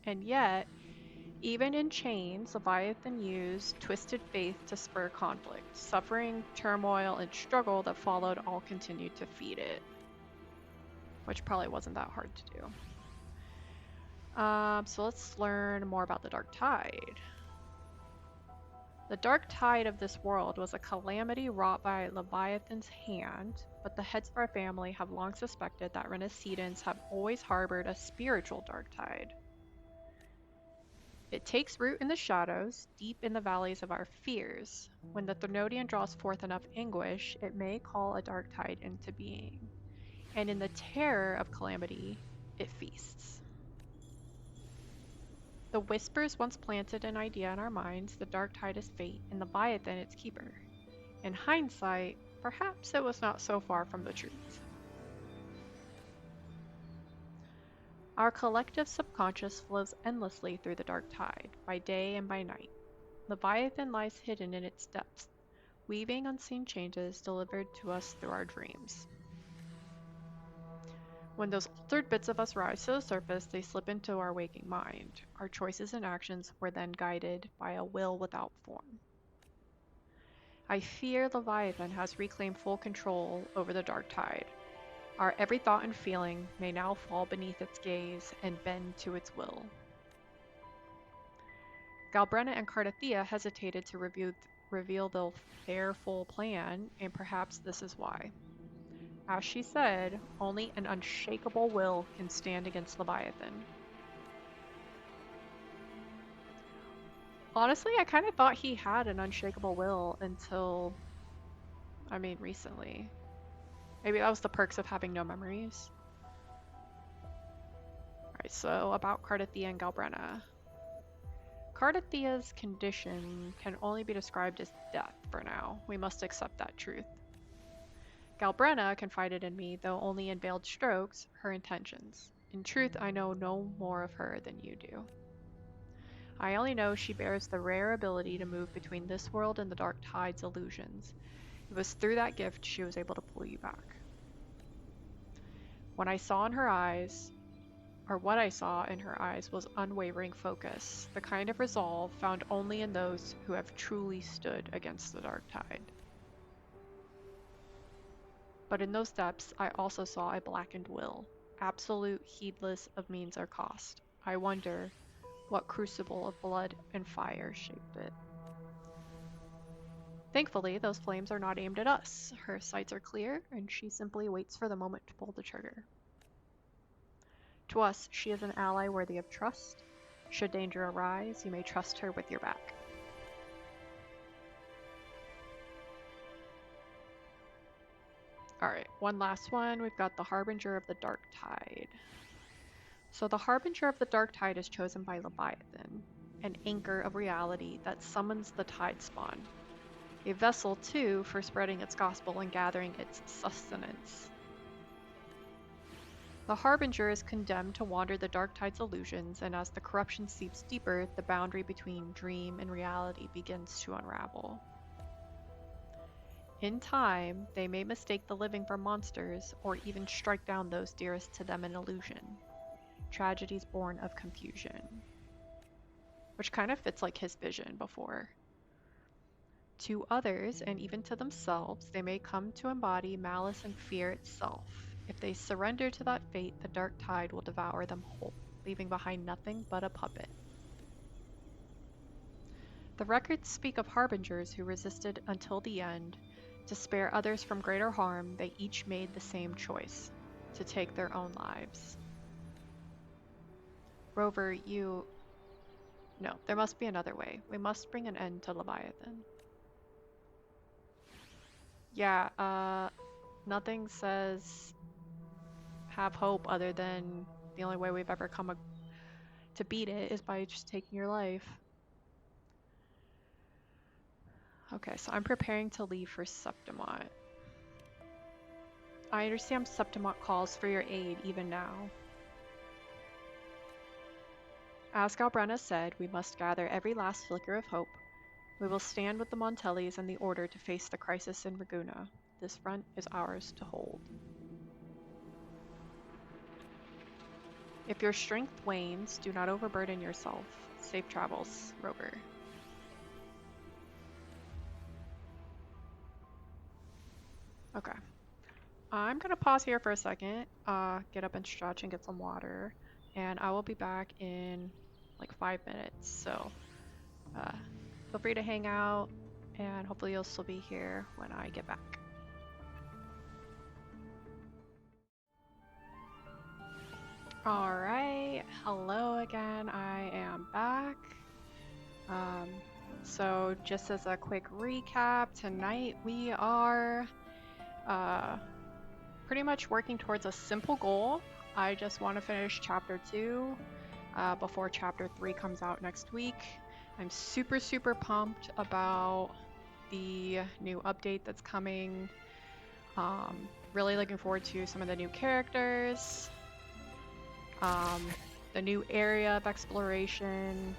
And yet, even in chains, Leviathan used twisted faith to spur conflict. Suffering, turmoil, and struggle that followed all continued to feed it. Which probably wasn't that hard to do. So let's learn more about the Dark Tide. The Dark Tide of this world was a calamity wrought by Leviathan's hand, but the heads of our family have long suspected that Renaissance have always harbored a spiritual Dark Tide. It takes root in the shadows, deep in the valleys of our fears. When the Threnodian draws forth enough anguish, it may call a dark tide into being. And in the terror of calamity, it feasts. The whispers once planted an idea in our minds, the dark tide is fate, and Leviathan its keeper. In hindsight, perhaps it was not so far from the truth. Our collective subconscious flows endlessly through the dark tide, by day and by night. Leviathan lies hidden in its depths, weaving unseen changes delivered to us through our dreams. When those altered bits of us rise to the surface, they slip into our waking mind. Our choices and actions were then guided by a will without form. I fear Leviathan has reclaimed full control over the dark tide. Our every thought and feeling may now fall beneath its gaze and bend to its will. Galbrenna and Cardathea hesitated to reveal their full plan, and perhaps this is why. As she said, only an unshakable will can stand against Leviathan. Honestly, I kind of thought he had an unshakable will until, recently. Maybe that was the perks of having no memories. Alright, so about Cardathea and Galbrenna. Cardathea's condition can only be described as death for now. We must accept that truth. Galbrenna confided in me, though only in veiled strokes, her intentions. In truth, I know no more of her than you do. I only know she bears the rare ability to move between this world and the Dark Tide's illusions. It was through that gift she was able to pull you back. What I saw in her eyes was unwavering focus, the kind of resolve found only in those who have truly stood against the Dark Tide. But in those depths, I also saw a blackened will, absolute, heedless of means or cost. I wonder what crucible of blood and fire shaped it. Thankfully, those flames are not aimed at us. Her sights are clear, and she simply waits for the moment to pull the trigger. To us, she is an ally worthy of trust. Should danger arise, you may trust her with your back. one last one. We've got the Harbinger of the Dark Tide. So the Harbinger of the Dark Tide is chosen by Leviathan, an anchor of reality that summons the Tide Spawn, a vessel too for spreading its gospel and gathering its sustenance. The Harbinger is condemned to wander the Dark Tide's illusions, and as the corruption seeps deeper, the boundary between dream and reality begins to unravel. In time, they may mistake the living for monsters, or even strike down those dearest to them in illusion. Tragedies born of confusion. Which kind of fits like his vision before. To others, and even to themselves, they may come to embody malice and fear itself. If they surrender to that fate, the dark tide will devour them whole, leaving behind nothing but a puppet. The records speak of harbingers who resisted until the end. To spare others from greater harm, they each made the same choice, to take their own lives. Rover, No, there must be another way. We must bring an end to Leviathan. Yeah, nothing says have hope other than the only way we've ever come to beat it is by just taking your life. Okay, so I'm preparing to leave for Septimont. I understand Septimont calls for your aid even now. As Galbrenna said, we must gather every last flicker of hope. We will stand with the Montellis and the Order to face the crisis in Raguna. This front is ours to hold. If your strength wanes, do not overburden yourself. Safe travels, Rover. Okay. I'm gonna pause here for a second, get up and stretch and get some water, and I will be back in like 5 minutes. So feel free to hang out, and hopefully you'll still be here when I get back. Alright, hello again, I am back. So just as a quick recap, tonight we are pretty much working towards a simple goal. I just want to finish chapter 2 before chapter 3 comes out next week. I'm super pumped about the new update that's coming. Really looking forward to some of the new characters, the new area of exploration,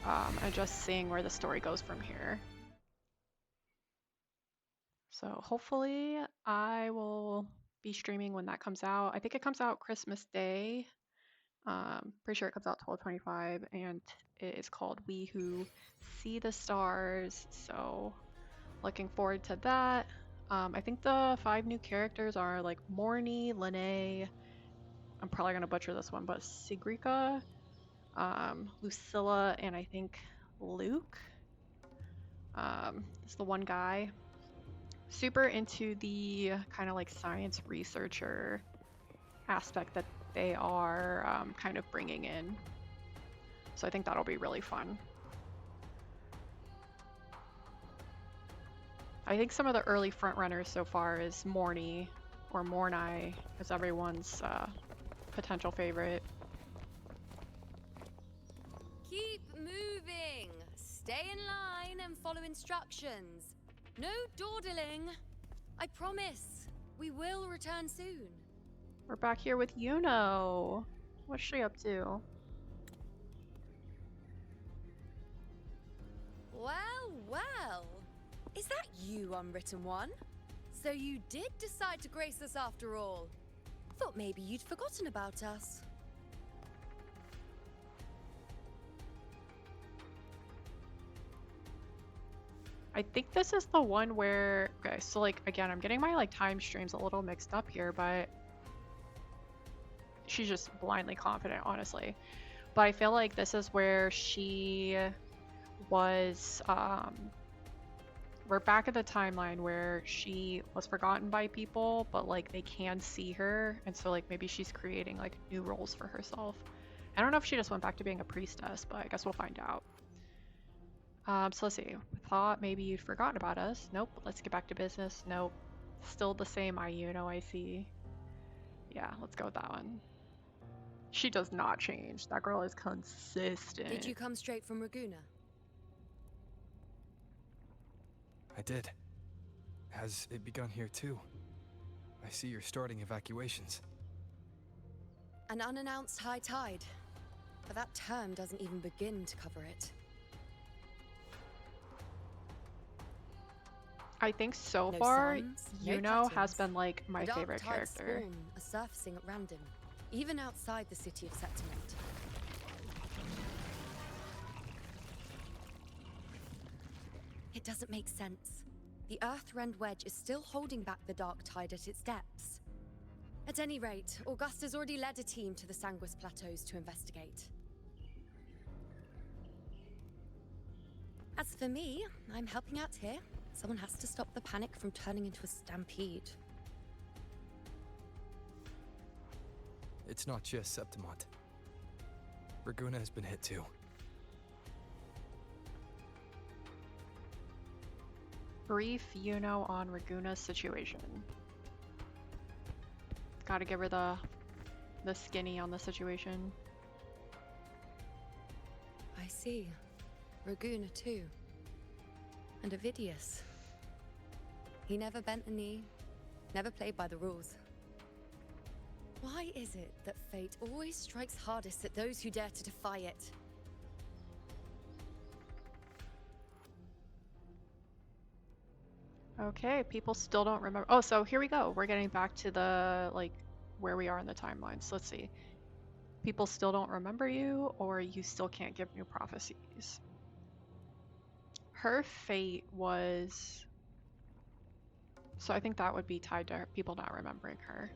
and just seeing where the story goes from here. So hopefully I will be streaming when that comes out. I think it comes out Christmas Day. Pretty sure it comes out 12/25, and it is called We Who See the Stars. So looking forward to that. I think the 5 new characters are like Morny, Lene, I'm probably gonna butcher this one, but Sigrica, Lucilla, and I think Luke is the one guy. Super into the kind of like science researcher aspect that they are kind of bringing in. So I think that'll be really fun. I think some of the early frontrunners so far is Morny, or Morni, as everyone's potential favorite. Keep moving. Stay in line and follow instructions. No dawdling. I promise. We will return soon. We're back here with Yuno. What's she up to? Well. Is that you, Unwritten One? So you did decide to grace us after all. Thought maybe you'd forgotten about us. I think this is the one where, okay, so like, again, I'm getting my like time streams a little mixed up here, but she's just blindly confident, honestly. But I feel like this is where she was, we're back at the timeline where she was forgotten by people, but like they can see her, and so like maybe she's creating like new roles for herself. I don't know if she just went back to being a priestess, but I guess we'll find out. So let's see. Thought maybe you'd forgotten about us. Nope. Let's get back to business. Nope. Still the same Ayuno I see. Yeah, let's go with that one. She does not change. That girl is consistent. Did you come straight from Raguna? I did. Has it begun here too? I see you're starting evacuations. An unannounced high tide. But that term doesn't even begin to cover it. I think so No far, suns, no Yuno has patterns. been like my The dark favorite tide character. spawn are surfacing at random, even outside the city of Septimont. It doesn't make sense. The Earthrend Wedge is still holding back the dark tide at its depths. At any rate, Augusta's already led a team to the Sanguis Plateaus to investigate. As for me, I'm helping out here. Someone has to stop the panic from turning into a stampede. It's not just Septimont. Raguna has been hit too. Brief Yuno on Raguna's situation. Gotta give her the skinny on the situation. I see. Raguna too. And Ovidius. He never bent a knee, never played by the rules. Why is it that fate always strikes hardest at those who dare to defy it? Okay, people still don't remember. Oh, so here we go. We're getting back to the, like, where we are in the timeline. So let's see. People still don't remember you, or you still can't give new prophecies. Her fate was... So I think that would be tied to people not remembering her.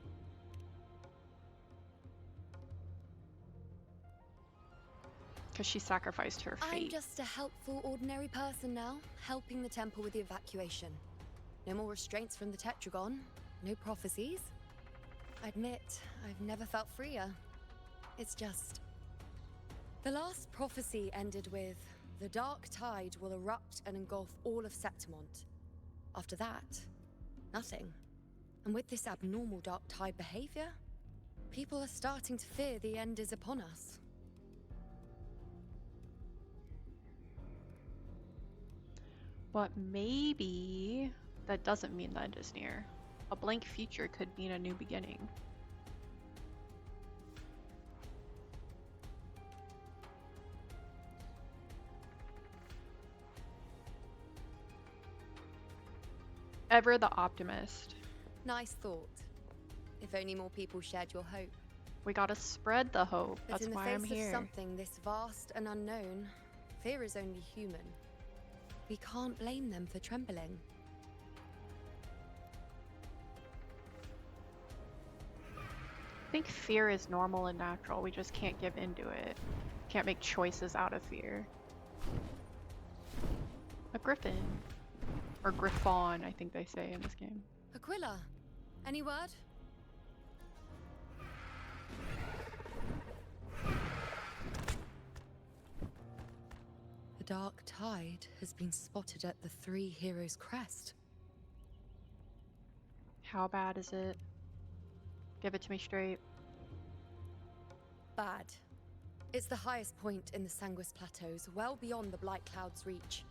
Because she sacrificed her fate. I'm just a helpful, ordinary person now, helping the temple with the evacuation. No more restraints from the Tetragon, no prophecies. I admit, I've never felt freer. It's just... The last prophecy ended with, the dark tide will erupt and engulf all of Septimont. After that, nothing. And with this abnormal dark tide behavior, people are starting to fear the end is upon us. But maybe that doesn't mean the end is near. A blank future could mean a new beginning. Ever the optimist. Nice thought. If only more people shared your hope. We gotta spread the hope. But That's in the why face I'm of here. something this vast and unknown, fear is only human. We can't blame them for trembling. I think fear is normal and natural. We just can't give into it. Can't make choices out of fear. A griffin. Or griffon, I think they say in this game. Aquila, any word? The dark tide has been spotted at the Three Heroes Crest. How bad is it? Give it to me straight. Bad. It's the highest point in the Sanguis Plateaus, well beyond the Blight Cloud's reach.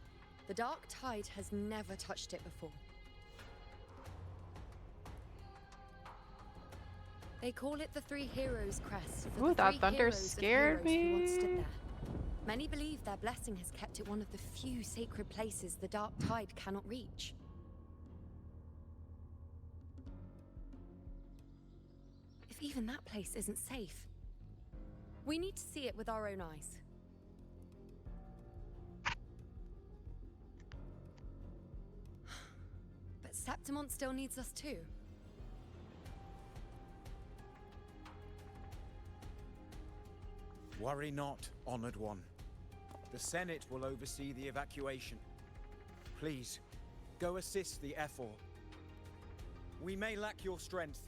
The dark tide has never touched it before. They call it the Three Heroes Crest. for Ooh, the that three thunder heroes of scared heroes who once me. stood there. Many believe their blessing has kept it one of the few sacred places the dark tide cannot reach. If even that place isn't safe, we need to see it with our own eyes. But Septimont still needs us too. Worry not, honored one. The Senate will oversee the evacuation. Please, go assist the Ephor. We may lack your strength,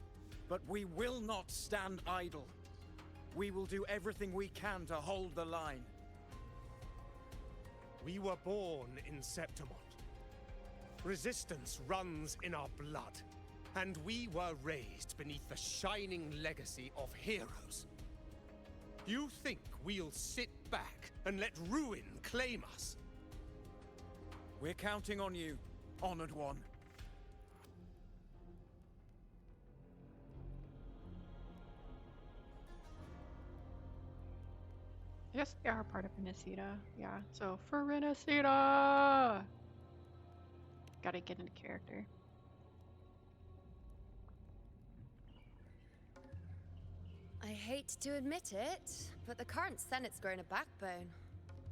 but we will not stand idle. We will do everything we can to hold the line. We were born in Septimont. Resistance runs in our blood. And we were raised beneath the shining legacy of heroes. You think we'll sit back and let ruin claim us? We're counting on you, Honored One. I guess they are part of Benecida. Yeah, so for Benecida! Gotta get into character. I hate to admit it, but the current Senate's grown a backbone.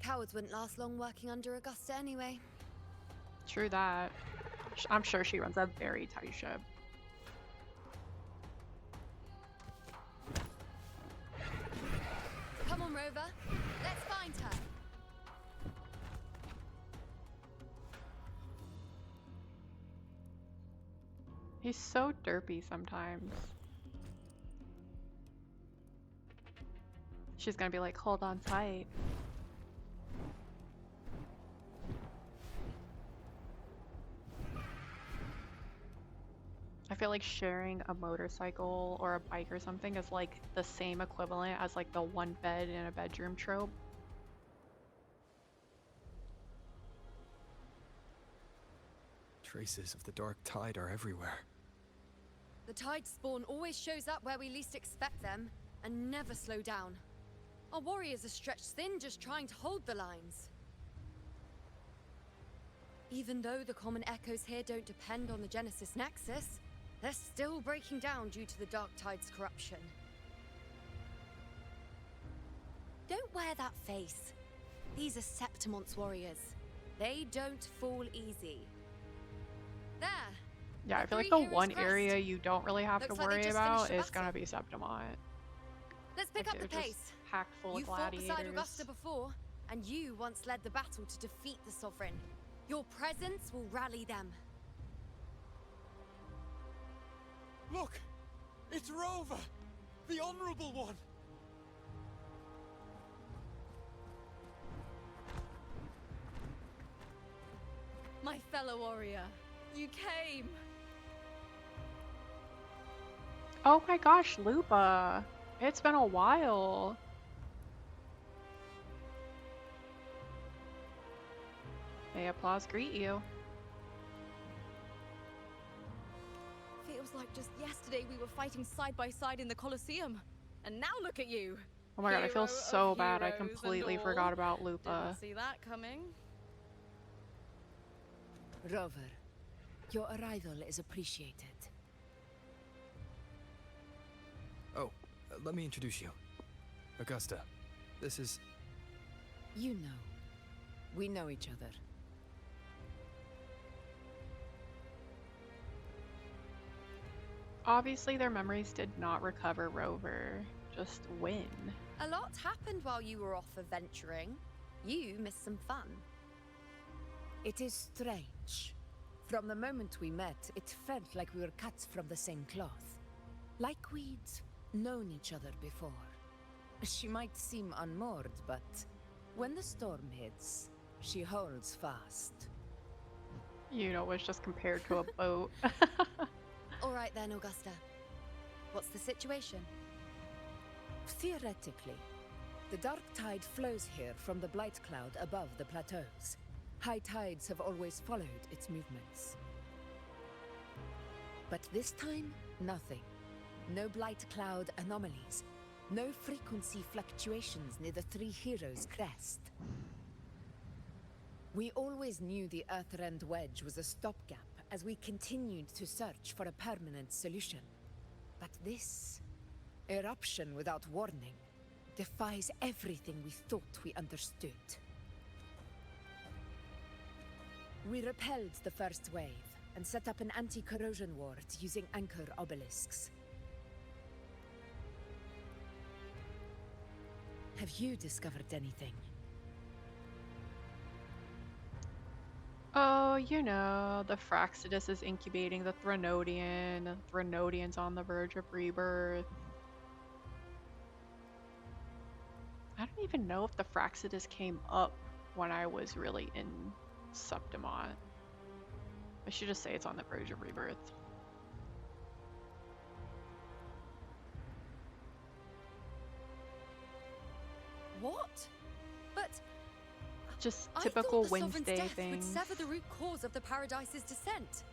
Cowards wouldn't last long working under Augusta anyway. True that. I'm sure she runs a very tight ship. Come on, Rover. Let's find her. He's so derpy sometimes. She's gonna be like, hold on tight. I feel like sharing a motorcycle or a bike or something is like the same equivalent as like the one bed in a bedroom trope. Traces of the dark tide are everywhere. The tide spawn always shows up where we least expect them, and never slow down. Our warriors are stretched thin just trying to hold the lines. Even though the common echoes here don't depend on the Genesis Nexus, they're still breaking down due to the Dark Tide's corruption. Don't wear that face. These are Septimon's warriors. They don't fall easy. There! Yeah, I feel like the one area you don't really have to Looks like they worry just about finished is the gonna be Septimont. Let's pick Like, up the they're just pace. packed full You of fought beside gladiators. Augusta before, and you once led the battle to defeat the Sovereign. Your presence will rally them. Look! It's Rover! The Honorable One! My fellow warrior, you came. Oh my gosh, Lupa! It's been a while. May applause greet you. Feels like just yesterday we were fighting side by side in the Colosseum. And now look at you. Oh my god, I feel Hero so of bad. I heroes and completely all. forgot about Lupa. Didn't see that coming. Rover, your arrival is appreciated. Oh, let me introduce you. Augusta, this is... You know. We know each other. Obviously, their memories did not recover Rover. Just win. A lot happened while you were off adventuring. You missed some fun. It is strange. From the moment we met, it felt like we were cut from the same cloth. Like we'd known each other before. She might seem unmoored, but when the storm hits, she holds fast. You know, it's just compared to a boat. All right then, Augusta. What's the situation? Theoretically, the dark tide flows here from the blight cloud above the plateaus. High tides have always followed its movements. But this time, nothing. No blight cloud anomalies. No frequency fluctuations near the Three Heroes crest. We always knew the Earthrend Wedge was a stopgap as we continued to search for a permanent solution. But this eruption without warning defies everything we thought we understood. We repelled the first wave and set up an anti-corrosion ward using anchor obelisks. Have you discovered anything? Oh, you know, the Fraxidus is incubating the Threnodian. Threnodian's on the verge of rebirth. I don't even know if the Fraxidus came up when I was really in Septimont. I should just say it's on the verge of rebirth. What? But Just I typical thought the Sovereign's Wednesday death would things. sever the root cause of the Paradise's descent.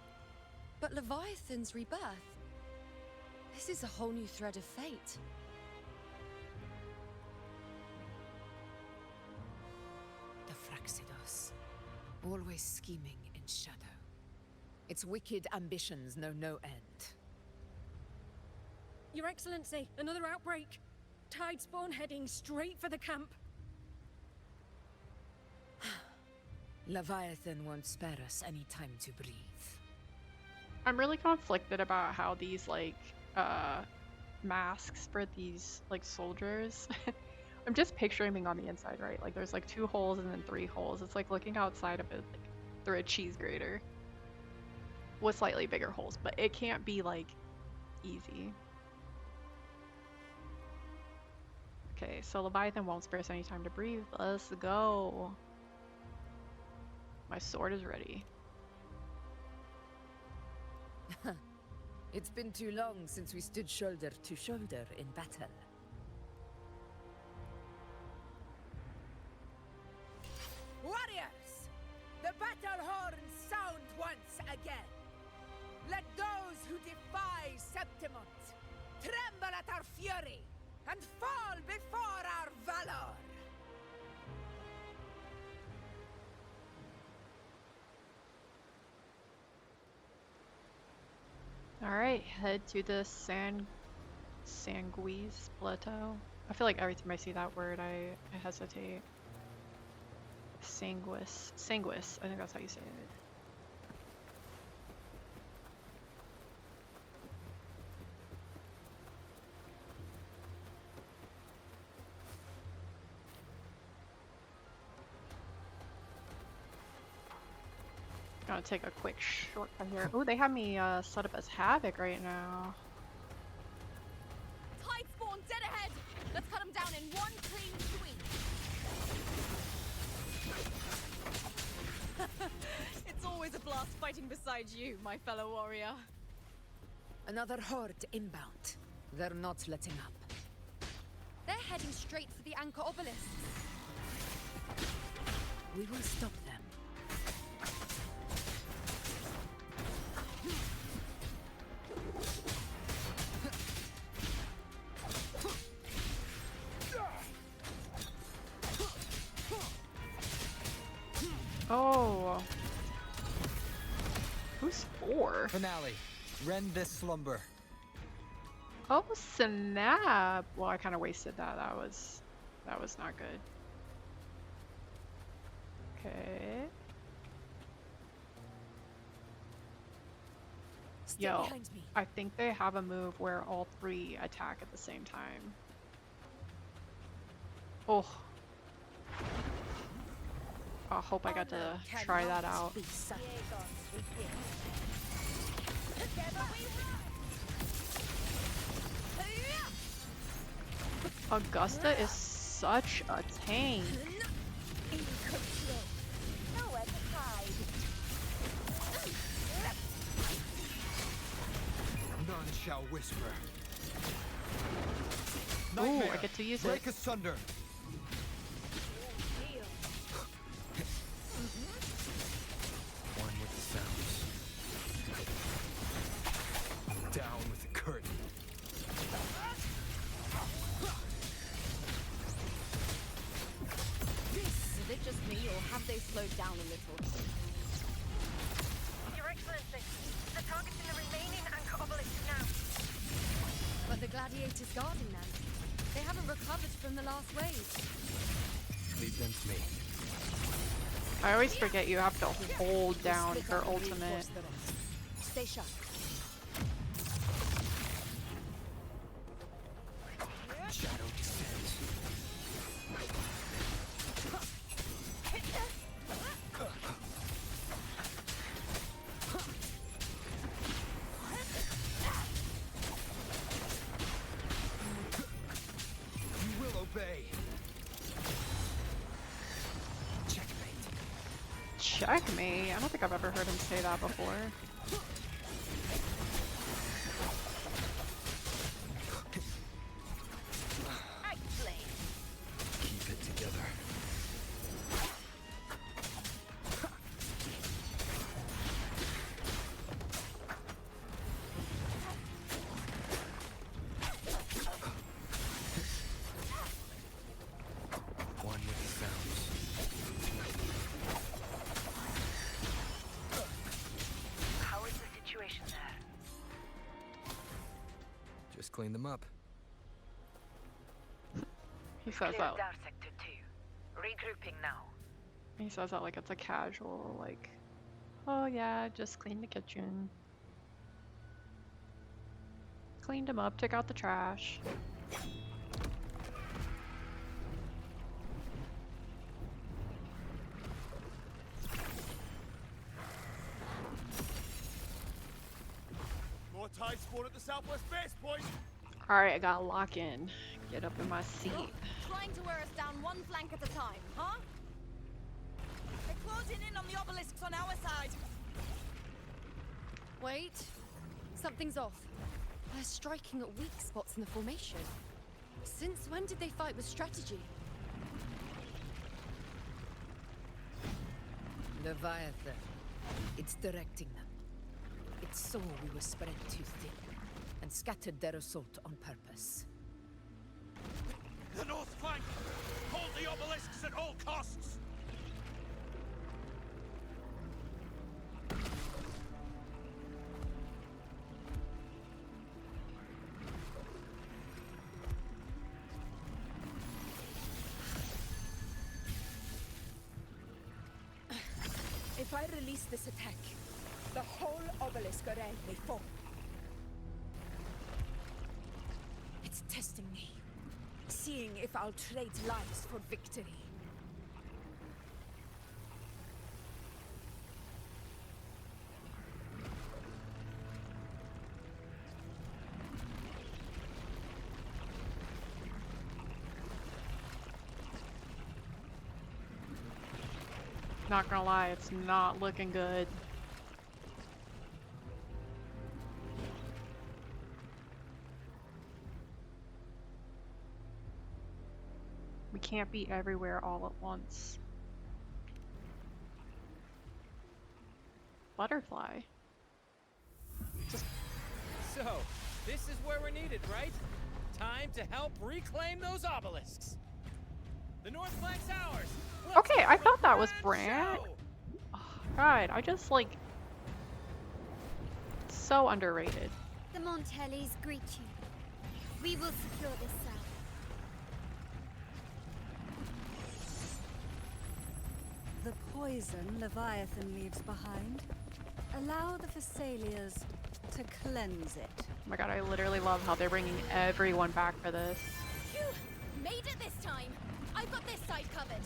But Leviathan's rebirth. This is a whole new thread of fate. The Fraxidos. Always scheming in shadow. Its wicked ambitions know no end. Your Excellency, another outbreak. Tidespawn heading straight for the camp. Leviathan won't spare us any time to breathe. I'm really conflicted about how these like masks for these like soldiers. I'm just picturing being on the inside, right? Like there's like 2 holes and then 3 holes. It's like looking outside of it like through a cheese grater with slightly bigger holes, but it can't be like easy. Okay, so Leviathan won't spare us any time to breathe. Let's go. My sword is ready. It's been too long since we stood shoulder to shoulder in battle. Warriors! The battle horns sound once again. Let those who defy Septimont tremble at our fury and fall before our valor! Alright, head to the Sanguis Plateau. I feel like every time I see that word, I hesitate. Sanguis. Sanguis, I think that's how you say it. Gonna take a quick shortcut here. Oh, they have me set up as Havoc right now. Tidespawn dead ahead! Let's cut them down in one clean sweep! It's always a blast fighting beside you, my fellow warrior. Another horde inbound. They're not letting up. They're heading straight for the anchor obelisks. We will stop them. Oh. Who's for? Finale. Rend this slumber. Oh snap! Well, I kind of wasted that. That was not good. Okay. Stay Yo, behind me. I think they have a move where all 3 attack at the same time. Oh. I hope I got to try that out. Augusta is such a tank. Nowhere to hide. None shall whisper. Ooh, I Nightmare, get to use it. break asunder. One with the sounds. Down with the curtain. Is it just me, or have they slowed down a little? Your Excellency, the target's in the remaining anchor obelisk now. But the gladiators guarding them. They haven't recovered from the last wave. Leave them to me. I always forget you have to hold down her ultimate. Stay sharp. Shadow descends. You will obey. Checkmate. Checkmate? I don't think I've ever heard him say that before. Keep it clean them up. He says that. Sector 2. Regrouping now. He says that like it's a casual, like, oh yeah, just clean the kitchen. Cleaned them up, took out the trash. More tide spawn at the southwest base point. Alright, I gotta lock in. Get up in my seat. Trying to wear us down one flank at a time, huh? They're closing in on the obelisks on our side. Wait. Something's off. They're striking at weak spots in the formation. Since when did they fight with strategy? Leviathan. It's directing them. It saw we were spread too thin, and scattered their assault on purpose. The north flank! Hold the obelisks at all costs! If I release this attack, the whole obelisk array may fall. It's testing me, seeing if I'll trade lives for victory. Not gonna lie, it's not looking good. We can't be everywhere all at once. Butterfly. So, this is where we're needed, right? Time to help reclaim those obelisks. The north flank's ours. Okay, I thought that was Brant. Oh, God, I just like so underrated. The Montellis greet you. We will secure this cell. The poison Leviathan leaves behind. Allow the Thessalians to cleanse it. Oh my God, I literally love how they're bringing everyone back for this. Phew! Made it this time. I've got this side covered.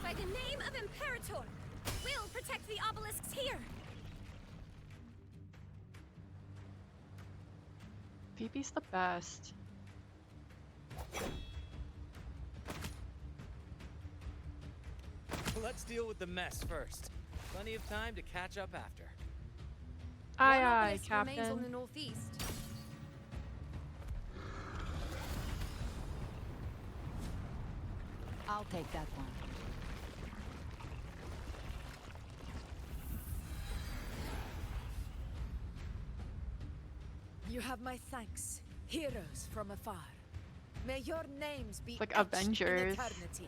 By the name of Imperator, we'll protect the obelisks here. Phoebe's the best. Let's deal with the mess first. Plenty of time to catch up after. Aye, One aye, obelisk remains on the Captain. northeast. I'll take that one. You have my thanks, heroes from afar. May your names be Like etched Avengers. in eternity.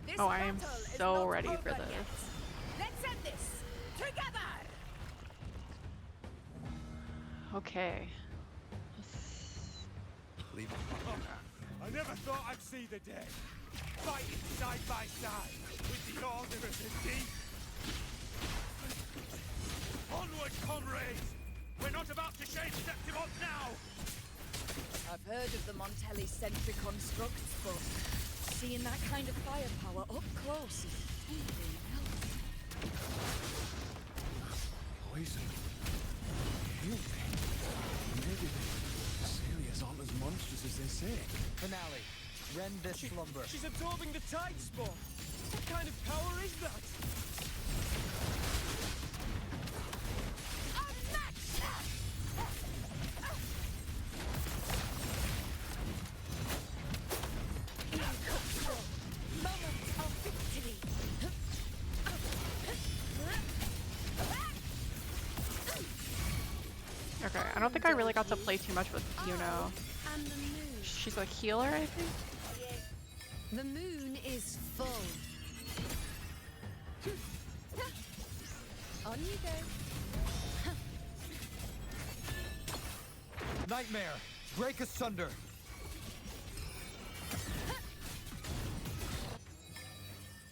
This Oh, I am battle is so not ready for over this. yet. Let's end this together. Okay. Leave it. I never thought I'd see the day. Fighting side by side with the Orderers and Deep. Onward, comrades! We're not about to shade Septimont now! I've heard of the Montelli sentry constructs, but seeing that kind of firepower up close is something else. Poison. Heal me. Maybe the Thessalians aren't as monstrous as they say. Finale. Rend this slumber. She's absorbing the tide spawn. What kind of power is that? Okay, I don't think I really got to play too much with Yuno. She's a healer, I think? The moon is full. On you go. Nightmare! Break asunder!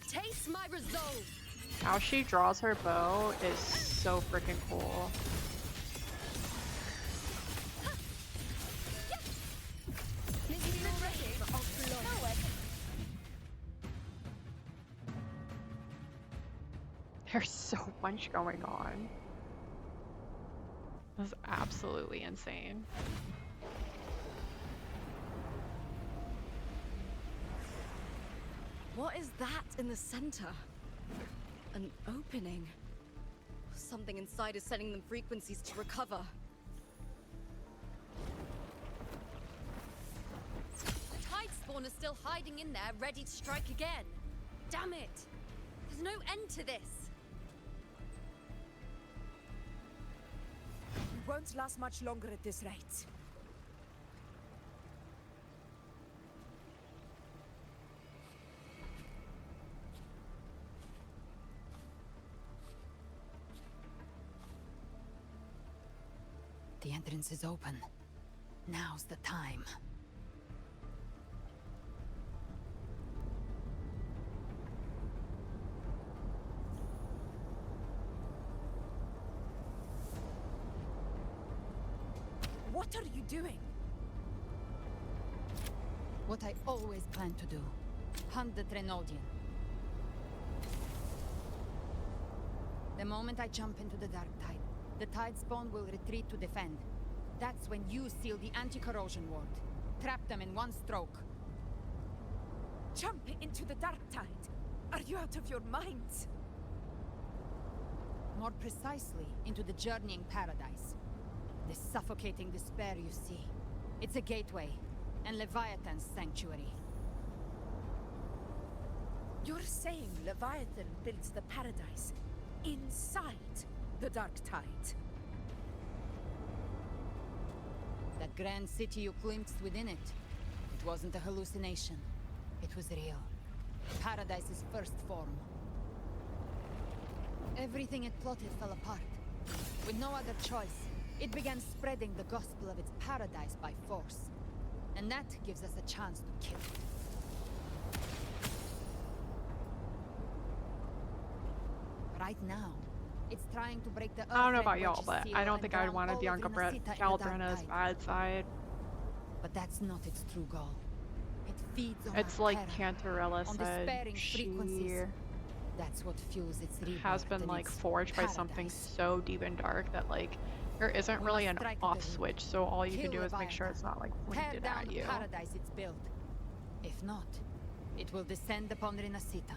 Taste my resolve! How she draws her bow is so freaking cool. There's so much going on. This is absolutely insane. What is that in the center? An opening. Something inside is sending them frequencies to recover. The tide spawn is still hiding in there, ready to strike again. Damn it! There's no end to this. We won't last much longer at this rate. The entrance is open. Now's the time. What are you doing? What I always planned to do. Hunt the Trenodian. The moment I jump into the dark tide, the tide spawn will retreat to defend. That's when you seal the anti-corrosion ward. Trap them in one stroke. Jump into the dark tide. Are you out of your minds? More precisely, into the journeying paradise. The suffocating despair you see. It's a gateway, and Leviathan's sanctuary. You're saying Leviathan built the paradise inside the dark tide? That grand city you glimpsed within it, it wasn't a hallucination. It was real. Paradise's first form. Everything it plotted fell apart. With no other choice, it began spreading the gospel of its paradise by force. And that gives us a chance to kill it. Right now, it's trying to break the I don't know about y'all, but I don't think I'd want to be on Caldrana's bad side. But that's not its true goal. It feeds on It's our like terror, Cantarella on said, despairing she frequencies. That's what fuels its rebirth has been and like its forged by something so deep and dark that like there isn't We really must an strike off at the root. switch, so all you can Kill do is make sure it's not like Tear pointed down at the you. paradise it's built. If not, it will descend upon Rinasita,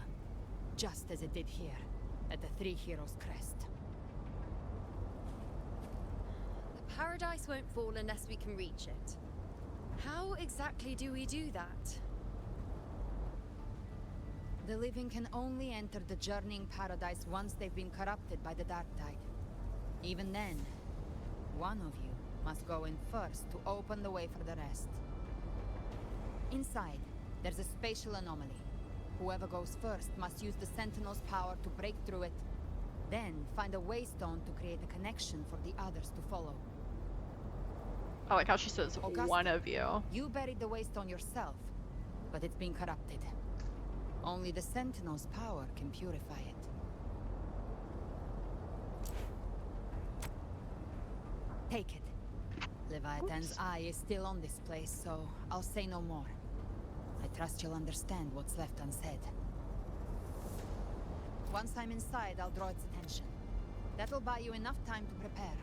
just as it did here, at the Three Heroes Crest. The paradise won't fall unless we can reach it. How exactly do we do that? The living can only enter the journeying paradise once they've been corrupted by the Dark Tide. Even then, one of you must go in first to open the way for the rest. Inside, there's a spatial anomaly. Whoever goes first must use the Sentinel's power to break through it, then find a waystone to create a connection for the others to follow. I like how she says Augusta, one of you. You buried the waystone yourself, but it's been corrupted. Only the Sentinel's power can purify it. Take it. Leviathan's eye is still on this place, so I'll say no more. I trust you'll understand what's left unsaid. Once I'm inside, I'll draw its attention. That'll buy you enough time to prepare.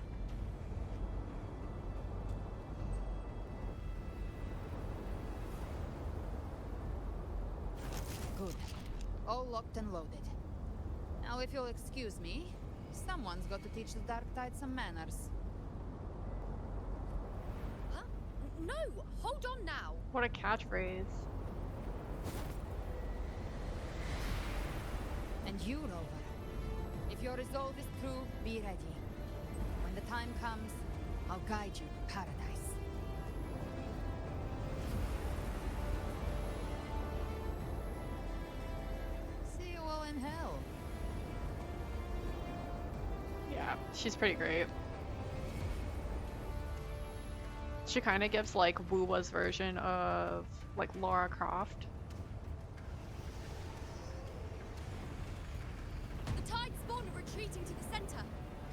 Good. All locked and loaded. Now, if you'll excuse me, someone's got to teach the Dark Tide some manners. Huh? No! Hold on now! What a catchphrase. And you, Rover. If your resolve is true, be ready. When the time comes, I'll guide you to paradise. in hell. Yeah, she's pretty great. She kind of gives like Wuwa's version of like Lara Croft. The tide spawn are retreating to the center.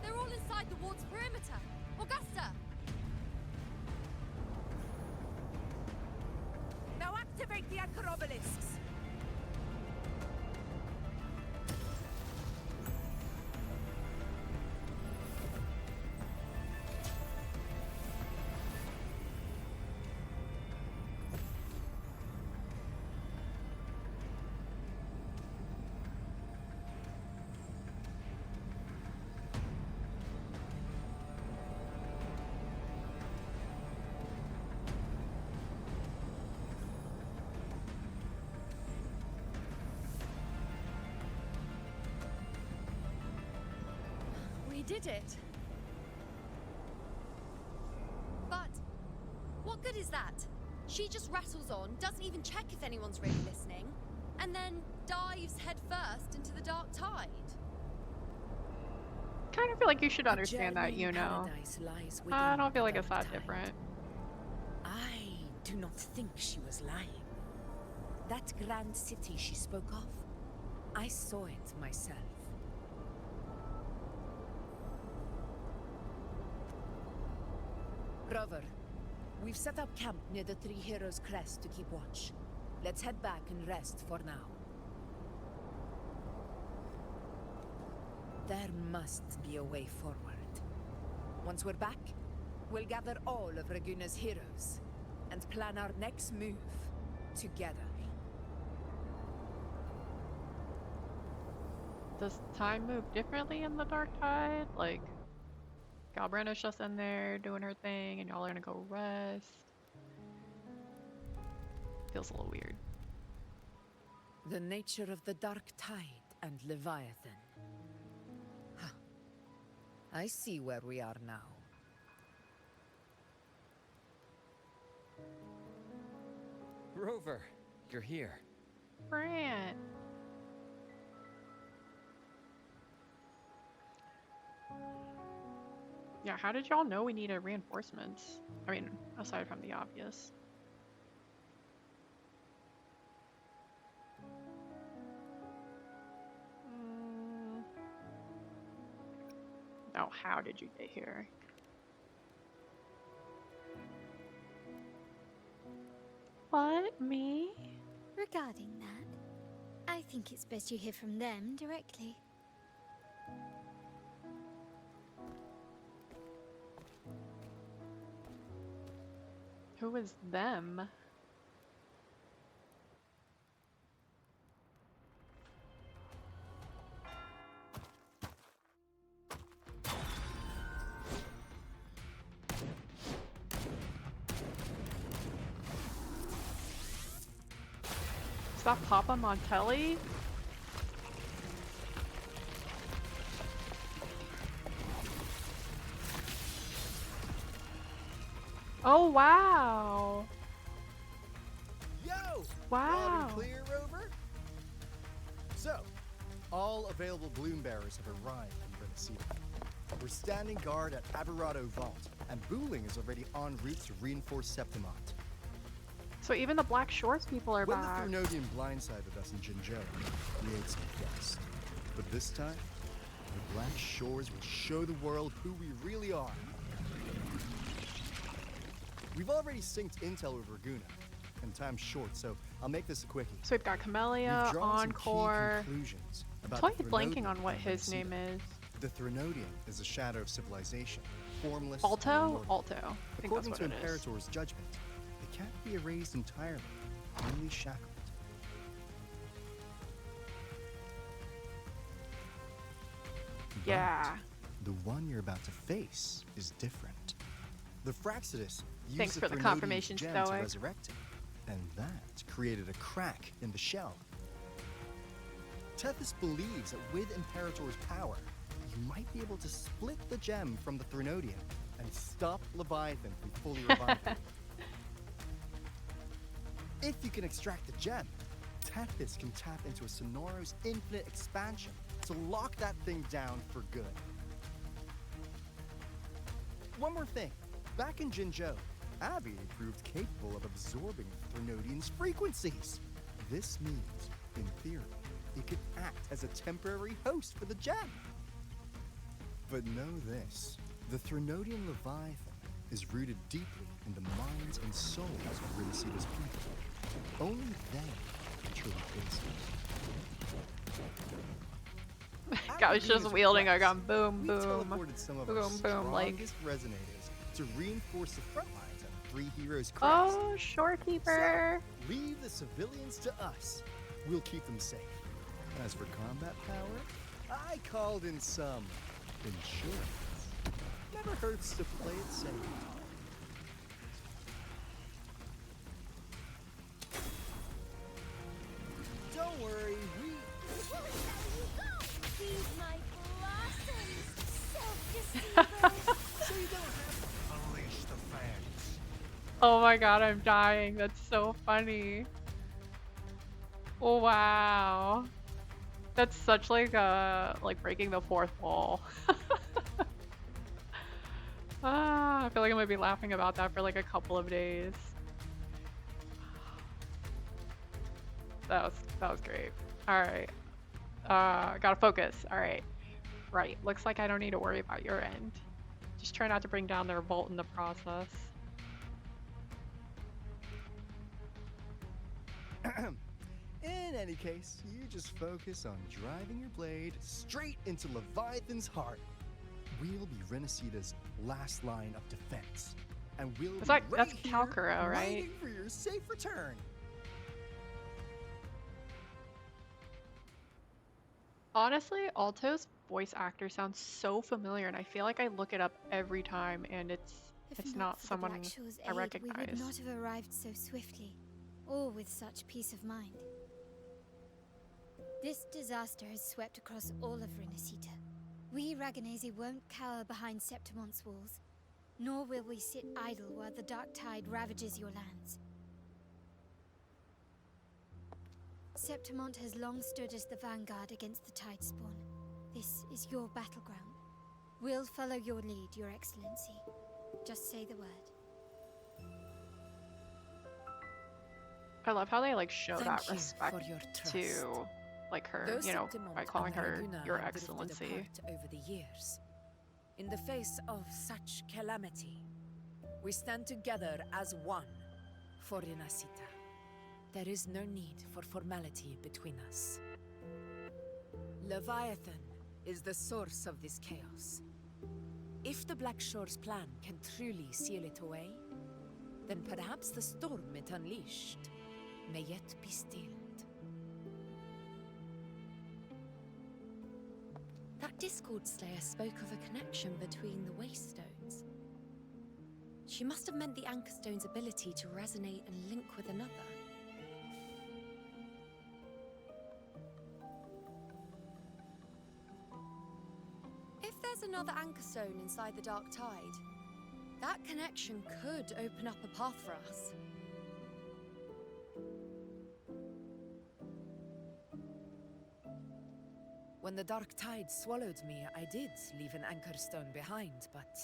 They're all inside the ward's perimeter. Augusta! Now activate the anchor obelisks. We did it. But what good is that? She just rattles on, doesn't even check if anyone's really listening, and then dives headfirst into the dark tide. Kind of feel like you should understand that, you know. I don't feel like it's that different. I do not think she was lying. That grand city she spoke of, I saw it myself. Rover, we've set up camp near the Three Heroes Crest to keep watch. Let's head back and rest for now. There must be a way forward. Once we're back, we'll gather all of Raguna's heroes and plan our next move together. Does time move differently in the Dark Tide? Like, Galbrenna's just in there doing her thing and y'all are gonna go rest. Feels a little weird. The nature of the Dark Tide and Leviathan. Huh. I see where we are now. Rover, you're here. Brant. Yeah, how did y'all know we needed reinforcements? I mean, aside from the obvious. No, how did you get here? What? Me? Regarding that, I think it's best you hear from them directly. Who is them? Is that Papa Montelli? Oh, wow. Yo! Wow. Loud and clear, Rover? So, all available bloom bearers have arrived in Renaissance. We're standing guard at Aberrado Vault, and Booling is already en route to reinforce Septimont. So even the Black Shores people are when back. When the Thernodian blindsided us in Jinzhou, we ate some dust. But this time, the Black Shores will show the world who we really are. We've already synced intel with Raguna, and time's short, so I'll make this a quickie. So we've got Camellia, Encore. I'm totally blanking on what his name is. The Thernodian is a shadow of civilization, formless. Alto? Alto. I think According that's to what it is. Imperator's judgment, they can't be erased entirely, only shackled. Yeah. But the one you're about to face is different. The Fraxidus Thanks used for the Thernodian's confirmation, gem to Stoic. resurrect it, and that created a crack in the shell. Tethys believes that with Imperator's power, you might be able to split the gem from the Thernodian and stop Leviathan from fully reviving. If you can extract the gem, Tethys can tap into a Sonoro's infinite expansion to lock that thing down for good. One more thing. Back in Jinzhou, Abby proved capable of absorbing Threnodian's frequencies. This means, in theory, it could act as a temporary host for the gem. But know this, the Threnodian Leviathan is rooted deeply in the minds and souls of Renicida's people. Only they can truly face it. I was just wielding a gun. Boom, We boom. teleported some of our Boom, boom, like. strongest resonators to reinforce the front lines of Three Heroes Crest. Oh, shorekeeper. So, leave the civilians to us. We'll keep them safe. As for combat power, I called in some insurance. Never hurts to play it safe. Don't worry, we won't let you go. Feed my blossoms, self-deceivers. So you don't have to unleash the fans. Oh my god, I'm dying. That's so funny. Oh, wow. That's such like breaking the fourth wall. I feel like I'm gonna be laughing about that for like a couple of days. That was great. Alright. Gotta focus. Alright. Right. Looks like I don't need to worry about your end. Just try not to bring down the revolt in the process. In any case, you just focus on driving your blade straight into Leviathan's heart. We'll be Renicida's last line of defense. And we'll be like, right that's here Kalkuro, right? waiting for your safe return. Honestly, Alto's voice actor sounds so familiar, and I feel like I look it up every time, and it's not for the someone Black Shaw's I aid, recognize. we would not have arrived so swiftly, or with such peace of mind. This disaster has swept across all of Renicita. We Raganazi won't cower behind Septimon's walls, nor will we sit idle while the dark tide ravages your lands. Septimont has long stood as the vanguard against the tide spawn. This is your battleground. We'll follow your lead, Your Excellency. Just say the word. I love how they like show Thank that you respect for your trust. to like her, Though you know, Septimont by calling and her Laguna Your have drifted Excellency. apart over the years, in the face of such calamity, we stand together as one for Renacita. There is no need for formality between us. Leviathan is the source of this chaos. If the Black Shore's plan can truly seal it away, then perhaps the storm it unleashed may yet be stilled. That Discord Slayer spoke of a connection between the Wastestones. She must have meant the Anchor Stone's ability to resonate and link with another. If there's another Anchor Stone inside the Dark Tide, that connection could open up a path for us. When the Dark Tide swallowed me, I did leave an Anchor Stone behind, but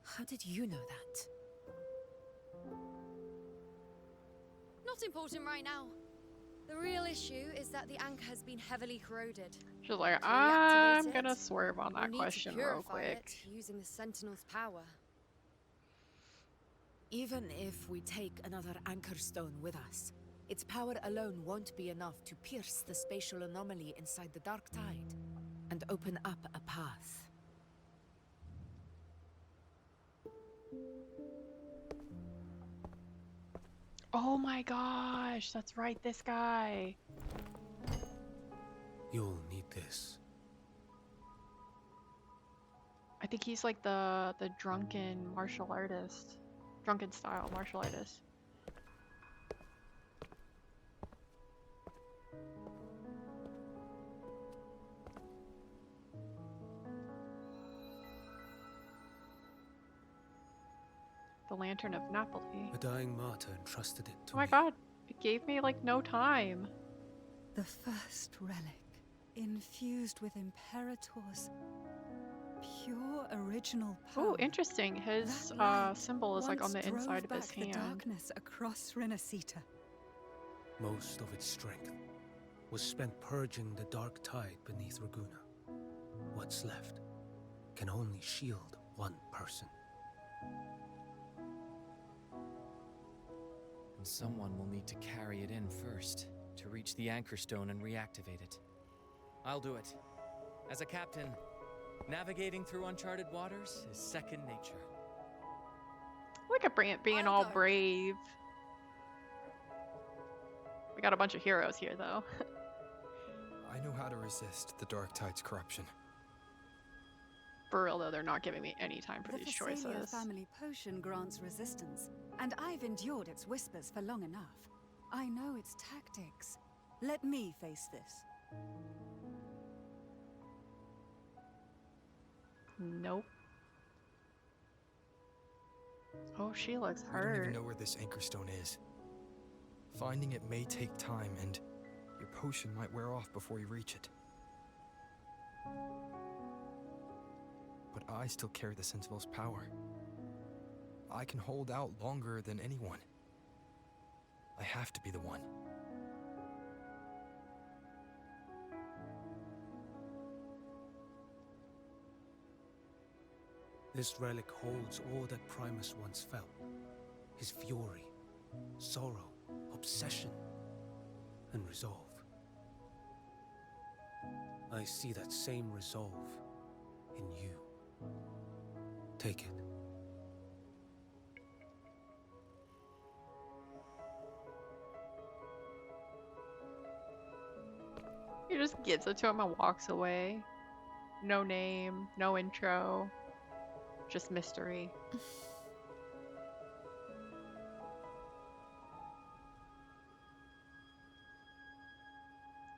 how did you know that? Not important right now. The real issue is that the anchor has been heavily corroded. She's like, To I'm reactivate gonna it, swerve on we'll that need question to real purify quick. it using the Sentinel's power. Even if we take another Anchor Stone with us, its power alone won't be enough to pierce the spatial anomaly inside the Dark Tide and open up a path. Oh my gosh, that's right, this guy. You'll need this. I think he's like the drunken martial artist. Drunken style martial artist. The Lantern of Napoli. A dying martyr entrusted it to Oh my me. god, gave me like no time. The first relic, infused with Imperator's pure original power. Oh, interesting. His symbol is like on the inside of his hand. The darkness across Renacita. Most of its strength was spent purging the dark tide beneath Raguna. What's left can only shield one person. And someone will need to carry it in first, to reach the anchor stone and reactivate it. I'll do it. As a captain, navigating through uncharted waters is second nature. Look at Brant being all brave. We got a bunch of heroes here, though. I know how to resist the Dark Tide's corruption. For real, though, they're not giving me any time for The these Phasalia choices. family potion grants resistance, and I've endured its whispers for long enough. I know its tactics. Let me face this. Nope. Oh, she looks I don't even hurt. know where this anchor stone is. Finding it may take time, and your potion might wear off before you reach it. But I still carry the Sentinel's power. I can hold out longer than anyone. I have to be the one. This relic holds all that Primus once felt. His fury, sorrow, obsession, and resolve. I see that same resolve in you. Take it. He just gives it to him and walks away. No name, no intro, just mystery.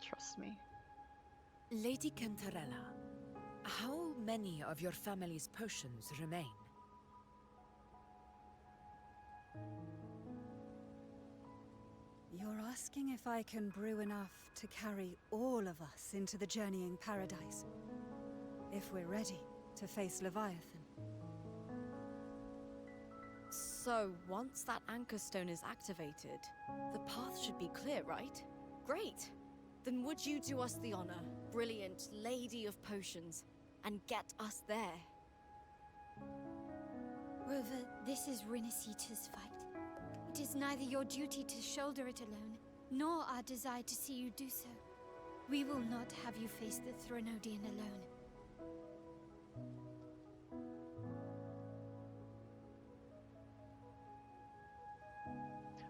Trust me. Lady Cantarella, how many of your family's potions remain? You're asking if I can brew enough to carry all of us into the journeying paradise. If we're ready to face Leviathan. So, once that anchor stone is activated, the path should be clear, right? Great! Then would you do us the honor, brilliant Lady of Potions, and get us there? Rover, this is Renacita's fight. It is neither your duty to shoulder it alone, nor our desire to see you do so. We will not have you face the Threnodian alone.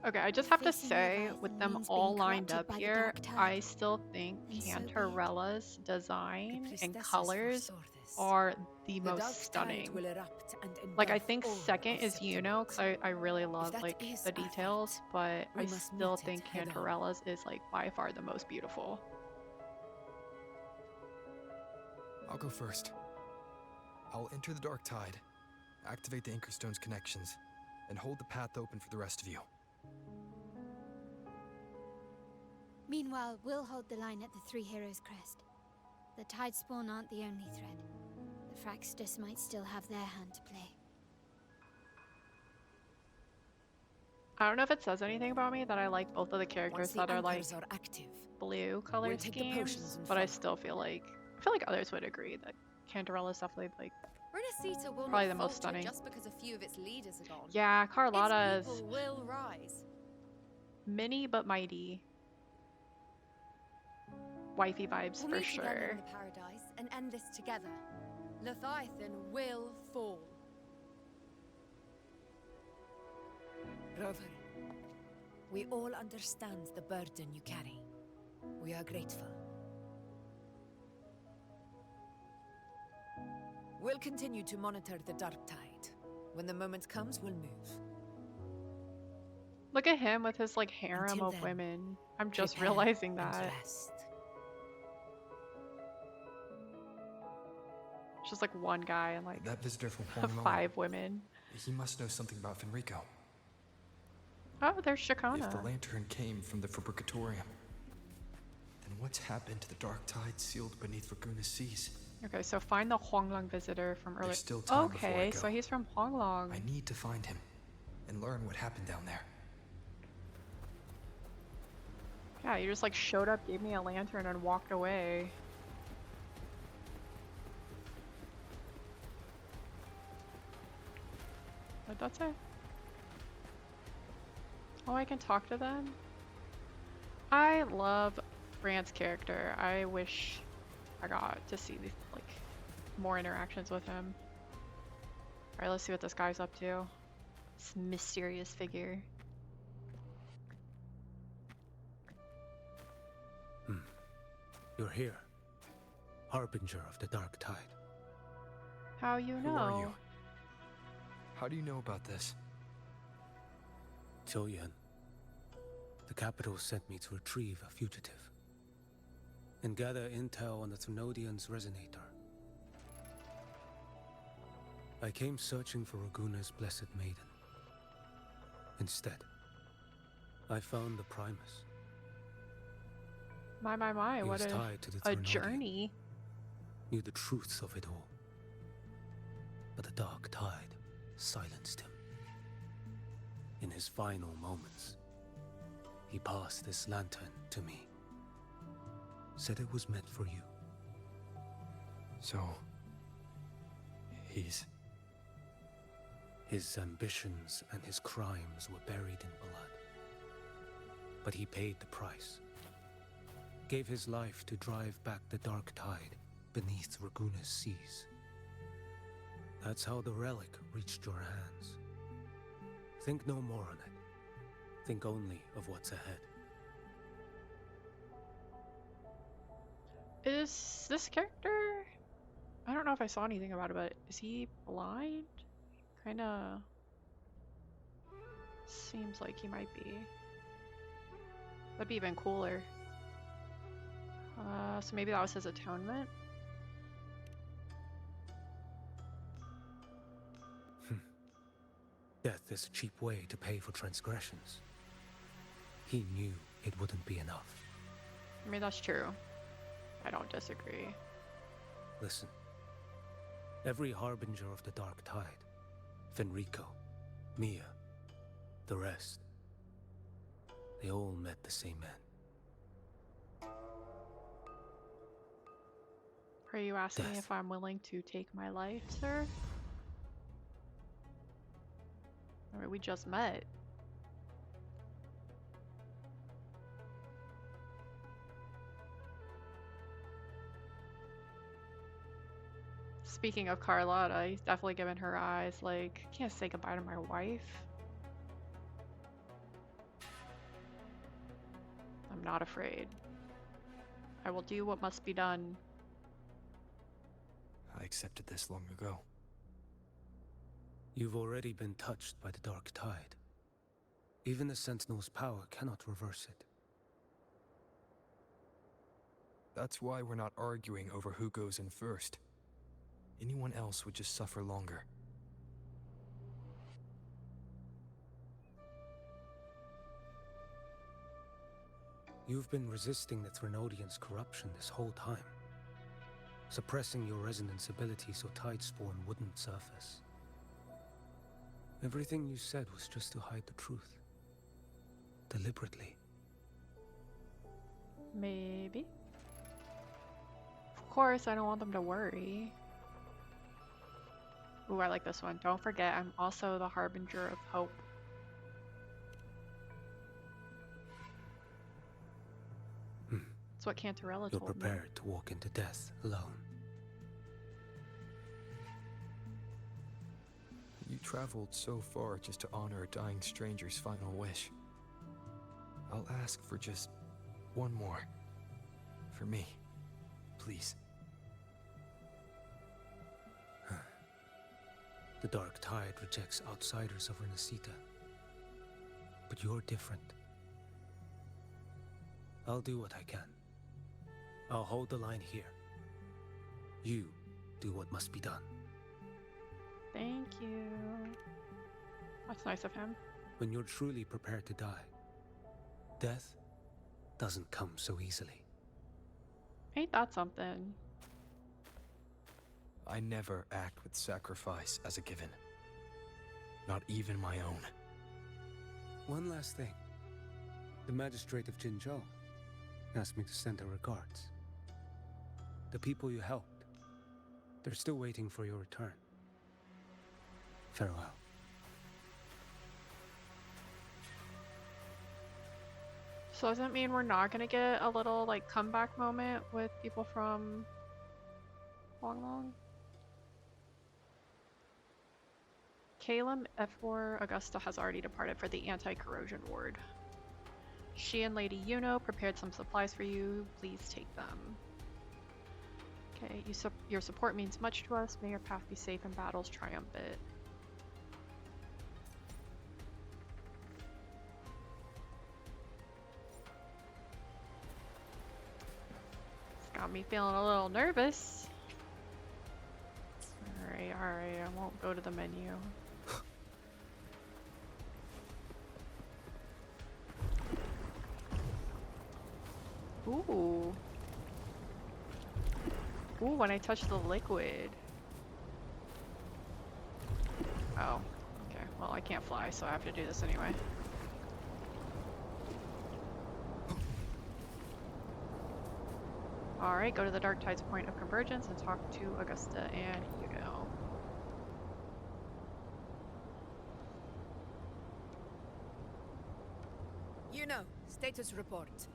Okay, I just have to Facing say, Leviathan with them means all being lined corrupted up by the here, dark tide. I still think And so be it. Cantarella's design and priestesses colors foresaw this. are the The most dark stunning. tide will erupt and Like, I engulf think all second of is Yuno, because I really love that like is the our details, but we I must still meet it think head on. Cantarella's is like by far the most beautiful. I'll go first. I'll enter the Dark Tide, activate the Anchor Stone's connections, and hold the path open for the rest of you. Meanwhile, we'll hold the line at the Three Heroes Crest. The Tidespawn aren't the only threat. The Fraxtus might still have their hand to play. I don't know if it says anything about me that I like both of the characters Once the that are like anchors are active, blue color we'll take the potions schemes, and but I follow. still feel like others would agree that Cantarella's definitely like Renacita will probably not the most falter stunning. just because a few of its leaders are gone. Yeah, Carlotta's Its people will rise. mini but mighty. Wifey vibes We'll for meet together sure. in the paradise and end this together. Leviathan will fall. Rover, we all understand the burden you carry. We are grateful. We'll continue to monitor the dark tide. When the moment comes, we'll move. Look at him with his like harem Until of then, women. I'm just prepare realizing and that. rest. It's just like one guy and like That visitor from Huang Long, 5 women. he must know something about Fenrico. Oh, there's If the Shakana. lantern came from the Fabricatorium, then what's happened to the dark tide sealed beneath Raguna's seas? Okay, so find the Huanglong visitor from earlier. There's still time before I Okay, go. so he's from Huanglong. I need to find him and learn what happened down there. Yeah, you just like showed up, gave me a lantern, and walked away. What'd that say? Oh, I can talk to them? I love Brant's character. I wish I got to see like more interactions with him. Alright, let's see what this guy's up to. This mysterious figure. You're here. Harbinger of the Dark Tide. How you know? Who are you? How do you know about this? Choyan. The capital sent me to retrieve a fugitive and gather intel on the Thrunodian's resonator. I came searching for Raguna's blessed maiden. Instead, I found the Primus. My, He what was tied to the a Thrunodian. journey. Knew the truths of it all. But the dark tide silenced him. In his final moments, he passed this lantern to me. Said it was meant for you. So, he's... His ambitions and his crimes were buried in blood. But he paid the price. Gave his life to drive back the dark tide beneath Raguna's seas. That's how the relic reached your hands. Think no more on it. Think only of what's ahead. Is this character... I don't know if I saw anything about it, but is he blind? Kinda... seems like he might be. That'd be even cooler. So maybe that was his atonement? Death is a cheap way to pay for transgressions. He knew it wouldn't be enough. I mean, that's true. I don't disagree. Listen. Every harbinger of the dark tide, Fenrico, Mia, the rest, they all met the same end. Are you asking me Death. if I'm willing to take my life, sir? I mean, we just met. Speaking of Carlotta, he's definitely given her eyes like, can't say goodbye to my wife. I'm not afraid. I will do what must be done. I accepted this long ago. You've already been touched by the dark tide. Even the Sentinel's power cannot reverse it. That's why we're not arguing over who goes in first. Anyone else would just suffer longer. You've been resisting the Thrunodian's corruption this whole time. Suppressing your resonance ability so Tidespawn wouldn't surface. Everything you said was just to hide the truth. Deliberately. Maybe. Of course, I don't want them to worry. Ooh, I like this one. Don't forget, I'm also the harbinger of hope. That's what Cantarella You're told me. prepared to walk into death alone. You traveled so far just to honor a dying stranger's final wish. I'll ask for just one more. For me. Please. The dark tide rejects outsiders of Renacita. But you're different. I'll do what I can. I'll hold the line here. You do what must be done. Thank you. That's nice of him. when you're truly prepared to die. Death doesn't come so easily. Ain't that something? I never act with sacrifice as a given. Not even my own. One last thing. The magistrate of Jinzhou asked me to send her regards. The people you helped, they're still waiting for your return. Farewell. So does that mean we're not gonna get a little like comeback moment with people from Long Long? Calum F4 Augusta has already departed for the anti-corrosion ward. She and Lady Yuno prepared some supplies for you. Please take them. Okay, your support means much to us. May your path be safe and battles triumphant. It's got me feeling a little nervous. Alright, I won't go to the menu. Ooh. Ooh, when I touch the liquid. Oh, okay. Well, I can't fly, so I have to do this anyway. Alright, go to the Dark Tide's point of convergence and talk to Augusta and Yuno. Yuno, status report.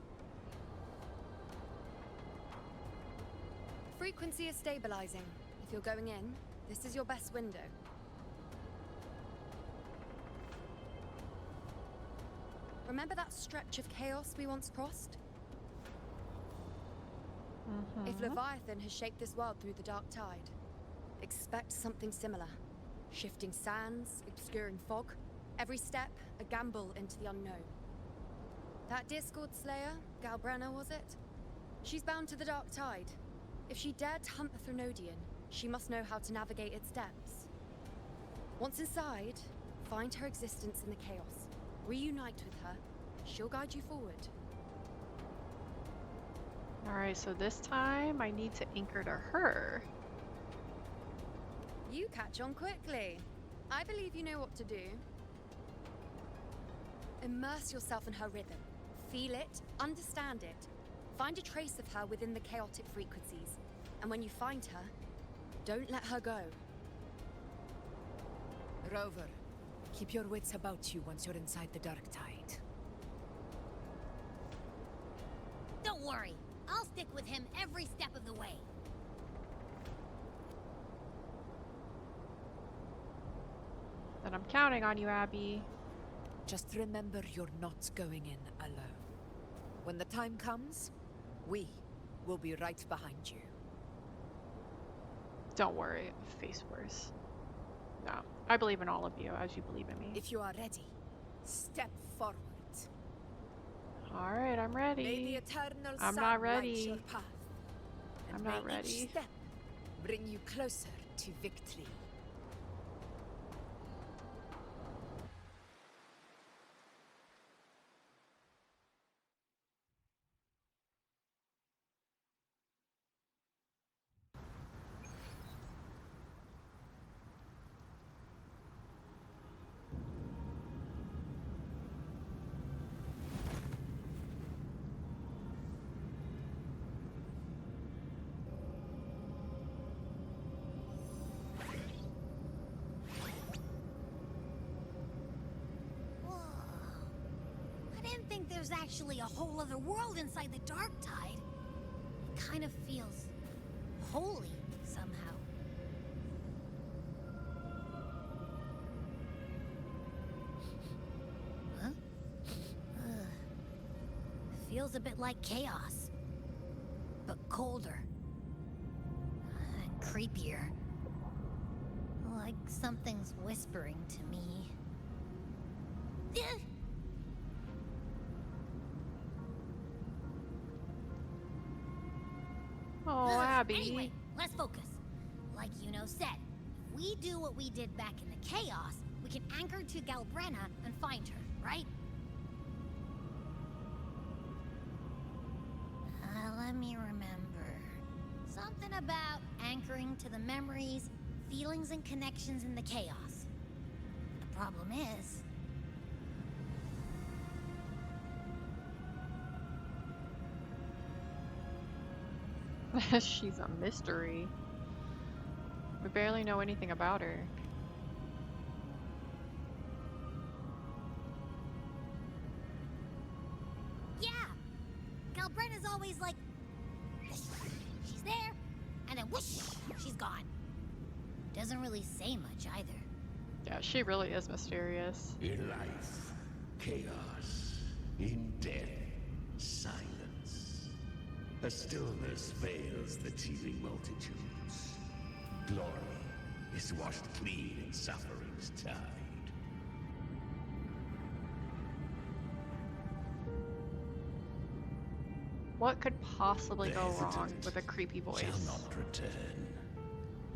Frequency is stabilizing. If you're going in, this is your best window. Remember that stretch of chaos we once crossed? If Leviathan has shaped this world through the dark tide, expect something similar. Shifting sands, obscuring fog, every step a gamble into the unknown. That Discord Slayer, Galbrenna was it? She's bound to the dark tide. If she dared to hunt the Threnodian, she must know how to navigate its depths. Once inside, find her existence in the chaos. Reunite with her. She'll guide you forward. Alright, so this time I need to anchor to her. You catch on quickly. I believe you know what to do. Immerse yourself in her rhythm. Feel it, understand it. Find a trace of her within the chaotic frequencies. And when you find her, don't let her go. Rover, keep your wits about you once you're inside the dark tide. Don't worry. I'll stick with him every step of the way. Then I'm counting on you, Abby. Just remember you're not going in alone. When the time comes, we will be right behind you. Don't worry, face worse. No, I believe in all of you as you believe in me. If you are ready, step forward. Alright, I'm ready. May the eternal I'm sun not light ready. your path, and I'm may not ready. Each step bring you closer to victory. There's actually a whole other world inside the dark tide. It kind of feels holy somehow. Huh? Feels a bit like chaos, but colder and creepier. Like something's whispering to me. Oh, Abby. Anyway, let's focus. Like Yuno said, if we do what we did back in the chaos, we can anchor to Galbrenna and find her, right? Let me remember. Something about anchoring to the memories, feelings, and connections in the chaos. The problem is... She's a mystery. We barely know anything about her. Yeah! Galbrenna's always like... she's there, and then whoosh, she's gone. Doesn't really say much either. Yeah, she really is mysterious. In life, chaos. In death, silence. A stillness veils the teeming multitudes. Glory is washed clean in suffering's tide. What could possibly The go wrong hesitant with a creepy voice? shall not return.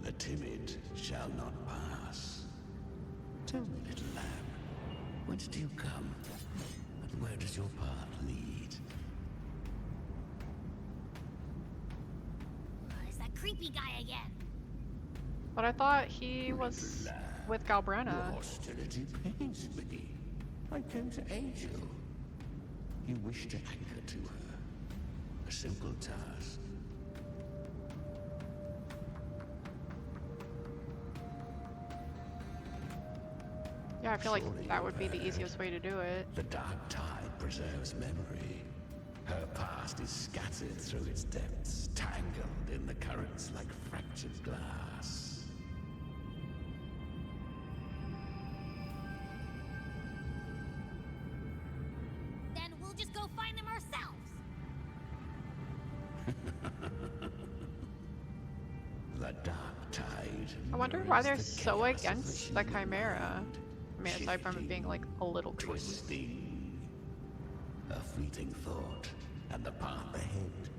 The timid shall not pass. Tell me, little lamb, whence do you come? And where does your path lead? It's that creepy guy again. But I thought he was with Galbrenna. Your hostility pains me. I came to aid you. You wish to anchor to her. A simple task. Yeah, I feel like Surely that would be you've the heard. easiest way to do it. The dark tide preserves memory. Her past is scattered through its depths, tangled in the currents like fractured glass. Then we'll just go find them ourselves. The dark tide. I wonder why they're mirrors the so chaos of against the human Chimera. mind. I mean, aside from it being like a little creepy. Twisting. A fleeting thought, and the path ahead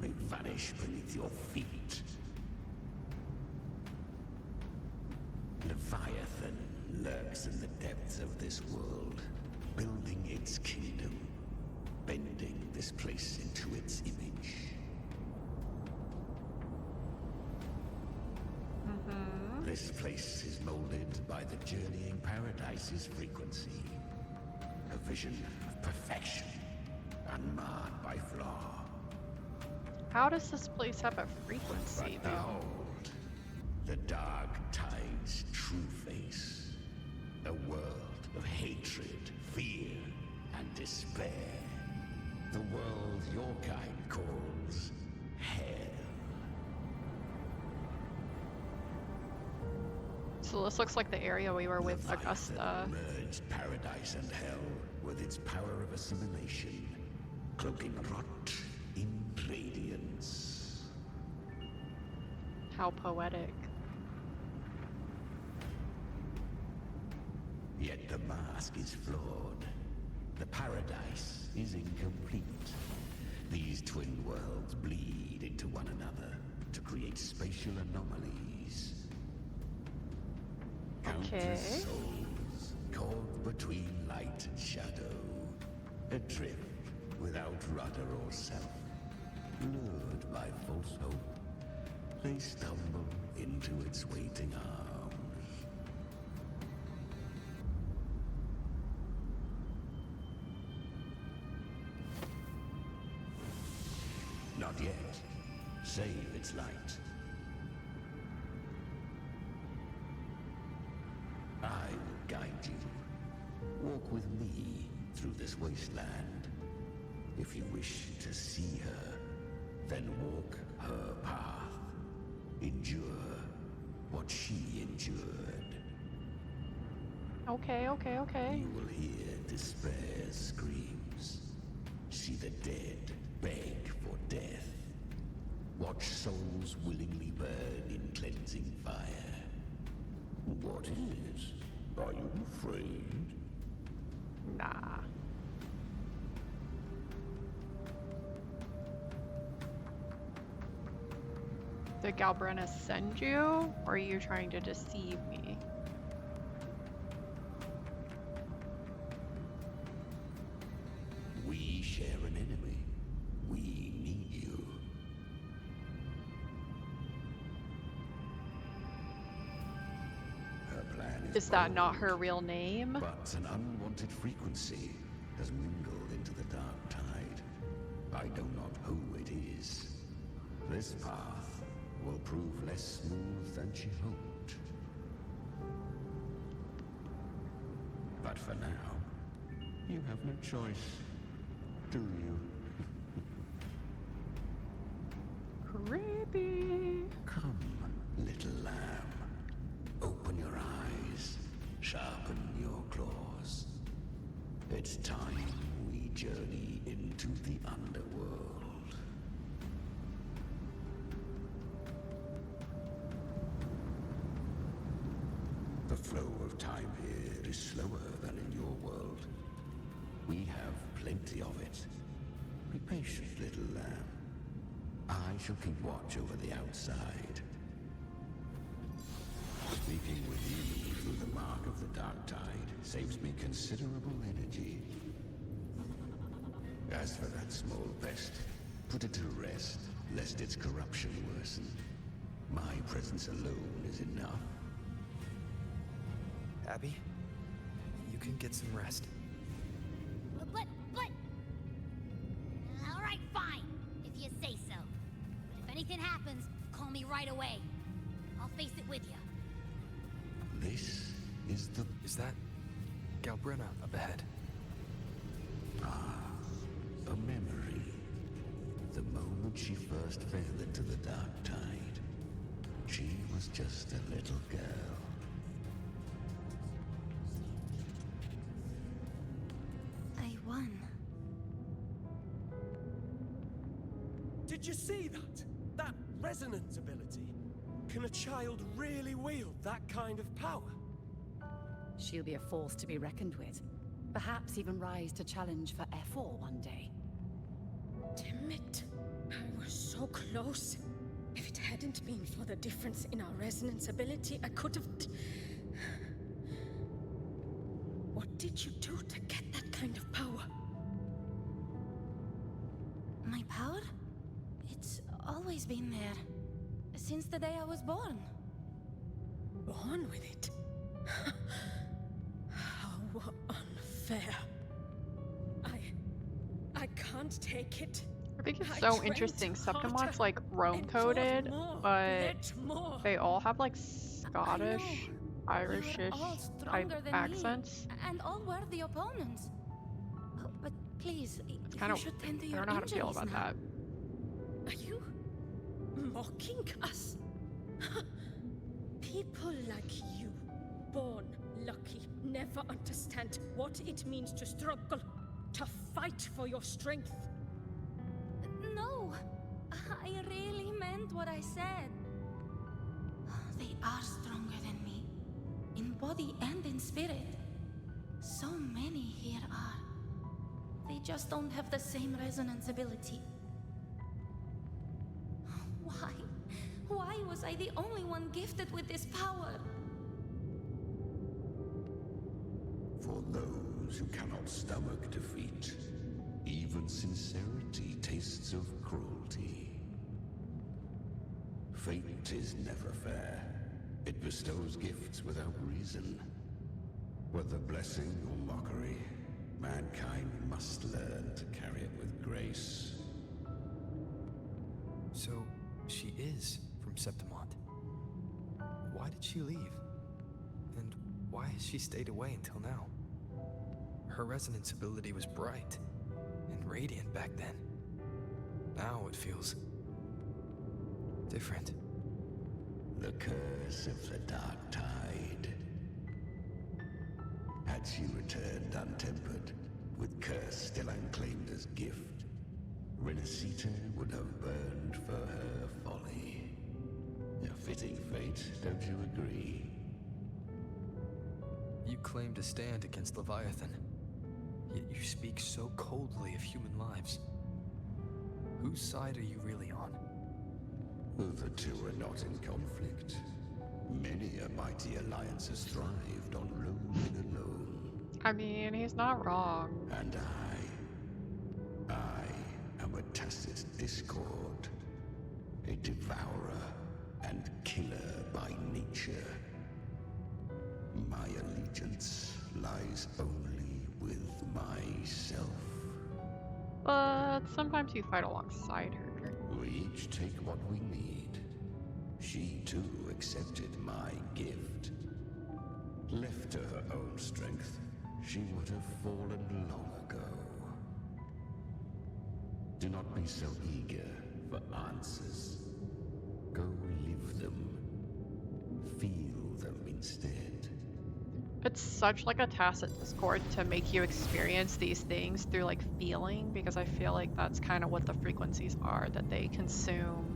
may vanish beneath your feet. Leviathan lurks in the depths of this world, building its kingdom, bending this place into its image. This place is molded by the journeying paradise's frequency. A vision of perfection, unmarred by flaw. How does this place have a frequency, But though? behold, the dark tide's true face. A world of hatred, fear, and despair. The world your kind calls hell. So this looks like the area we were with Augusta. Merged paradise and hell with its power of assimilation, cloaking rot in radiance. How poetic. Yet the mask is flawed. The paradise is incomplete. These twin worlds bleed into one another to create spatial anomalies. Countless souls caught between light and shadow, adrift without rudder or self, lured by false hope, they stumble into its waiting arms. Not yet. Save its light. I will guide you. Walk with me through this wasteland. If you wish to see her, then walk her path. Endure what she endured. Okay, okay, okay. You will hear despair's screams. See the dead beg for death. Watch souls willingly burn in cleansing fire. What is it? Are you afraid? Nah. Did Galbrenna send you, or are you trying to deceive me? plan Is that not her real name? But an unwanted frequency has mingled into the dark tide. I know not who it is. This path will prove less smooth than she hoped. But for now, you have no choice, do you? Creepy. Come, little lamb. Open your eyes. Sharpen your claws. It's time we journey into the underworld. The flow of time here is slower than in your world. We have plenty of it. Be patient, little lamb. I shall keep watch over the outside. Speaking with you through the mark of the dark tide saves me considerable energy. As for that small pest, put it to rest, lest its corruption worsen. My presence alone is enough. Abby, you can get some rest. But... All right, fine, if you say so. But if anything happens, call me right away. I'll face it with you. This is the... Is that Galbrenna up ahead? Ah, a memory. The moment she first fell into the dark tide. She was just a little girl. I won. Did you see that? That resonance ability? Can a child really wield that kind of power? She'll be a force to be reckoned with. Perhaps even rise to challenge for F4 one day. Damn it. I was so close. If it hadn't been for the difference in our resonance ability, I could have... What did you do to get that kind of power? My power? It's always been there. Since the day I was born. Born with it? How unfair. I can't take it. I think it's I so trained interesting. harder, Septimot's like Rome endured coded, more, but let more. they all have like Scottish, Irishish You're all type stronger than accents. me, and all worthy opponents. Oh, but please, Kind you of, should tend to I your don't know how to feel injuries about now. that. Are you mocking us? People like you, born lucky, never understand what it means to struggle, to fight for your strength. No, I really meant what I said. They are stronger than me, in body and in spirit. So many here are. They just don't have the same resonance ability. Why? Why was I the only one gifted with this power? For those who cannot stomach defeat, even sincerity tastes of cruelty. Fate is never fair. It bestows gifts without reason. Whether blessing or mockery, mankind must learn to carry it with grace. So, she is from Septimont. Why did she leave? And why has she stayed away until now? Her resonance ability was bright and radiant back then. Now it feels different. The curse of the dark tide. Had she returned untempered, with curse still unclaimed as gift, Renacita would have burned for her folly. A fitting fate, don't you agree? You claim to stand against Leviathan, yet you speak so coldly of human lives. Whose side are you really on? The two are not in conflict. Many a mighty alliance has thrived on roaming alone. I mean, he's not wrong. And I am a tacit discord. A devourer and killer by nature. vengeance lies only with myself. But sometimes you fight alongside her. We each take what we need. She too accepted my gift. Left to her own strength, she would have fallen long ago. Do not be so eager for answers. Go live them. Feel them instead. It's such like a tacit discord to make you experience these things through like feeling, because I feel like that's kind of what the frequencies are that they consume.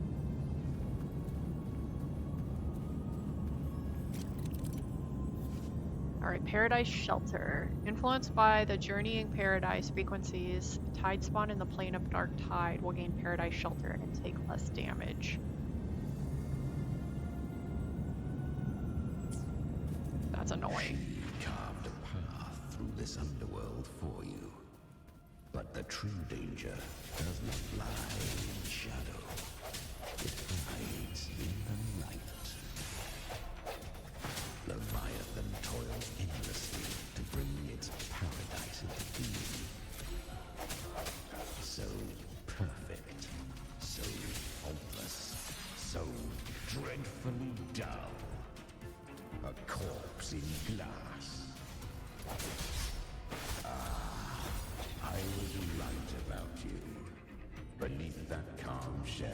Alright, Paradise Shelter. Influenced by the Journeying Paradise frequencies, Tide Spawn in the plane of Dark Tide will gain Paradise Shelter and take less damage. That's annoying. She carved a path through this underworld for you. But the true danger does not lie in shadow. It hides in the light. Leviathan toils endlessly to bring its paradise into being. So perfect, so faultless, so dreadfully dull. A corpse in glass. Ah, I was right about you. Beneath that calm shell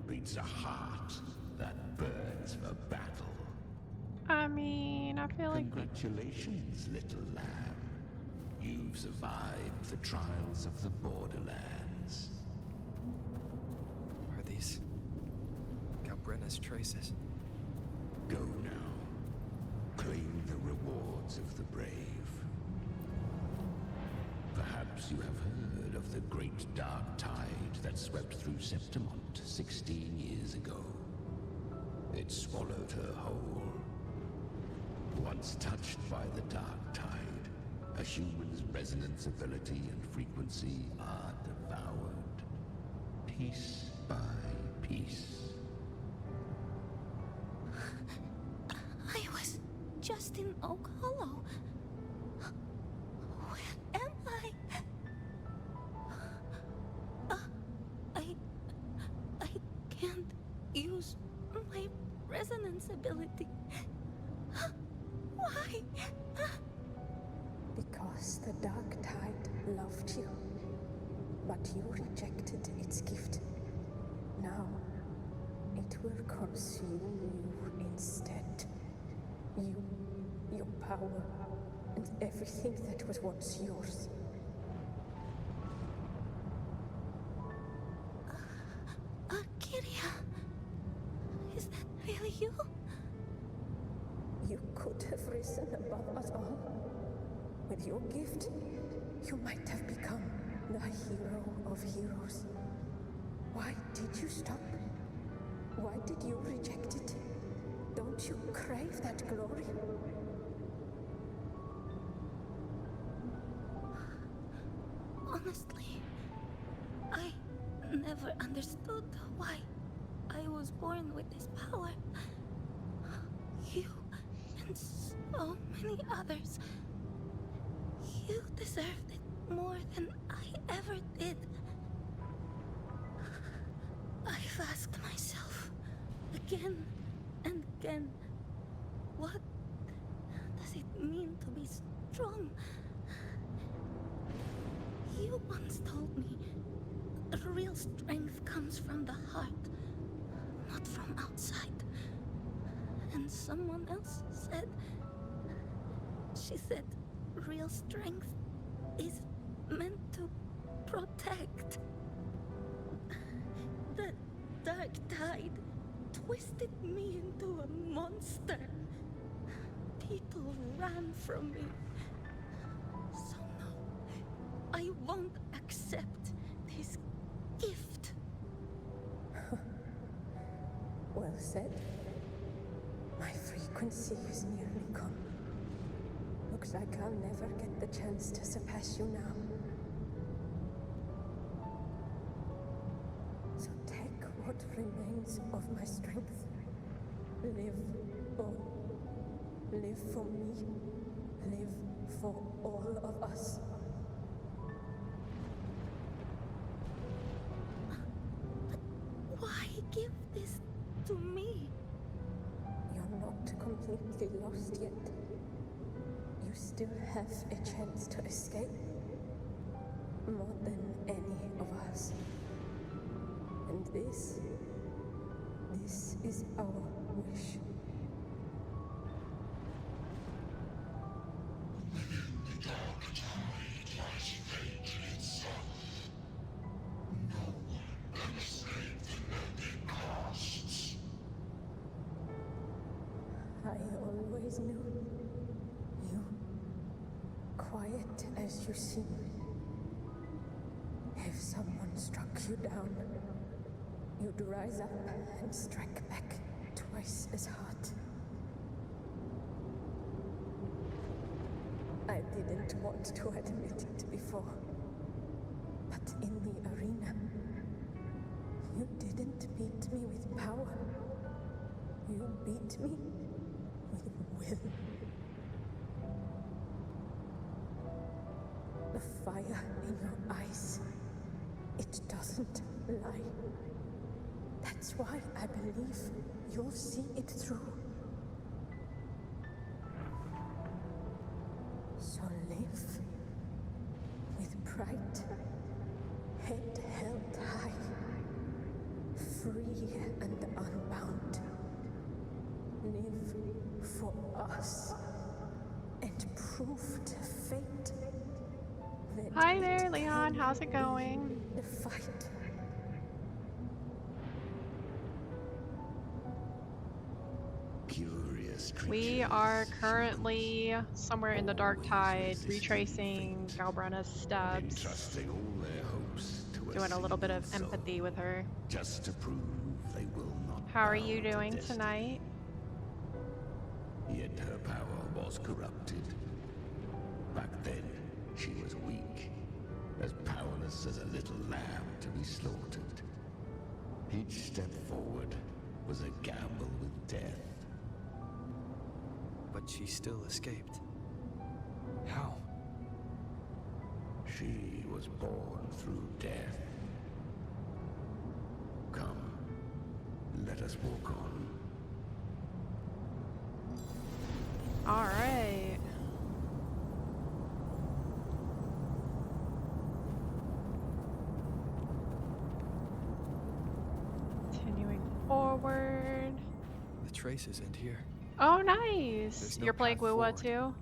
beats a heart that burns for battle. I mean, I feel like Congratulations, little lamb. You've survived the trials of the Borderlands. Are these Calbrenna's traces? Go now. Claim the rewards of the brave. Perhaps you have heard of the great dark tide that swept through Septimont 16 years ago. It swallowed her whole. Once touched by the dark tide, a human's resonance ability and frequency are devoured, piece by piece. I was just in Oak Hollow. Where am I? I can't use my resonance ability. Why? Because the dark tide loved you, but you rejected its gift. Now, it will consume you instead. You, your power, and everything that was once yours. Kiria, is that really you? You could have risen above us all. With your gift, you might have become the hero of heroes. Why did you stop? Why did you reject it? Don't you crave that glory? Honestly, I never understood why I was born with this power. You and so many others. You deserved it more than I ever did. I've asked myself again and again, what does it mean to be strong? You once told me real strength comes from the heart, not from outside. And someone else said, she said, real strength is meant to protect. The dark tide twisted me into a monster. People ran from me. So no, I won't accept this gift. Well said. My frequency is nearly gone. Looks like I'll never get the chance to surpass you now. So take what remains of my strength. Live on. Live for me. live for all of us. Why give this to me? You're not completely lost yet. You still have a chance to escape. More than any of us. And this is our wish. The dark tide lies fate itself. No one can escape the landing costs. I always knew you, quiet as you seem. If someone struck you down, you'd rise up and strike back twice as hard. I didn't want to admit it before, but in the arena, you didn't beat me with power. You beat me with will. The fire in your eyes, it doesn't lie. That's why I believe you'll see it through. So live with pride, head held high, free and unbound. Live for us and prove to fate that Hi there, it Leon. can How's it going? be the fight. Curious We are currently somewhere in the Dark Tide, retracing Galbrenna's steps, entrusting all their hopes to a doing a little bit of single soul, empathy with her. just to prove they will not How are bow you to doing destiny. tonight? Yet her power was corrupted. Back then, she was weak, as powerless as a little lamb to be slaughtered. Each step forward was a gamble with death. But she still escaped. How? She was born through death. Come, let us walk on. All right. Continuing forward. The traces end here. Oh, nice. There's no You're playing path Wuwa forward. too?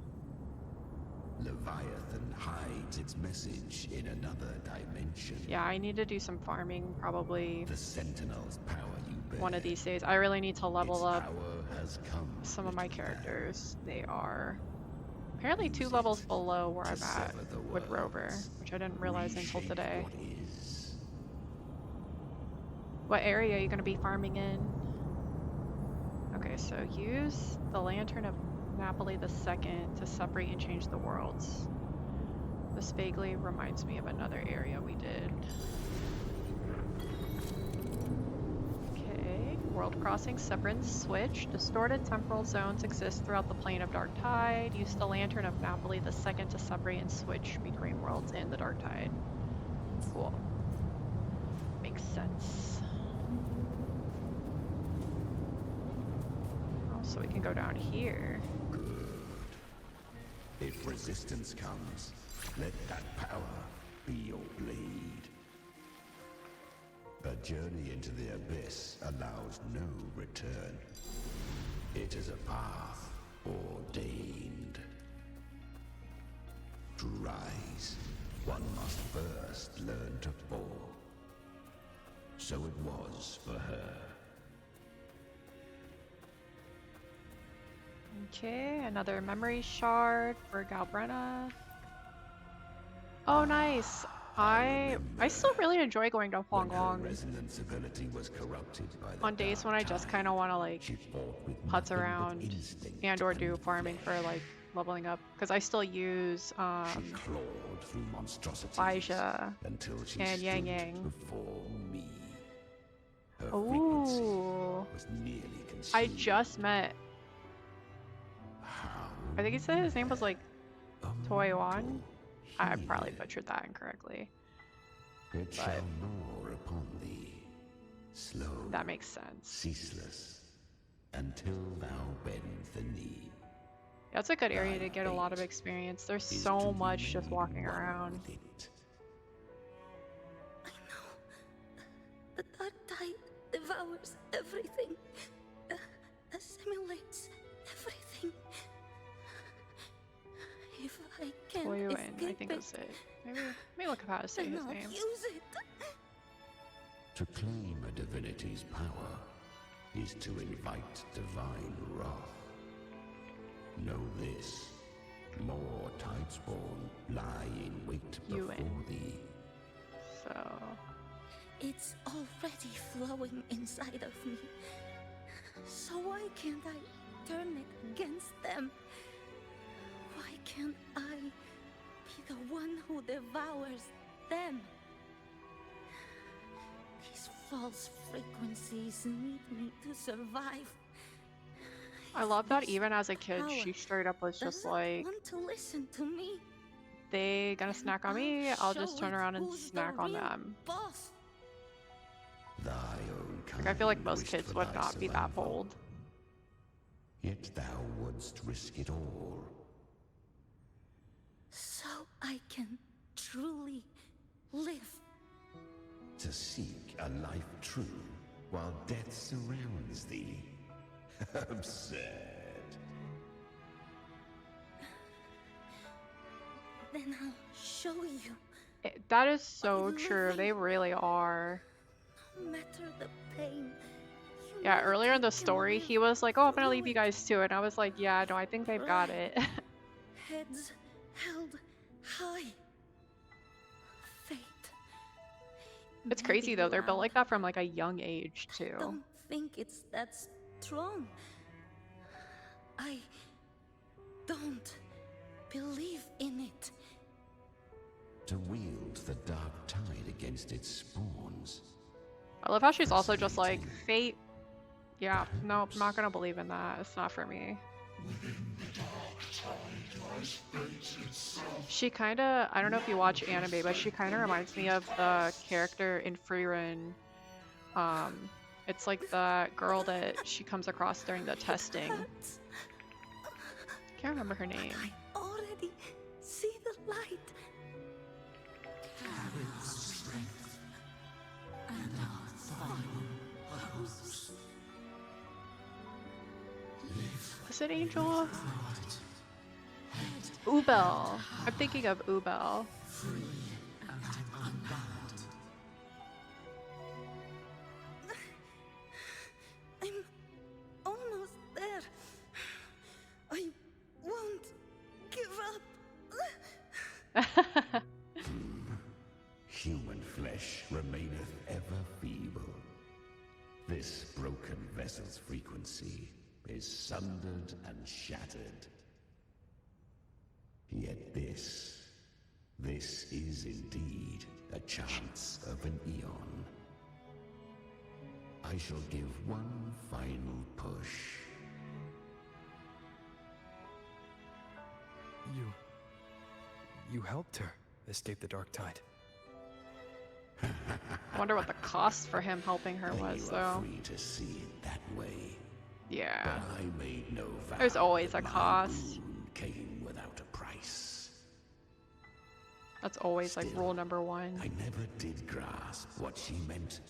Leviathan hides its message in another dimension. Yeah, I need to do some farming probably The Sentinel's power you bear. one of these days. I really need to level Its up power has come some of my little lamb. characters. They are apparently 2 levels below where I'm at sever the with Rover, which I didn't realize until Reshape today. what is. What area are you going to be farming in? Okay, so use the Lantern of Napoli II to separate and change the worlds. This vaguely reminds me of another area we did. Okay, world crossing, severance, switch. Distorted temporal zones exist throughout the plane of Dark Tide. Use the Lantern of Napoli II to separate and switch between worlds in the Dark Tide. Cool. Makes sense. Oh, so we can go down here. If resistance comes, let that power be your blade. A journey into the abyss allows no return. It is a path ordained. To rise, one must first learn to fall. So it was for her. Okay, another memory shard for Galbrenna. Oh, nice. I still really enjoy going to When her Huanglong resonance ability was corrupted by the on days when I just kind of want to like putz around and or do farming for like leveling up, because I still use clawed through monstrosities Baija until she and Yang stood Yang. before me. Her Ooh, was nearly consumed. I just met. I think he said his name was like Toywan. I probably butchered that incorrectly. It shall gnaw upon thee, slow, That makes sense. ceaseless, until thou bend the knee. That's a good area to get a lot of experience. There's so much just walking around. The dark tide devours everything, assimilates everything. If I can't Toyuan, escape I think that's it. Maybe let me look up how to say then his I'll name. use it. To claim a divinity's power is to invite divine wrath. Know this, more Tidespawn lie in wait before thee. So... It's already flowing inside of me. So why can't I turn it against them? Why can't I be the one who devours them? These false frequencies need me to survive. I love that even as a kid, she straight up was just like, Want to listen to me? they gonna snack on me, I'll just turn around and snack on them. Boss. Thy own Like, I feel like most wished kids for would thy not be that survival, bold. Yet thou wouldst risk it all. So I can truly live. To seek a life true while death surrounds thee. Absurd. Then I'll show you. That is so true. They really are. No matter the pain. Yeah, earlier in the story, he was like, oh, I'm gonna leave you guys to it. And I was like, yeah, no, I think they've got it. Heads held high. Fate. It's crazy though. They're built like that from like a young age too. Don't think it's that strong. I don't believe in it. To wield the dark tide against its spawns. I love how she's also just like, fate. Yeah, nope, not gonna believe in that. It's not for me. She kinda, I don't know if you watch anime, but she kinda reminds me of the character in Frieren. It's like the girl that she comes across during the testing. Can't remember her name. I already see the light. Is it Angel? Ubel. I'm thinking of Ubel. I'm almost there. I won't give up. Human flesh remaineth ever feeble. This broken vessel's frequency is sundered and shattered. Yet this is indeed a chance of an eon. I shall give one final push. You helped her escape the dark tide. I wonder what the cost for him helping her was, You are though. free to see it that way. Yeah. But I made no vow There's always that a my cost. boon came without a price. That's always like rule number one. I never did grasp what she meant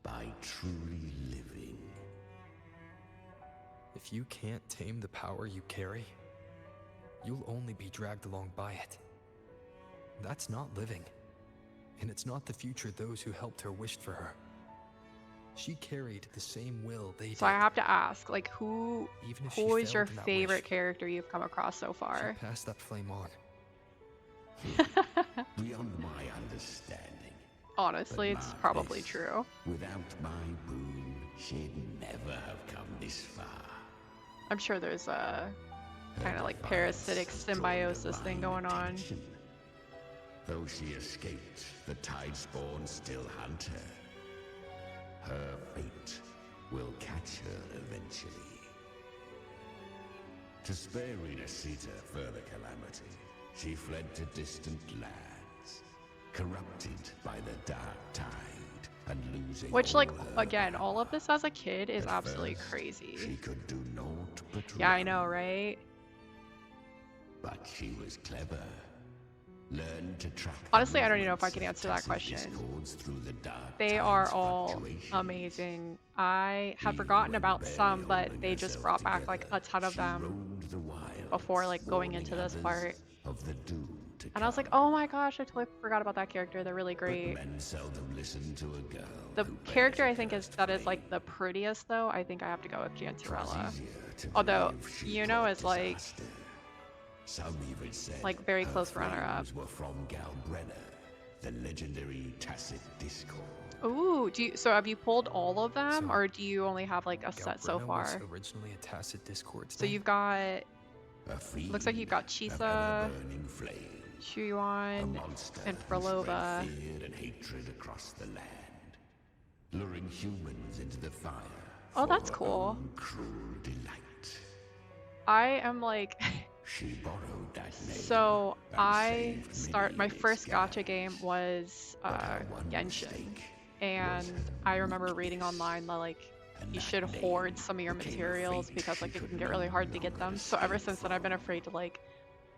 by truly living. If you can't tame the power you carry, you'll only be dragged along by it. That's not living. And it's not the future those who helped her wished for her. She carried the same will they did. So I have to ask, like, who Even if she is your failed in that favorite wish, character you've come across so far? Pass that flame on. Beyond my understanding. Honestly, But it's mark probably this, true. Without my boon, she'd never have come this far. I'm sure there's a kind of like parasitic symbiosis thing going on. Though she escaped, the Tidespawn still hunt her. Her fate will catch her eventually. To spare Renacita further calamity, She fled to distant lands, corrupted by the dark tide and losing Which, like, all her again, all of this as a kid is At absolutely first, crazy. She could do naught but Yeah, I run, know, right? but she was clever. Learned to track the Honestly, I don't even know if I movements can of answer that tacit question. discords through the dark They tide's are all fluctuations. amazing. I had Even forgotten when about barely some, but holding they just herself brought back like together, a ton of she them roamed the wilds, before like going warning into this others part. of the doom to And I was like, oh my gosh, I totally forgot about that character. They're really great. But men seldom listen to a girl The who character bears I a think is cursed that is like the prettiest though, I think I have to go with Cantarella. easier to Although believe she Yuno brought is like disaster. Some even said like very her close runner-up. flames were from Galbrenna, the legendary tacit discord. Ooh, so have you pulled all of them, or do you only have like a set so Galbrenna far? was originally a tacit discord's So name? you've got, A looks like you've got fiend of Chisa, ever-burning flame, a Chuyuan, monster and who spread Frolova. fear and hatred across the land, luring humans into the fire. Oh, for that's her cool. own cruel delight. I am like, She borrowed that name. so and I saved my many in its first gacha guise. game was But her one Genshin, mistake and I remember reading online that like you should hoard some of your materials because like it can get really hard to get them. So ever since then I've been afraid to like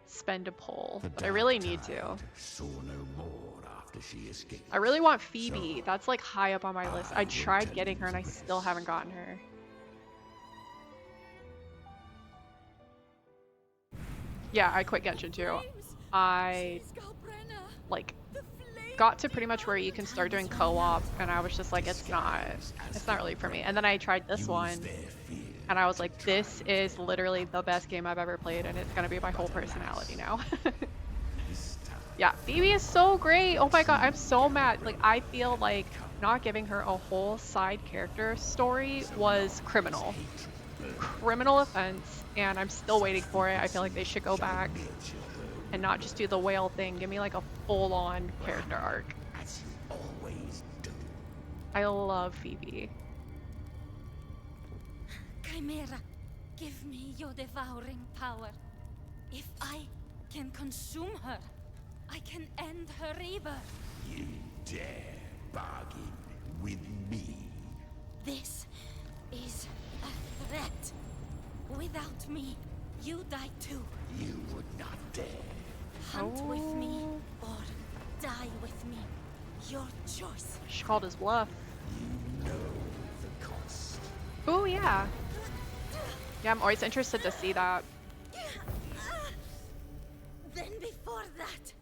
spend a pull, The but I dark really need to. tide saw no more after she escaped. I really want Phoebe. That's like high up on my list. I tried getting her and I still haven't gotten her. Yeah, I quit Genshin too. I like got to pretty much where you can start doing co-op, and I was just like, it's not really for me. And then I tried this one, and I was like, this is literally the best game I've ever played, and it's gonna be my whole personality now. Yeah, Phoebe is so great. Oh my god, I'm so mad. Like, I feel like not giving her a whole side character story was criminal. Criminal offense, and I'm still waiting for it. I feel like they should go back and not just do the whale thing. Give me like a full-on character arc. As you always do. I love Phoebe. Chimera, give me your devouring power. If I can consume her, I can end her rebirth. You dare bargain with me? This is a threat. Without me, you die too. You would not dare. Hunt with me or die with me. Your choice. She called his bluff. You know the cost. Oh yeah. Yeah, I'm always interested to see that. Then before that,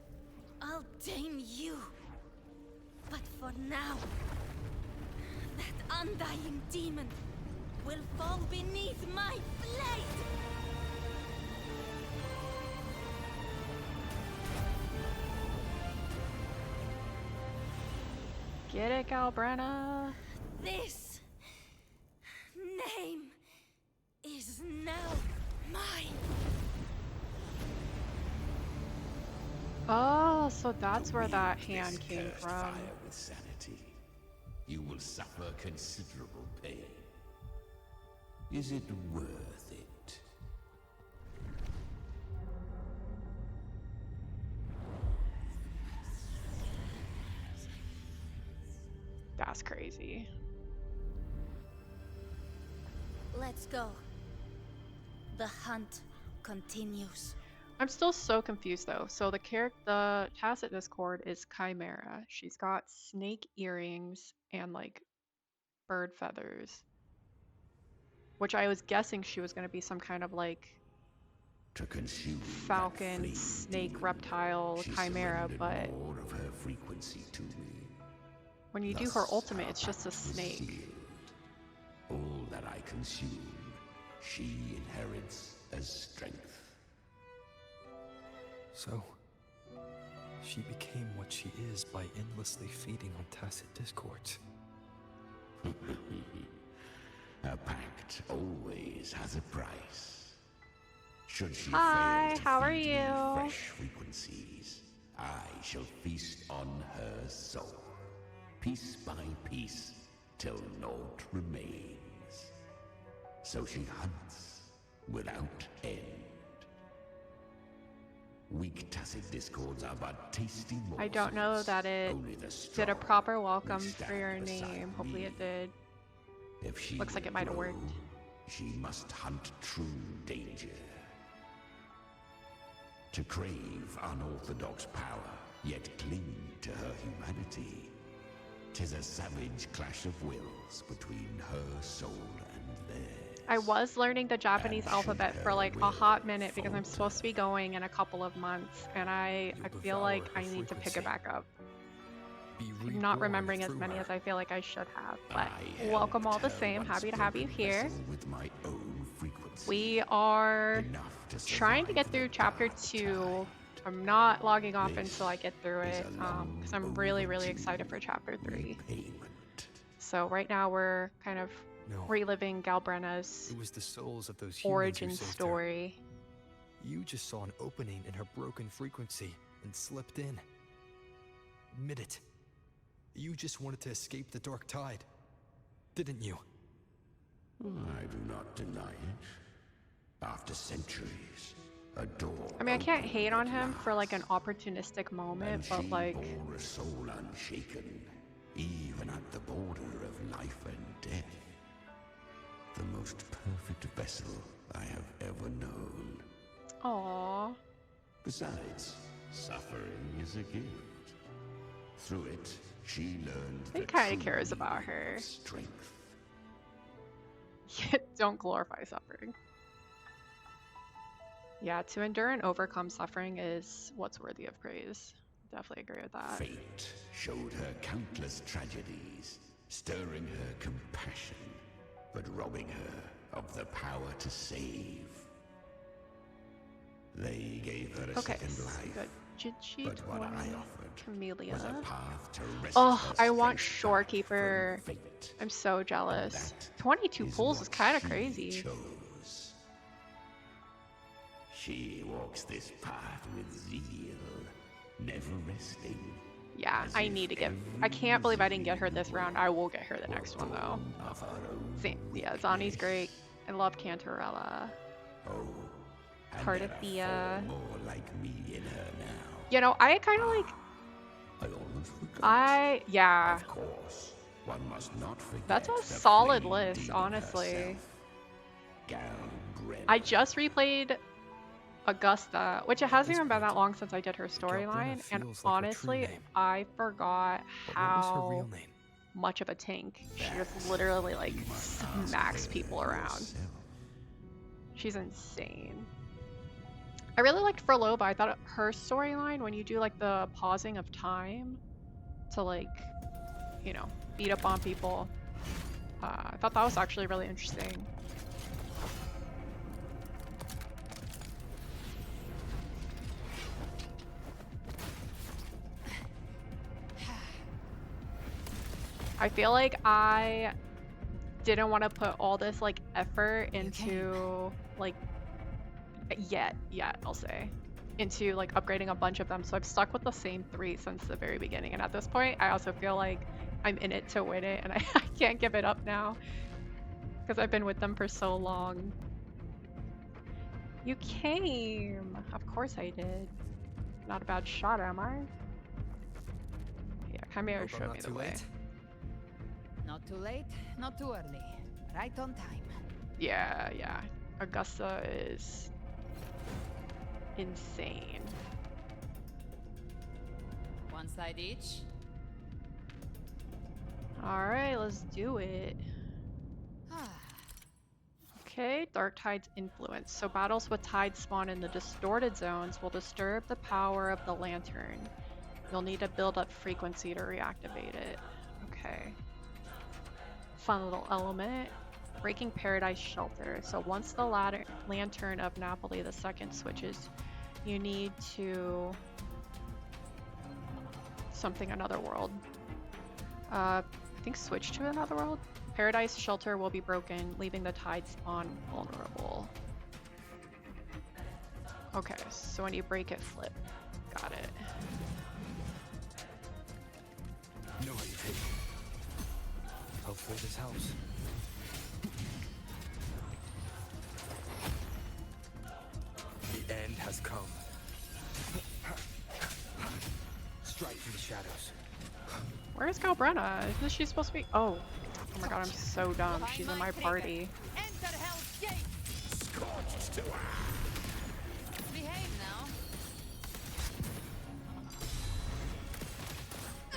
I'll tame you. But for now, that undying demon will fall beneath my blade. Get it, Galbrenna. This name is now mine. Oh, so that's where that hand came Cursed from. Fire with sanity. You will suffer considerable pain. Is it worth it? That's crazy. Let's go. The hunt continues. I'm still so confused though. So the tacit discord is Chimera. She's got snake earrings and like bird feathers. Which I was guessing she was going to be some kind of like To consume that falcon, flame snake, demon, reptile, she chimera, surrendered but more of her frequency to me. when you do Thus, her ultimate, our it's just a pact was snake. sealed. All that I consume, she inherits as strength. So, she became what she is by endlessly feeding on tacit discords. A pact always has a price. Should she Hi, fail to how are feed me you? fresh frequencies, I shall feast on her soul, piece by piece, till naught remains. So she hunts without end. Weak tacit discords are but tasty morsels. I don't know that it Only the did a strong proper welcome will for your stand beside name. Hopefully me. it did. If she Looks like will it might have grow, worked. she must hunt true danger. To crave unorthodox power, yet cling to her humanity. 'Tis a savage clash of wills between her soul and theirs. I was learning the Japanese alphabet for like a hot minute because I'm supposed to be going in a couple of months, and I feel like I need to pick it back up. I'm not remembering as many as I feel like I should have, but welcome all the same. Happy to have you here. With my own frequency. We are trying to get through chapter 2. I'm not logging off until I get through it because I'm really, really excited for chapter 3. So right now we're kind of reliving Galbrenna's It was the souls of those humans origin who saved her. story. You just saw an opening in her broken frequency and slipped in. Admit it. You just wanted to escape the dark tide, didn't you? I do not deny it. After centuries, a door. I mean, I can't hate on him for like an opportunistic moment, but like, bore a soul unshaken, even at the border of life and death. The most perfect vessel I have ever known. aww. Besides, suffering is a gift. Through it, she learned He the kind of true cares about meaning her. of strength. Don't glorify suffering. Yeah, to endure and overcome suffering is what's worthy of praise. Definitely agree with that. Fate showed her countless tragedies, stirring her compassion, but robbing her of the power to save. They gave her a Okay, second so life, good. Gigi, but what I 20, offered Camellia. was a path to wrest Oh, her I want strength Shorekeeper. I'm so jealous. 22 pulls is kind of crazy. chose. She walks this path with zeal, never resting. Yeah, I need to get. I can't believe I didn't get her this round. I will get her the next one though. Of her own Same. Yeah, Zani's great. I love Cantarella. Oh, and Cardathea. there are 4 more like me in her now. You know, I kind of like. I almost forgot. Yeah. Of course, one must not forget. That's a the solid flame list, demon honestly. herself, Galbrenna. I just replayed Augusta, which it hasn't even been that long since I did her storyline, and feels like her true honestly, name. I forgot But what was her how real name? much of a tank she just literally like smacks people around. She's insane. I really liked Furloba. I thought her storyline, when you do like the pausing of time to like, you know, beat up on people, I thought that was actually really interesting. I feel like I didn't want to put all this like effort into like yet I'll say into like upgrading a bunch of them, so I've stuck with the same 3 since the very beginning, and at this point I also feel like I'm in it to win it, and I can't give it up now because I've been with them for so long. You came! Of course I did. Not a bad shot, am I? Yeah, Chimera showed me the way. Not too late, not too early. Right on time. Yeah. Augusta is insane. One side each. Alright, let's do it. Okay, Dark Tide's influence. So battles with Tide spawn in the distorted zones will disturb the power of the lantern. You'll need to build up frequency to reactivate it. Okay. Fun little element. Breaking Paradise Shelter. So once the lantern of Napoli II switches, you need to something another world. I think switch to another world. Paradise Shelter will be broken, leaving the Tide spawn vulnerable. Okay, so when you break it, flip. Got it. No hesitation. Hopefully this helps. The end has come. from the shadows. Where's Galbrenna? Isn't she supposed to be? Oh. Oh my god, I'm so dumb. She's in my party. Enter Hell's Gate! Scorched to Behave now.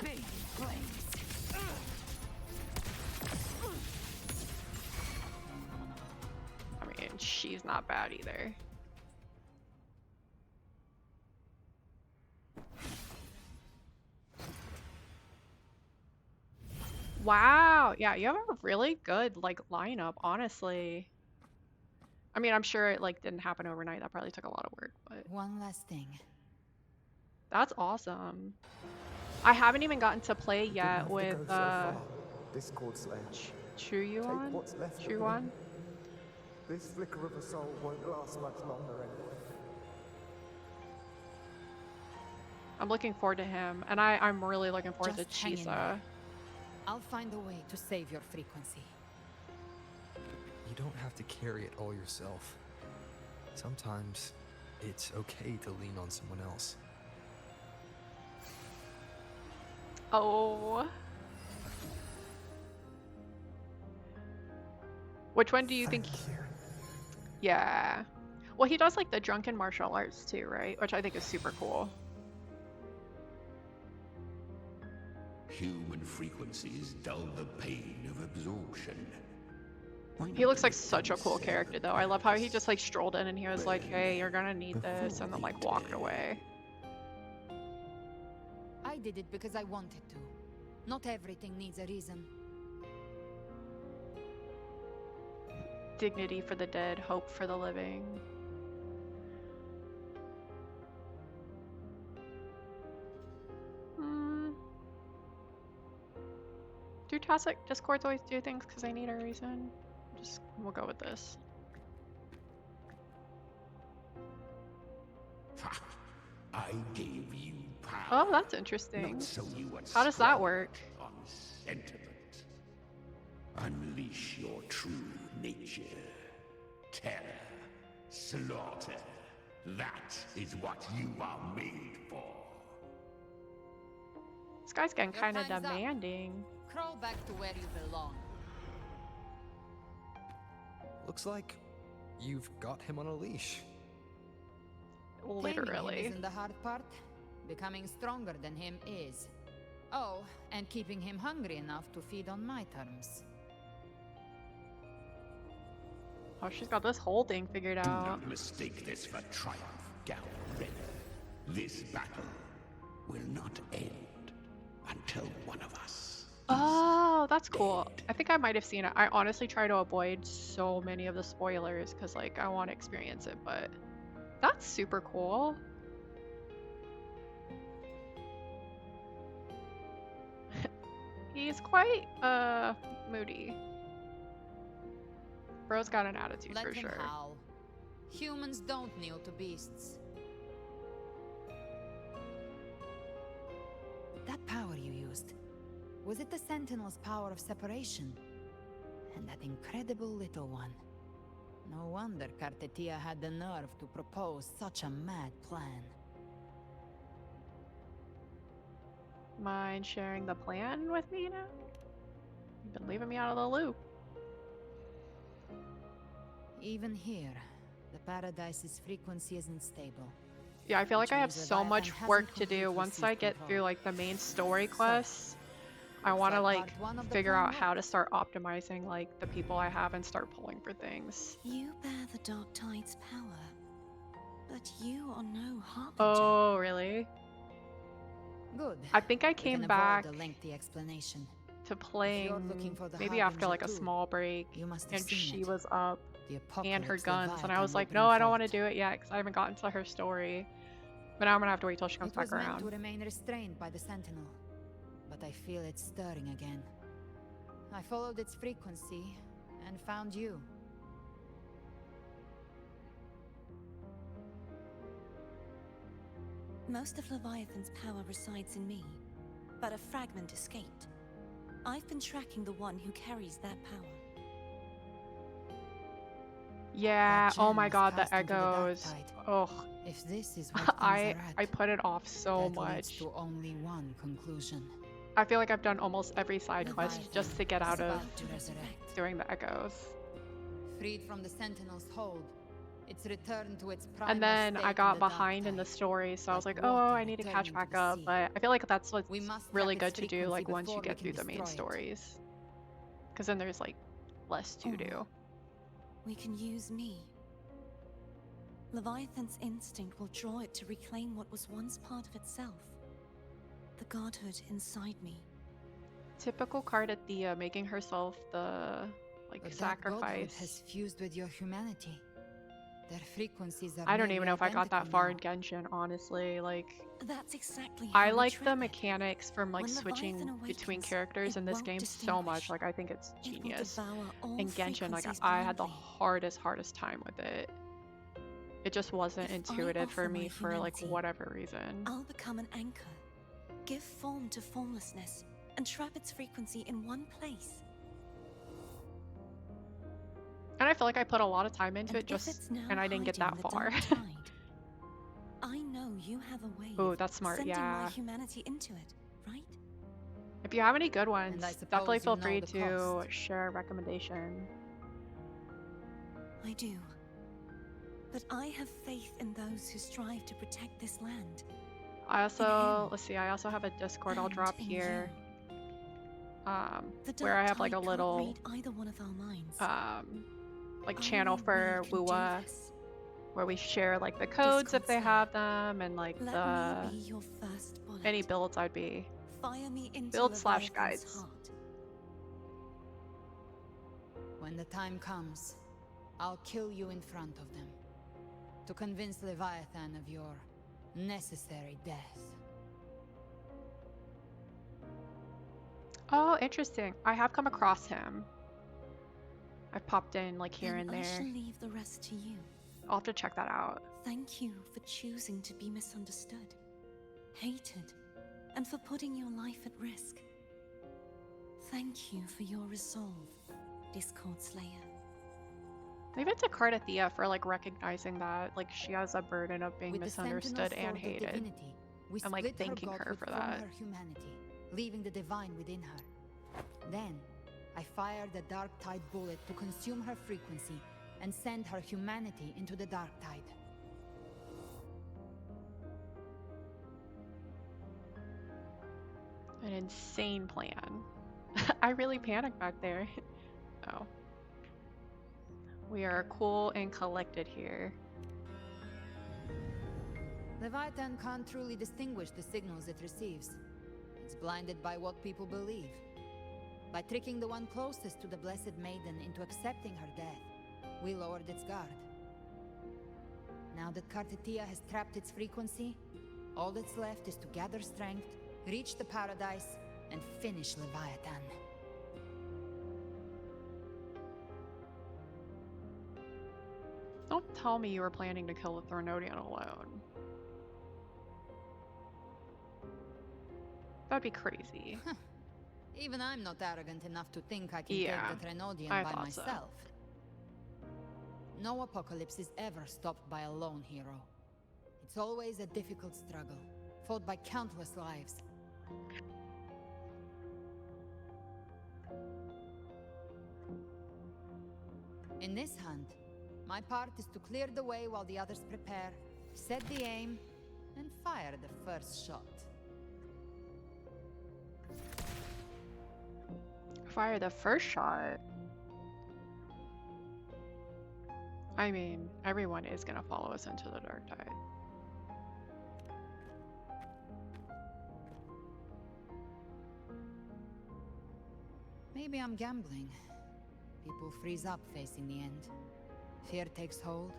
Big flames. I mean, she's not bad either. Wow. Yeah, you have a really good like lineup, honestly. I mean, I'm sure it like didn't happen overnight. That probably took a lot of work, but One last thing. that's awesome. I haven't even gotten to play Didn't yet have to with go so far. Discord Slayer. Chuyuan? Take what's left of me. Chuyuan? This flicker of a soul won't last much longer anyway. I'm looking forward to him, and I'm really looking forward Just to hang in Chisa. there. I'll find a way to save your frequency. You don't have to carry it all yourself. Sometimes it's okay to lean on someone else. Oh. Which one do you think? Yeah. Well, he does like the drunken martial arts too, right? Which I think is super cool. human frequencies dull the pain of absorption. He looks like such a cool character though. I love how he just like strolled in and he was like, hey, you're gonna need this, and then like walked away. I did it because I wanted to. Not everything needs a reason. Dignity for the dead, hope for the living. Do Toxic Discords always do things because they need a reason? We'll go with this. I gave you power. Oh, that's interesting. Not so you would How does that scrap work? On sentiment. Unleash your true nature. Terror. Slaughter. That is what you are made for. This guy's getting Your kind of time's up. demanding. Crawl back to where you belong. Looks like you've got him on a leash. Taming Literally. him isn't the hard part. Becoming stronger than him is. Oh, and keeping him hungry enough to feed on my terms. Oh, she's got this whole thing figured Do out. not mistake this for triumph, Galbrenna. This battle will not end until one of us. Oh, that's cool. I think I might have seen it. I honestly try to avoid so many of the spoilers because like I want to experience it, but that's super cool. He's quite moody. Bro's got an attitude Let for him sure. howl. Humans don't kneel to beasts. That power you used, was it the Sentinel's power of separation? And that incredible little one. No wonder Cartetia had the nerve to propose such a mad plan. Mind sharing the plan with me now? You've been leaving me out of the loop. Even here, the Paradise's frequency isn't stable. Yeah, I feel like I have Which means so Leviathan much hasn't work to completely do. Once seized I get control. through like the main story quests, I want to like like part one of the figure plan out how to start optimizing like the people I have and start pulling for things. You bear the Dark Tide's power, but you are no harbinger. Oh, really? Good. I think I We can came avoid back the lengthy explanation. to playing looking for the maybe after Harbinger like a too, small break, you must have and seen she it. was up The and her Apocalypse guns, and I was Leviathan like, will no, bring I don't want to forth. do it yet because I haven't gotten to her story. But now I'm gonna have to wait till she comes It was back meant to around. remain restrained by the Sentinel, but I feel it stirring again. I followed its frequency and found you. Most of Leviathan's power resides in me, but a fragment escaped. I've been tracking the one who carries that power. Yeah, That oh gem my was god, the cast into the dark echoes. tide. Oh, If this is where things I are I at, put it off so that leads much. to only one conclusion. I feel like I've done almost every side quest Leviathan just to get is out of about to resurrect. doing the echoes. Freed from the Sentinel's hold, it's returned to its primal And then state I in got the dark behind in the tide. story, so I was Like like, oh, water I need to catch returning back to the up. sea. But I feel like that's what's We must really cap its good to do, like frequency once you before we get can through the main destroy it. stories. Because then there's like less to do. We can use me. Leviathan's instinct will draw it to reclaim what was once part of itself. The godhood inside me. Typical Cardathea making herself the like But that godhood sacrifice. has fused with your humanity. Their frequencies are I don't nearly even know if I got that identical far now. in Genshin, honestly. Like, That's exactly I how we like the trap it. mechanics from like When switching Leviathan between awakens, characters it in this won't game so distinguish. much. Like, I think it's It will genius. devour all In Genshin, like frequencies I had the blindly. hardest time with it. It just wasn't If I intuitive for offer me my for like humanity, whatever reason. I'll become an anchor, give form to formlessness, and trap its frequency in one place. And I feel like I put a lot of time into And it if just it's now and I didn't get hiding that the far. dark tide, I know you have a way Oh, of that's smart, sending yeah. my humanity into it, right? If you have any good ones, I suppose definitely you feel know free the to cost. share a recommendation. I do. But I have faith in those who strive to protect this land. I also, let's see, I also have a Discord I'll And drop in here. The Where I dark have like a tide can't little read either one of our minds. like Only channel we for can do Wuwa this. where we share like the codes if Discord they Slayer. have them and like Let the me be your first bullet. any builds I'd be. Fire me into Build slash Leviathan's guides. heart. When the time comes, I'll kill you in front of them. To convince Leviathan of your necessary death. Oh, interesting. I have come across him. I've popped in like here Then and I there. shall leave the rest to you. I'll have to check that out. Thank you for choosing to be misunderstood, hated, and for putting your life at risk. Thank you for your resolve, Discord Slayer. Even to Cardathea for like recognizing that like she has a burden of being With the Sentinel misunderstood and sword of hated. divinity, we I'm like split thanking her godhood for from that. her humanity, leaving the divine within her. Then, I fired the dark tide bullet to consume her frequency and send her humanity into the dark tide. An insane plan. I really panicked back there. Oh. We are cool and collected here. Leviathan can't truly distinguish the signals it receives. It's blinded by what people believe. By tricking the one closest to the Blessed Maiden into accepting her death, we lowered its guard. Now that Cartetia has trapped its frequency, all that's left is to gather strength, reach the paradise, and finish Leviathan. Don't tell me you were planning to kill the Threnodian alone. That'd be crazy. Even I'm not arrogant enough to think I can Yeah, take the Threnodian I by thought so. myself. No apocalypse is ever stopped by a lone hero. It's always a difficult struggle, fought by countless lives. In this hunt, my part is to clear the way while the others prepare, set the aim, and fire the first shot. Fire the first shot. I mean, everyone is gonna follow us into the dark tide. Maybe I'm gambling. People freeze up facing the end. Fear takes hold.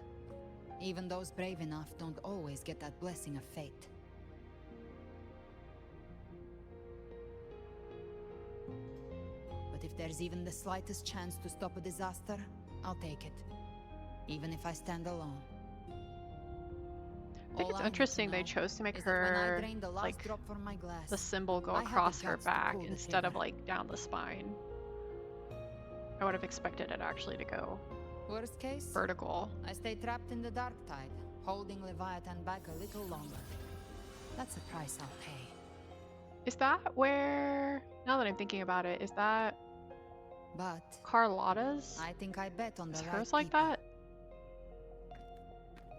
Even those brave enough don't always get that blessing of fate. But if there's even the slightest chance to stop a disaster, I'll take it. Even if I stand alone. I think it's interesting they chose to make her like the symbol go across her back instead of like down the spine. I would have expected it actually to go Worst case? Vertical. I stay trapped in the dark tide, holding Leviathan back a little longer. That's the price I'll pay. Is that where, now that I'm thinking about it, is that But Carlotta's? I think I bet on the Is right hers like people. that?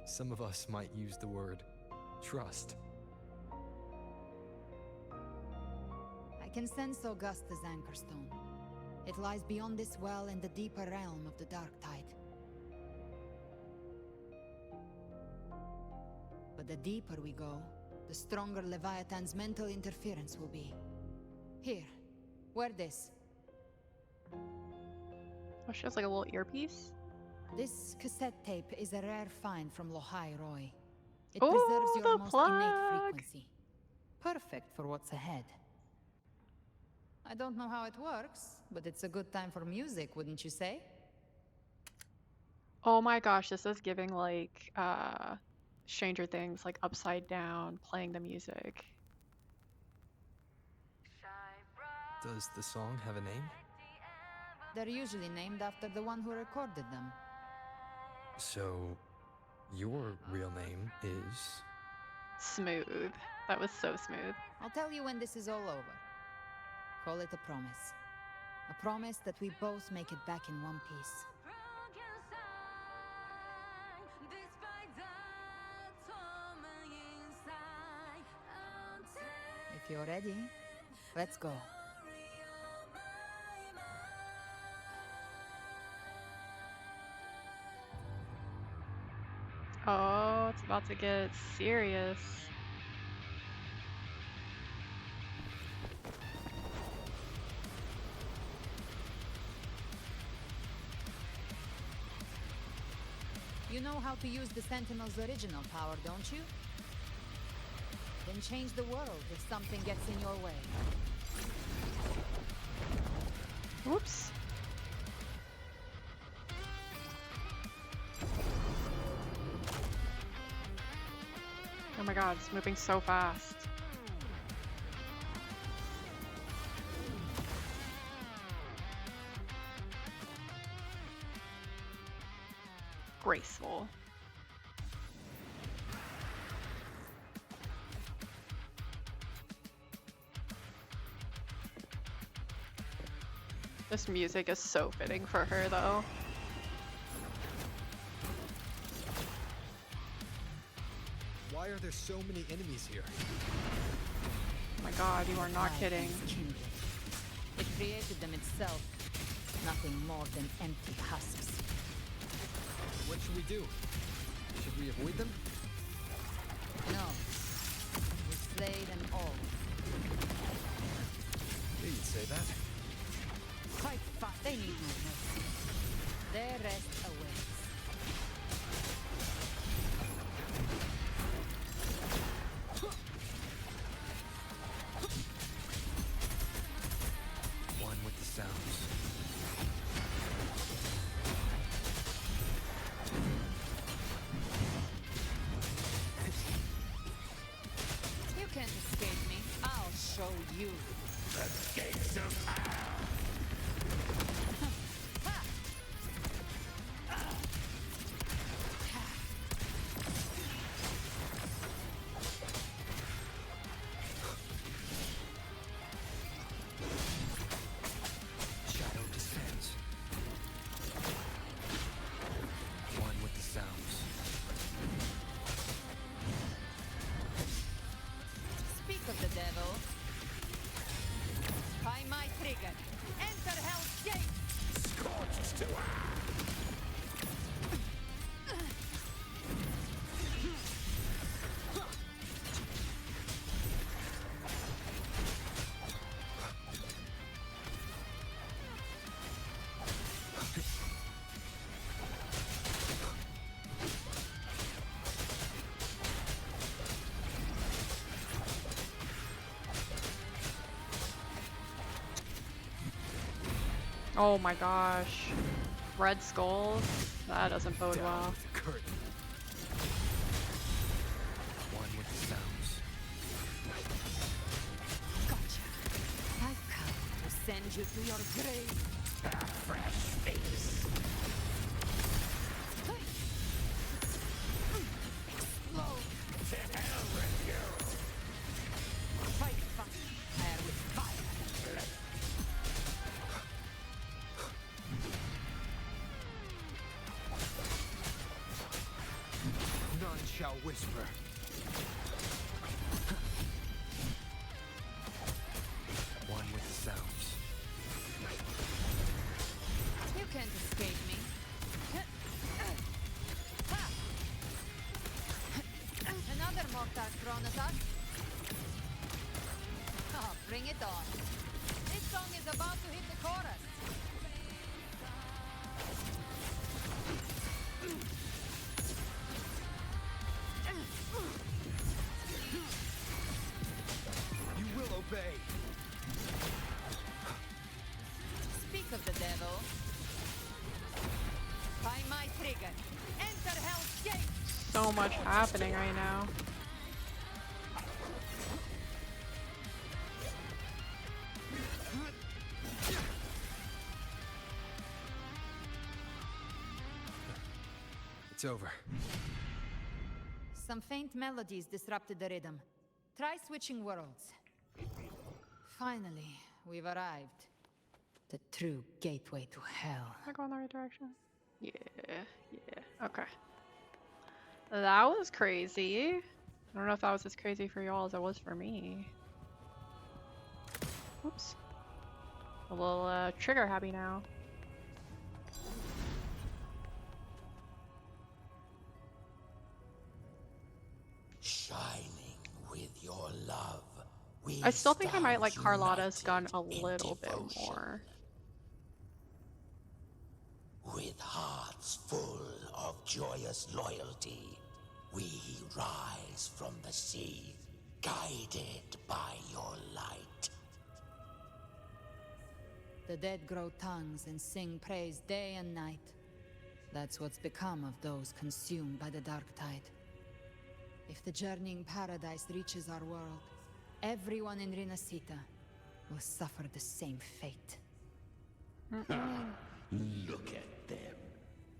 Some of us might use the word trust. I can sense Augusta's anchorstone. It lies beyond this well in the deeper realm of the dark tide. But the deeper we go, the stronger Leviathan's mental interference will be. Here, wear this. Oh, she has like a little earpiece. This cassette tape is a rare find from Lohai Roy. It Ooh, preserves your the most plug. innate frequency. Perfect for what's ahead. I don't know how it works, but it's a good time for music, wouldn't you say? Oh my gosh, this is giving like Stranger Things, like upside down, playing the music. Does the song have a name? They're usually named after the one who recorded them. So, your real name is... Smooth. That was so smooth. I'll tell you when this is all over. Call it a promise. A promise that we both make it back in one piece. If you're ready, let's go. Oh, it's about to get serious. You know how to use the Sentinel's original power, don't you? Then change the world if something gets in your way. Whoops. Oh my god, it's moving so fast. Graceful. This music is so fitting for her, though. Why are there so many enemies here? Oh my god, you are not kidding. It created them itself. Nothing more than empty husks. What should we do? Should we avoid them? No. We slay them all. Yeah, you'd say that. Quite fast. They need no mercy. Their rest awaits. One with the sounds. You can't escape me. I'll show you. The gates of hell! Shadow descends. One with the sounds. Speak of the devil. By my trigger. Enter Hell's Gate! Scorched to Oh my gosh. Red skulls? That doesn't bode Down well. with the curtain. One with the sounds. Gotcha. I've come to send you to your grave. a fresh face. None shall whisper. One with the sounds. You can't escape me. Another mortar thrown at us. Oh, bring it on. This song is about to hit the chorus. You will obey. Speak of the devil. By my trigger. Enter Hell's Gate. So much happening right now. It's over. Some faint melodies disrupted the rhythm. Try switching worlds. Finally, we've arrived. The true gateway to hell. Am I going the right direction? Yeah, yeah. Okay. That was crazy. I don't know if that was as crazy for y'all as it was for me. Oops. A little trigger happy now. Shining with your love. I still think I might like Carlotta's gun a little bit more. With hearts full of joyous loyalty, we rise from the sea, guided by your light. The dead grow tongues and sing praise day and night. That's what's become of those consumed by the dark tide. If the journeying paradise reaches our world, everyone in Rinasita will suffer the same fate. Look at them,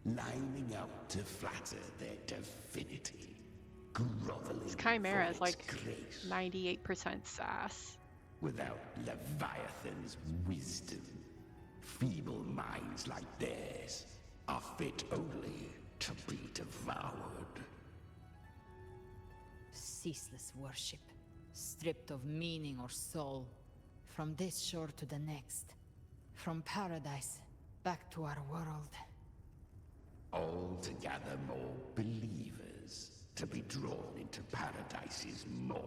lining up to flatter their divinity, groveling. This Chimera for is like its grace. 98% sass. Without Leviathan's wisdom, feeble minds like theirs are fit only to be devoured. Ceaseless worship, stripped of meaning or soul, from this shore to the next, from paradise back to our world. All to gather more believers to be drawn into paradise's maw.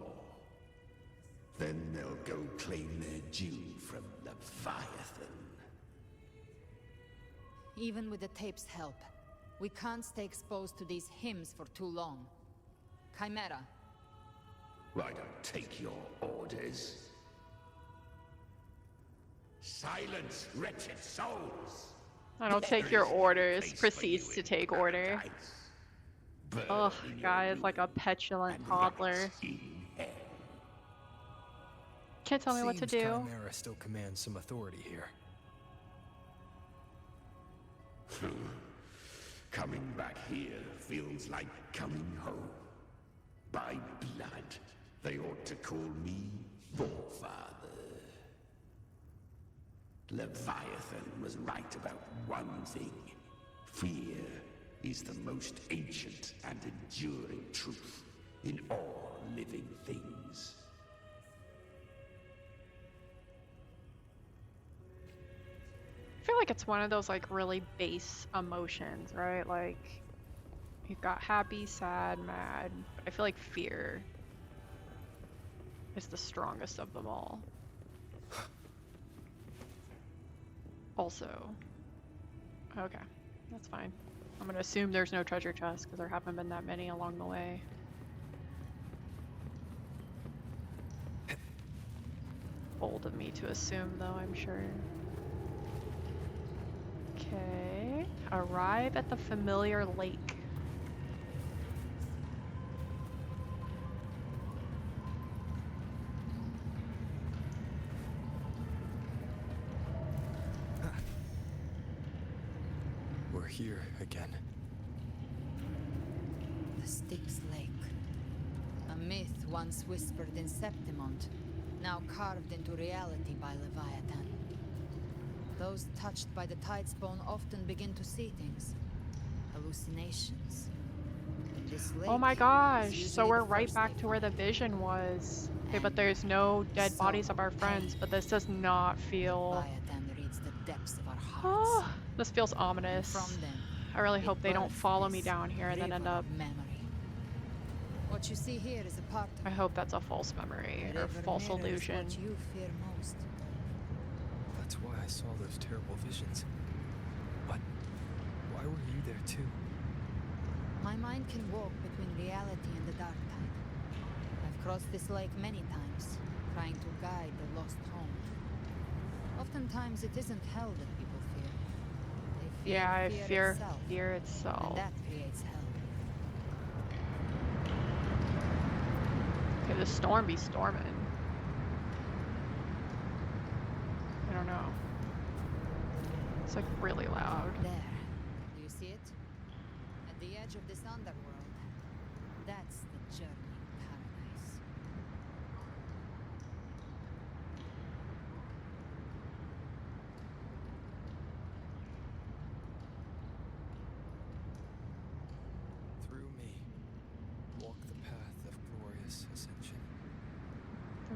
Then they'll go claim their due from Leviathan. Even with the tape's help, we can't stay exposed to these hymns for too long. Chimera. I don't take your orders. Silence, wretched souls! I don't take your orders. Proceeds to take order. Ugh, guys, like a petulant toddler. Can't tell me what to do. Chimera still commands some authority here. Coming back here feels like coming home. By blood, they ought to call me Forefather. Leviathan was right about one thing. Fear is the most ancient and enduring truth in all living things. I feel like it's one of those like really base emotions, right? Like you've got happy, sad, mad. I feel like fear is the strongest of them all. Also, okay, that's fine. I'm gonna assume there's no treasure chest because there haven't been that many along the way. Bold of me to assume though, I'm sure. Okay, arrive at the familiar lake. We're here again. The Styx Lake. A myth once whispered in Septimont, now carved into reality by Leviathan. Those touched by the Tidespawn often begin to see things. Hallucinations. this Oh lake my is gosh, so usually the we're right first back they to where the find. vision was. Okay, but And there's no dead so, bodies of our friends, hey, but this does not feel... Leviathan reads the depths of our hearts. Oh, this feels And ominous. from them, I really it hope they don't births follow me this down here and then end river up... of memory. What you see here is a part I of it. hope that's a false memory The or river false mirrors illusion. what you fear most. That's why I saw those terrible visions. But why were you there too? My mind can walk between reality and the dark tide. I've crossed this lake many times, trying to guide the lost home. Oftentimes it isn't hell that people fear. They fear Yeah, I fear fear itself. fear itself. And that creates hell. Okay, the storm be storming. I don't know. It's like really loud. There. Do you see it? At the edge of this underworld. That's the journey to paradise. Through me, walk the path of glorious ascension.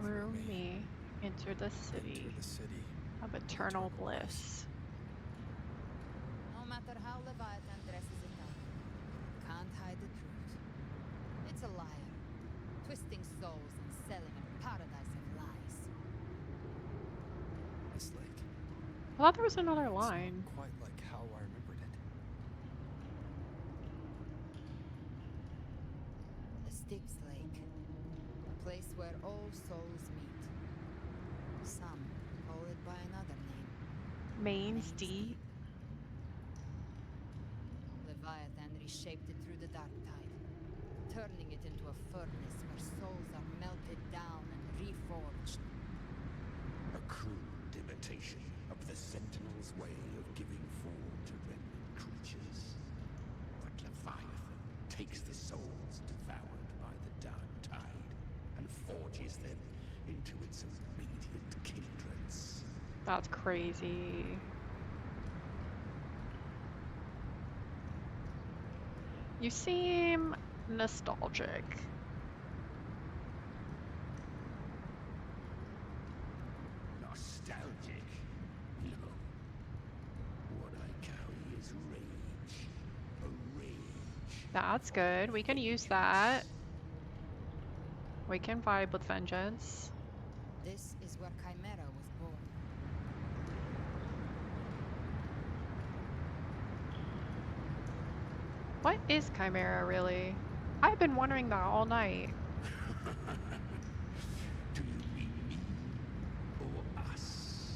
Through me, enter the city Enter the city of eternal bliss. No matter how Leviathan dresses it up, it can't hide the truth. It's a liar, twisting souls and selling a paradise of lies. This lake. I thought there was another line. Quite like how I remembered it. The Styx Lake, a place where all souls meet. Some call it by another name. Main's deep. Leviathan reshaped it through the dark tide, turning it into a furnace where souls are melted down and reforged. A crude imitation of the Sentinel's way of giving form to remnant creatures. But Leviathan takes the souls devoured by the dark tide and forges them into its obedient kindreds. That's crazy. You seem nostalgic. Nostalgic? No. What I carry is rage. A rage. That's good. We can use that. We can vibe with vengeance. This is where Chimera was born. What is Chimera really? I've been wondering that all night. Do you mean me or us?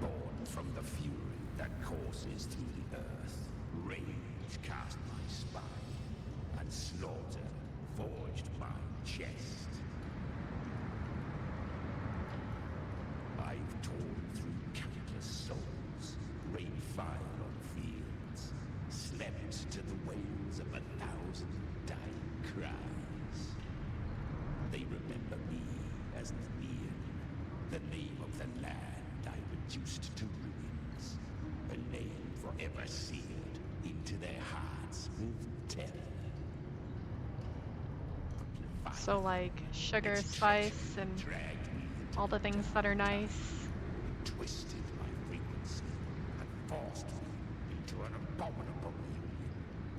Born from the fury that courses through the earth, rage cast my spine, and slaughter forged my chest. I've torn through countless souls, rained fire on fields, slept to the wails of 1,000 dying cries. They remember me as Nemean, the name of the land I reduced to ruins, a name forever seared into their hearts with terror. So like sugar, spice, and all the things that are nice. Twisted my frequency and forced me into an abominable union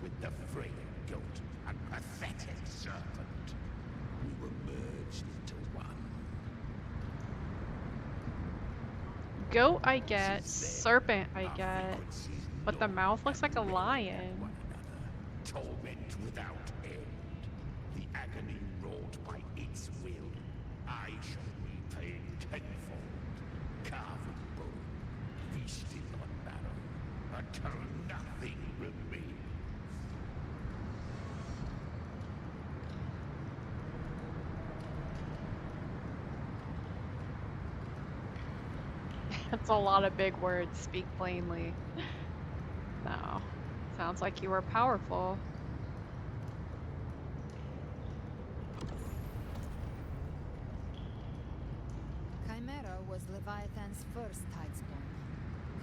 with the frail goat and pathetic serpent. We were merged into one. Goat I get, serpent I get, but the mouth looks like a lion. Torment without end. The agony wrought by its will, I shall repay tenfold. Carving bone, feasting on marrow, until nothing remains. That's a lot of big words, speak plainly. No. Sounds like you were powerful. Chimera was Leviathan's first tidespawn,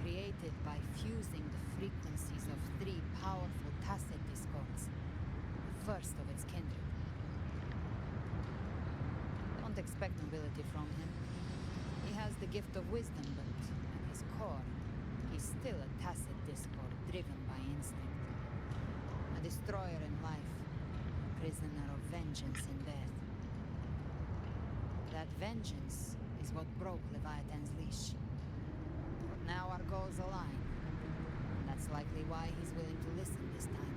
created by fusing the frequencies of 3 powerful tacit discords, the first of its kindred. Don't expect nobility from him. He has the gift of wisdom, but at his core, he's still a tacit discord driven by instinct. A destroyer in life, a prisoner of vengeance in death. That vengeance is what broke Leviathan's leash. But now our goals align. And that's likely why he's willing to listen this time.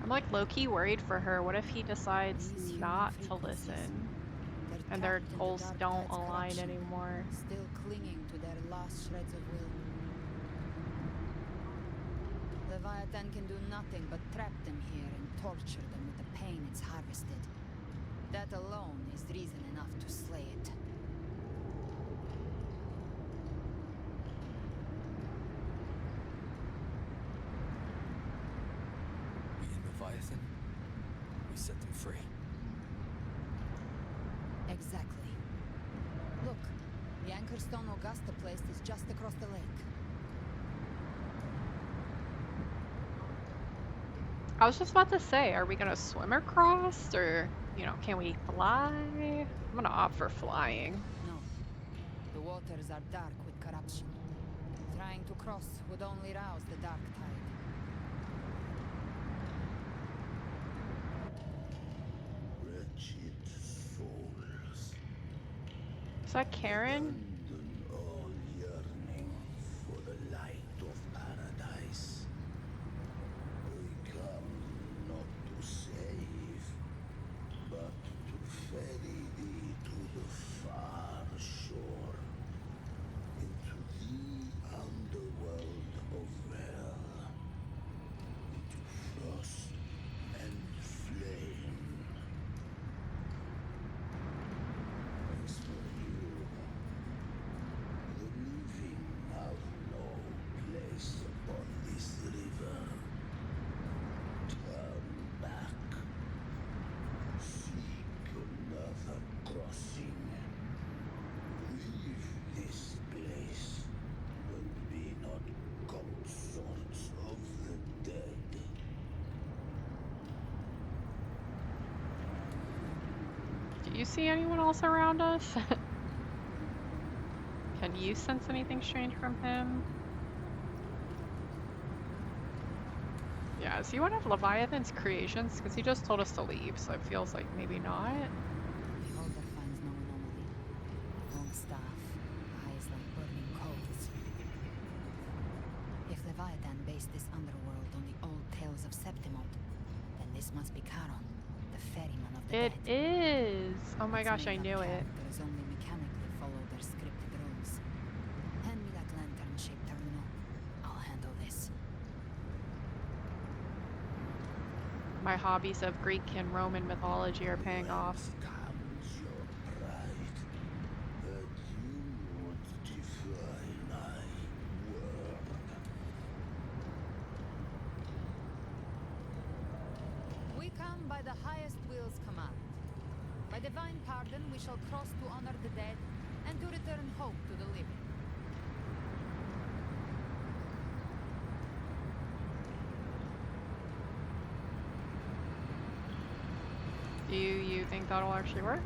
I'm like low-key worried for her. What if he decides not to listen? And their goals don't align anymore. Still clinging to their last shreds of will. Leviathan can do nothing but trap them here and torture them with the pain it's harvested. That alone is reason enough to slay it. We in Leviathan? We set them free. Exactly. Look, the Anchorstone Augusta place is just across the lake. I was just about to say, are we gonna swim across, or, you know, can we fly? I'm gonna opt for flying. No. The waters are dark with corruption. Trying to cross would only rouse the dark tide. Wretched souls. Is that Karen? Abandon all yearning for the light of paradise. They come not to save, but to ferry thee to the far shore, into the underworld of hell, into frost and flame. As for you, the living have no place upon this river. Turn back. Seek another crossing. Leave this place, and be not consorts of the dead. Do you see anyone else around us? Can you sense anything strange from him? Yeah, is he one of Leviathan's creations? Because he just told us to leave, so it feels like maybe not. Beholder finds no anomaly. Long staff, eyes like burning coals. If Leviathan based this underworld on the old tales of Septimont, then this must be Charon, the ferryman of the It dead. is! Oh my gosh, I Its knew made-up it. characters only mechanically follow their scripted roles. Hand me that lantern-shaped terminal. I'll handle this. My hobbies of Greek and Roman mythology are paying off. Comes your pride that you would defy my word. We come by the highest will's command. By divine pardon, we shall cross to honor the dead and to return hope to the living. Do you think that'll actually work?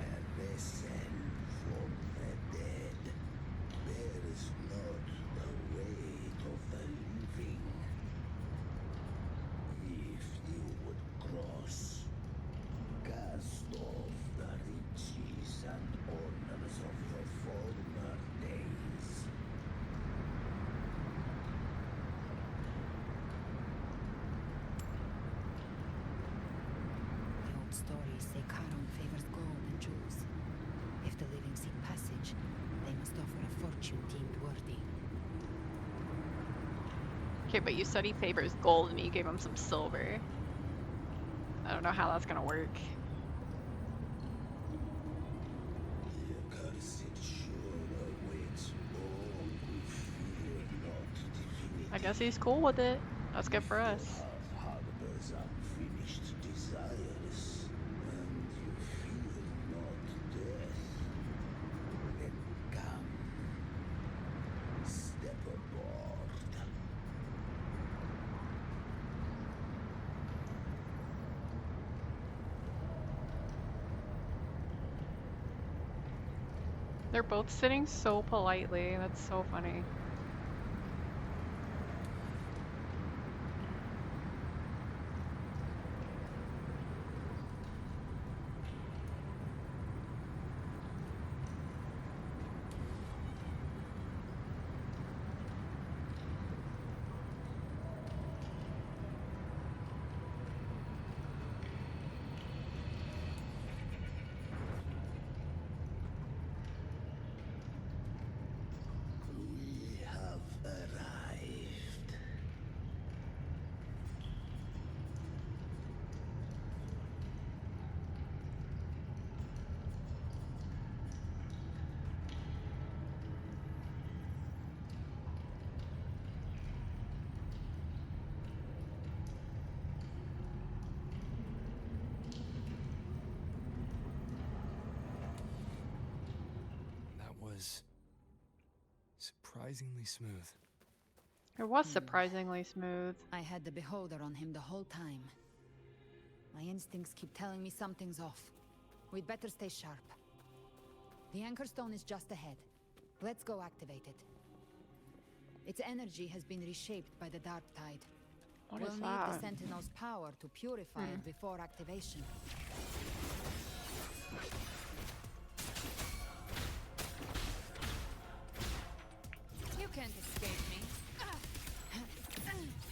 A vessel from the dead bears not the weight of the living. If you would cross, cast off the riches and honors of your former days. The old stories say Charon favors gold and jewels. If the living seek passage, they must offer a fortune deemed worthy. Okay, but you said he favors gold and you gave him some silver. I don't know how that's gonna work. The accursed shore awaits all who fear not divinity. I guess he's cool with it. That's good for us. Harbors unfinished desires, and you fear not death. Then come, They're both sitting so politely. That's so funny. We have arrived. That was surprisingly smooth. It was surprisingly smooth. I had the beholder on him the whole time. My instincts keep telling me something's off. We'd better stay sharp. The Anchor Stone is just ahead. Let's go activate it. Its energy has been reshaped by the Dark Tide. What We'll is need that? the Sentinel's power to purify it before activation. You can't escape me.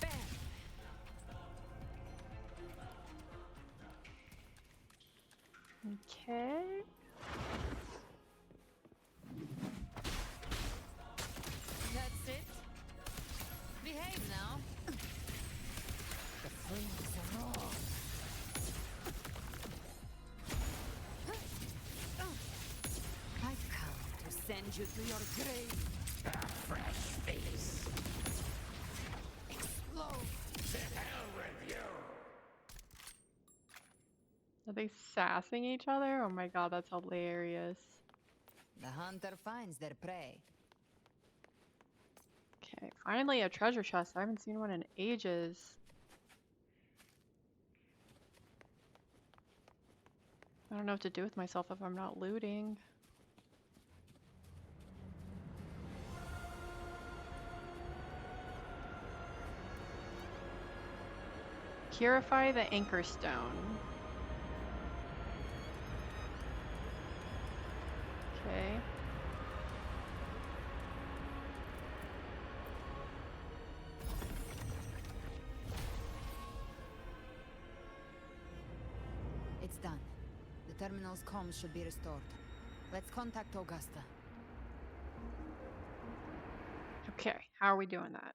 Bam! Okay. That's it. Behave now. The flames are on. I've come to send you to your grave. A fresh face. Explode. To hell with you. Are they sassing each other? Oh my god, that's hilarious. The hunter finds their prey. Okay, finally a treasure chest. I haven't seen one in ages. I don't know what to do with myself if I'm not looting. Purify the Anchor Stone. Okay. It's done. The terminal's comms should be restored. Let's contact Augusta. Okay, how are we doing that?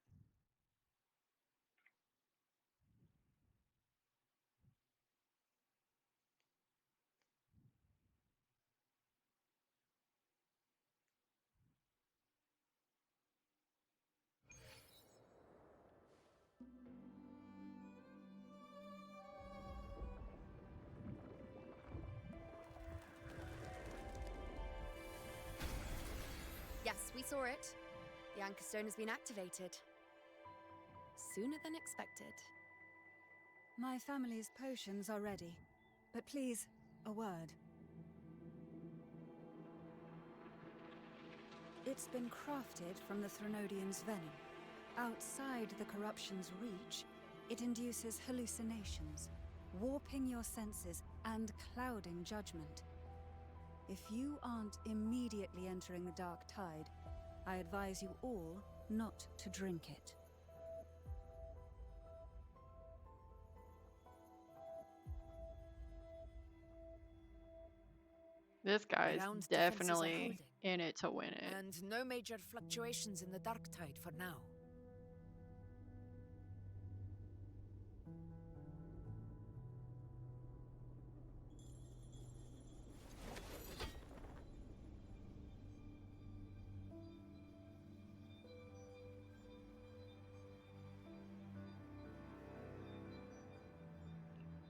Yes, we saw it. The Anchor Stone has been activated. Sooner than expected. My family's potions are ready. But please, a word. It's been crafted from the Threnodian's venom. Outside the corruption's reach, it induces hallucinations, warping your senses and clouding judgment. If you aren't immediately entering the Dark Tide, I advise you all not to drink it. This guy's Ground defenses are definitely holding. in it to win it. And no major fluctuations in the Dark Tide for now.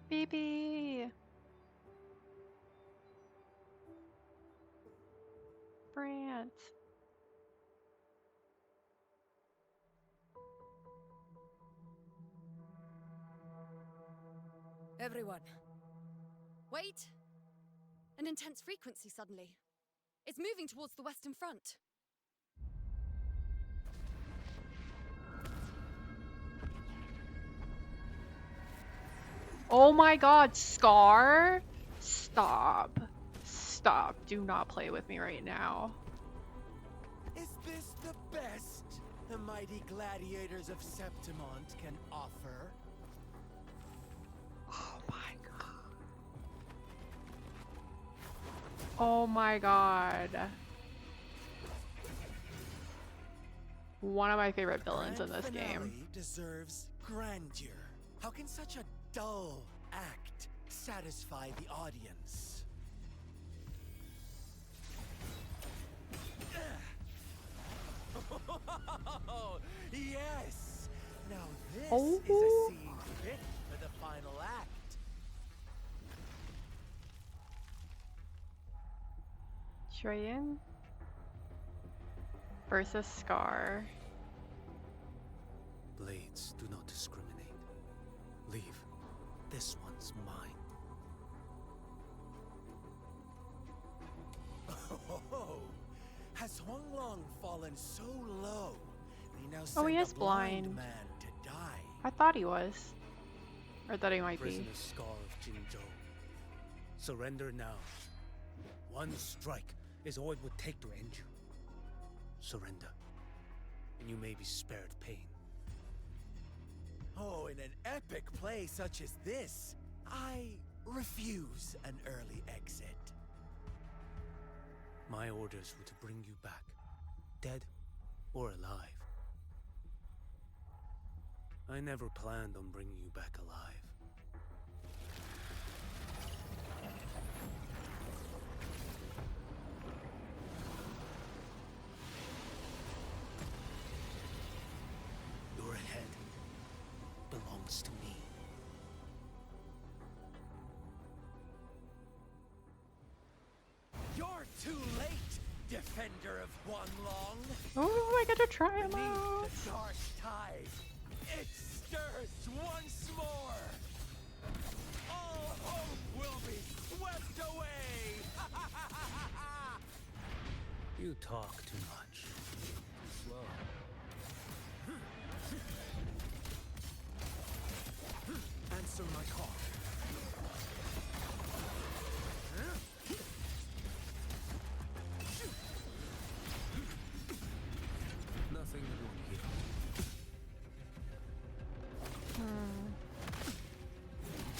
BB! Brant. Everyone, Wait! An intense frequency suddenly. It's moving towards the Western Front. Oh my god, Scar? Stop. Stop. Do not play with me right now. Is this the best the mighty gladiators of Septimont can offer? Oh my god. Oh my god. One of my favorite villains in this game. Deserves grandeur. How can such a dull act satisfy the audience? Oh, yes! Now this is a scene fit for the final act. Trayan versus Scar. Blades do not discriminate. Leave. This one's mine. Oh, has Huanglong fallen so low? They now Oh, send he a is blind. man to die. I thought he was. Or that he might be. Prisoner Scar of Jinzhou. Surrender now. One strike is all it would take to end you. Surrender, and you may be spared pain. Oh, in an epic play such as this, I refuse an early exit. My orders were to bring you back, dead or alive. I never planned on bringing you back alive. Your head belongs to me. You're too late, defender of Huanglong. Oh, I get to try him Beneath out. the dark tide, it stirs once more. All hope will be swept away. You talk too much. Slow. Answer my call. Nothing won't heal.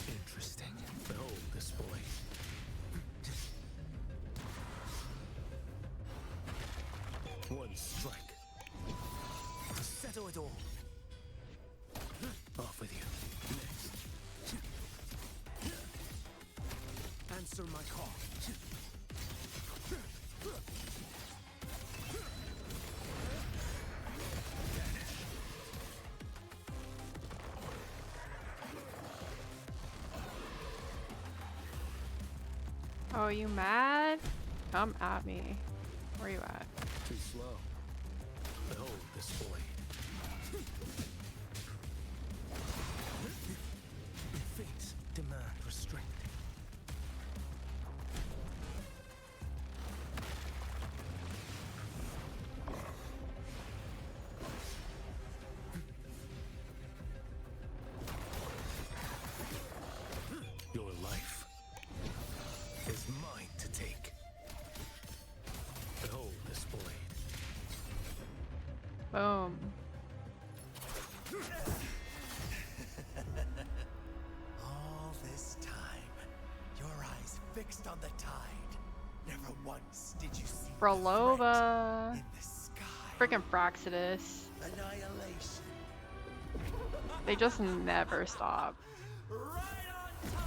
Interesting. Behold this boy. One strike. To settle it all. Off with you. Answer my call. Oh, you mad? Come at me. Where you at? Too slow. Behold this boy. Fates demand restraint. Your life is mine to take. Behold this blade. Boom. All this time, your eyes fixed on the tide. Never once did you see Frolova. in the sky. Freaking Fraxidus. Annihilation. They just never stop. Right on time.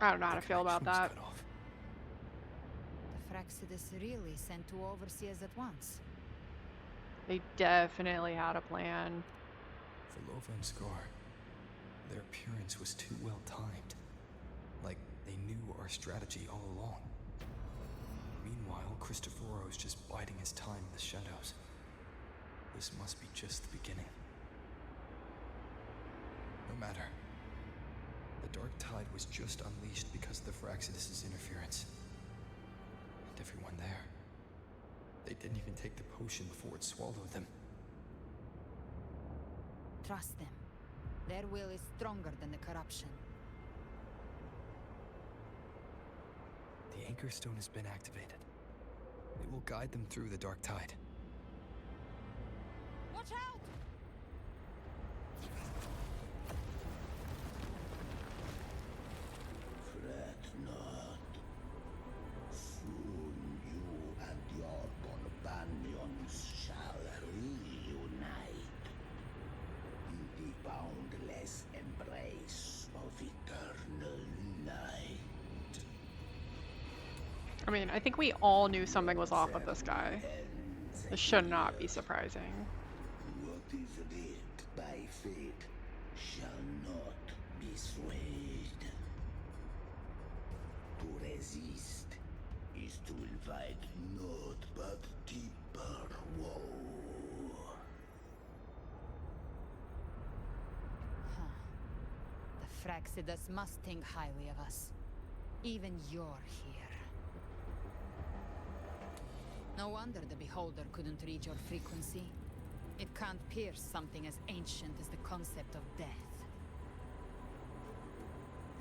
I don't know how to feel about that. The Fraxidus really sent 2 overseers at once. They definitely had a plan. Velova and Scar, their appearance was too well timed. Like they knew our strategy all along. Meanwhile, Cristoforo's just biding his time in the shadows. This must be just the beginning. No matter. The Dark Tide was just unleashed because of the Fraxidus' interference. And everyone there. They didn't even take the potion before it swallowed them. Trust them. Their will is stronger than the corruption. The Anchor Stone has been activated. It will guide them through the Dark Tide. Watch out! Fret not. Soon you and your companions shall reunite in the boundless embrace of eternal night. I mean, I think we all knew something was off with this guy. This should not be surprising. What is writ by fate shall not be swayed. To resist is to invite naught but deeper woe. The Fraxidus must think highly of us. Even you're here. No wonder the Beholder couldn't reach your frequency. It can't pierce something as ancient as the concept of death.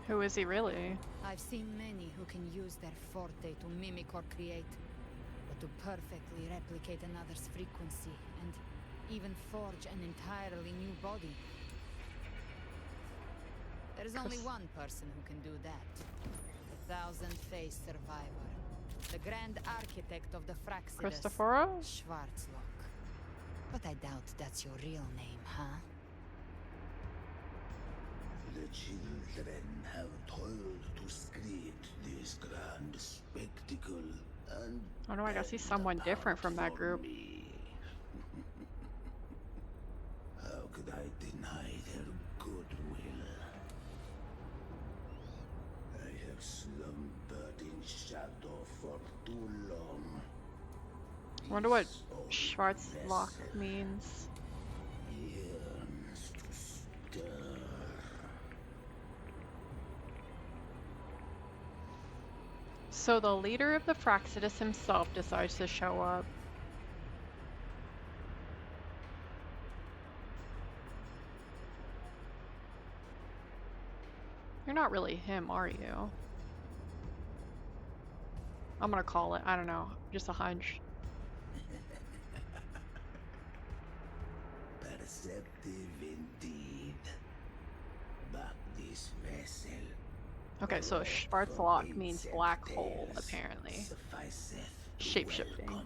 Who is he really? I've seen many who can use their forte to mimic or create, but to perfectly replicate another's frequency and even forge an entirely new body. There's only one person who can do that. The thousand-faced survivor. The grand architect of the Fraxidus. Cristoforo? Schwarzlock. But I doubt that's your real name, huh? The children have toiled to create this grand spectacle, and Oh no, I guess he's someone different from that group. how could I deny their goodwill? I have slumbered in shadow for too long. I wonder what Schwarzlock means. Yearns to stir. So the leader of the Fraxidus himself decides to show up. You're not really him, are you? I'm gonna call it. I don't know. Just a hunch. Perceptive indeed. But this vessel. Okay, so Schwarzlock means black hole, apparently. Shapeshifting.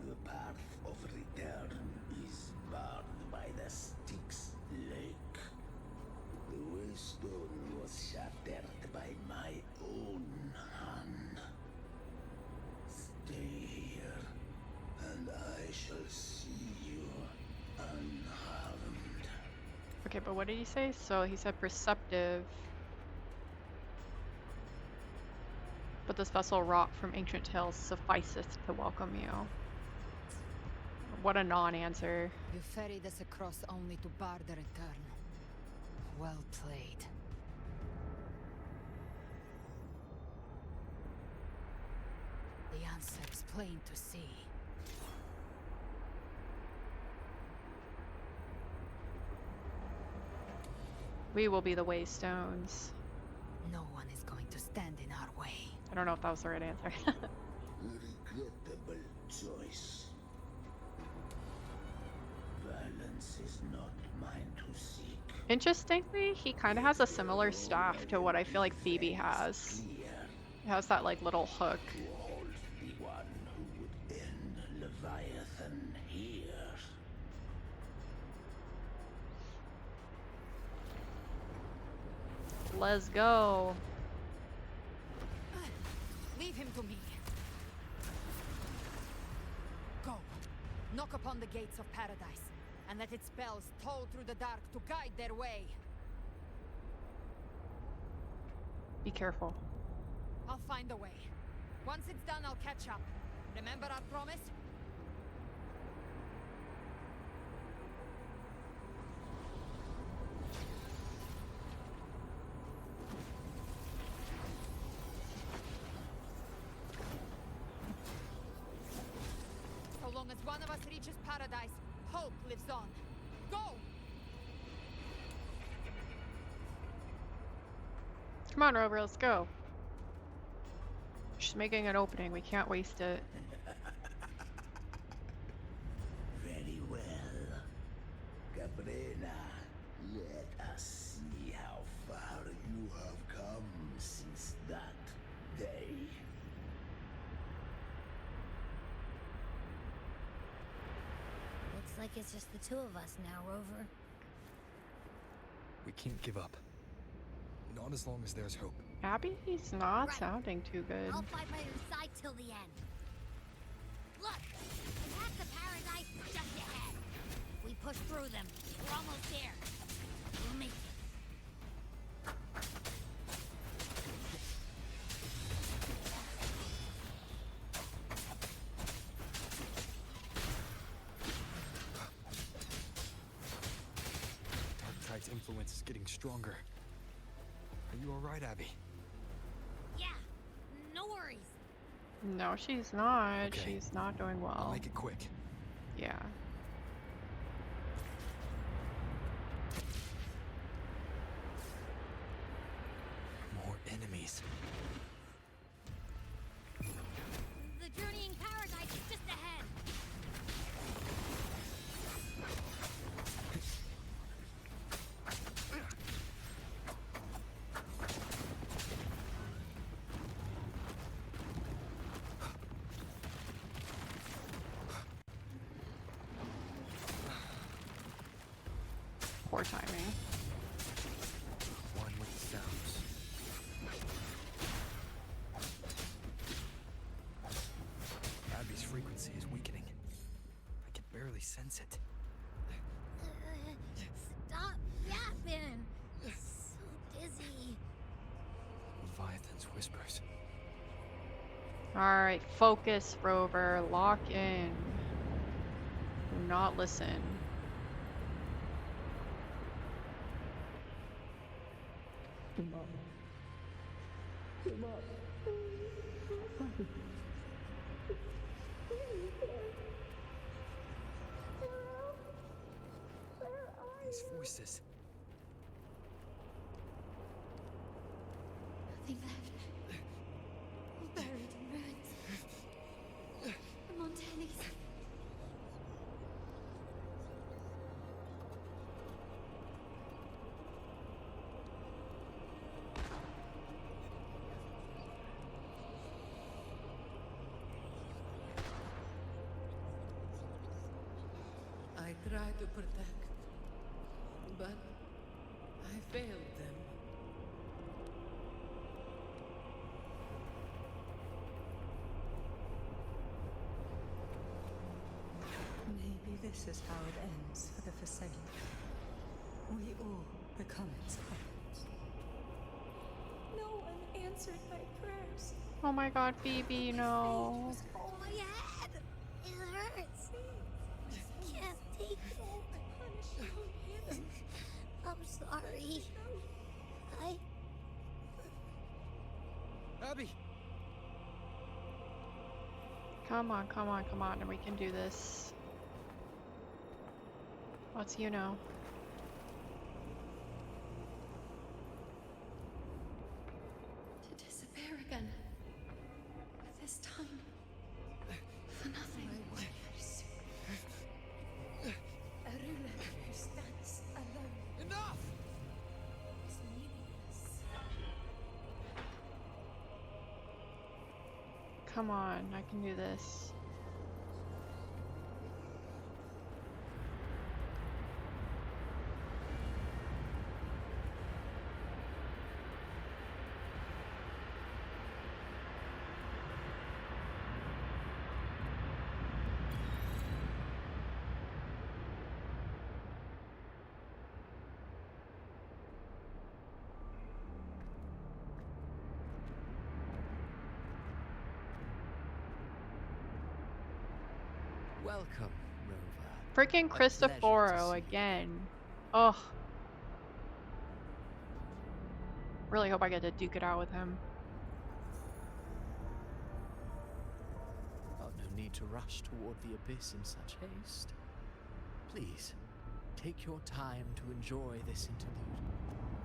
The path of return is barred by the Styx Lake. The waystone was shattered by my own hand. Stay here, and I shall see you unharmed. Okay, but what did he say? So he said perceptive. But this vessel wrought from ancient tales sufficeth to welcome you. What a non-answer. You ferried us across only to bar the return. Well played. The answer is plain to see. We will be the Waystones. No one is going to stand in our way. I don't know if that was the right answer. Regrettable choice. Violence is not mine to seek. Interestingly, he kind of has a similar staff to what I feel like Phoebe has. It has that like little hook. Behold the one who would end Leviathan here. Let's go. Leave him to me. Go. Knock upon the gates of paradise, and let its bells toll through the dark to guide their way. Be careful. I'll find a way. Once it's done, I'll catch up. Remember our promise? So long as one of us reaches paradise, hope lives on. Go! Come on, Rover, let's go. She's making an opening. We can't waste it. Very well. Cabrera, let us see how far you have come since that day. Looks like it's just the two of us now, Rover. We can't give up. Not as long as there's hope. Abby's not sounding too good. I'll fight by your side till the end. Look! The path to paradise is just ahead. If we push through them, we're almost there. We'll make it. Dark Tide's influence is getting stronger. Are you alright, Abby? Yeah, no worries. No, she's not. Okay. She's not doing well. I'll make it quick. Yeah. More enemies. The journeying paradise is just ahead. Poor timing. One with the sounds. Abby's frequency is weakening. I can barely sense it. Stop yapping. It's so dizzy. Leviathan's whispers. Alright, focus, Rover. Lock in. Do not listen. Come on. Come on. These voices. Nothing left. All buried in ruins. The Montanis. I tried to protect, but I failed them. Maybe this is how it ends for the Forsaken. We all become its puppets. No one answered my prayers. Oh my god, Phoebe, no. Oh my head! It hurts. I can't take it. I'm sorry. Abby! Come on, come on, come on, and we can do this. What's you know? To disappear again. But this time, for nothing. A ruler who stands alone Enough! is meaningless. Come on, I can do this. Welcome, Rover. Freaking A pleasure to Cristoforo see you. again. Ugh. Really hope I get to duke it out with him. Oh, no need to rush toward the abyss in such haste. Please, take your time to enjoy this interlude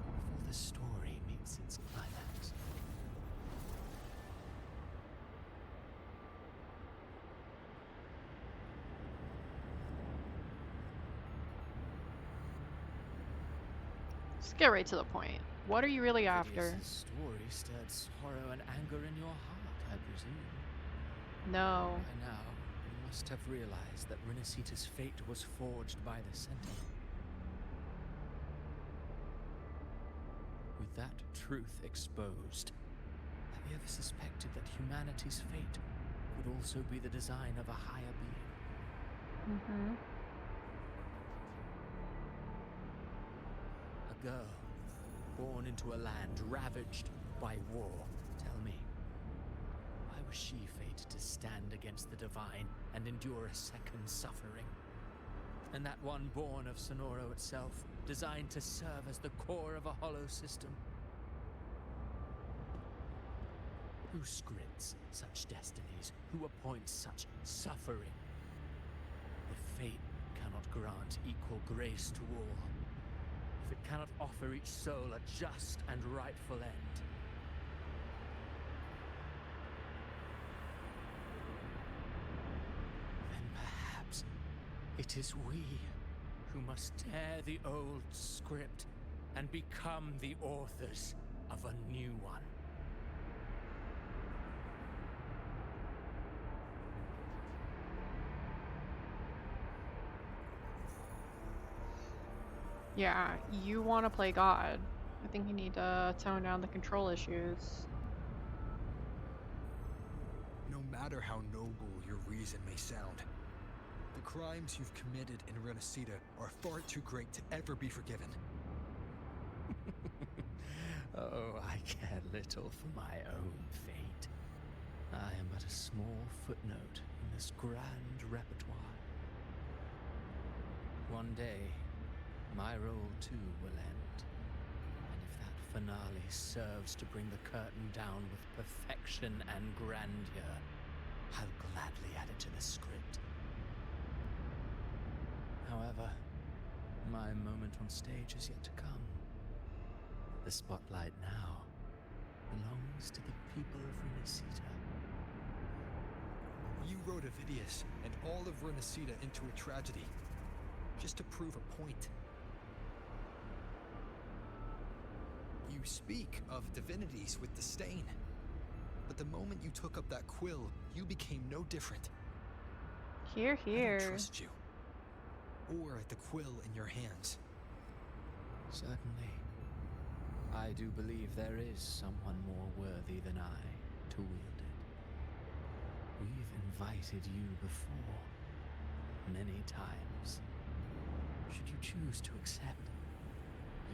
before the story meets its climax. Let's get right to the point. What are you really after? This story stirred sorrow and anger in your heart, I presume. No. By now, you must have realized that Renacita's fate was forged by the Sentinel. With that truth exposed, have you ever suspected that humanity's fate could also be the design of a higher being? Mm-hmm. A girl, born into a land ravaged by war. Tell me, why was she fated to stand against the divine and endure a second suffering? And that one born of Sonoro itself, designed to serve as the core of a hollow system? Who scripts such destinies? Who appoints such suffering? If fate cannot grant equal grace to all, if it cannot offer each soul a just and rightful end, then perhaps it is we who must tear the old script and become the authors of a new one. Yeah, you want to play God. I think you need to tone down the control issues. No matter how noble your reason may sound, the crimes you've committed in Renacita are far too great to ever be forgiven. Oh, I care little for my own fate. I am but a small footnote in this grand repertoire. One day, my role too will end. And if that finale serves to bring the curtain down with perfection and grandeur, I'll gladly add it to the script. However, my moment on stage is yet to come. The spotlight now belongs to the people of Renacita. You wrote Avidius and all of Renacita into a tragedy, just to prove a point. You speak of divinities with disdain, but the moment you took up that quill, you became no different. Here, I here. don't trust you, or the quill in your hands. Certainly. I do believe there is someone more worthy than I to wield it. We've invited you before, many times. Should you choose to accept,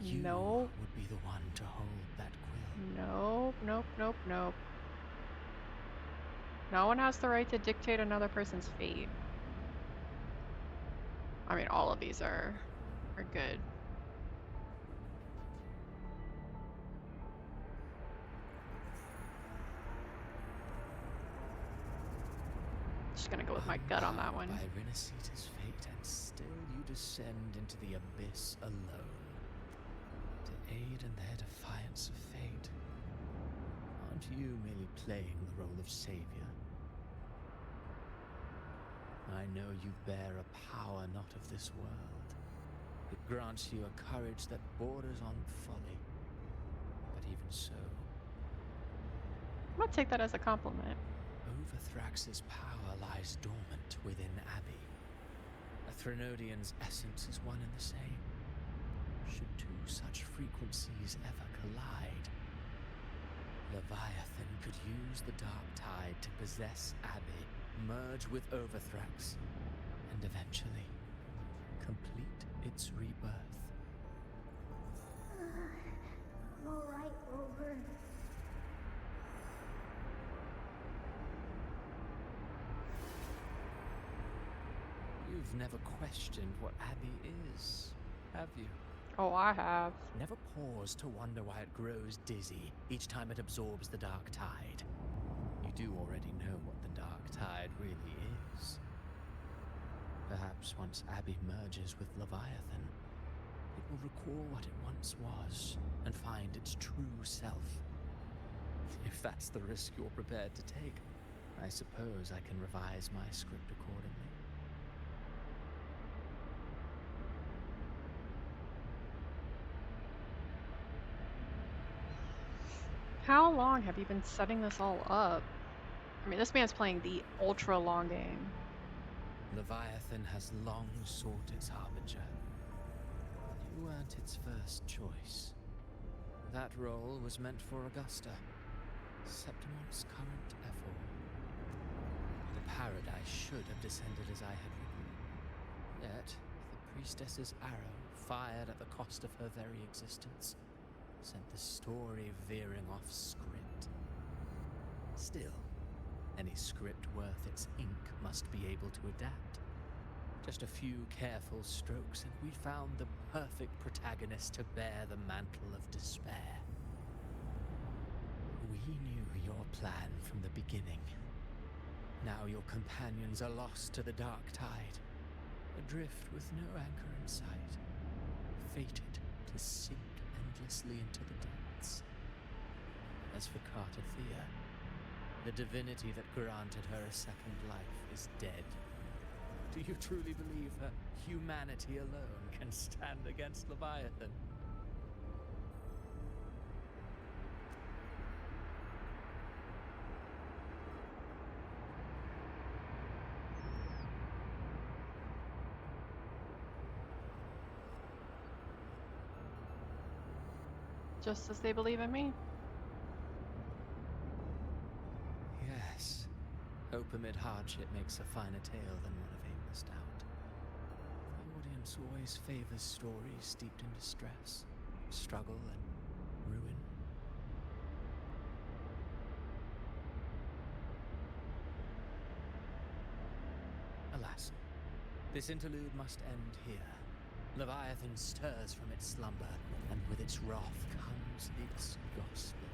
you Nope. would be the one to hold that quill. Nope, nope, nope, nope. No one has the right to dictate another person's fate. I mean, all of these are good. Just gonna go with my gut on that one. By Renacita's fate, and still you descend into the abyss alone, to aid in their defiance of fate. Aren't you merely playing the role of savior? I know you bear a power not of this world. It grants you a courage that borders on folly. But even so, I'm gonna take that as a compliment. Overthrax's power lies dormant within Abbey. A Threnodian's essence is one and the same. Should two such frequencies ever collide, Leviathan could use the dark tide to possess Abbey, merge with Overthrax, and eventually complete its rebirth. I'm alright, Rover. You've never questioned what Abby is, have you? Oh, I have. Never pause to wonder why it grows dizzy each time it absorbs the dark tide. You do already know what the dark tide really is. Perhaps once Abby merges with Leviathan, it will recall what it once was and find its true self. If that's the risk you're prepared to take, I suppose I can revise my script accordingly. How long have you been setting this all up? I mean, this man's playing the ultra long game. Leviathan has long sought its harbinger. You weren't its first choice. That role was meant for Augusta, Septimon's current effort. The paradise should have descended as I had written. Yet, the priestess's arrow, fired at the cost of her very existence, sent the story veering off script. Still, any script worth its ink must be able to adapt. Just a few careful strokes and we found the perfect protagonist to bear the mantle of despair. We knew your plan from the beginning. Now your companions are lost to the dark tide, adrift with no anchor in sight, fated to sink endlessly into the depths. As for Cartathea, the divinity that granted her a second life is dead. Do you truly believe her humanity alone can stand against Leviathan? Just as they believe in me. Yes. Hope amid hardship makes a finer tale than one of aimless doubt. The audience always favors stories steeped in distress, struggle, and ruin. Alas, this interlude must end here. Leviathan stirs from its slumber, and with its wrath comes its gospel.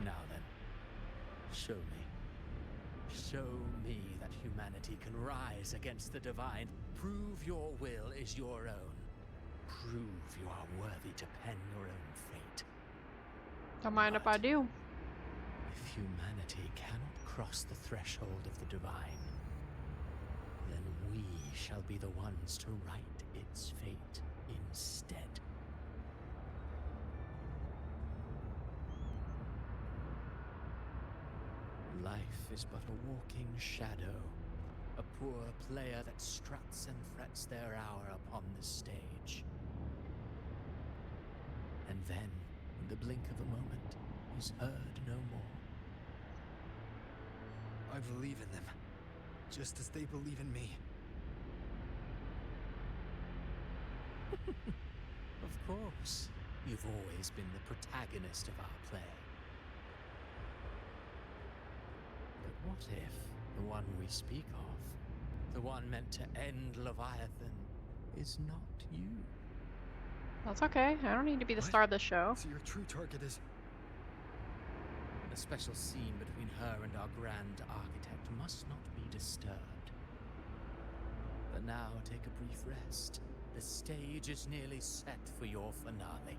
Now then, show me. Show me that humanity can rise against the divine. Prove your will is your own. Prove you are worthy to pen your own fate. Don't mind if I do. If humanity cannot cross the threshold of the divine, then we shall be the ones to right its fate instead. Life is but a walking shadow, a poor player that struts and frets their hour upon the stage. And then, in the blink of a moment, is heard no more. I believe in them, just as they believe in me. Of course, you've always been the protagonist of our play. But what if the one we speak of, the one meant to end Leviathan, is not you? That's okay. I don't need to be the star of the show. So your true target is... The special scene between her and our grand architect must not be disturbed. But now take a brief rest. The stage is nearly set for your finale.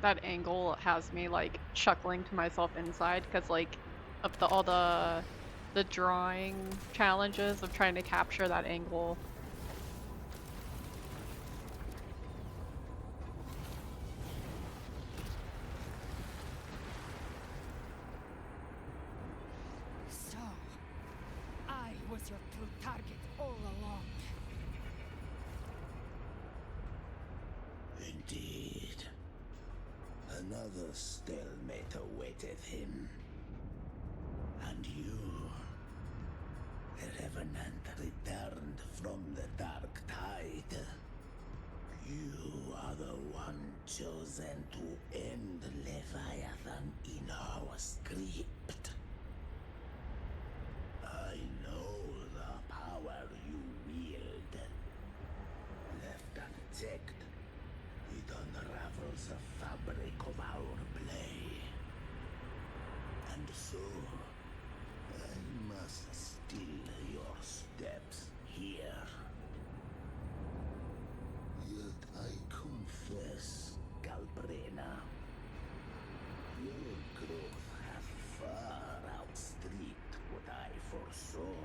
That angle has me like chuckling to myself inside because like of all the drawing challenges of trying to capture that angle. So, I was your true target all along. Indeed. Another stalemate awaited him. And you, the Revenant returned from the Dark Tide. You are the one chosen to end Leviathan in our script. I know the power you wield. Left unchecked, it unravels the fabric of our play. And so, I must still your steps here. Yet I confess, Galbrena, your growth hath far outstripped what I foresaw.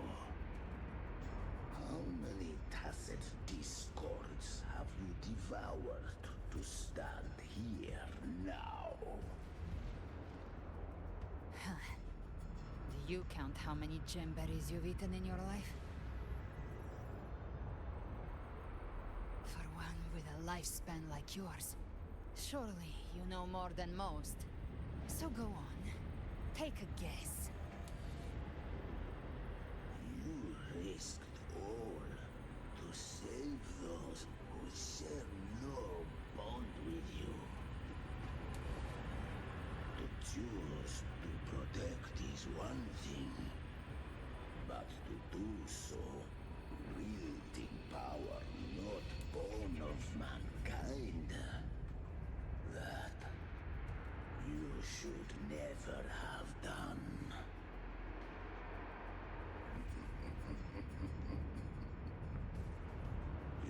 How many tacit discords have you devoured to stand here now? Do you count how many gemberries you've eaten in your life? For one with a lifespan like yours, surely you know more than most. So go on, take a guess. You risked all to save those who share no bond with you. To choose to protect is one thing, but to do so, wielding power not born of mankind, that you should never have done.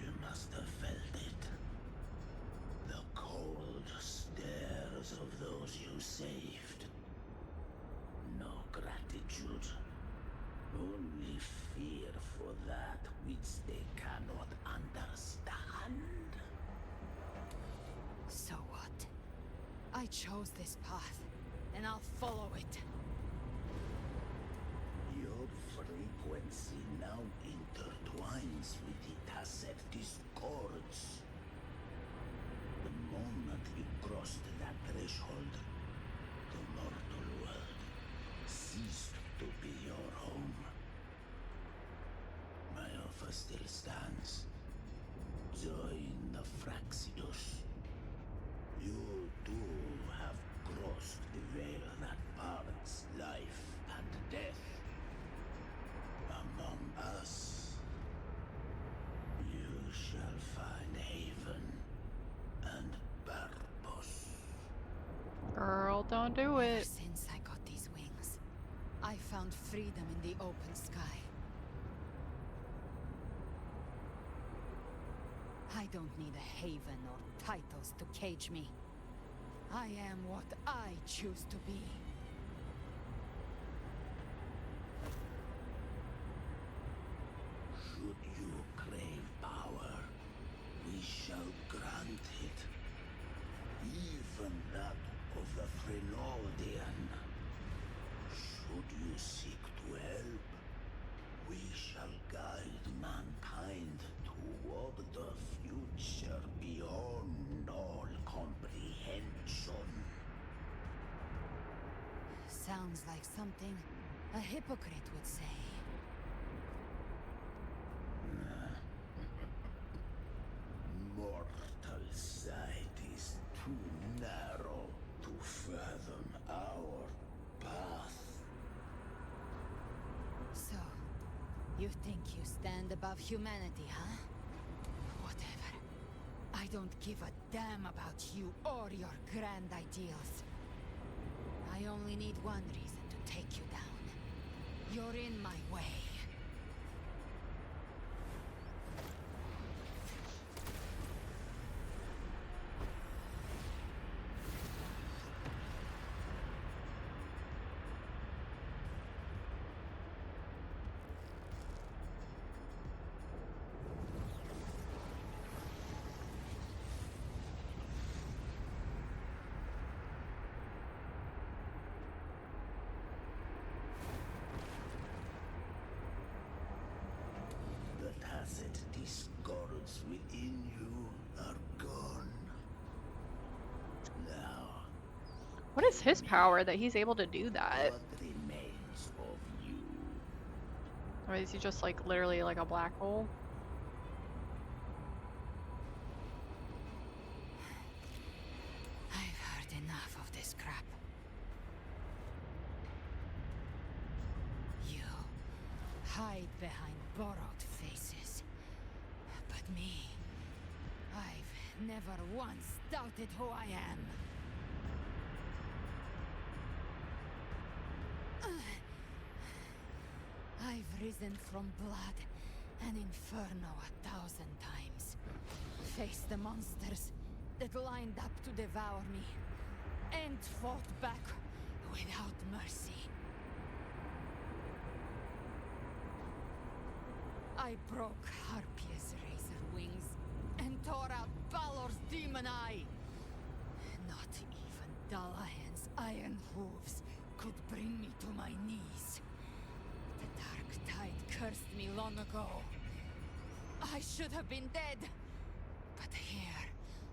You must have felt it. The cold stares of those you saved. No gratitude. Only fear for that which they cannot understand. So what? I chose this path, and I'll follow it. Your frequency now intertwines with the tacit discords. The moment you crossed that threshold, the mortal world ceased to be your home. My offer still stands. Join the Fraxidus. You too have crossed the veil that parts life and death. Among us, you shall find haven and purpose. Girl, don't do Ever it. since I got these wings, I found freedom in the open sky. I don't need a haven or titles to cage me. I am what I choose to be. Should you crave power, we shall grant it. Even that of the Frenaldian. Should you seek to help, we shall guide mankind toward the future beyond all comprehension. Sounds like something a hypocrite would say. Mortal sight is too narrow to fathom our path. So, you think you stand above humanity, huh? Whatever. I don't give a damn about you or your grand ideals. I only need one reason to take you down. You're in my way. What is his power that he's able to do that? What remains of you? Or is he just like literally like a black hole? I've heard enough of this crap. You hide behind borrowed faces. But me, I've never once doubted who I am. I've risen from blood and inferno 1,000 times. Faced the monsters that lined up to devour me, and fought back without mercy. I broke Harpia's razor wings and tore out Balor's demon eye. Not even Dalahan's iron hooves could bring me to my knees. The dark tide cursed me long ago. I should have been dead, but here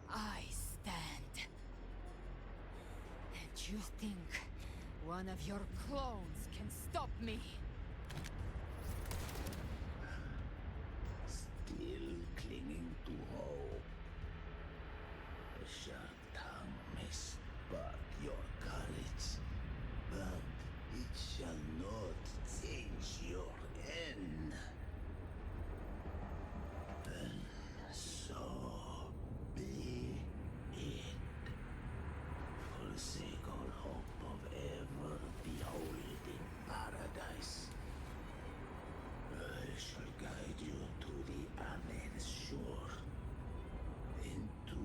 I stand. And you think one of your clones can stop me? Still clinging to hope. The sharp tongue may spark your courage, but it shall not change your end. And so be it. Forsake all hope of ever beholding paradise. I shall guide you to the Amen's shore, into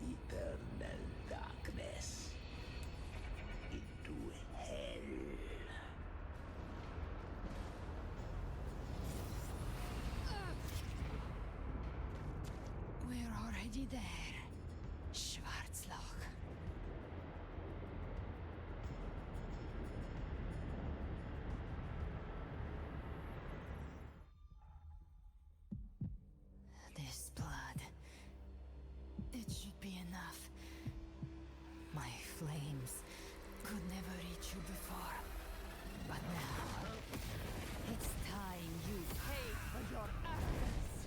eternal darkness, into hell. We're already there, Schwarzloch. This blood, it should be enough. My flames could never reach you before, but now it's time you pay for your arrogance.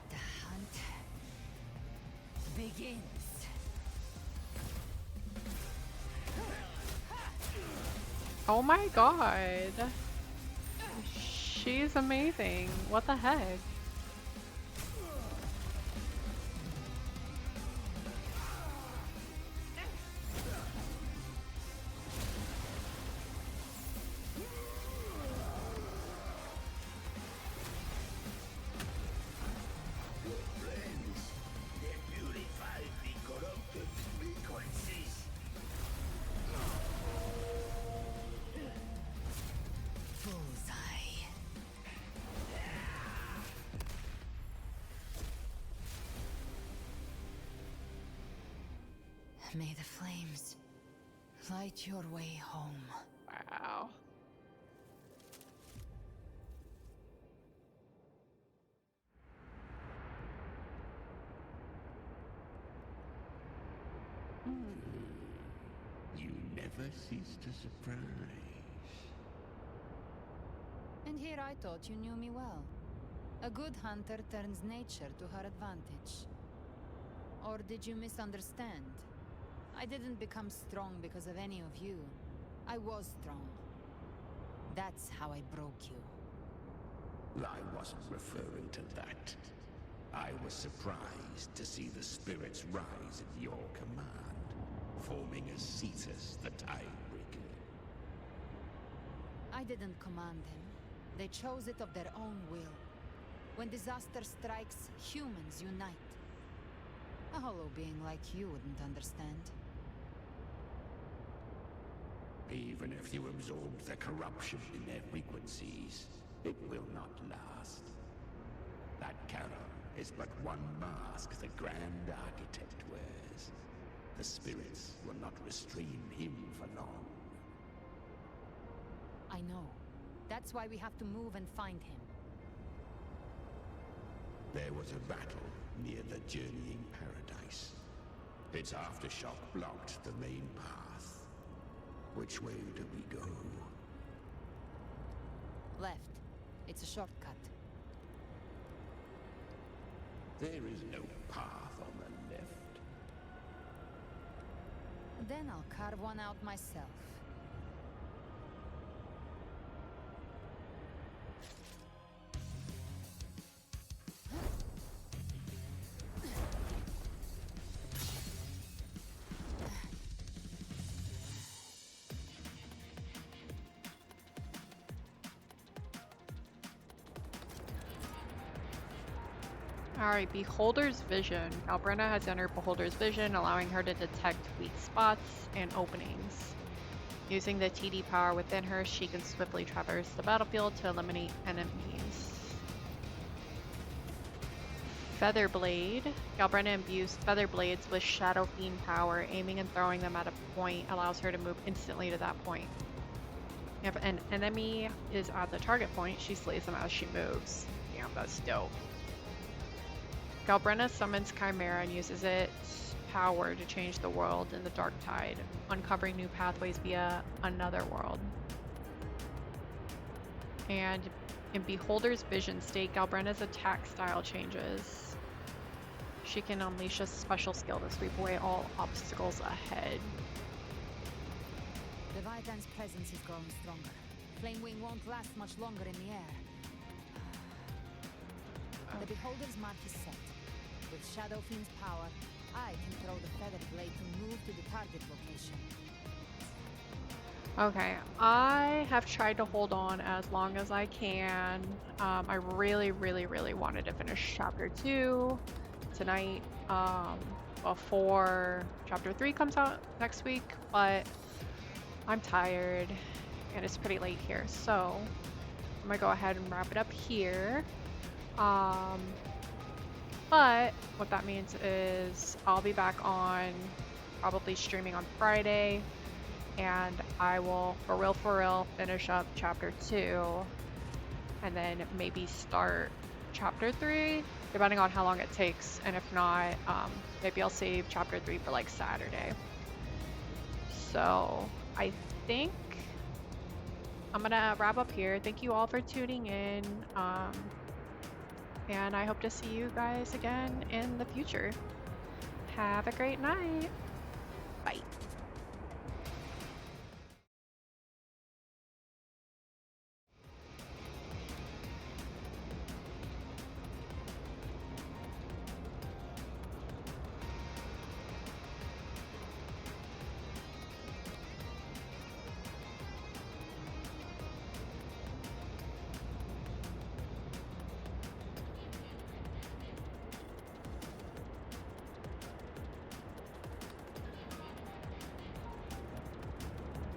The hunt begins. Oh my god. She's amazing. What the heck? Friends, they purify the corrupted frequencies. Bullseye. May the flames light your way home. Wow. You never cease to surprise. And here I thought you knew me well. A good hunter turns nature to her advantage. Or did you misunderstand? I didn't become strong because of any of you. I was strong. That's how I broke you. I wasn't referring to that. I was surprised to see the spirits rise at your command, forming a Cetus the Tidebreaker. I didn't command them. They chose it of their own will. When disaster strikes, humans unite. A hollow being like you wouldn't understand. Even if you absorb the corruption in their frequencies, it will not last. That Charon is but one mask the Grand Architect wears. The spirits will not restrain him for long. I know. That's why we have to move and find him. There was a battle near the journeying paradise. Its aftershock blocked the main path. Which way do we go? Left. It's a shortcut. There is no path on the left. Then I'll carve one out myself. Alright, Beholder's Vision. Galbrenna has entered Beholder's Vision, allowing her to detect weak spots and openings. Using the TD power within her, she can swiftly traverse the battlefield to eliminate enemies. Featherblade. Galbrenna imbues feather blades with Shadow Fiend power. Aiming and throwing them at a point allows her to move instantly to that point. If an enemy is at the target point, she slays them as she moves. Damn, that's dope. Galbrenna summons Chimera and uses its power to change the world in the Dark Tide, uncovering new pathways via another world. And in Beholder's Vision state, Galbrenna's attack style changes. She can unleash a special skill to sweep away all obstacles ahead. Leviathan's presence is growing stronger. Flamewing won't last much longer in the air. The Beholder's mark is set. With Shadow Fiend's power, I can throw the feather blade to move to the target location. Okay, I have tried to hold on as long as I can. I really wanted to finish Chapter 2 tonight before Chapter 3 comes out next week, but I'm tired and it's pretty late here, so I'm gonna go ahead and wrap it up here. But what that means is I'll be back on, probably streaming on Friday, and I will for real finish up Chapter 2 and then maybe start Chapter 3 depending on how long it takes, and if not, maybe I'll save Chapter 3 for like Saturday. So I think I'm gonna wrap up here. Thank you all for tuning in, and I hope to see you guys again in the future. Have a great night.